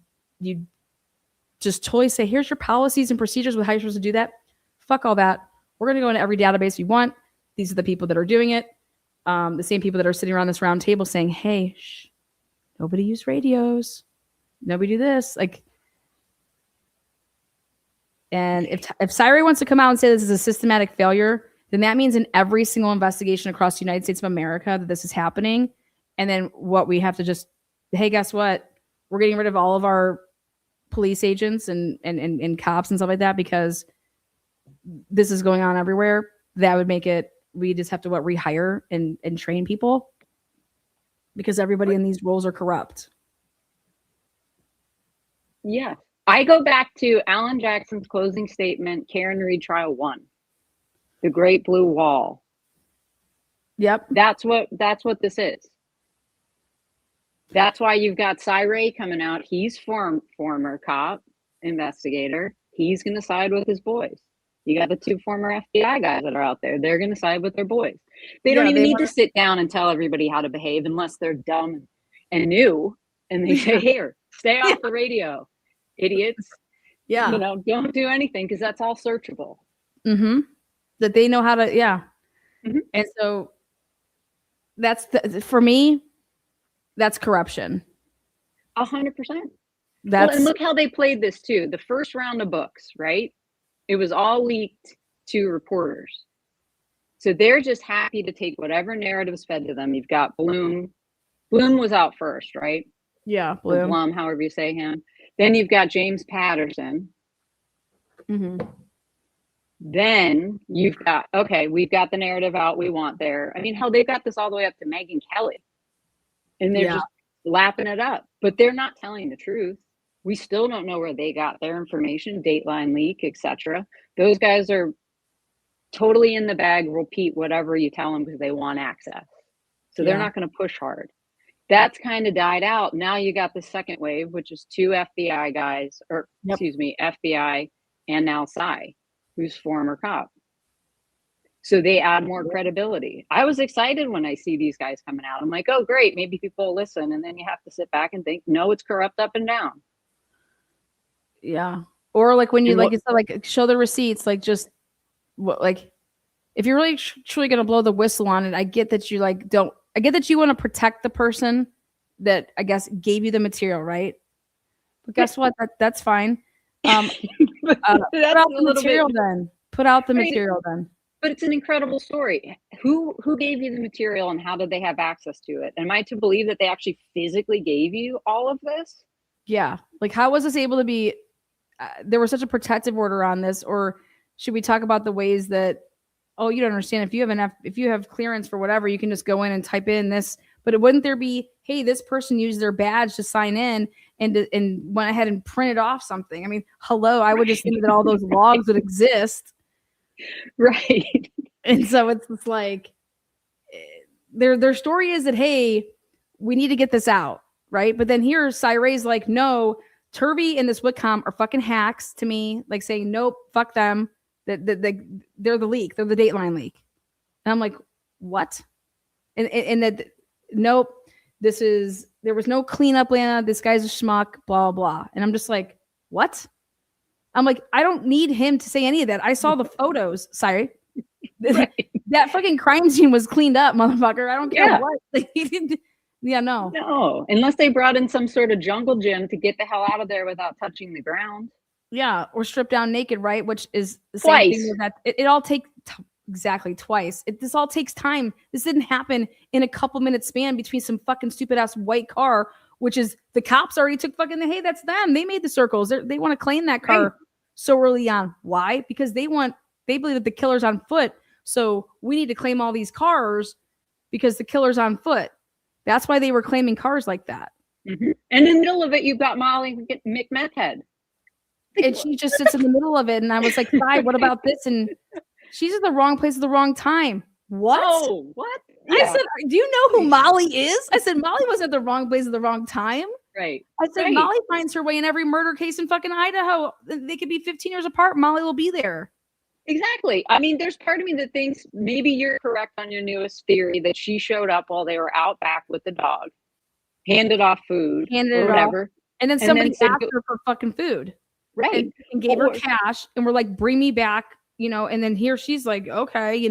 just totally say, here's your policies and procedures with how you're supposed to do that. Fuck all that. We're going to go into every database we want. These are the people that are doing it. The same people that are sitting around this round table saying, hey, nobody use radios. Nobody do this. Like, and if Syrie wants to come out and say this is a systematic failure, then that means in every single investigation across the United States of America that this is happening. And then what we have to just hey, guess what? We're getting rid of all of our police agents and cops and stuff like that because this is going on everywhere. That would make it, we just have to rehire and train people because everybody in these roles are corrupt. Yeah. I go back to Alan Jackson's closing statement, Karen Reed trial 1, the Great Blue Wall. Yep. That's what this is. That's why you've got Cy Ray coming out. He's former cop, investigator. He's going to side with his boys. You got the 2 former FBI guys that are out there. They're going to side with their boys. They don't even need to sit down and tell everybody how to behave unless they're dumb and new. And they say, here, stay off the radio, idiots. Yeah. You know, don't do anything because that's all searchable. Mm-hmm. That they know how to, yeah. Mm-hmm. And so that's, for me, that's corruption. 100%. That's, well, and look how they played this too. The first round of books, right? It was all leaked to reporters. So they're just happy to take whatever narrative's fed to them. You've got Bloom. Bloom was out first, right? Yeah, Or Bloom. Blum, however you say him. Then you've got James Patterson. Mm-hmm. Then you've got, okay, we've got the narrative out we want there. I mean, hell, they've got this all the way up to Megyn Kelly. And they're just lapping it up. But they're not telling the truth. We still don't know where they got their information, Dateline leak, etc. Those guys are totally in the bag, repeat whatever you tell them because they want access. So they're not going to push hard. That's kind of died out. Now you got the second wave, which is 2 FBI guys, or excuse me, FBI and now Cy, who's former cop. So they add more credibility. I was excited when I see these guys coming out. I'm like, oh, great. Maybe people will listen. And then you have to sit back and think, no, it's corrupt up and down. Yeah. Or like when you, like you said, like show the receipts, like just what, like if you're really truly going to blow the whistle on it, I get that you like, I get that you want to protect the person that I guess gave you the material, right? But guess what? That's fine. Put out the material then. Put out the material then. But it's an incredible story. Who gave you the material and how did they have access to it? Am I to believe that they actually physically gave you all of this? Yeah. Like how was this able to be, there was such a protective order on this, or should we talk about the ways that, oh, you don't understand, if you have clearance for whatever, you can just go in and type in this, but it wouldn't there be, hey, this person used their badge to sign in and went ahead and printed off something. I mean, hello, I would just think that all those logs would exist. Right. And so it's just like their story is that, hey, we need to get this out, right? But then here Cy Ray's like, no, Turvey and this Whitcomb are fucking hacks to me, like saying, nope, fuck them. They're the leak. They're the Dateline leak. And I'm like, what? And that, nope, there was no cleanup, Lana. This guy's a schmuck, blah, blah. And I'm just like, what? I'm like, I don't need him to say any of that. I saw the photos. Sorry. Right. That fucking crime scene was cleaned up, motherfucker. I don't care what. Yeah, no. No, unless they brought in some sort of jungle gym to get the hell out of there without touching the ground. Yeah, or stripped down naked, right? Which is the same thing that it all takes exactly twice. This all takes time. This didn't happen in a couple minutes span between some fucking stupid ass white car, which is the cops already took fucking hey, that's them. They made the circles. They want to claim that car so early on. Why? Because they believe that the killer's on foot. So we need to claim all these cars because the killer's on foot. That's why they were claiming cars like that. Mm-hmm. And in the middle of it, you've got Molly McMethhead. And she just sits in the middle of it. And I was like, Cy, what about this? And she's in the wrong place at the wrong time. What? Oh, what? I said, do you know who Molly is? I said, Molly was at the wrong place at the wrong time. Right. I said, Molly finds her way in every murder case in fucking Idaho. They could be 15 years apart. Molly will be there. Exactly. I mean, there's part of me that thinks maybe you're correct on your newest theory that she showed up while they were out back with the dog, handed off food, or whatever. And then somebody asked her for fucking food. Right. And gave her cash and were like, bring me back, and then here she's like, okay,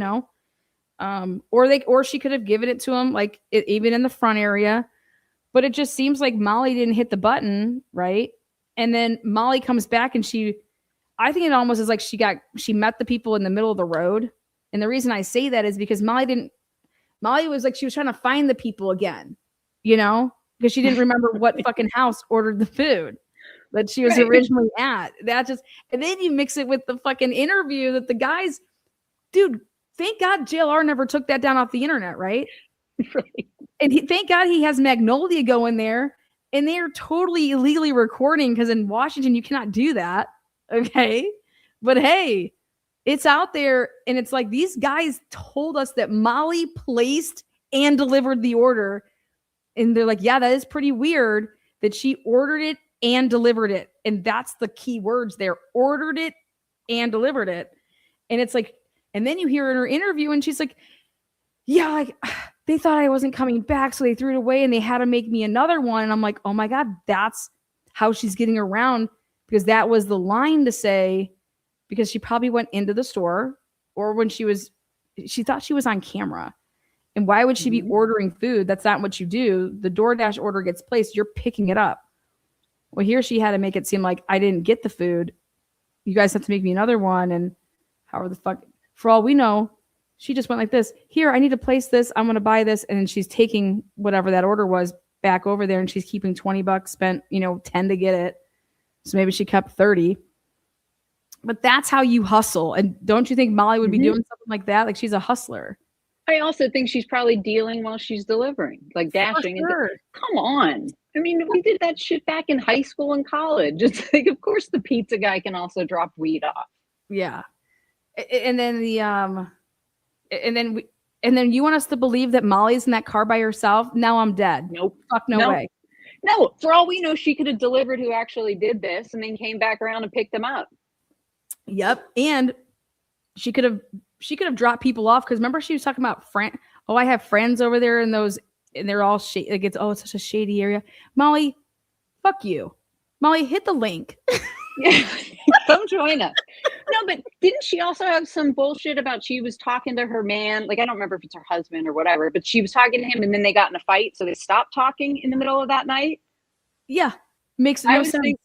or she could have given it to him, like even in the front area. But it just seems like Molly didn't hit the button, right? And then Molly comes back and I think it almost is like she met the people in the middle of the road. And the reason I say that is because Molly was like, she was trying to find the people again, because she didn't remember what fucking house ordered the food that she was Right. originally at. And then you mix it with the fucking interview that the guys, dude, thank God JLR never took that down off the internet, right? Right. And thank God he has Magnolia going there, and they are totally illegally recording because in Washington you cannot do that. Okay. But hey, it's out there, and it's like these guys told us that Molly placed and delivered the order. And they're like, yeah, that is pretty weird that she ordered it and delivered it. And that's the key words there. Ordered it and delivered it. And it's like, and then you hear in her interview and she's like, yeah, they thought I wasn't coming back, so they threw it away and they had to make me another one. And I'm like, oh my God, that's how she's getting around, because that was the line to say, because she probably went into the store, or when she thought she was on camera. And why would she be ordering food? That's not what you do. The DoorDash order gets placed, you're picking it up. Well, here she had to make it seem like I didn't get the food. You guys have to make me another one. And however the fuck, for all we know, she just went like this. Here, I need to place this. I'm going to buy this. And she's taking whatever that order was back over there, and she's keeping $20, spent, 10 to get it. So maybe she kept 30. But that's how you hustle. And don't you think Molly would be doing something like that? Like, she's a hustler. I also think she's probably dealing while she's delivering, like dashing. Sure. Come on. I mean, we did that shit back in high school and college. It's like, of course, the pizza guy can also drop weed off. Yeah. And then and then you want us to believe that Molly's in that car by herself? Now I'm dead. Nope. Fuck no way. No, for all we know, she could have delivered who actually did this and then came back around and picked them up. Yep. And she could have dropped people off, because remember she was talking about I have friends over there in those, and they're all shady. Like, it's such a shady area. Molly, fuck you. Molly, hit the link. Yeah. Come join us. No, but didn't she also have some bullshit about she was talking to her man? Like, I don't remember if it's her husband or whatever, but she was talking to him and then they got in a fight. So they stopped talking in the middle of that night. Yeah. Makes no sense.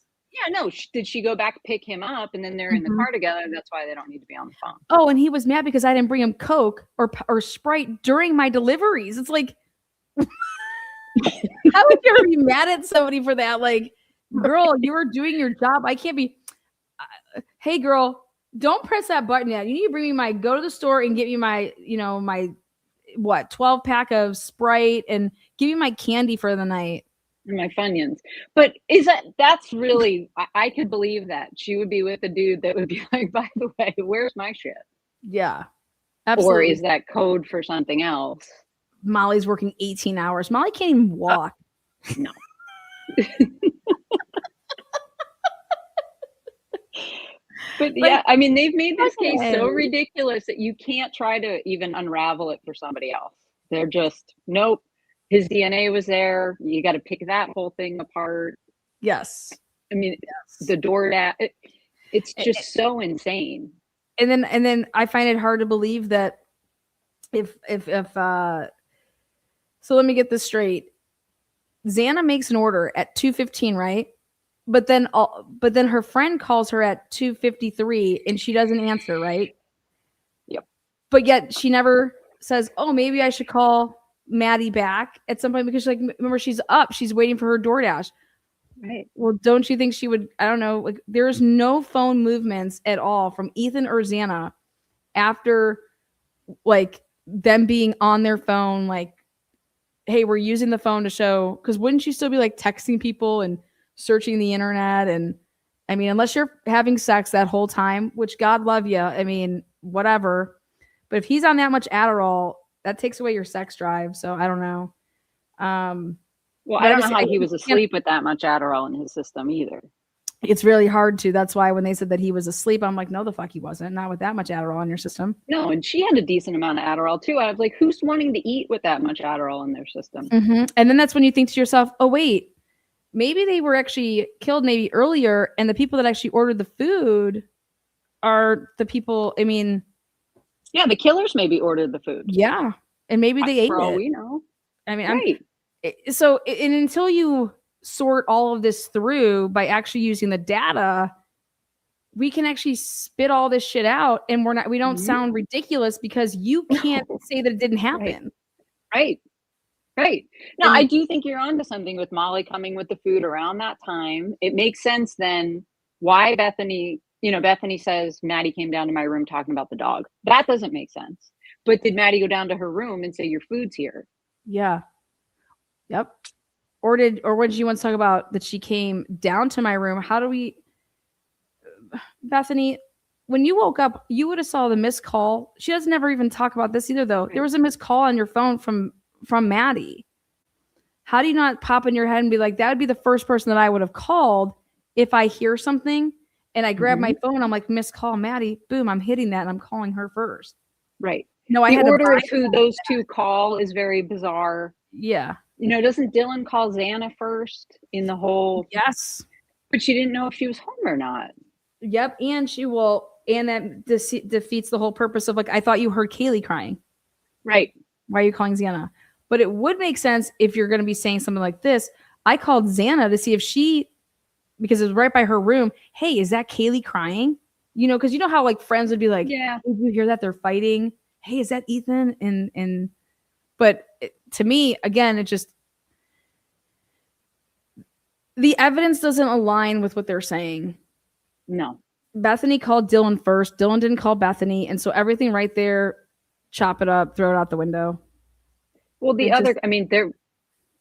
Did she go back, pick him up, and then they're in the car together? That's why they don't need to be on the phone. Oh, and he was mad because I didn't bring him Coke or Sprite during my deliveries. It's like, how would you ever be mad at somebody for that? Like, girl, you were doing your job. I can't be, hey girl, don't press that button yet. You need to bring me go to the store and get me my 12 pack of Sprite and give me my candy for the night. And my Funyuns. But that's really, I could believe that. She would be with a dude that would be like, by the way, where's my shit? Yeah. Absolutely. Or is that code for something else? Molly's working 18 hours. Molly can't even walk. No. But yeah, I mean, they've made this case so ridiculous that you can't try to even unravel it for somebody else. They're just, nope, his DNA was there. You got to pick that whole thing apart. Yes. I mean, the DoorDash, it's just so insane. And then I find it hard to believe that if so let me get this straight. Xana makes an order at 2:15, right? But then her friend calls her at 2:53 and she doesn't answer, right? Yep. But yet she never says, "Oh, maybe I should call Maddie back at some point," because remember, she's up, she's waiting for her DoorDash. Right. Well, don't you think she would? I don't know. Like, there's no phone movements at all from Ethan or Xana after them being on their phone. Like, hey, we're using the phone to show. Because wouldn't you still be texting people and searching the internet? And I mean, unless you're having sex that whole time, which God love you. I mean, whatever. But if he's on that much Adderall, that takes away your sex drive. So I don't know. Well, I don't know how he was asleep with that much Adderall in his system either. It's really hard to. That's why when they said that he was asleep, I'm like, no, the fuck he wasn't. Not with that much Adderall in your system. No, and she had a decent amount of Adderall too. I was like, who's wanting to eat with that much Adderall in their system? Mm-hmm. And then that's when you think to yourself, oh, wait, maybe they were actually killed maybe earlier, and the people that actually ordered the food are the people, I mean. Yeah, the killers maybe ordered the food. Yeah, and maybe they ate it. For all we know. I mean, right. And until you sort all of this through by actually using the data, we can actually spit all this shit out, and we don't sound ridiculous because you can't say that it didn't happen. Right. Right. No, And I then- do think you're onto something with Molly coming with the food around that time. It makes sense then why Bethany, Bethany says Maddie came down to my room talking about the dog. That doesn't make sense. But did Maddie go down to her room and say your food's here? Yeah. Yep. Or when she once talk about that she came down to my room? How do we, Bethany? When you woke up, you would have saw the missed call. She doesn't ever even talk about this either, though. There was a missed call on your phone from Maddie. How do you not pop in your head and be like, that would be the first person that I would have called if I hear something and I grab my phone, I'm like, missed call, Maddie. Boom, I'm hitting that and I'm calling her first. Right. No, I The had order to of who those two call is very bizarre. Yeah. Doesn't Dylan call Xana first in the whole? Yes. But she didn't know if she was home or not. Yep. And that defeats the whole purpose of, like, I thought you heard Kaylee crying. Right. Why are you calling Xana? But it would make sense if you're going to be saying something like this. I called Xana to see if because it was right by her room. Hey, is that Kaylee crying? Because you know how like friends would be like, yeah, did you hear that they're fighting? Hey, is that Ethan? But to me, again, it just, the evidence doesn't align with what they're saying. No. Bethany called Dylan first. Dylan didn't call Bethany. And so everything right there, chop it up, throw it out the window. Well, they're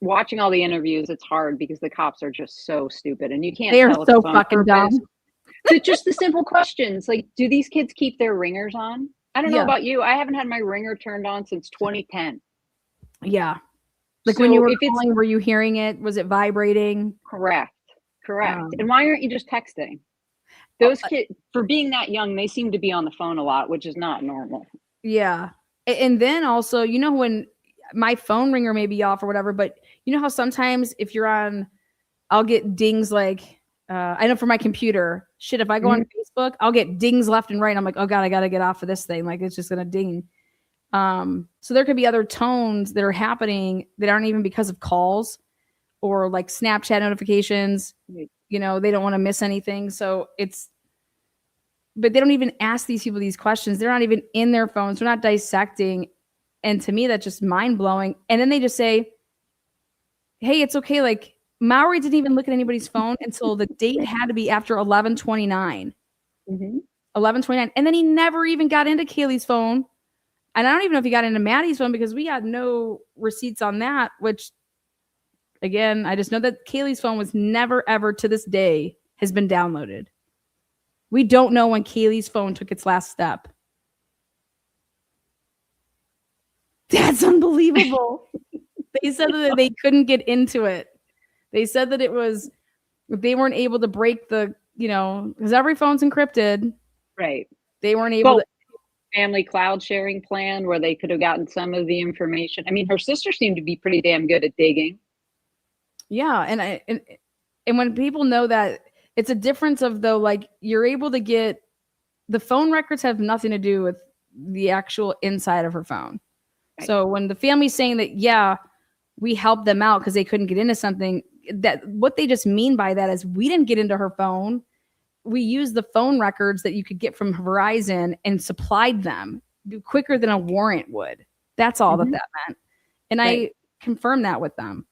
watching all the interviews. It's hard because the cops are just so stupid and you can't They are tell if so it's on fucking purpose. dumb. So just the simple questions like, do these kids keep their ringers on? I don't know Yeah. about you. I haven't had my ringer turned on since 2010. Yeah. Like So when you were if it's- calling, were you hearing it? Was it vibrating? Correct. And why aren't you just texting? Those kids, for being that young, they seem to be on the phone a lot, which is not normal. Yeah. And then also, when my phone ringer may be off or whatever, but you know how sometimes if you're on, I'll get dings like, I know for my computer, shit, if I go on Facebook, I'll get dings left and right. I'm like, oh God, I got to get off of this thing. Like it's just going to ding. So there could be other tones that are happening that aren't even because of calls or like Snapchat notifications. They don't want to miss anything. So but they don't even ask these people these questions. They're not even in their phones. They're not dissecting. And to me, that's just mind blowing. And then they just say, hey, it's okay. Like Maury didn't even look at anybody's phone until the date had to be after 11:29. 11:29. And then he never even got into Kaylee's phone. And I don't even know if he got into Maddie's phone because we had no receipts on that, which again, I just know that Kaylee's phone was never, ever to this day has been downloaded. We don't know when Kaylee's phone took its last step. That's unbelievable. They said that they couldn't get into it. They said that they weren't able to break because every phone's encrypted. Right. They weren't able to. Family cloud sharing plan where they could have gotten some of the information. I mean, her sister seemed to be pretty damn good at digging. Yeah. And when people know that, it's a difference of though, like you're able to get the phone records have nothing to do with the actual inside of her phone. Right. So when the family's saying that, yeah, we helped them out because they couldn't get into something, that what they just mean by that is we didn't get into her phone. We used the phone records that you could get from Verizon and supplied them quicker than a warrant would. That's all that meant. And right. I confirmed that with them.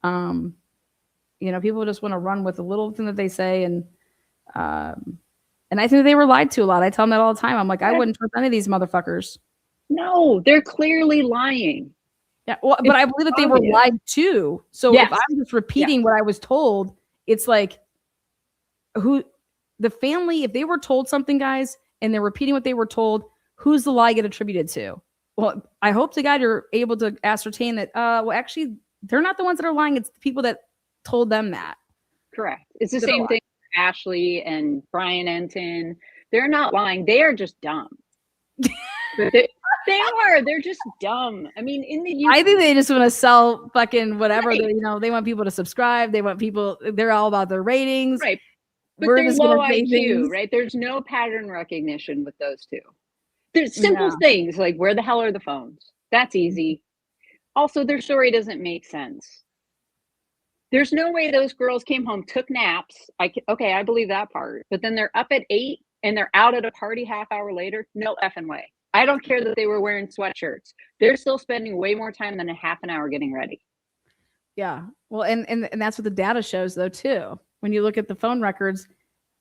People just want to run with the little thing that they say. And I think they were lied to a lot. I tell them that all the time. I'm like, I wouldn't trust any of these motherfuckers. No, they're clearly lying. Yeah, well, but I believe that they were lied to. So if I'm just repeating what I was told, it's like the family, if they were told something, guys, and they're repeating what they were told, who's the lie get attributed to? Well, I hope to God you're able to ascertain that, actually, they're not the ones that are lying. It's the people that told them that. Correct. It's the same thing for Ashley and Brian Enton. They're not lying. They are just dumb. They are. They're just dumb. I mean, I think they just want to sell fucking whatever. Right. They want people to subscribe. They want people. They're all about their ratings. Right. But they're low IQ, right? There's no pattern recognition with those two. There's simple things like where the hell are the phones? That's easy. Also, their story doesn't make sense. There's no way those girls came home, took naps. I believe that part. But then they're up at 8 and they're out at a party half hour later. No effing way. I don't care that they were wearing sweatshirts. They're still spending way more time than a half an hour getting ready. Yeah. Well, and that's what the data shows though too. When you look at the phone records,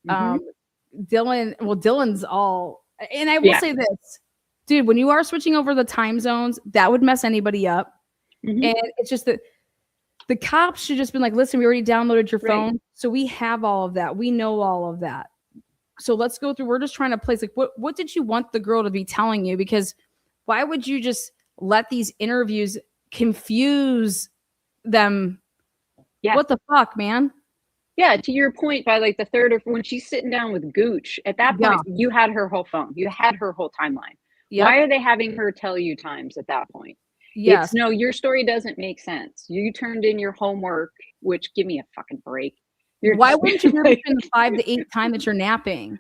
Dylan's all, and I will say this, dude, when you are switching over the time zones, that would mess anybody up. And it's just that the cops should just been like, listen, we already downloaded your phone. So we have all of that. We know all of that. So let's go through. We're just trying to place like, what did you want the girl to be telling you? Because why would you just let these interviews confuse them? Yeah. What the fuck, man? Yeah, to your point, by like the third or when she's sitting down with Gooch, at that point, you had her whole phone. You had her whole timeline. Yep. Why are they having her tell you times at that point? Yes. It's, no, your story doesn't make sense. You turned in your homework, which give me a fucking break. Why wouldn't you be between the 5 to 8 time that you're napping?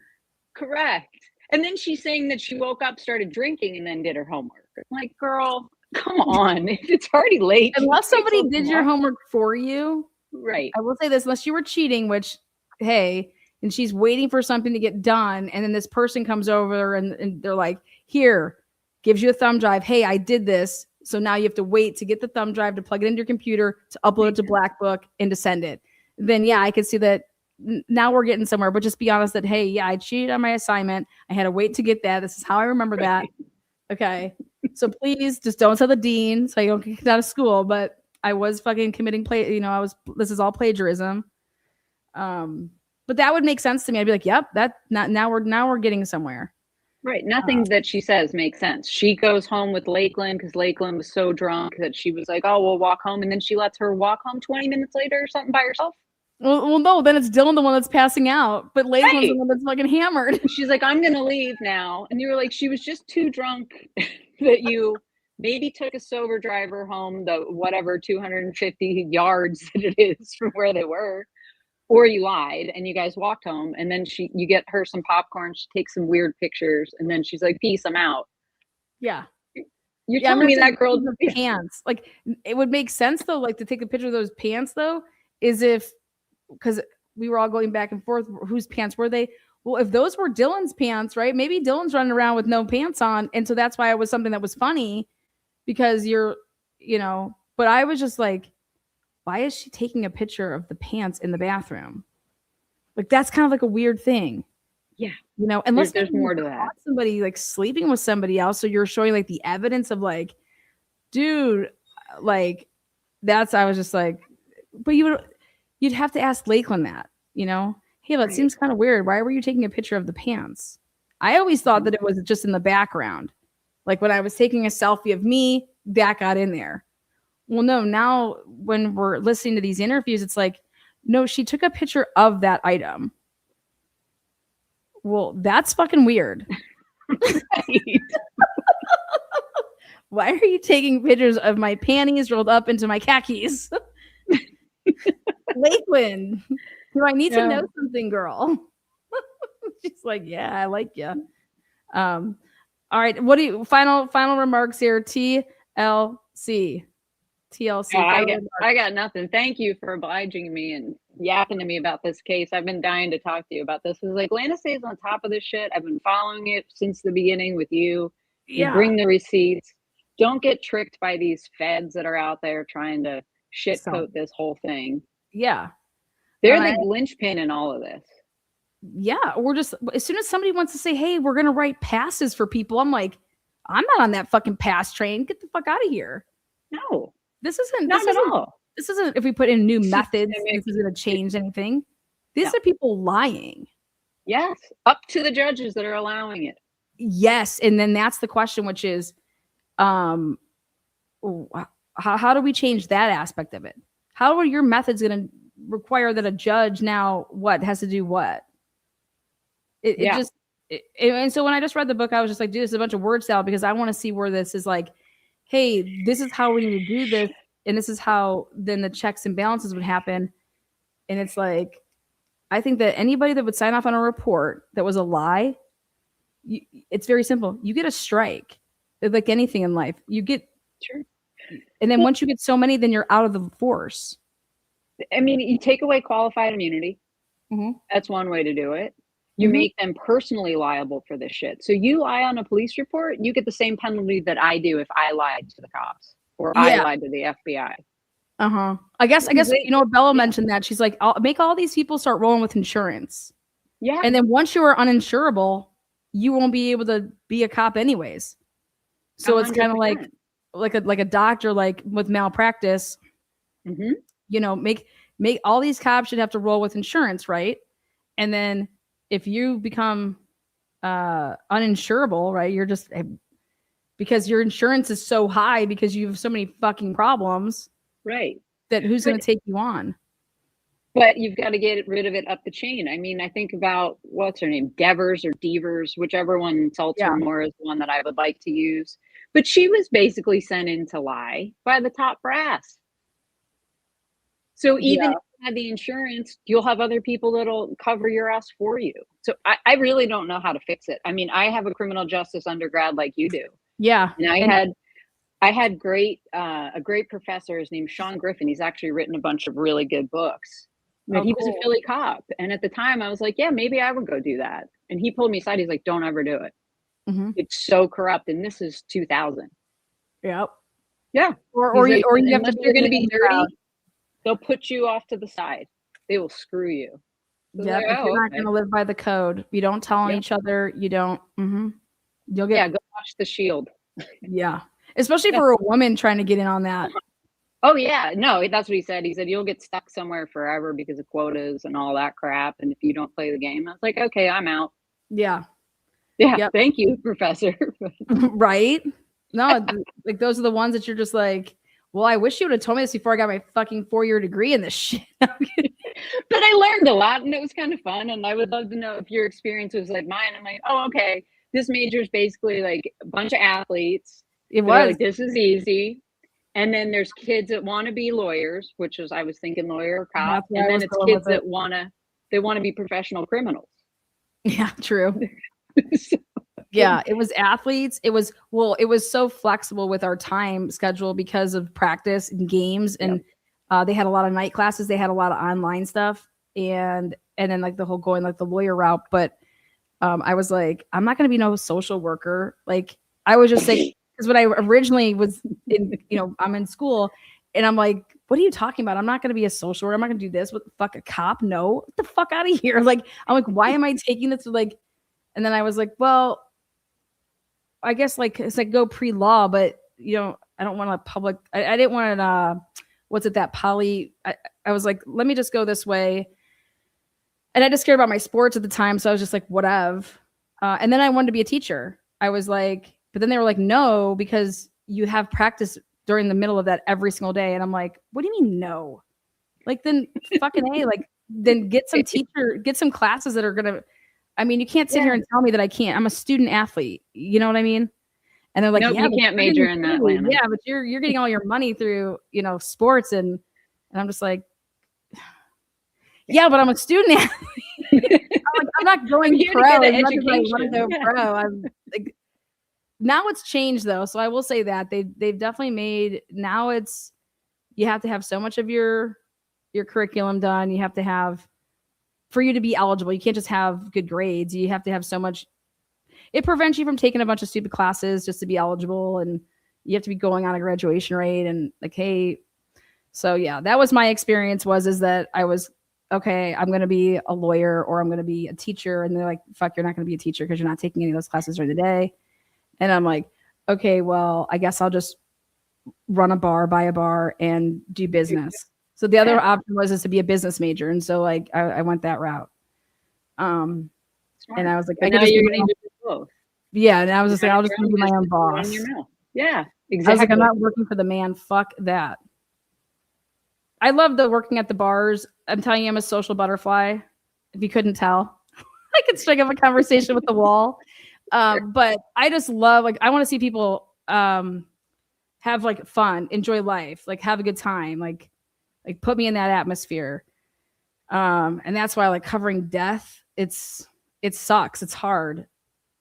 Correct. And then she's saying that she woke up, started drinking, and then did her homework. I'm like, girl, come on. It's already late. Unless somebody did your homework for you. Right. I will say this, unless you were cheating, which, hey, and she's waiting for something to get done. And then this person comes over and they're like, here, gives you a thumb drive. Hey, I did this. So now you have to wait to get the thumb drive, to plug it into your computer, to upload it to Black Book, and to send it. Then, yeah, I could see that now we're getting somewhere. But just be honest that, hey, yeah, I cheated on my assignment. I had to wait to get that. This is how I remember that. Okay. So please just don't tell the dean so you don't get kicked out of school. But I was fucking committing this is all plagiarism. But that would make sense to me. I'd be like, yep, now we're getting somewhere. Right. Nothing that she says makes sense. She goes home with Lakeland because Lakeland was so drunk that she was like, oh, we'll walk home. And then she lets her walk home 20 minutes later or something by herself. Well, no, then it's Dylan, the one that's passing out, but Lakeland's the one that's fucking hammered. She's like, I'm going to leave now. And you were like, she was just too drunk that you maybe took a sober driver home, the whatever 250 yards that it is from where they were. Or you lied and you guys walked home, and then you get her some popcorn, she takes some weird pictures, and then she's like, peace, I'm out. Yeah. You're telling me that girl the pants. Like, it would make sense though, like to take a picture of those pants though, is if, because we were all going back and forth, whose pants were they? Well, if those were Dylan's pants, right? Maybe Dylan's running around with no pants on. And so that's why it was something that was funny, because but I was just like, why is she taking a picture of the pants in the bathroom? Like, that's kind of like a weird thing. Yeah. Unless there's more to that. Somebody like sleeping with somebody else. So you're showing like the evidence of like, dude, like I was just like, but you'd have to ask Lakeland that, hey, that seems kind of weird. Why were you taking a picture of the pants? I always thought that it was just in the background. Like when I was taking a selfie of me, that got in there. Well, no, now when we're listening to these interviews, it's like, no, she took a picture of that item. Well, that's fucking weird. Why are you taking pictures of my panties rolled up into my khakis? Lakeland, do I need to know something, girl? She's like, yeah, I like you. All right, what do you final remarks here? TLC. I got nothing. Thank you for obliging me and yapping to me about this case. I've been dying to talk to you about this. It's like, Lana stays on top of this shit. I've been following it since the beginning with you. You bring the receipts. Don't get tricked by these feds that are out there trying to shit coat this whole thing. Yeah. They're the linchpin in all of this. Yeah. We're just, as soon as somebody wants to say, hey, we're going to write passes for people, I'm like, I'm not on that fucking pass train. Get the fuck out of here. No. This isn't not at all. This isn't if we put in new methods, this is going to change anything. These are people lying. Yes. Up to the judges that are allowing it. Yes. And then that's the question, which is, how do we change that aspect of it? How are your methods going to require that a judge now has to do what? And so when I just read the book, I was just like, dude, this is a bunch of word salad, because I want to see where this is like, hey, this is how we need to do this. And this is how then the checks and balances would happen. And it's like, I think that anybody that would sign off on a report that was a lie, it's very simple. You get a strike. Like anything in life, you get, and then once you get so many, then you're out of the force. I mean, you take away qualified immunity. That's one way to do it. You Mhm. make them personally liable for this shit. So you lie on a police report, you get the same penalty that I do if I lied to the cops or I Yeah. lied to the FBI. Uh-huh. I guess They- you know Bella mentioned that. She's like, I'll make all these people start rolling with insurance. Yeah. And then once you are uninsurable, you won't be able to be a cop anyways. So it's kind of 100%. like a doctor like with malpractice. Mhm. You know, make all these cops should have to roll with insurance, right? And then if you become uninsurable, right? You're just because your insurance is so high because you have so many fucking problems. Right. That who's going to take you on? But you've got to get rid of it up the chain. I mean, I think about what's her name, Devers or Devers, whichever one insults her more is the one that I would like to use. But she was basically sent in to lie by the top brass. So even if you had the insurance, you'll have other people that'll cover your ass for you. So I really don't know how to fix it. I mean, I have a criminal justice undergrad like you do. Yeah. And I had a great professor. His name's Sean Griffin. He's actually written a bunch of really good books. But he was a Philly cop. And at the time I was like, yeah, maybe I would go do that. And he pulled me aside. He's like, don't ever do it. Mhm. It's so corrupt. And this is 2000. Yep. Yeah. Or He's you like, have to unless be you're in going to the be in dirty, crowd. they'll put you off to the side. They will screw you. So Yep. like, If you're not okay. going to live by the code, you don't tell on each other. You don't. You'll get. Yeah, go watch The Shield. Yeah. Especially for a woman trying to get in on that. Oh yeah, no, that's what he said. He said you'll get stuck somewhere forever because of quotas and all that crap. And if you don't play the game, I was like, okay, I'm out. Yeah. Yeah. Yep. Thank you, Professor. Right? No, like those are the ones that you're just like, well, I wish you would have told me this before I got my fucking 4-year degree in this shit. But I learned a lot and it was kind of fun. And I would love to know if your experience was like mine. I'm like, oh, okay. This major is basically like a bunch of athletes. It They're was. like, this is easy. And then there's kids that want to be lawyers, which was I was thinking lawyer or cop. That's where And I then was it's going kids with it. that want to be professional criminals. Yeah, true. Yeah, it was athletes. It was so flexible with our time schedule because of practice and games, and they had a lot of night classes. They had a lot of online stuff, and then like the whole going like the lawyer route. But I was like, I'm not going to be no social worker. Like I was just like, because when I originally was in, I'm in school, and I'm like, what are you talking about? I'm not going to be a social worker. I'm not going to do this. What the fuck, a cop? No, get the fuck out of here. Like I'm like, why am I taking this? Like, and then I was like, well, I guess like it's like go pre-law, but I don't want to public. I didn't want to. What's it that poly? I was like, let me just go this way. And I just cared about my sports at the time, so I was just like, whatever. And then I wanted to be a teacher. I was like, but then they were like, no, because you have practice during the middle of that every single day. And I'm like, what do you mean no? Like then fucking A, like then get some classes that are gonna. I mean, you can't sit here and tell me that I can't. I'm a student athlete. You know what I mean? And they're like, Nope, yeah, you but can't you're major getting in that, paid. Lana. Yeah, but you're getting all your money through sports, and I'm just like, yeah, but I'm a student athlete. I'm not going Here to pro get as an much as I want to education. go Yeah. pro. I'm like, now it's changed though, so I will say that they've definitely made now it's you have to have so much of your curriculum done. You have to have for you to be eligible. You can't just have good grades. You have to have so much. It prevents you from taking a bunch of stupid classes just to be eligible, and you have to be going on a graduation rate and like, hey. So yeah, that was my experience. Is that I was okay. I'm going to be a lawyer or I'm going to be a teacher, and they're like, fuck, you're not going to be a teacher because you're not taking any of those classes during the day. And I'm like, okay, well, I guess I'll just run a bar, buy a bar, and do business. So the other option was to be a business major, and so like I went that route. And I was like, But I could now just you're be going to do both. yeah, and I was just like, You're I'll just be my own boss. running your mouth. Yeah, I was like, I'm exactly. not working for the man. Fuck that. I love the working at the bars. I'm telling you, I'm a social butterfly. If you couldn't tell, I could strike up a conversation with the wall. But I just love, like, I want to see people have like fun, enjoy life, like have a good time, like put me in that atmosphere. And that's why I like covering death. It sucks. It's hard.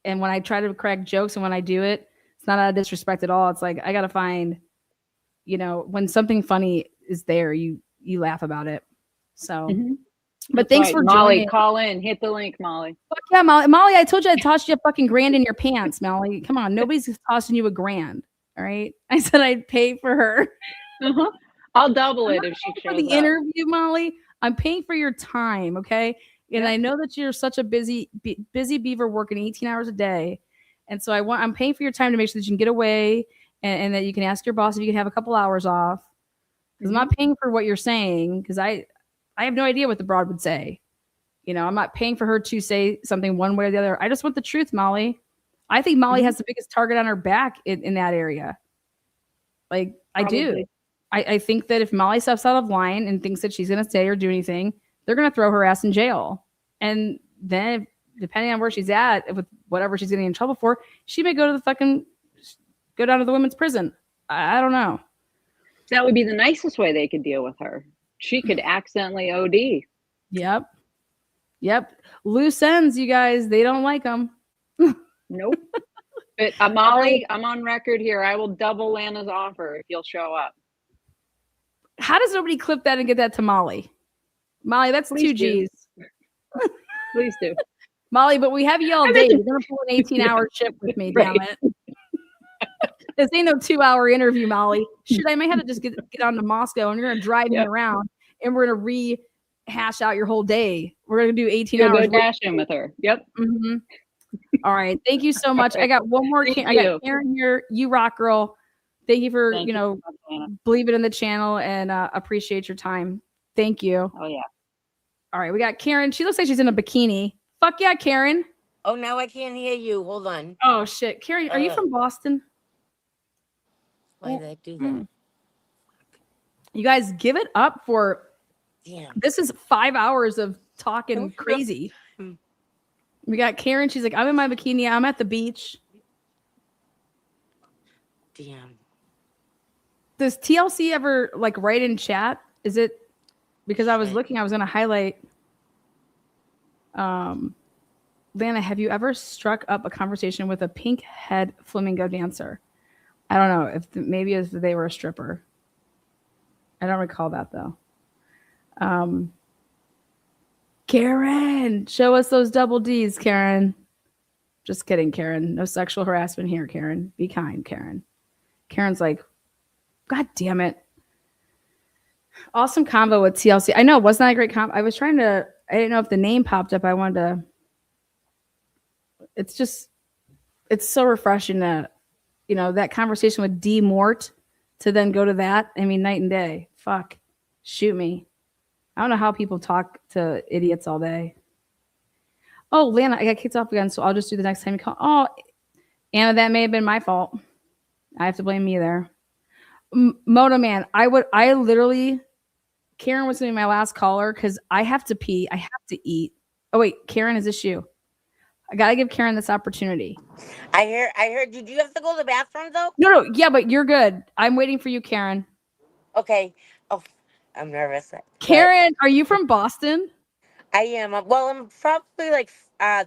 And when I try to crack jokes and when I do it, it's not out of disrespect at all. It's like, I got to find, when something funny is there, you laugh about it. So But That's thanks right. for Molly, joining. call in. Hit the link, Molly. Fuck yeah, Molly. Molly, I told you I tossed you a fucking grand in your pants, Molly. Come on, nobody's tossing you a grand. All right. I said I'd pay for her. Uh-huh. I'll double I'm it not if she paying for shows the up. interview, Molly. I'm paying for your time, okay? And I know that you're such a busy beaver working 18 hours a day. And so I'm paying for your time to make sure that you can get away and that you can ask your boss if you can have a couple hours off. Because I'm not paying for what you're saying, because I have no idea what the broad would say. You know, I'm not paying for her to say something one way or the other. I just want the truth, Molly. I think Molly has the biggest target on her back in that area. Like, I do. Probably. I think that if Molly steps out of line and thinks that she's going to say or do anything, they're going to throw her ass in jail. And then, depending on where she's at, with whatever she's getting in trouble for, she may go down to the women's prison. I don't know. That would be the nicest way they could deal with her. She could accidentally OD. Yep. Loose ends, you guys. They don't like them. Nope. But Molly, I'm on record here. I will double Lana's offer if you'll show up. How does nobody clip that and get that to Molly? Molly, that's Please 2 G's. Please do. Molly, but we have you all day. You're going to pull an 18-hour shift with me, damn it. This ain't no 2-hour interview, Molly. Shit, I may have to just get on to Moscow and you're going to drive me around and we're going to rehash out your whole day. We're going to do 18 hours. Go dash in with her. Yep. Mm-hmm. All right. Thank you so much. I got one more. I got Karen here. You rock, girl. Thank you for, believing in the channel and appreciate your time. Thank you. Oh, yeah. All right. We got Karen. She looks like she's in a bikini. Fuck yeah, Karen. Oh, now I can't hear you. Hold on. Oh, shit. Karen, are you from Boston? Why did I do that? You guys give it up for. Damn. This is 5 hours of talking crazy. We got Karen. She's like, I'm in my bikini. I'm at the beach. Damn. Does TLC ever write in chat? Is it because I was looking, I was going to highlight. Lana, have you ever struck up a conversation with a pink head flamingo dancer? I don't know maybe if they were a stripper. I don't recall that though. Karen, show us those double D's, Karen. Just kidding, Karen. No sexual harassment here, Karen. Be kind, Karen. Karen's like, God damn it. Awesome combo with TLC. I know, wasn't that a great combo? I didn't know if the name popped up. I wanted to. It's so refreshing to, that conversation with D Mort to then go to that. I mean, night and day. Fuck. Shoot me. I don't know how people talk to idiots all day. Oh, Lana, I got kicked off again, so I'll just do the next time you call. Oh, Anna, that may have been my fault. I have to blame me there. Moto Man, I literally, Karen was going to be my last caller because I have to pee. I have to eat. Oh, wait, Karen, is this you? I got to give Karen this opportunity. I heard, did you have to go to the bathroom though? No, yeah, but you're good. I'm waiting for you, Karen. Okay. Oh, I'm nervous. Karen, are you from Boston? I am. Well, I'm probably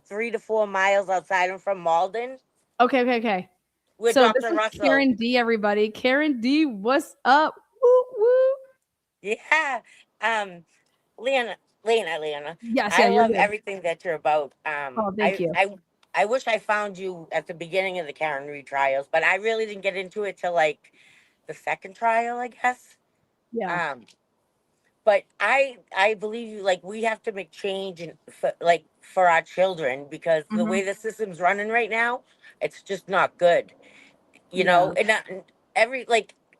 3 to 4 miles outside. I'm from Malden. Okay. With so Dr. this is Russell. Karen D, everybody. Karen D, what's up? Woo, woo. Yeah. Lana. Yes, I love good. everything that you're about. Thank you. I wish I found you at the beginning of the Karen Reed trials, but I really didn't get into it till the second trial, I guess. Yeah. But I believe you. We have to make change for our children because the way the system's running right now, it's just not good. You know, and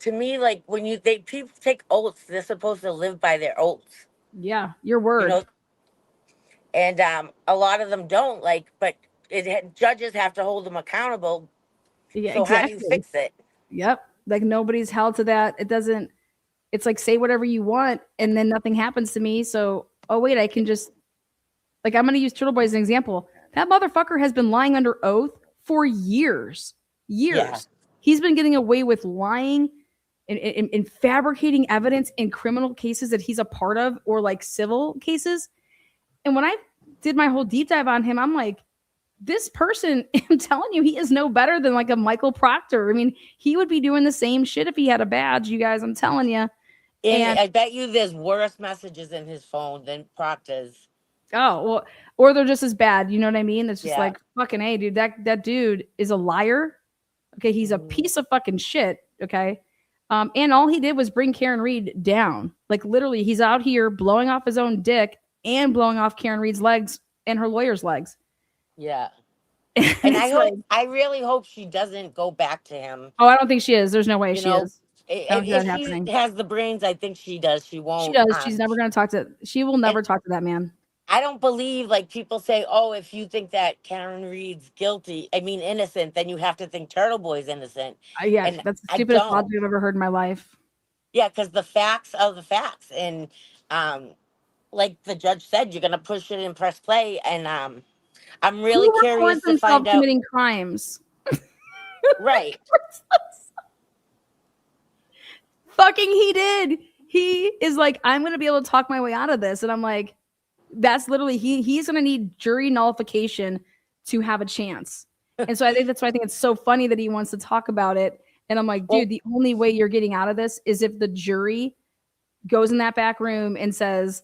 to me, when people take oaths, they're supposed to live by their oaths. Yeah, your word. And a lot of them don't. But judges have to hold them accountable. Yeah, so exactly. how do you fix it? Yep, nobody's held to that. It doesn't. It's say whatever you want, and then nothing happens to me. So, oh wait, I can just I'm going to use Turtleboy as an example. That motherfucker has been lying under oath for years. Yeah. He's been getting away with lying and fabricating evidence in criminal cases that he's a part of or civil cases. And when I did my whole deep dive on him, I'm like, this person, I'm telling you, he is no better than a Michael Proctor. I mean, he would be doing the same shit if he had a badge, you guys, I'm telling you. And I bet you there's worse messages in his phone than Proctor's. Oh, well, or they're just as bad. You know what I mean? It's just Yeah. like, fucking, hey, dude, that dude is a liar. Okay. He's a Mm-hmm. piece of fucking shit. Okay. And all he did was bring Karen Reed down. Like, literally, he's out here blowing off his own dick and blowing off Karen Reed's legs and her lawyer's legs. Yeah. And I really hope she doesn't go back to him. Oh, I don't think she is. There's no way You she know, is. I don't see that if she happening. has the brains, I think she does. She won't. She does. She's never going to talk to. She will never talk to that man. I don't believe, like, people say, oh, if you think that Karen Reed's innocent, then you have to think Turtleboy's innocent. Yeah, And that's the I stupidest don't. logic I've ever heard in my life. Yeah, because the facts are the facts, and like the judge said, you're gonna push it and press play, and I'm really Who curious records to himself find out. committing crimes? Right. Fucking he did. He is like, I'm gonna be able to talk my way out of this, and I'm like, that's literally he's gonna need jury nullification to have a chance. And so I think that's why I think it's so funny that he wants to talk about it. And I'm like, dude, the only way you're getting out of this is if the jury goes in that back room and says,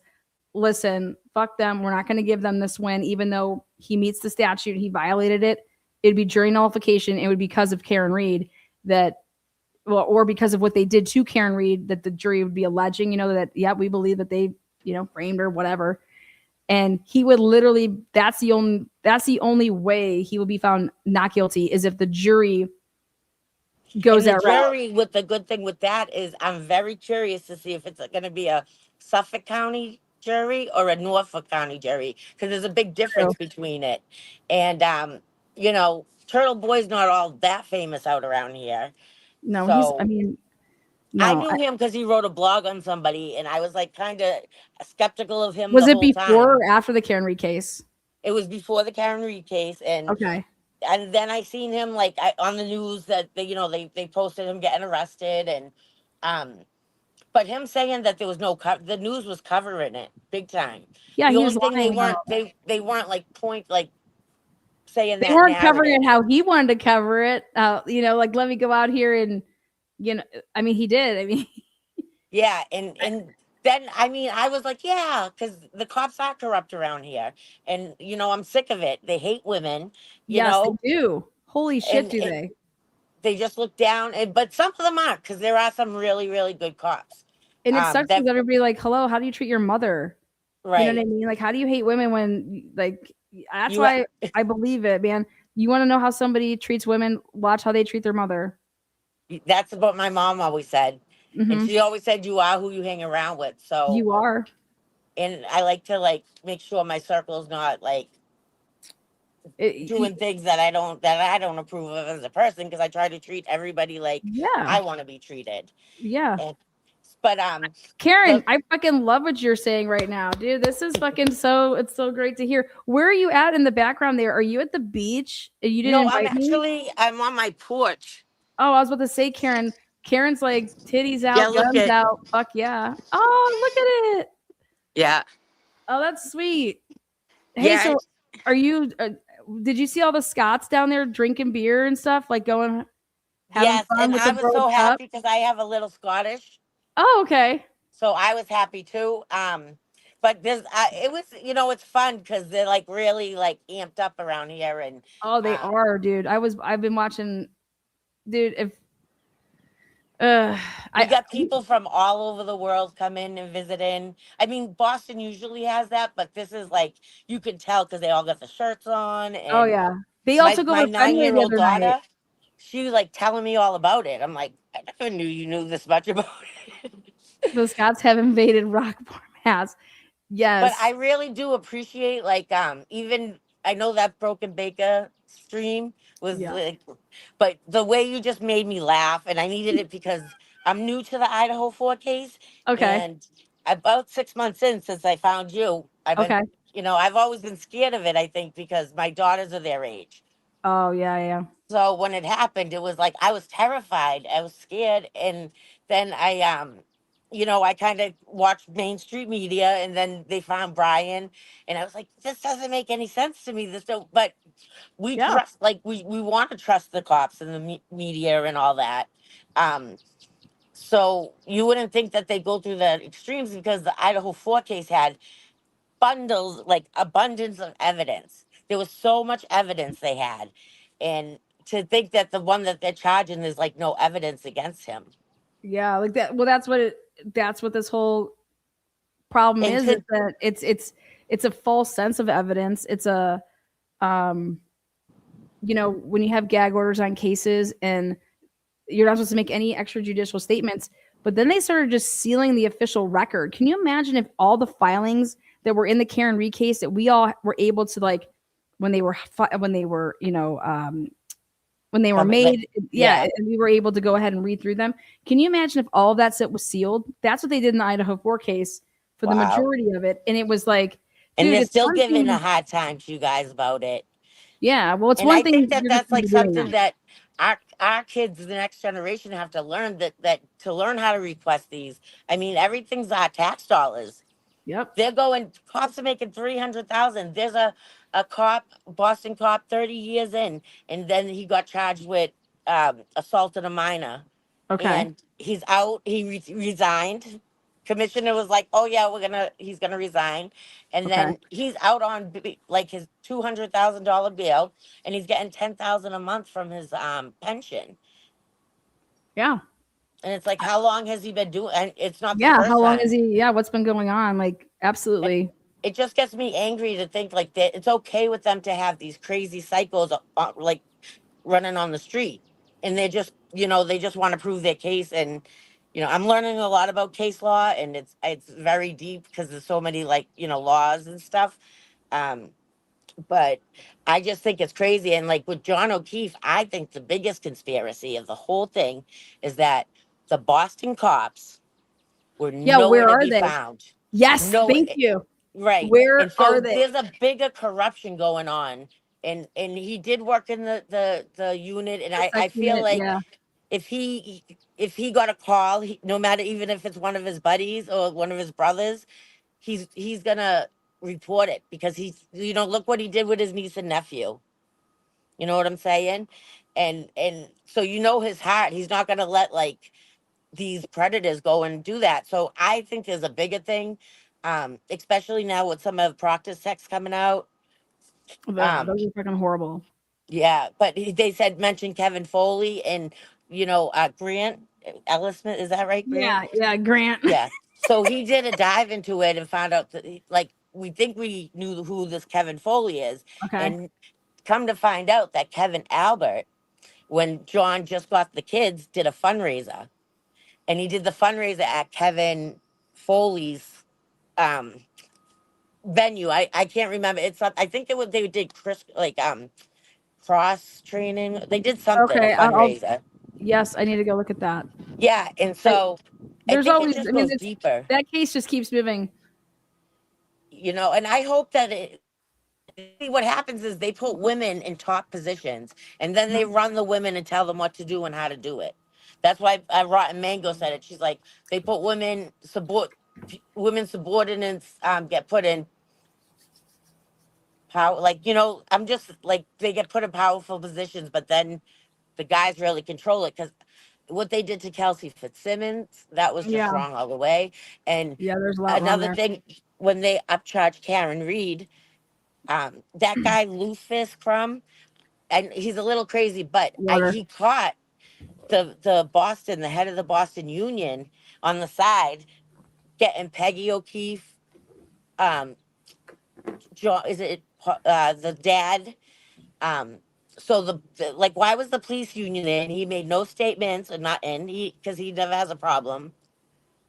listen, fuck them. We're not going to give them this win, even though he meets the statute. He violated it. It'd be jury nullification. It would be because of Karen Reed that, well, or because of what they did to Karen Reed, that the jury would be alleging, that, yeah, we believe that they, framed her, whatever. And he would literally, that's the only way he will be found not guilty is if the jury goes and that the route. jury, with the good thing with that is I'm very curious to see if it's going to be a Suffolk County jury or a Norfolk County jury, because there's a big difference between it. And Turtle Boy's not all that famous out around here. No, so I knew him because he wrote a blog on somebody, and I was like kind of skeptical of him Was the it whole before time. or after the Karen Reed case? It was before the Karen Reed case, and okay. And then I seen him on the news that they posted him getting arrested, and but him saying that there was no the news was covering it big time. Yeah, the he only was thing lying about they weren't saying they that weren't covering narrative. it how he wanted to cover it. Like, let me go out here and he did. Yeah, and then I was like, yeah, because the cops are corrupt around here, and I'm sick of it. They hate women. Yes, they do. Holy shit, do they? They just look down, but some of them aren't, because there are some really, really good cops. And it sucks because everybody like, hello, how do you treat your mother? Right. You know what I mean? Like, how do you hate women when that's why I believe it, man. You want to know how somebody treats women? Watch how they treat their mother. That's what my mom always said. Mm-hmm. And she always said, you are who you hang around with. So you are. And I like to make sure my circle is not doing things that I don't approve of as a person, because I try to treat everybody like I want to be treated. Yeah. But Karen, I fucking love what you're saying right now, dude. This is fucking it's so great to hear. Where are you at in the background there? Are you at the beach? You didn't invite me? I'm on my porch. Oh, I was about to say, Karen. Karen's like titties out, guns out. Fuck yeah. Oh, look at it. Yeah. Oh, that's sweet. Hey, yeah, so are you? Did you see all the Scots down there drinking beer and stuff, like going? Yes, fun and with I the was so World happy Cup? because I have a little Scottish. Oh, okay. So I was happy too. But there's it was it's fun because they're really amped up around here, and oh, they are, dude. I've been watching, dude. If I got people from all over the world come in and visit in. I mean, Boston usually has that, but this is you can tell because they all got the shirts on. And oh yeah, they also go my to Fenway the 9-year-old other daughter. night. She was telling me all about it. I'm like, I never knew you knew this much about it. The Scots have invaded Rockport, Mass. Yes, but I really do appreciate even I know that Broken Baker stream was but the way you just made me laugh, and I needed it because I'm new to the Idaho4 case. Okay. And about 6 months since I found you, I've been, I've always been scared of it, I think, because my daughters are their age. Oh, yeah. So when it happened, it was I was terrified. I was scared. And then I I kind of watched mainstream media, and then they found Brian, and I was like, this doesn't make any sense to me. But we trust, we want to trust the cops and the media and all that. So you wouldn't think that they go through the extremes because the Idaho 4 case had bundles, like abundance of evidence. There was so much evidence they had. And to think that the one that they're charging is like no evidence against him. Yeah, like that. Well, that's what this whole problem And is that it's a false sense of evidence. It's a um when you have gag orders on cases and you're not supposed to make any extrajudicial statements, but then they started just sealing the official record. Can you imagine if all the filings that were in the Karen Reed case that we all were able to, like, when they were when they were made, and we were able to go ahead and read through them. Can you imagine if all of that stuff was sealed? That's what they did in the Idaho 4 case for the majority of it. And it was like, and dude, they're it's still one giving thing. a hard time to you guys about it. Yeah, well, it's And one I thing. think that you're that's just gonna like be doing something that our kids, the next generation, have to learn, that to learn how to request these. I mean, everything's our tax dollars. Yep. They're going, cops are making 300,000. There's a cop, Boston cop, 30 years in, and then he got charged with assaulting a minor. Okay. And he's out. He resigned. Commissioner was like, "Oh yeah, he's gonna resign," and Okay. then he's out on like his $200,000 bail, and he's getting 10,000 a month from his pension. Yeah. And it's like, how long has he been doing? And it's not the Yeah. first How long time. is he? Yeah. What's been going on? Like, absolutely. It just gets me angry to think like that. It's okay with them to have these crazy cycles, like running on the street, and they just want to prove their case. And I'm learning a lot about case law, and it's very deep because there's so many laws and stuff. But I just think it's crazy. And like with John O'Keefe, I think the biggest conspiracy of the whole thing is that the Boston cops were Yeah. nowhere Where to are be they? found. Yes. No, Thank you. right. Where And are so they? there's a bigger corruption going on. And he did work in the unit, and I Sex feel unit, like yeah. if he got a call, no matter, even if it's one of his buddies or one of his brothers, he's gonna report it, because look what he did with his niece and nephew. You know what I'm saying? And so his heart. He's not gonna let like these predators go and do that. So I think there's a bigger thing, especially now with some of Proctor's text coming out. Those are fucking horrible. Yeah, but they said mention Kevin Foley and Grant Ellis Smith. Is that right, Grant? Yeah. Grant. Yeah. So he did a dive into it and found out that we think we knew who this Kevin Foley is, Okay. and come to find out that Kevin Albert, when John just got the kids, did a fundraiser, and he did the fundraiser at Kevin Foley's venue. I can't remember. I think they did cross training. They did something, a Okay. fundraiser. Yes, I need to go look at that. Yeah, and so I There's think always. it just goes deeper. That case just keeps moving. And I hope that what happens is they put women in top positions, and then they run the women and tell them what to do and how to do it. That's why Rotten Mango said it. She's like, they put women subordinates get put in power. I'm just like, they get put in powerful positions, but then the guys really control it, because what they did to Kelsey Fitzsimmons, that was just wrong all the way. And yeah, there's a lot wrong another there. thing, when they upcharged Karen Reed, that guy Lucius Crumb, and he's a little crazy, but he caught the head of the Boston Union on the side, getting Peggy O'Keefe, John, is it the dad? So why was the police union in? He made no statements, or not in, because he never has a problem.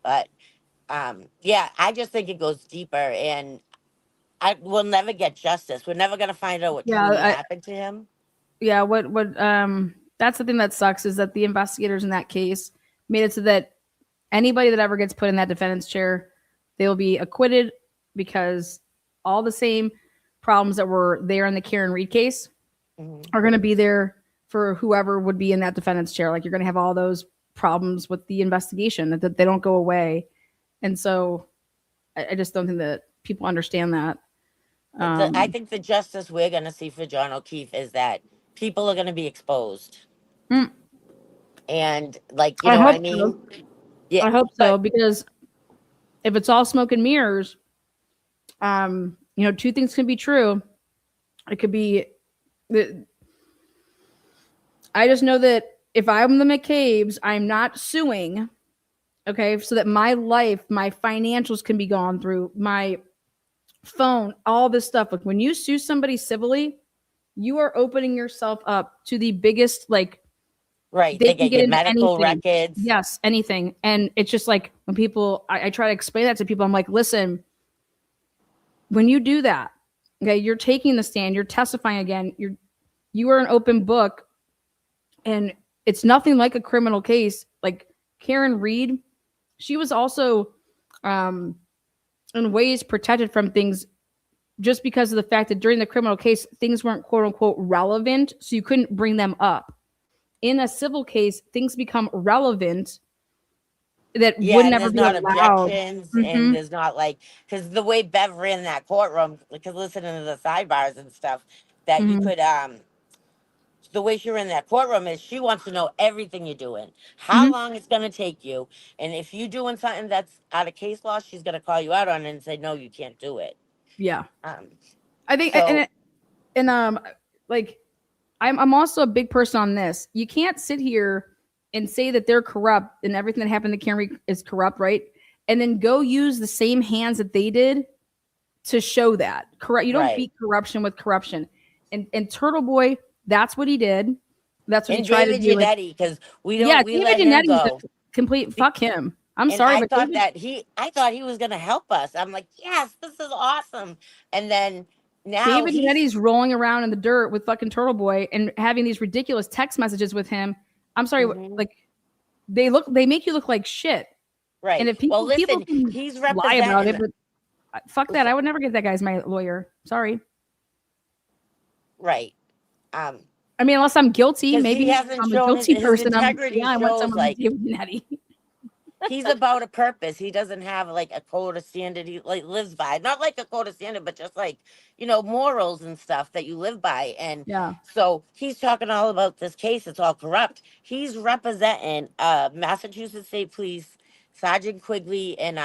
But yeah, I just think it goes deeper, and we'll never get justice. We're never gonna find out what truly happened to him. Yeah, what that's the thing that sucks, is that the investigators in that case made it so that anybody that ever gets put in that defendant's chair, they will be acquitted, because all the same problems that were there in the Karen Reed case are going to be there for whoever would be in that defendant's chair. Like, you're going to have all those problems with the investigation that they don't go away. And so I just don't think that people understand that. I think the justice we're going to see for John O'Keefe is that people are going to be exposed. And you know what I mean? Yeah, I hope so, because if it's all smoke and mirrors, two things can be true. It could be that I just know that if I'm the McCabe's, I'm not suing. Okay, so that my life, my financials can be gone through, my phone, all this stuff. Like when you sue somebody civilly, you are opening yourself up to the biggest, like, right. they They can get get your into medical anything. records. Yes, anything. And it's just like when people, I try to explain that to people. I'm like, listen, when you do that, okay, you're taking the stand, you're testifying again, you are an open book, and it's nothing like a criminal case. Like Karen Reed, she was also in ways protected from things just because of the fact that during the criminal case, things weren't quote unquote relevant. So you couldn't bring them up. In a civil case, things become relevant that Yeah, would and never there's be not allowed. objections, and Mm-hmm. there's not like, because the way Bev ran that courtroom, because listening to the sidebars and stuff, that you Mm-hmm. could the way she ran that courtroom is she wants to know everything you're doing, how Mm-hmm. long it's going to take you, and if you're doing something that's out of case law, she's going to call you out on it and say, no, you can't do it. Yeah. Um, I think, so like, I'm also a big person on this. You can't sit here and say that they're corrupt and everything that happened to Karen Reed is corrupt, right? And then go use the same hands that they did to show that corrupt. You don't right. beat corruption with corruption. And Turtleboy, that's what he did. That's what And he tried to David do. Yannetti, because we Yeah, we David let him Yanetti's go. a complete fuck him. I'm And sorry, I but thought David, I thought he was going to help us. I'm like, yes, this is awesome. And then now David he's Yanetti's rolling around in the dirt with fucking Turtleboy and having these ridiculous text messages with him. I'm sorry, like they make you look like shit. right. And if Well, people listen, can he's lie about it, representing. but fuck that. I would never get that guy as my lawyer. Sorry. Right. I mean, unless I'm guilty, Because he maybe hasn't I'm a shown guilty his person. integrity I want shows someone like like David Yannetti. he's about a purpose. He doesn't have like a code of standard he like lives by. Not like a code of standard, but just like, morals and stuff that you live by. And Yeah. so he's talking all about this case. It's all corrupt. He's representing Massachusetts State Police, Sergeant Quigley in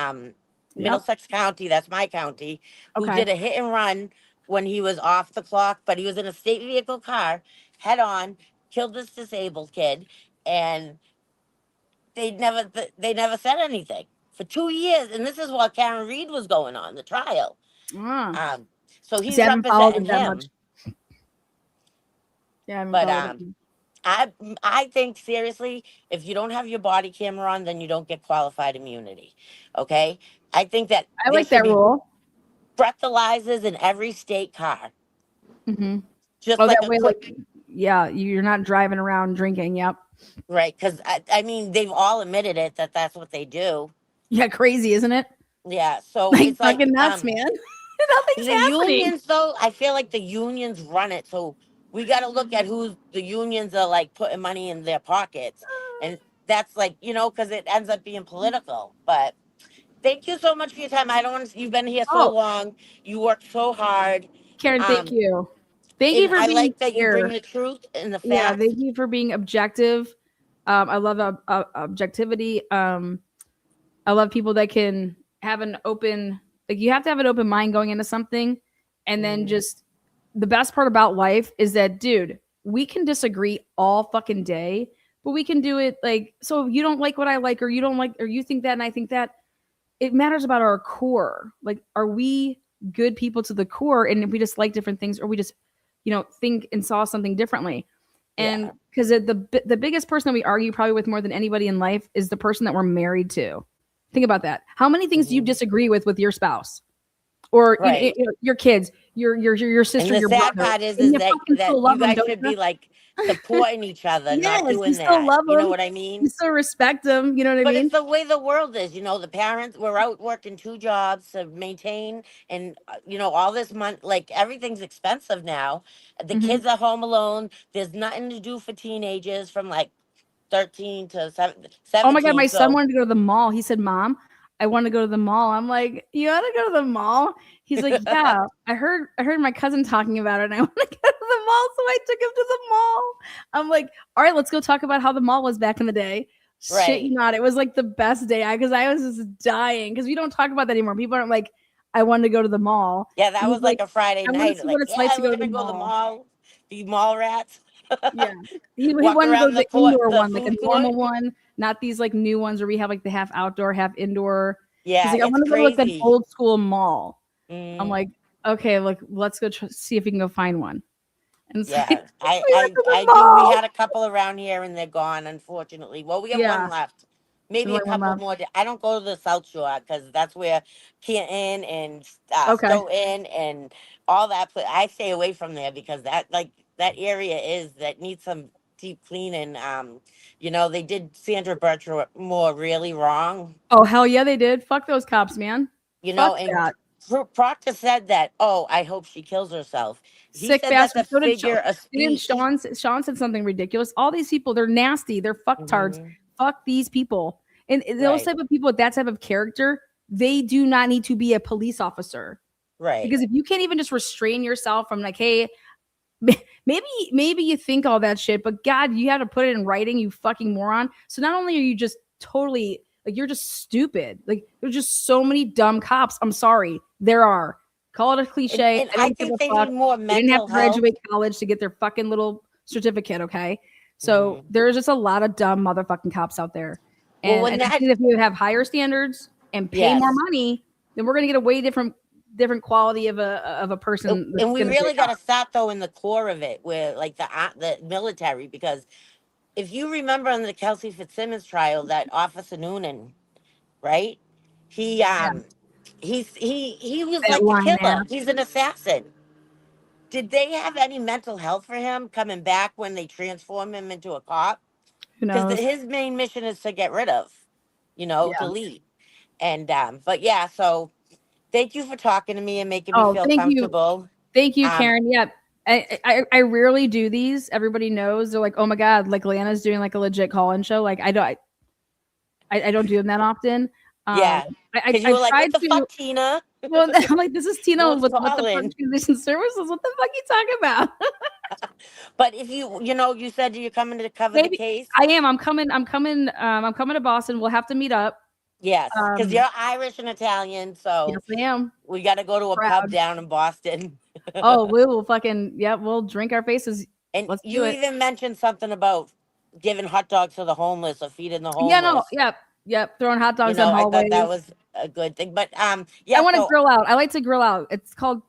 Middlesex County, that's my county, who Okay. did a hit and run when he was off the clock, but he was in a state vehicle car, head on, killed this disabled kid, and they never said anything for 2 years, and this is while Karen Reed was going on the trial. So he's See, I haven't followed representing it that him. much. Yeah, I haven't But followed it. I think seriously, if you don't have your body camera on, then you don't get qualified immunity. Okay, I think that I there like should that be rule. breathalyzers in every state car, Mm-hmm. just Oh, like that a way, quick. like, yeah, you're not driving around drinking. Yep. Right, because I mean they've all admitted it that that's what they do. Yeah, crazy, isn't it? Yeah, so Like it's like fucking nuts, man. Nothing's the happening. unions, though, I feel like the unions run it. So we got to look at who the unions are like putting money in their pockets. And that's like, because it ends up being political. But thank you so much for your time. I don't want you've been here so Oh, long. You worked so hard. Karen, thank you. Thank you And for I being like that you bring fair. the truth and the Yeah, facts. thank you for being objective. I love objectivity. I love people that can have an open, like, you have to have an open mind going into something. And then just the best part about life is that, dude, we can disagree all fucking day, but we can do it like, so if you don't like what I like, or you don't like, or you think that and I think that, it matters about our core. Like, are we good people to the core? And if we just like different things, or we just, think and saw something differently. And because the biggest person that we argue probably with more than anybody in life is the person that we're married to. Think about that. How many things do you disagree with your spouse, or your kids, your sister, And the your sad brother? part is And you that, fucking still you love them, guys don't should you? be like supporting each other, not Yes, doing you still that. love You know them. what I mean? You still respect them. You know what I But mean? it's the way the world is. The parents were out working 2 jobs to maintain, and all this money. Like, everything's expensive now. The kids are home alone. There's nothing to do for teenagers from like 13 to 17. Oh my God, my son So wanted to go to the mall. He said, "Mom, I want to go to the mall." I'm like, "You want to go to the mall?" He's like, "Yeah, I heard my cousin talking about it and I want to go to the mall." So I took him to the mall. I'm like, "All right, let's go talk about how the mall was back in the day." Shit you not. It was like the best day because I was just dying because we don't talk about that anymore. People aren't like, I wanted to go to the mall. Yeah, that was like a Friday I want to night. see Like, what it's yeah, like to we're go to gonna the go to the mall. mall, be mall rats. Yeah. He Walk wanted to go around to the the indoor the one, like a food normal court. one, not these like new ones where we have like the half outdoor, half indoor. He's Yeah, like, I it's want to go to like an crazy. old school mall. I'm Mm, like, okay, like let's go see if we can go find one. And it's like, yeah, we went to the I do. We mall. had a couple around here and they're gone, unfortunately. Well, we have Yeah. one left. There's Maybe a only one couple left. more. I don't go to the South Shore because that's where Canton and Okay. Stoughton and all that. I stay away from there because that that area that needs some deep cleaning. You know, they did Sandra Birchmore really wrong. Oh hell yeah, they did. Fuck those cops, man. You Fuck know, and that. Proctor said that. Oh, I hope she kills herself. He Sick said that bastard. the So did Sean. figure of Didn't speech. Sean said something ridiculous. All these people, they're nasty. They're fucktards. Mhm. Fuck these people. And those Right. type of people with that type of character, they do not need to be a police officer. Right. Because if you can't even just restrain yourself from like, hey, maybe you think all that shit, but God, you have to put it in writing, you fucking moron. So not only are you just totally like you're just stupid. Like there's just so many dumb cops. I'm sorry. There are. Call it a cliche. And I don't I give think a they fuck. need more They didn't have mental to health. graduate college to get their fucking little certificate, okay? So there's just a lot of dumb motherfucking cops out there. Well, And, when and I that- think if we have higher standards and pay more Yes. money, then we're gonna get a way different quality of a person. that's And we gonna be a really got cop. to start though in the core of it, where like the military, because if you remember in the Kelsey Fitzsimmons trial, that Officer Noonan, right? He he was That like the lying killer. ass. He's an assassin. Did they have any mental health for him coming back when they transform him into a cop? Who Because knows? his main mission is to get rid of, you know, Yeah. delete. And but yeah, so thank you for talking to me and making me Oh, feel thank comfortable. you, Karen. Yeah, I rarely do these. Everybody knows. They're like, oh my god, like Lana's doing like a legit call-in show. Like I don't do them that often. Yeah, because you were like, what the fuck, Tina? Well, I'm like, this is Tina Who's with what the calling? fuck transition services. What the fuck you talking about? But if you know, you said you're coming to cover Maybe the case. I am. I'm coming to Boston. We'll have to meet up. Yes, because you're Irish and Italian, so Yes, I am. we got to go to a Proud. pub down in Boston. Oh, we will fucking we'll drink our faces. And Let's you do it. even mentioned something about giving hot dogs to the homeless or feeding the homeless. Yeah, no, yep. Throwing hot dogs You know, on I hallways. thought that was a good thing. But yeah, I want to so- grill out. I like to grill out. It's called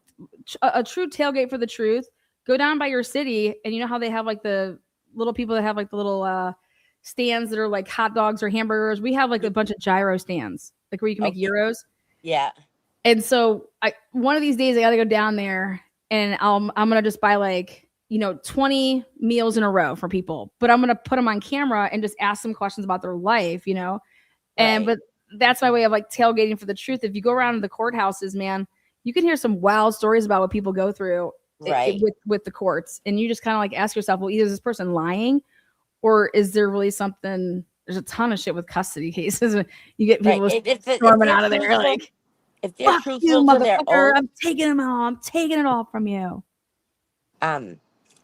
a true tailgate for the truth. Go down by your city, and you know how they have like the little people that have like the little stands that are like hot dogs or hamburgers. We have like a bunch of gyro stands, like where you can make gyros. Yeah. And so one of these days I got to go down there, and I'm gonna just buy like 20 meals in a row for people, but I'm gonna put them on camera and just ask them questions about their life, and but that's my way of like tailgating for the truth. If you go around to the courthouses, man, you can hear some wild stories about what people go through with the courts, and you just kind of like ask yourself, well, either is this person lying, or is there really something? There's a ton of shit with custody cases. You get people storming out of there like, if they're fuck truthful you, to their motherfucker! oath, I'm taking them all. I'm taking it all from you.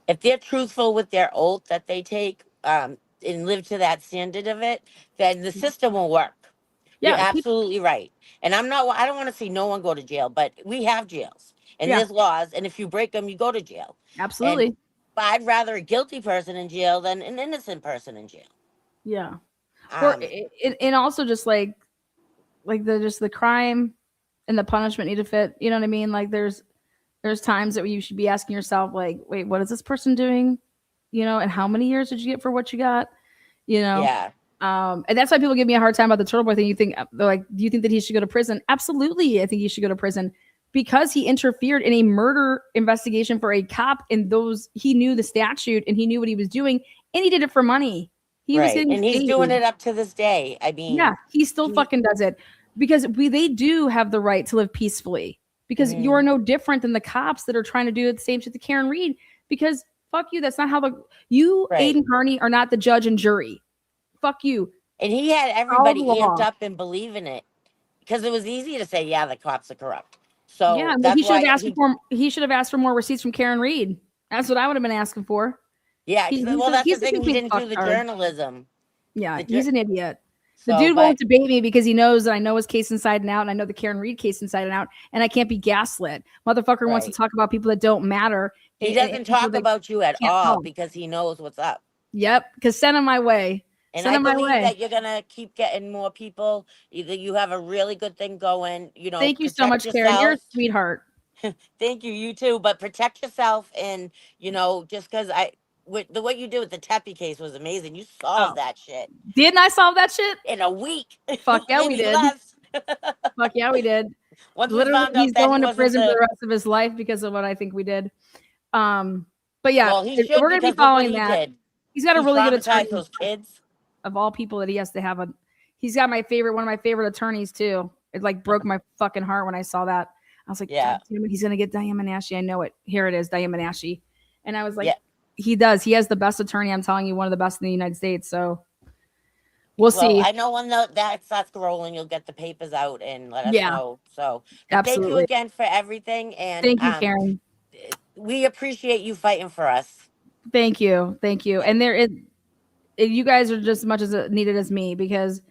If they're truthful with their oath that they take, and live to that standard of it, then the system will work. You're Yeah, absolutely right. And I don't want to see no one go to jail, but we have jails and Yeah. there's laws. And if you break them, you go to jail. Absolutely. But I'd rather a guilty person in jail than an innocent person in jail. Yeah. Or and also just like the crime and the punishment need to fit. You know what I mean? Like there's times that you should be asking yourself, like, wait, what is this person doing? And how many years did you get for what you got? Yeah. And that's why people give me a hard time about the Turtleboy thing. They're like, do you think that he should go to prison? Absolutely, I think he should go to prison because he interfered in a murder investigation for a cop. And he knew the statute and he knew what he was doing, and he did it for money. He was getting and he's paid. doing it up to this day. I mean, Yeah, he still fucking does it because they do have the right to live peacefully. Because you're no different than the cops that are trying to do the same shit to Karen Reed. Because fuck you, that's not how Aiden Carney are not the judge and jury. Fuck you. And he had everybody amped up and believing it because it was easy to say, yeah, the cops are corrupt. So yeah, that's he should have why asked he should have asked for more receipts from Karen Reed. That's what I would have been asking for. Yeah, well, that's the thing. He didn't do the fucktard. journalism. Yeah, he's an idiot. The So, dude but won't debate me because he knows that I know his case inside and out, and I know the Karen Reed case inside and out, and I can't be gaslit. Motherfucker wants to Right. talk about people that don't matter. He and doesn't people talk that about you at can't all talk. because he knows what's up. Yep, because send him my way. And Send I him my believe way. that you're gonna keep getting more people. You have a really good thing going. You know, Thank you so protect much, Karen. You're a yourself. sweetheart. Thank you, you too. But protect yourself, and you know, just because what you did with the Teppy case was amazing. You solved that shit. Didn't I solve that shit? In a week. Fuck yeah, we Maybe did. less. Fuck yeah, we did. Once we Literally, found out he's that he going to wasn't prison for the the rest of his life because of what I think we did. But yeah, well, he should we're gonna be because look what following he that. did. He's got a He really good traumatized attorney. those kids. Of all people that he has to have a, he's got one of my favorite attorneys too. It like broke my fucking heart when I saw that. I was like, Yeah. God damn it, he's gonna get Diane Menashe. I know it. Here it is, Diane Menashe. And I was like, Yeah. he does. He has the best attorney. I'm telling you, one of the best in the United States. So we'll Well, see. I know when that starts rolling, you'll get the papers out and let us Yeah. know. So, but thank you Absolutely. again for everything, and Thank you, Karen. we appreciate you fighting for us. Thank you. Thank you. And you guys are just as much as needed as me because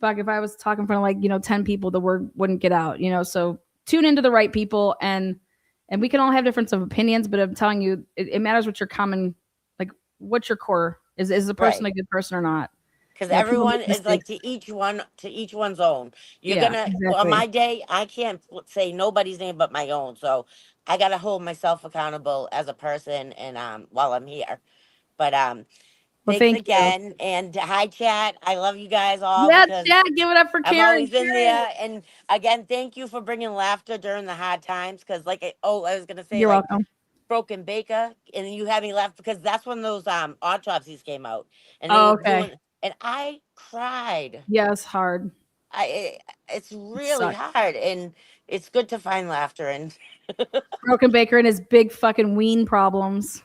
fuck, if I was talking in front of like, 10 people, the word wouldn't get out, so tune into the right people and we can all have difference of opinions, but I'm telling you, it matters what your common, like what's your core is the person Right. a good person or not? Because Yeah, people everyone make is like mistakes. to each one's own. You're Yeah, gonna on exactly. my day, I can't say nobody's name but my own. So I gotta hold myself accountable as a person, and while I'm here. But Well, thanks thank you. again, and hi chat. I love you guys all Yeah, because Chad, give it up for I've Karen. always been Karen. there. And again, thank you for bringing laughter during the hard times. Because I was gonna say You're like welcome. Broken Baker, and you had me laugh because that's when those autopsies came out, and they Oh, were okay. doing, and I cried. Yeah, it's hard. It's really sucks. hard, and it's good to find laughter. And Broken Baker and his big fucking ween problems.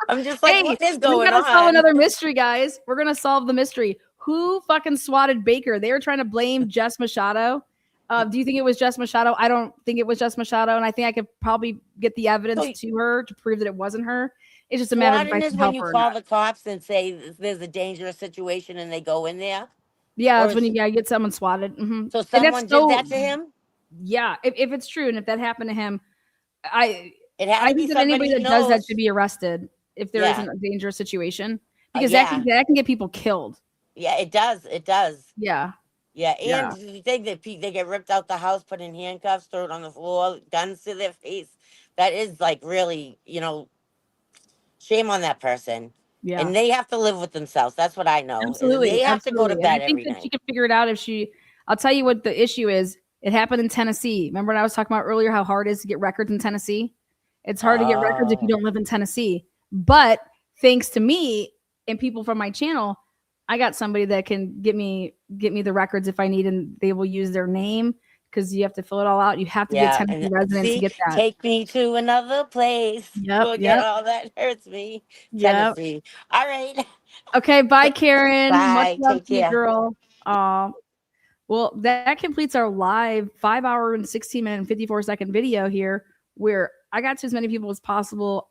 I'm just like, Hey, what is we going gotta solve on? another mystery, guys. We're gonna solve the mystery. Who fucking swatted Baker? They were trying to blame Jess Machado. Do you think it was Jess Machado? I don't think it was Jess Machado, and I think I could probably get the evidence to her to prove that it wasn't her. It's just a matter of if I Swatting is can when help you her or call not. the cops and say there's a dangerous situation, and they go in there. Yeah, Or that's when is, you get someone swatted. Mm-hmm. so And that's someone did so. that to him. Yeah, if it's true, and if that happened to him, It had I to be think that somebody anybody he that does that knows. should be arrested if there Yeah. isn't a dangerous situation, because Yeah. that can get people killed. Yeah, it does. It does. Yeah. Yeah, and Yeah. you think that they get ripped out the house, put in handcuffs, thrown on the floor, guns to their face. That is like really, shame on that person. Yeah. And they have to live with themselves. That's what I know. Absolutely. They have to go to Absolutely. And I bed think every that she night. can figure it out if she. I'll tell you what the issue is. It happened in Tennessee. Remember when I was talking about earlier how hard it is to get records in Tennessee? It's hard to get records if you don't live in Tennessee. But thanks to me and people from my channel, I got somebody that can get me the records if I need, and they will use their name because you have to fill it all out. You have to be a Yeah, Tennessee and resident to see, get that. take me to another place. Yep. Forget Yep. all that hurts me. Yep. Tennessee. All right. Okay. Bye, Karen. Much Bye. love Take to you, care. girl. Well, that completes our live 5 hour and 16 minute and 54-second video here, where I got to as many people as possible.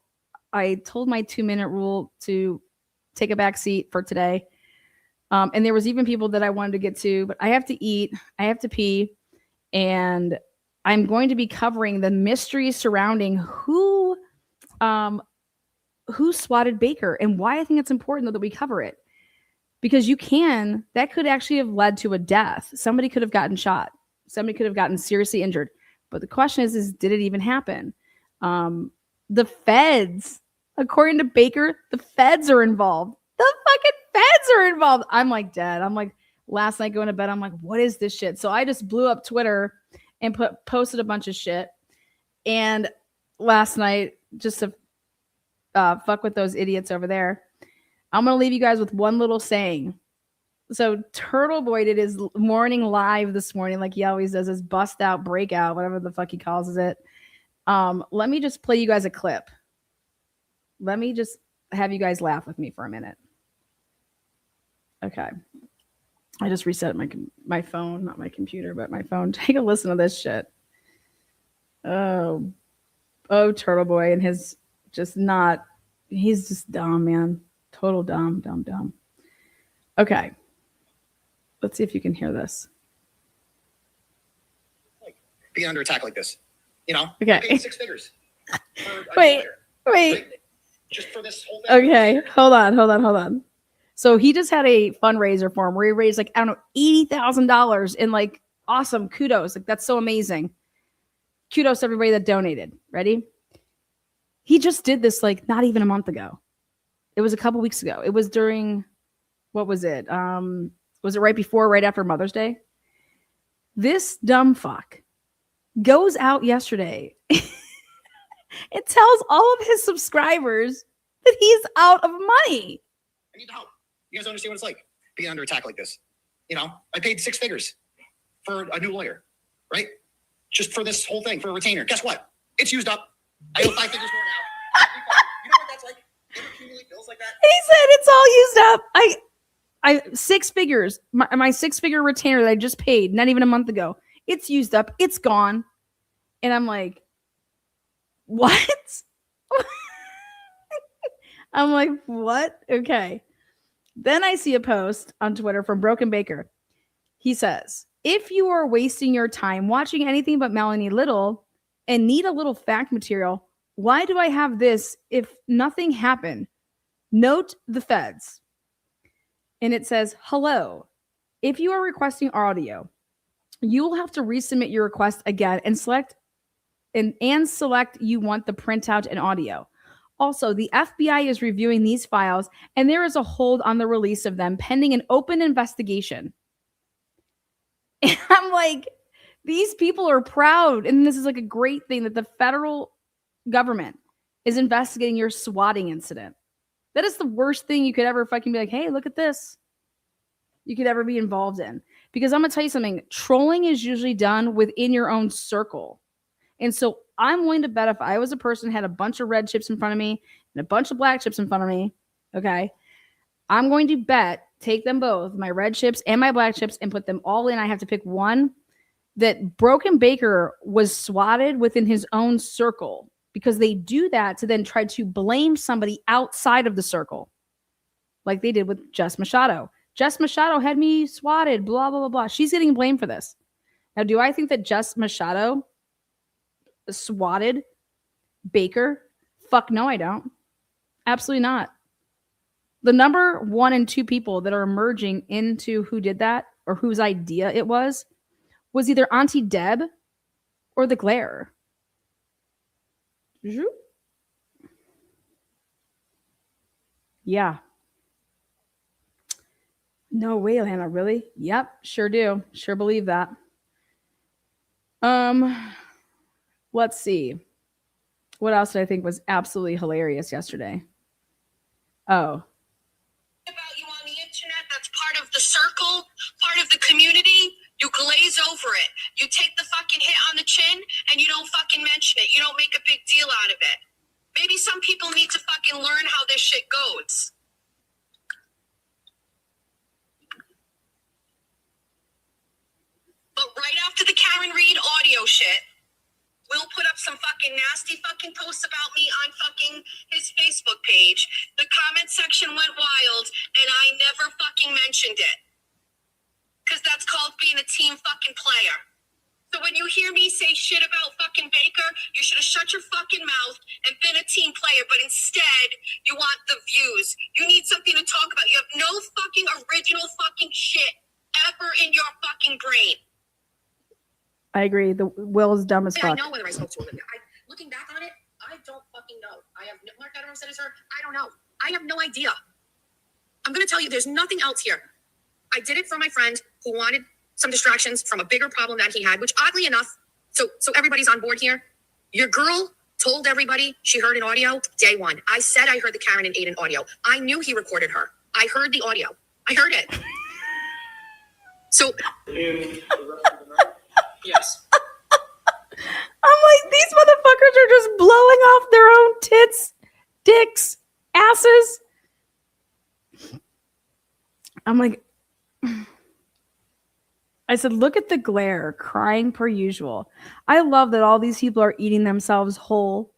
I told my 2-minute rule to take a back seat for today. And there was even people that I wanted to get to, but I have to eat, I have to pee, and I'm going to be covering the mystery surrounding who swatted Baker and why I think it's important that we cover it. Because that could actually have led to a death. Somebody could have gotten shot. Somebody could have gotten seriously injured. But the question is did it even happen? The feds, according to Baker, the feds are involved. The fucking feds are involved. I'm like dead. I'm like, last night going to bed, I'm like, what is this shit? So I just blew up Twitter and posted a bunch of shit. And last night, just to fuck with those idiots over there, I'm going to leave you guys with one little saying. So Turtleboy did his morning live this morning, like he always does, his bust out, breakout, whatever the fuck he calls it. Let me just play you guys a clip. Let me just have you guys laugh with me for a minute. Okay. I just reset my phone, not my computer, but my phone. Take a listen to this shit. Oh, Turtleboy and he's just dumb, man. Total dumb. Okay. Let's see if you can hear this. Being under attack like this, Okay. I paid 6 figures. Wait. Just for this whole thing. Okay. Hold on. So he just had a fundraiser for him where he raised like, I don't know, $80,000 in like awesome kudos. Like that's so amazing. Kudos to everybody that donated. Ready? He just did this like not even a month ago. It was a couple weeks ago. It was during, what was it? Was it right after Mother's Day? This dumb fuck goes out yesterday and tells all of his subscribers that he's out of money. I need help. You guys understand what it's like being under attack like this. I paid 6 figures for a new lawyer, right? Just for this whole thing, for a retainer. Guess what? It's used up. I owe 5 figures more now. You know what that's like? You ever accumulate bills like that? He said it's all used up. I 6 figures. My 6-figure retainer that I just paid, not even a month ago. It's used up. It's gone. And I'm like, what? I'm like, what? Okay. Then I see a post on Twitter from Broken Baker. He says, if you are wasting your time watching anything but Melanie Little and need a little fact material, why do I have this if nothing happened? Note the feds. And it says, hello. If you are requesting audio, you will have to resubmit your request again and select you want the printout and audio. Also, the FBI is reviewing these files and there is a hold on the release of them pending an open investigation. And I'm like, these people are proud. And this is like a great thing that the federal government is investigating your swatting incident. That is the worst thing you could ever fucking be like, hey, look at this. You could ever be involved in. Because I'm going to tell you something. Trolling is usually done within your own circle. And so I'm willing to bet if I was a person who had a bunch of red chips in front of me and a bunch of black chips in front of me, okay, I'm going to bet, take them both, my red chips and my black chips, and put them all in. I have to pick one that Broken Baker was swatted within his own circle, because they do that to then try to blame somebody outside of the circle, like they did with Jess Machado. Jess Machado had me swatted, blah, blah, blah, blah. She's getting blamed for this. Now, do I think that Jess Machado swatted Baker? Fuck no, I don't. Absolutely not. The number 1 and 2 people that are emerging into who did that or whose idea it was either Auntie Deb or the Glare. Yeah. No way, Hannah, really? Yep, sure do. Sure believe that. Let's see. What else did I think was absolutely hilarious yesterday? Oh. About you on the internet, that's part of the circle, part of the community. You glaze over it. You take the fucking hit on the chin and you don't fucking mention it. You don't make a big deal out of it. Maybe some people need to fucking learn how this shit goes. But right after the Karen Reed audio shit, Will put up some fucking nasty fucking posts about me on fucking his Facebook page. The comment section went wild, and I never fucking mentioned it. Because that's called being a team fucking player. So when you hear me say shit about fucking Baker, you should have shut your fucking mouth and been a team player. But instead, you want the views. You need something to talk about. You have no fucking original fucking shit ever in your fucking brain. I agree. The Will's dumb as fuck. I know whether I spoke to Olivia. Looking back on it, I don't fucking know. Mark Adams said it's her. I don't know. I have no idea. I'm going to tell you, there's nothing else here. I did it for my friend who wanted some distractions from a bigger problem that he had, which oddly enough, so everybody's on board here. Your girl told everybody she heard an audio day one. I said I heard the Karen and Aiden audio. I knew he recorded her. I heard the audio. I heard it. So... Yes. I'm like, these motherfuckers are just blowing off their own tits, dicks, asses. I'm like, I said, look at the Glare crying per usual. I love that all these people are eating themselves whole.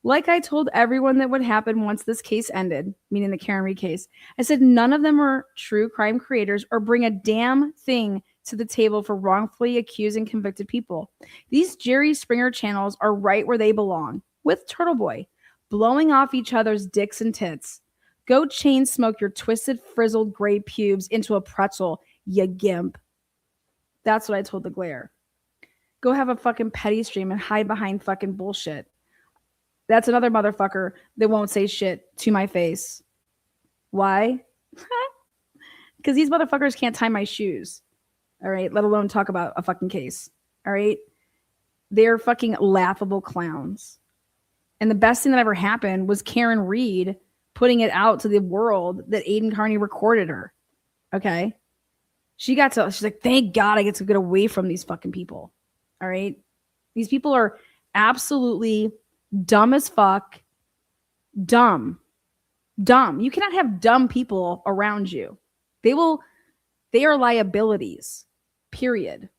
Like I told everyone that would happen once this case ended, meaning the Karen Reed case, I said none of them are true crime creators or bring a damn thing to the table for wrongfully accused and convicted people. These Jerry Springer channels are right where they belong, with Turtleboy, blowing off each other's dicks and tits. Go chain smoke your twisted, frizzled gray pubes into a pretzel, you gimp. That's what I told the Glare. Go have a fucking petty stream and hide behind fucking bullshit. That's another motherfucker that won't say shit to my face. Why? Because these motherfuckers can't tie my shoes. All right, let alone talk about a fucking case. All right? They're fucking laughable clowns. And the best thing that ever happened was Karen Reed putting it out to the world that Aiden Carney recorded her. Okay? She's like, thank God I get to get away from these fucking people. All right? These people are absolutely dumb as fuck. Dumb. You cannot have dumb people around you. They are liabilities. Period.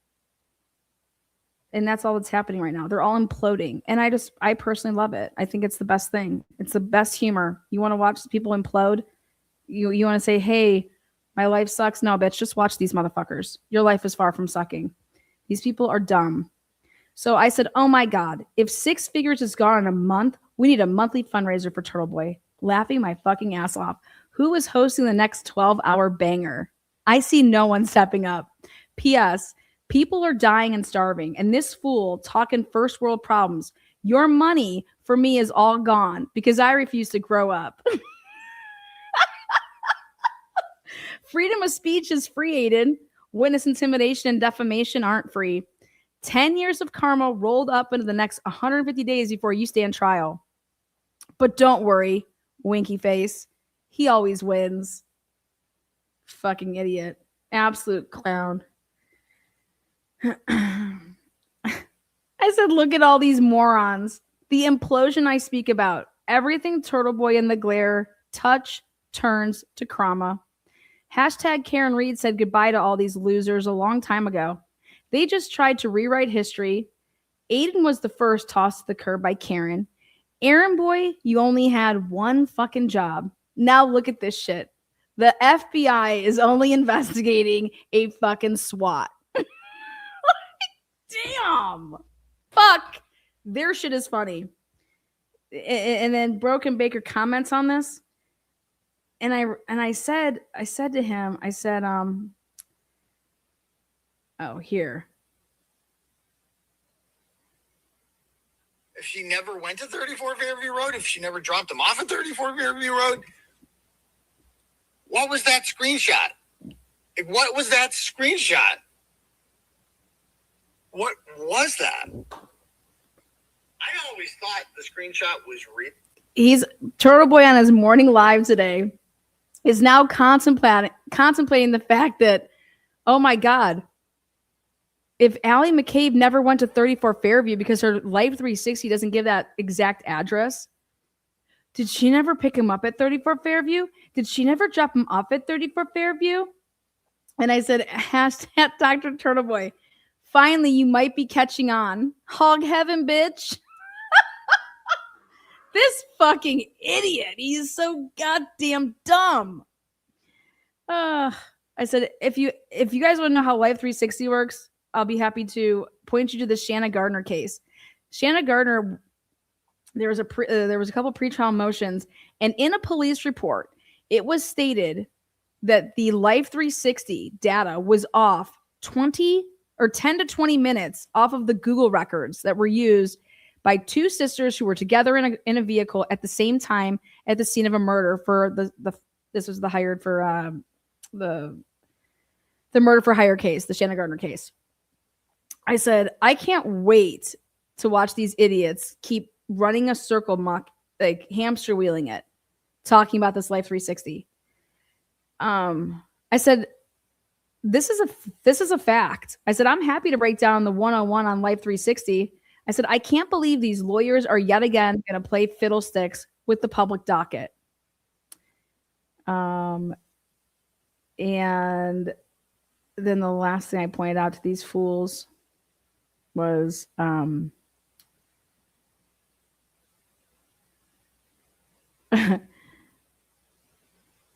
And that's all that's happening right now. They're all imploding. And I personally love it. I think it's the best thing. It's the best humor. You want to watch people implode? You want to say, hey, my life sucks? No, bitch, just watch these motherfuckers. Your life is far from sucking. These people are dumb. So I said, oh my God, if 6 figures is gone in a month, we need a monthly fundraiser for Turtleboy. Laughing my fucking ass off. Who is hosting the next 12-hour banger? I see no one stepping up. P.S. People are dying and starving, and this fool talking first world problems. Your money for me is all gone because I refuse to grow up. Freedom of speech is free, Aiden. Witness intimidation and defamation aren't free. 10 years of karma rolled up into the next 150 days before you stand trial. But don't worry, winky face. He always wins. Fucking idiot. Absolute clown. I said, look at all these morons. The implosion I speak about. Everything Turtleboy and the Glare touch turns to trauma. Hashtag Karen Reed said goodbye to all these losers a long time ago. They just tried to rewrite history. Aiden was the first tossed to the curb by Karen. Aaron boy, you only had one fucking job. Now look at this shit. The FBI is only investigating a fucking SWAT. Damn. Fuck. Their shit is funny. And then Broken Baker comments on this. And I said to him, oh, here. If she never went to 34 Fairview Road, if she never dropped him off at 34 Fairview Road, what was that screenshot? Like, what was that screenshot? What was that? I always thought the screenshot was real. He's Turtleboy on his morning live today is now contemplating the fact that, oh my God, if Allie McCabe never went to 34 Fairview because her Life 360 doesn't give that exact address, did she never pick him up at 34 Fairview? Did she never drop him off at 34 Fairview? And I said, hashtag Dr. Turtleboy, finally you might be catching on. Hog heaven, bitch. This fucking idiot. He's so goddamn dumb. I said, if you guys want to know how Life 360 works, I'll be happy to point you to the Shanna Gardner case. Shanna Gardner, there was a couple pretrial motions, and in a police report, it was stated that the Life 360 data was off 10 to 20 minutes off of the Google records that were used by two sisters who were together in a vehicle at the same time at the scene of a murder for this was the hired for the murder for hire case, the Shanna Gardner case. I said, I can't wait to watch these idiots keep running a circle muck, like hamster wheeling it, talking about this Life 360. I said, this is a fact. I said, I'm happy to break down the 101 on Life 360. I said, I can't believe these lawyers are yet again going to play fiddlesticks with the public docket. And then the last thing I pointed out to these fools was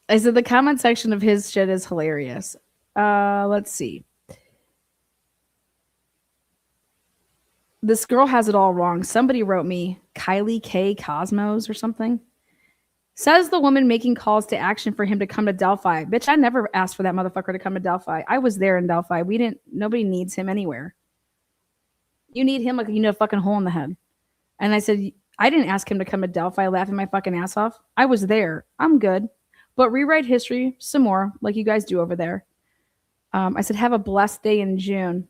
I said the comment section of his shit is hilarious. Let's see. This girl has it all wrong. Somebody wrote me, Kylie K Cosmos or something. Says the woman making calls to action for him to come to Delphi. Bitch, I never asked for that motherfucker to come to Delphi. I was there in Delphi. Nobody needs him anywhere. You need him like you need a fucking hole in the head. And I said, I didn't ask him to come to Delphi laughing my fucking ass off. I was there. I'm good. But rewrite history some more like you guys do over there. I said, have a blessed day in June.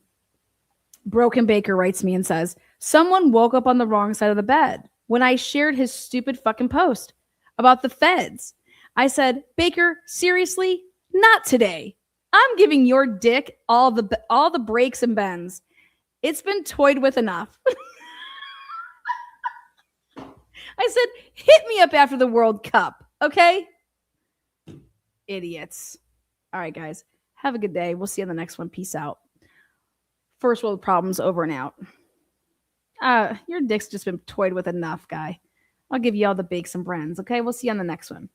Broken Baker writes me and says, someone woke up on the wrong side of the bed when I shared his stupid fucking post about the feds. I said, Baker, seriously? Not today. I'm giving your dick all the breaks and bends. It's been toyed with enough. I said, hit me up after the World Cup, okay? Idiots. All right, guys. Have a good day. We'll see you on the next one. Peace out. First world problems over and out. Your dick's just been toyed with enough, guy. I'll give you all the bakes and brands, okay? We'll see you on the next one.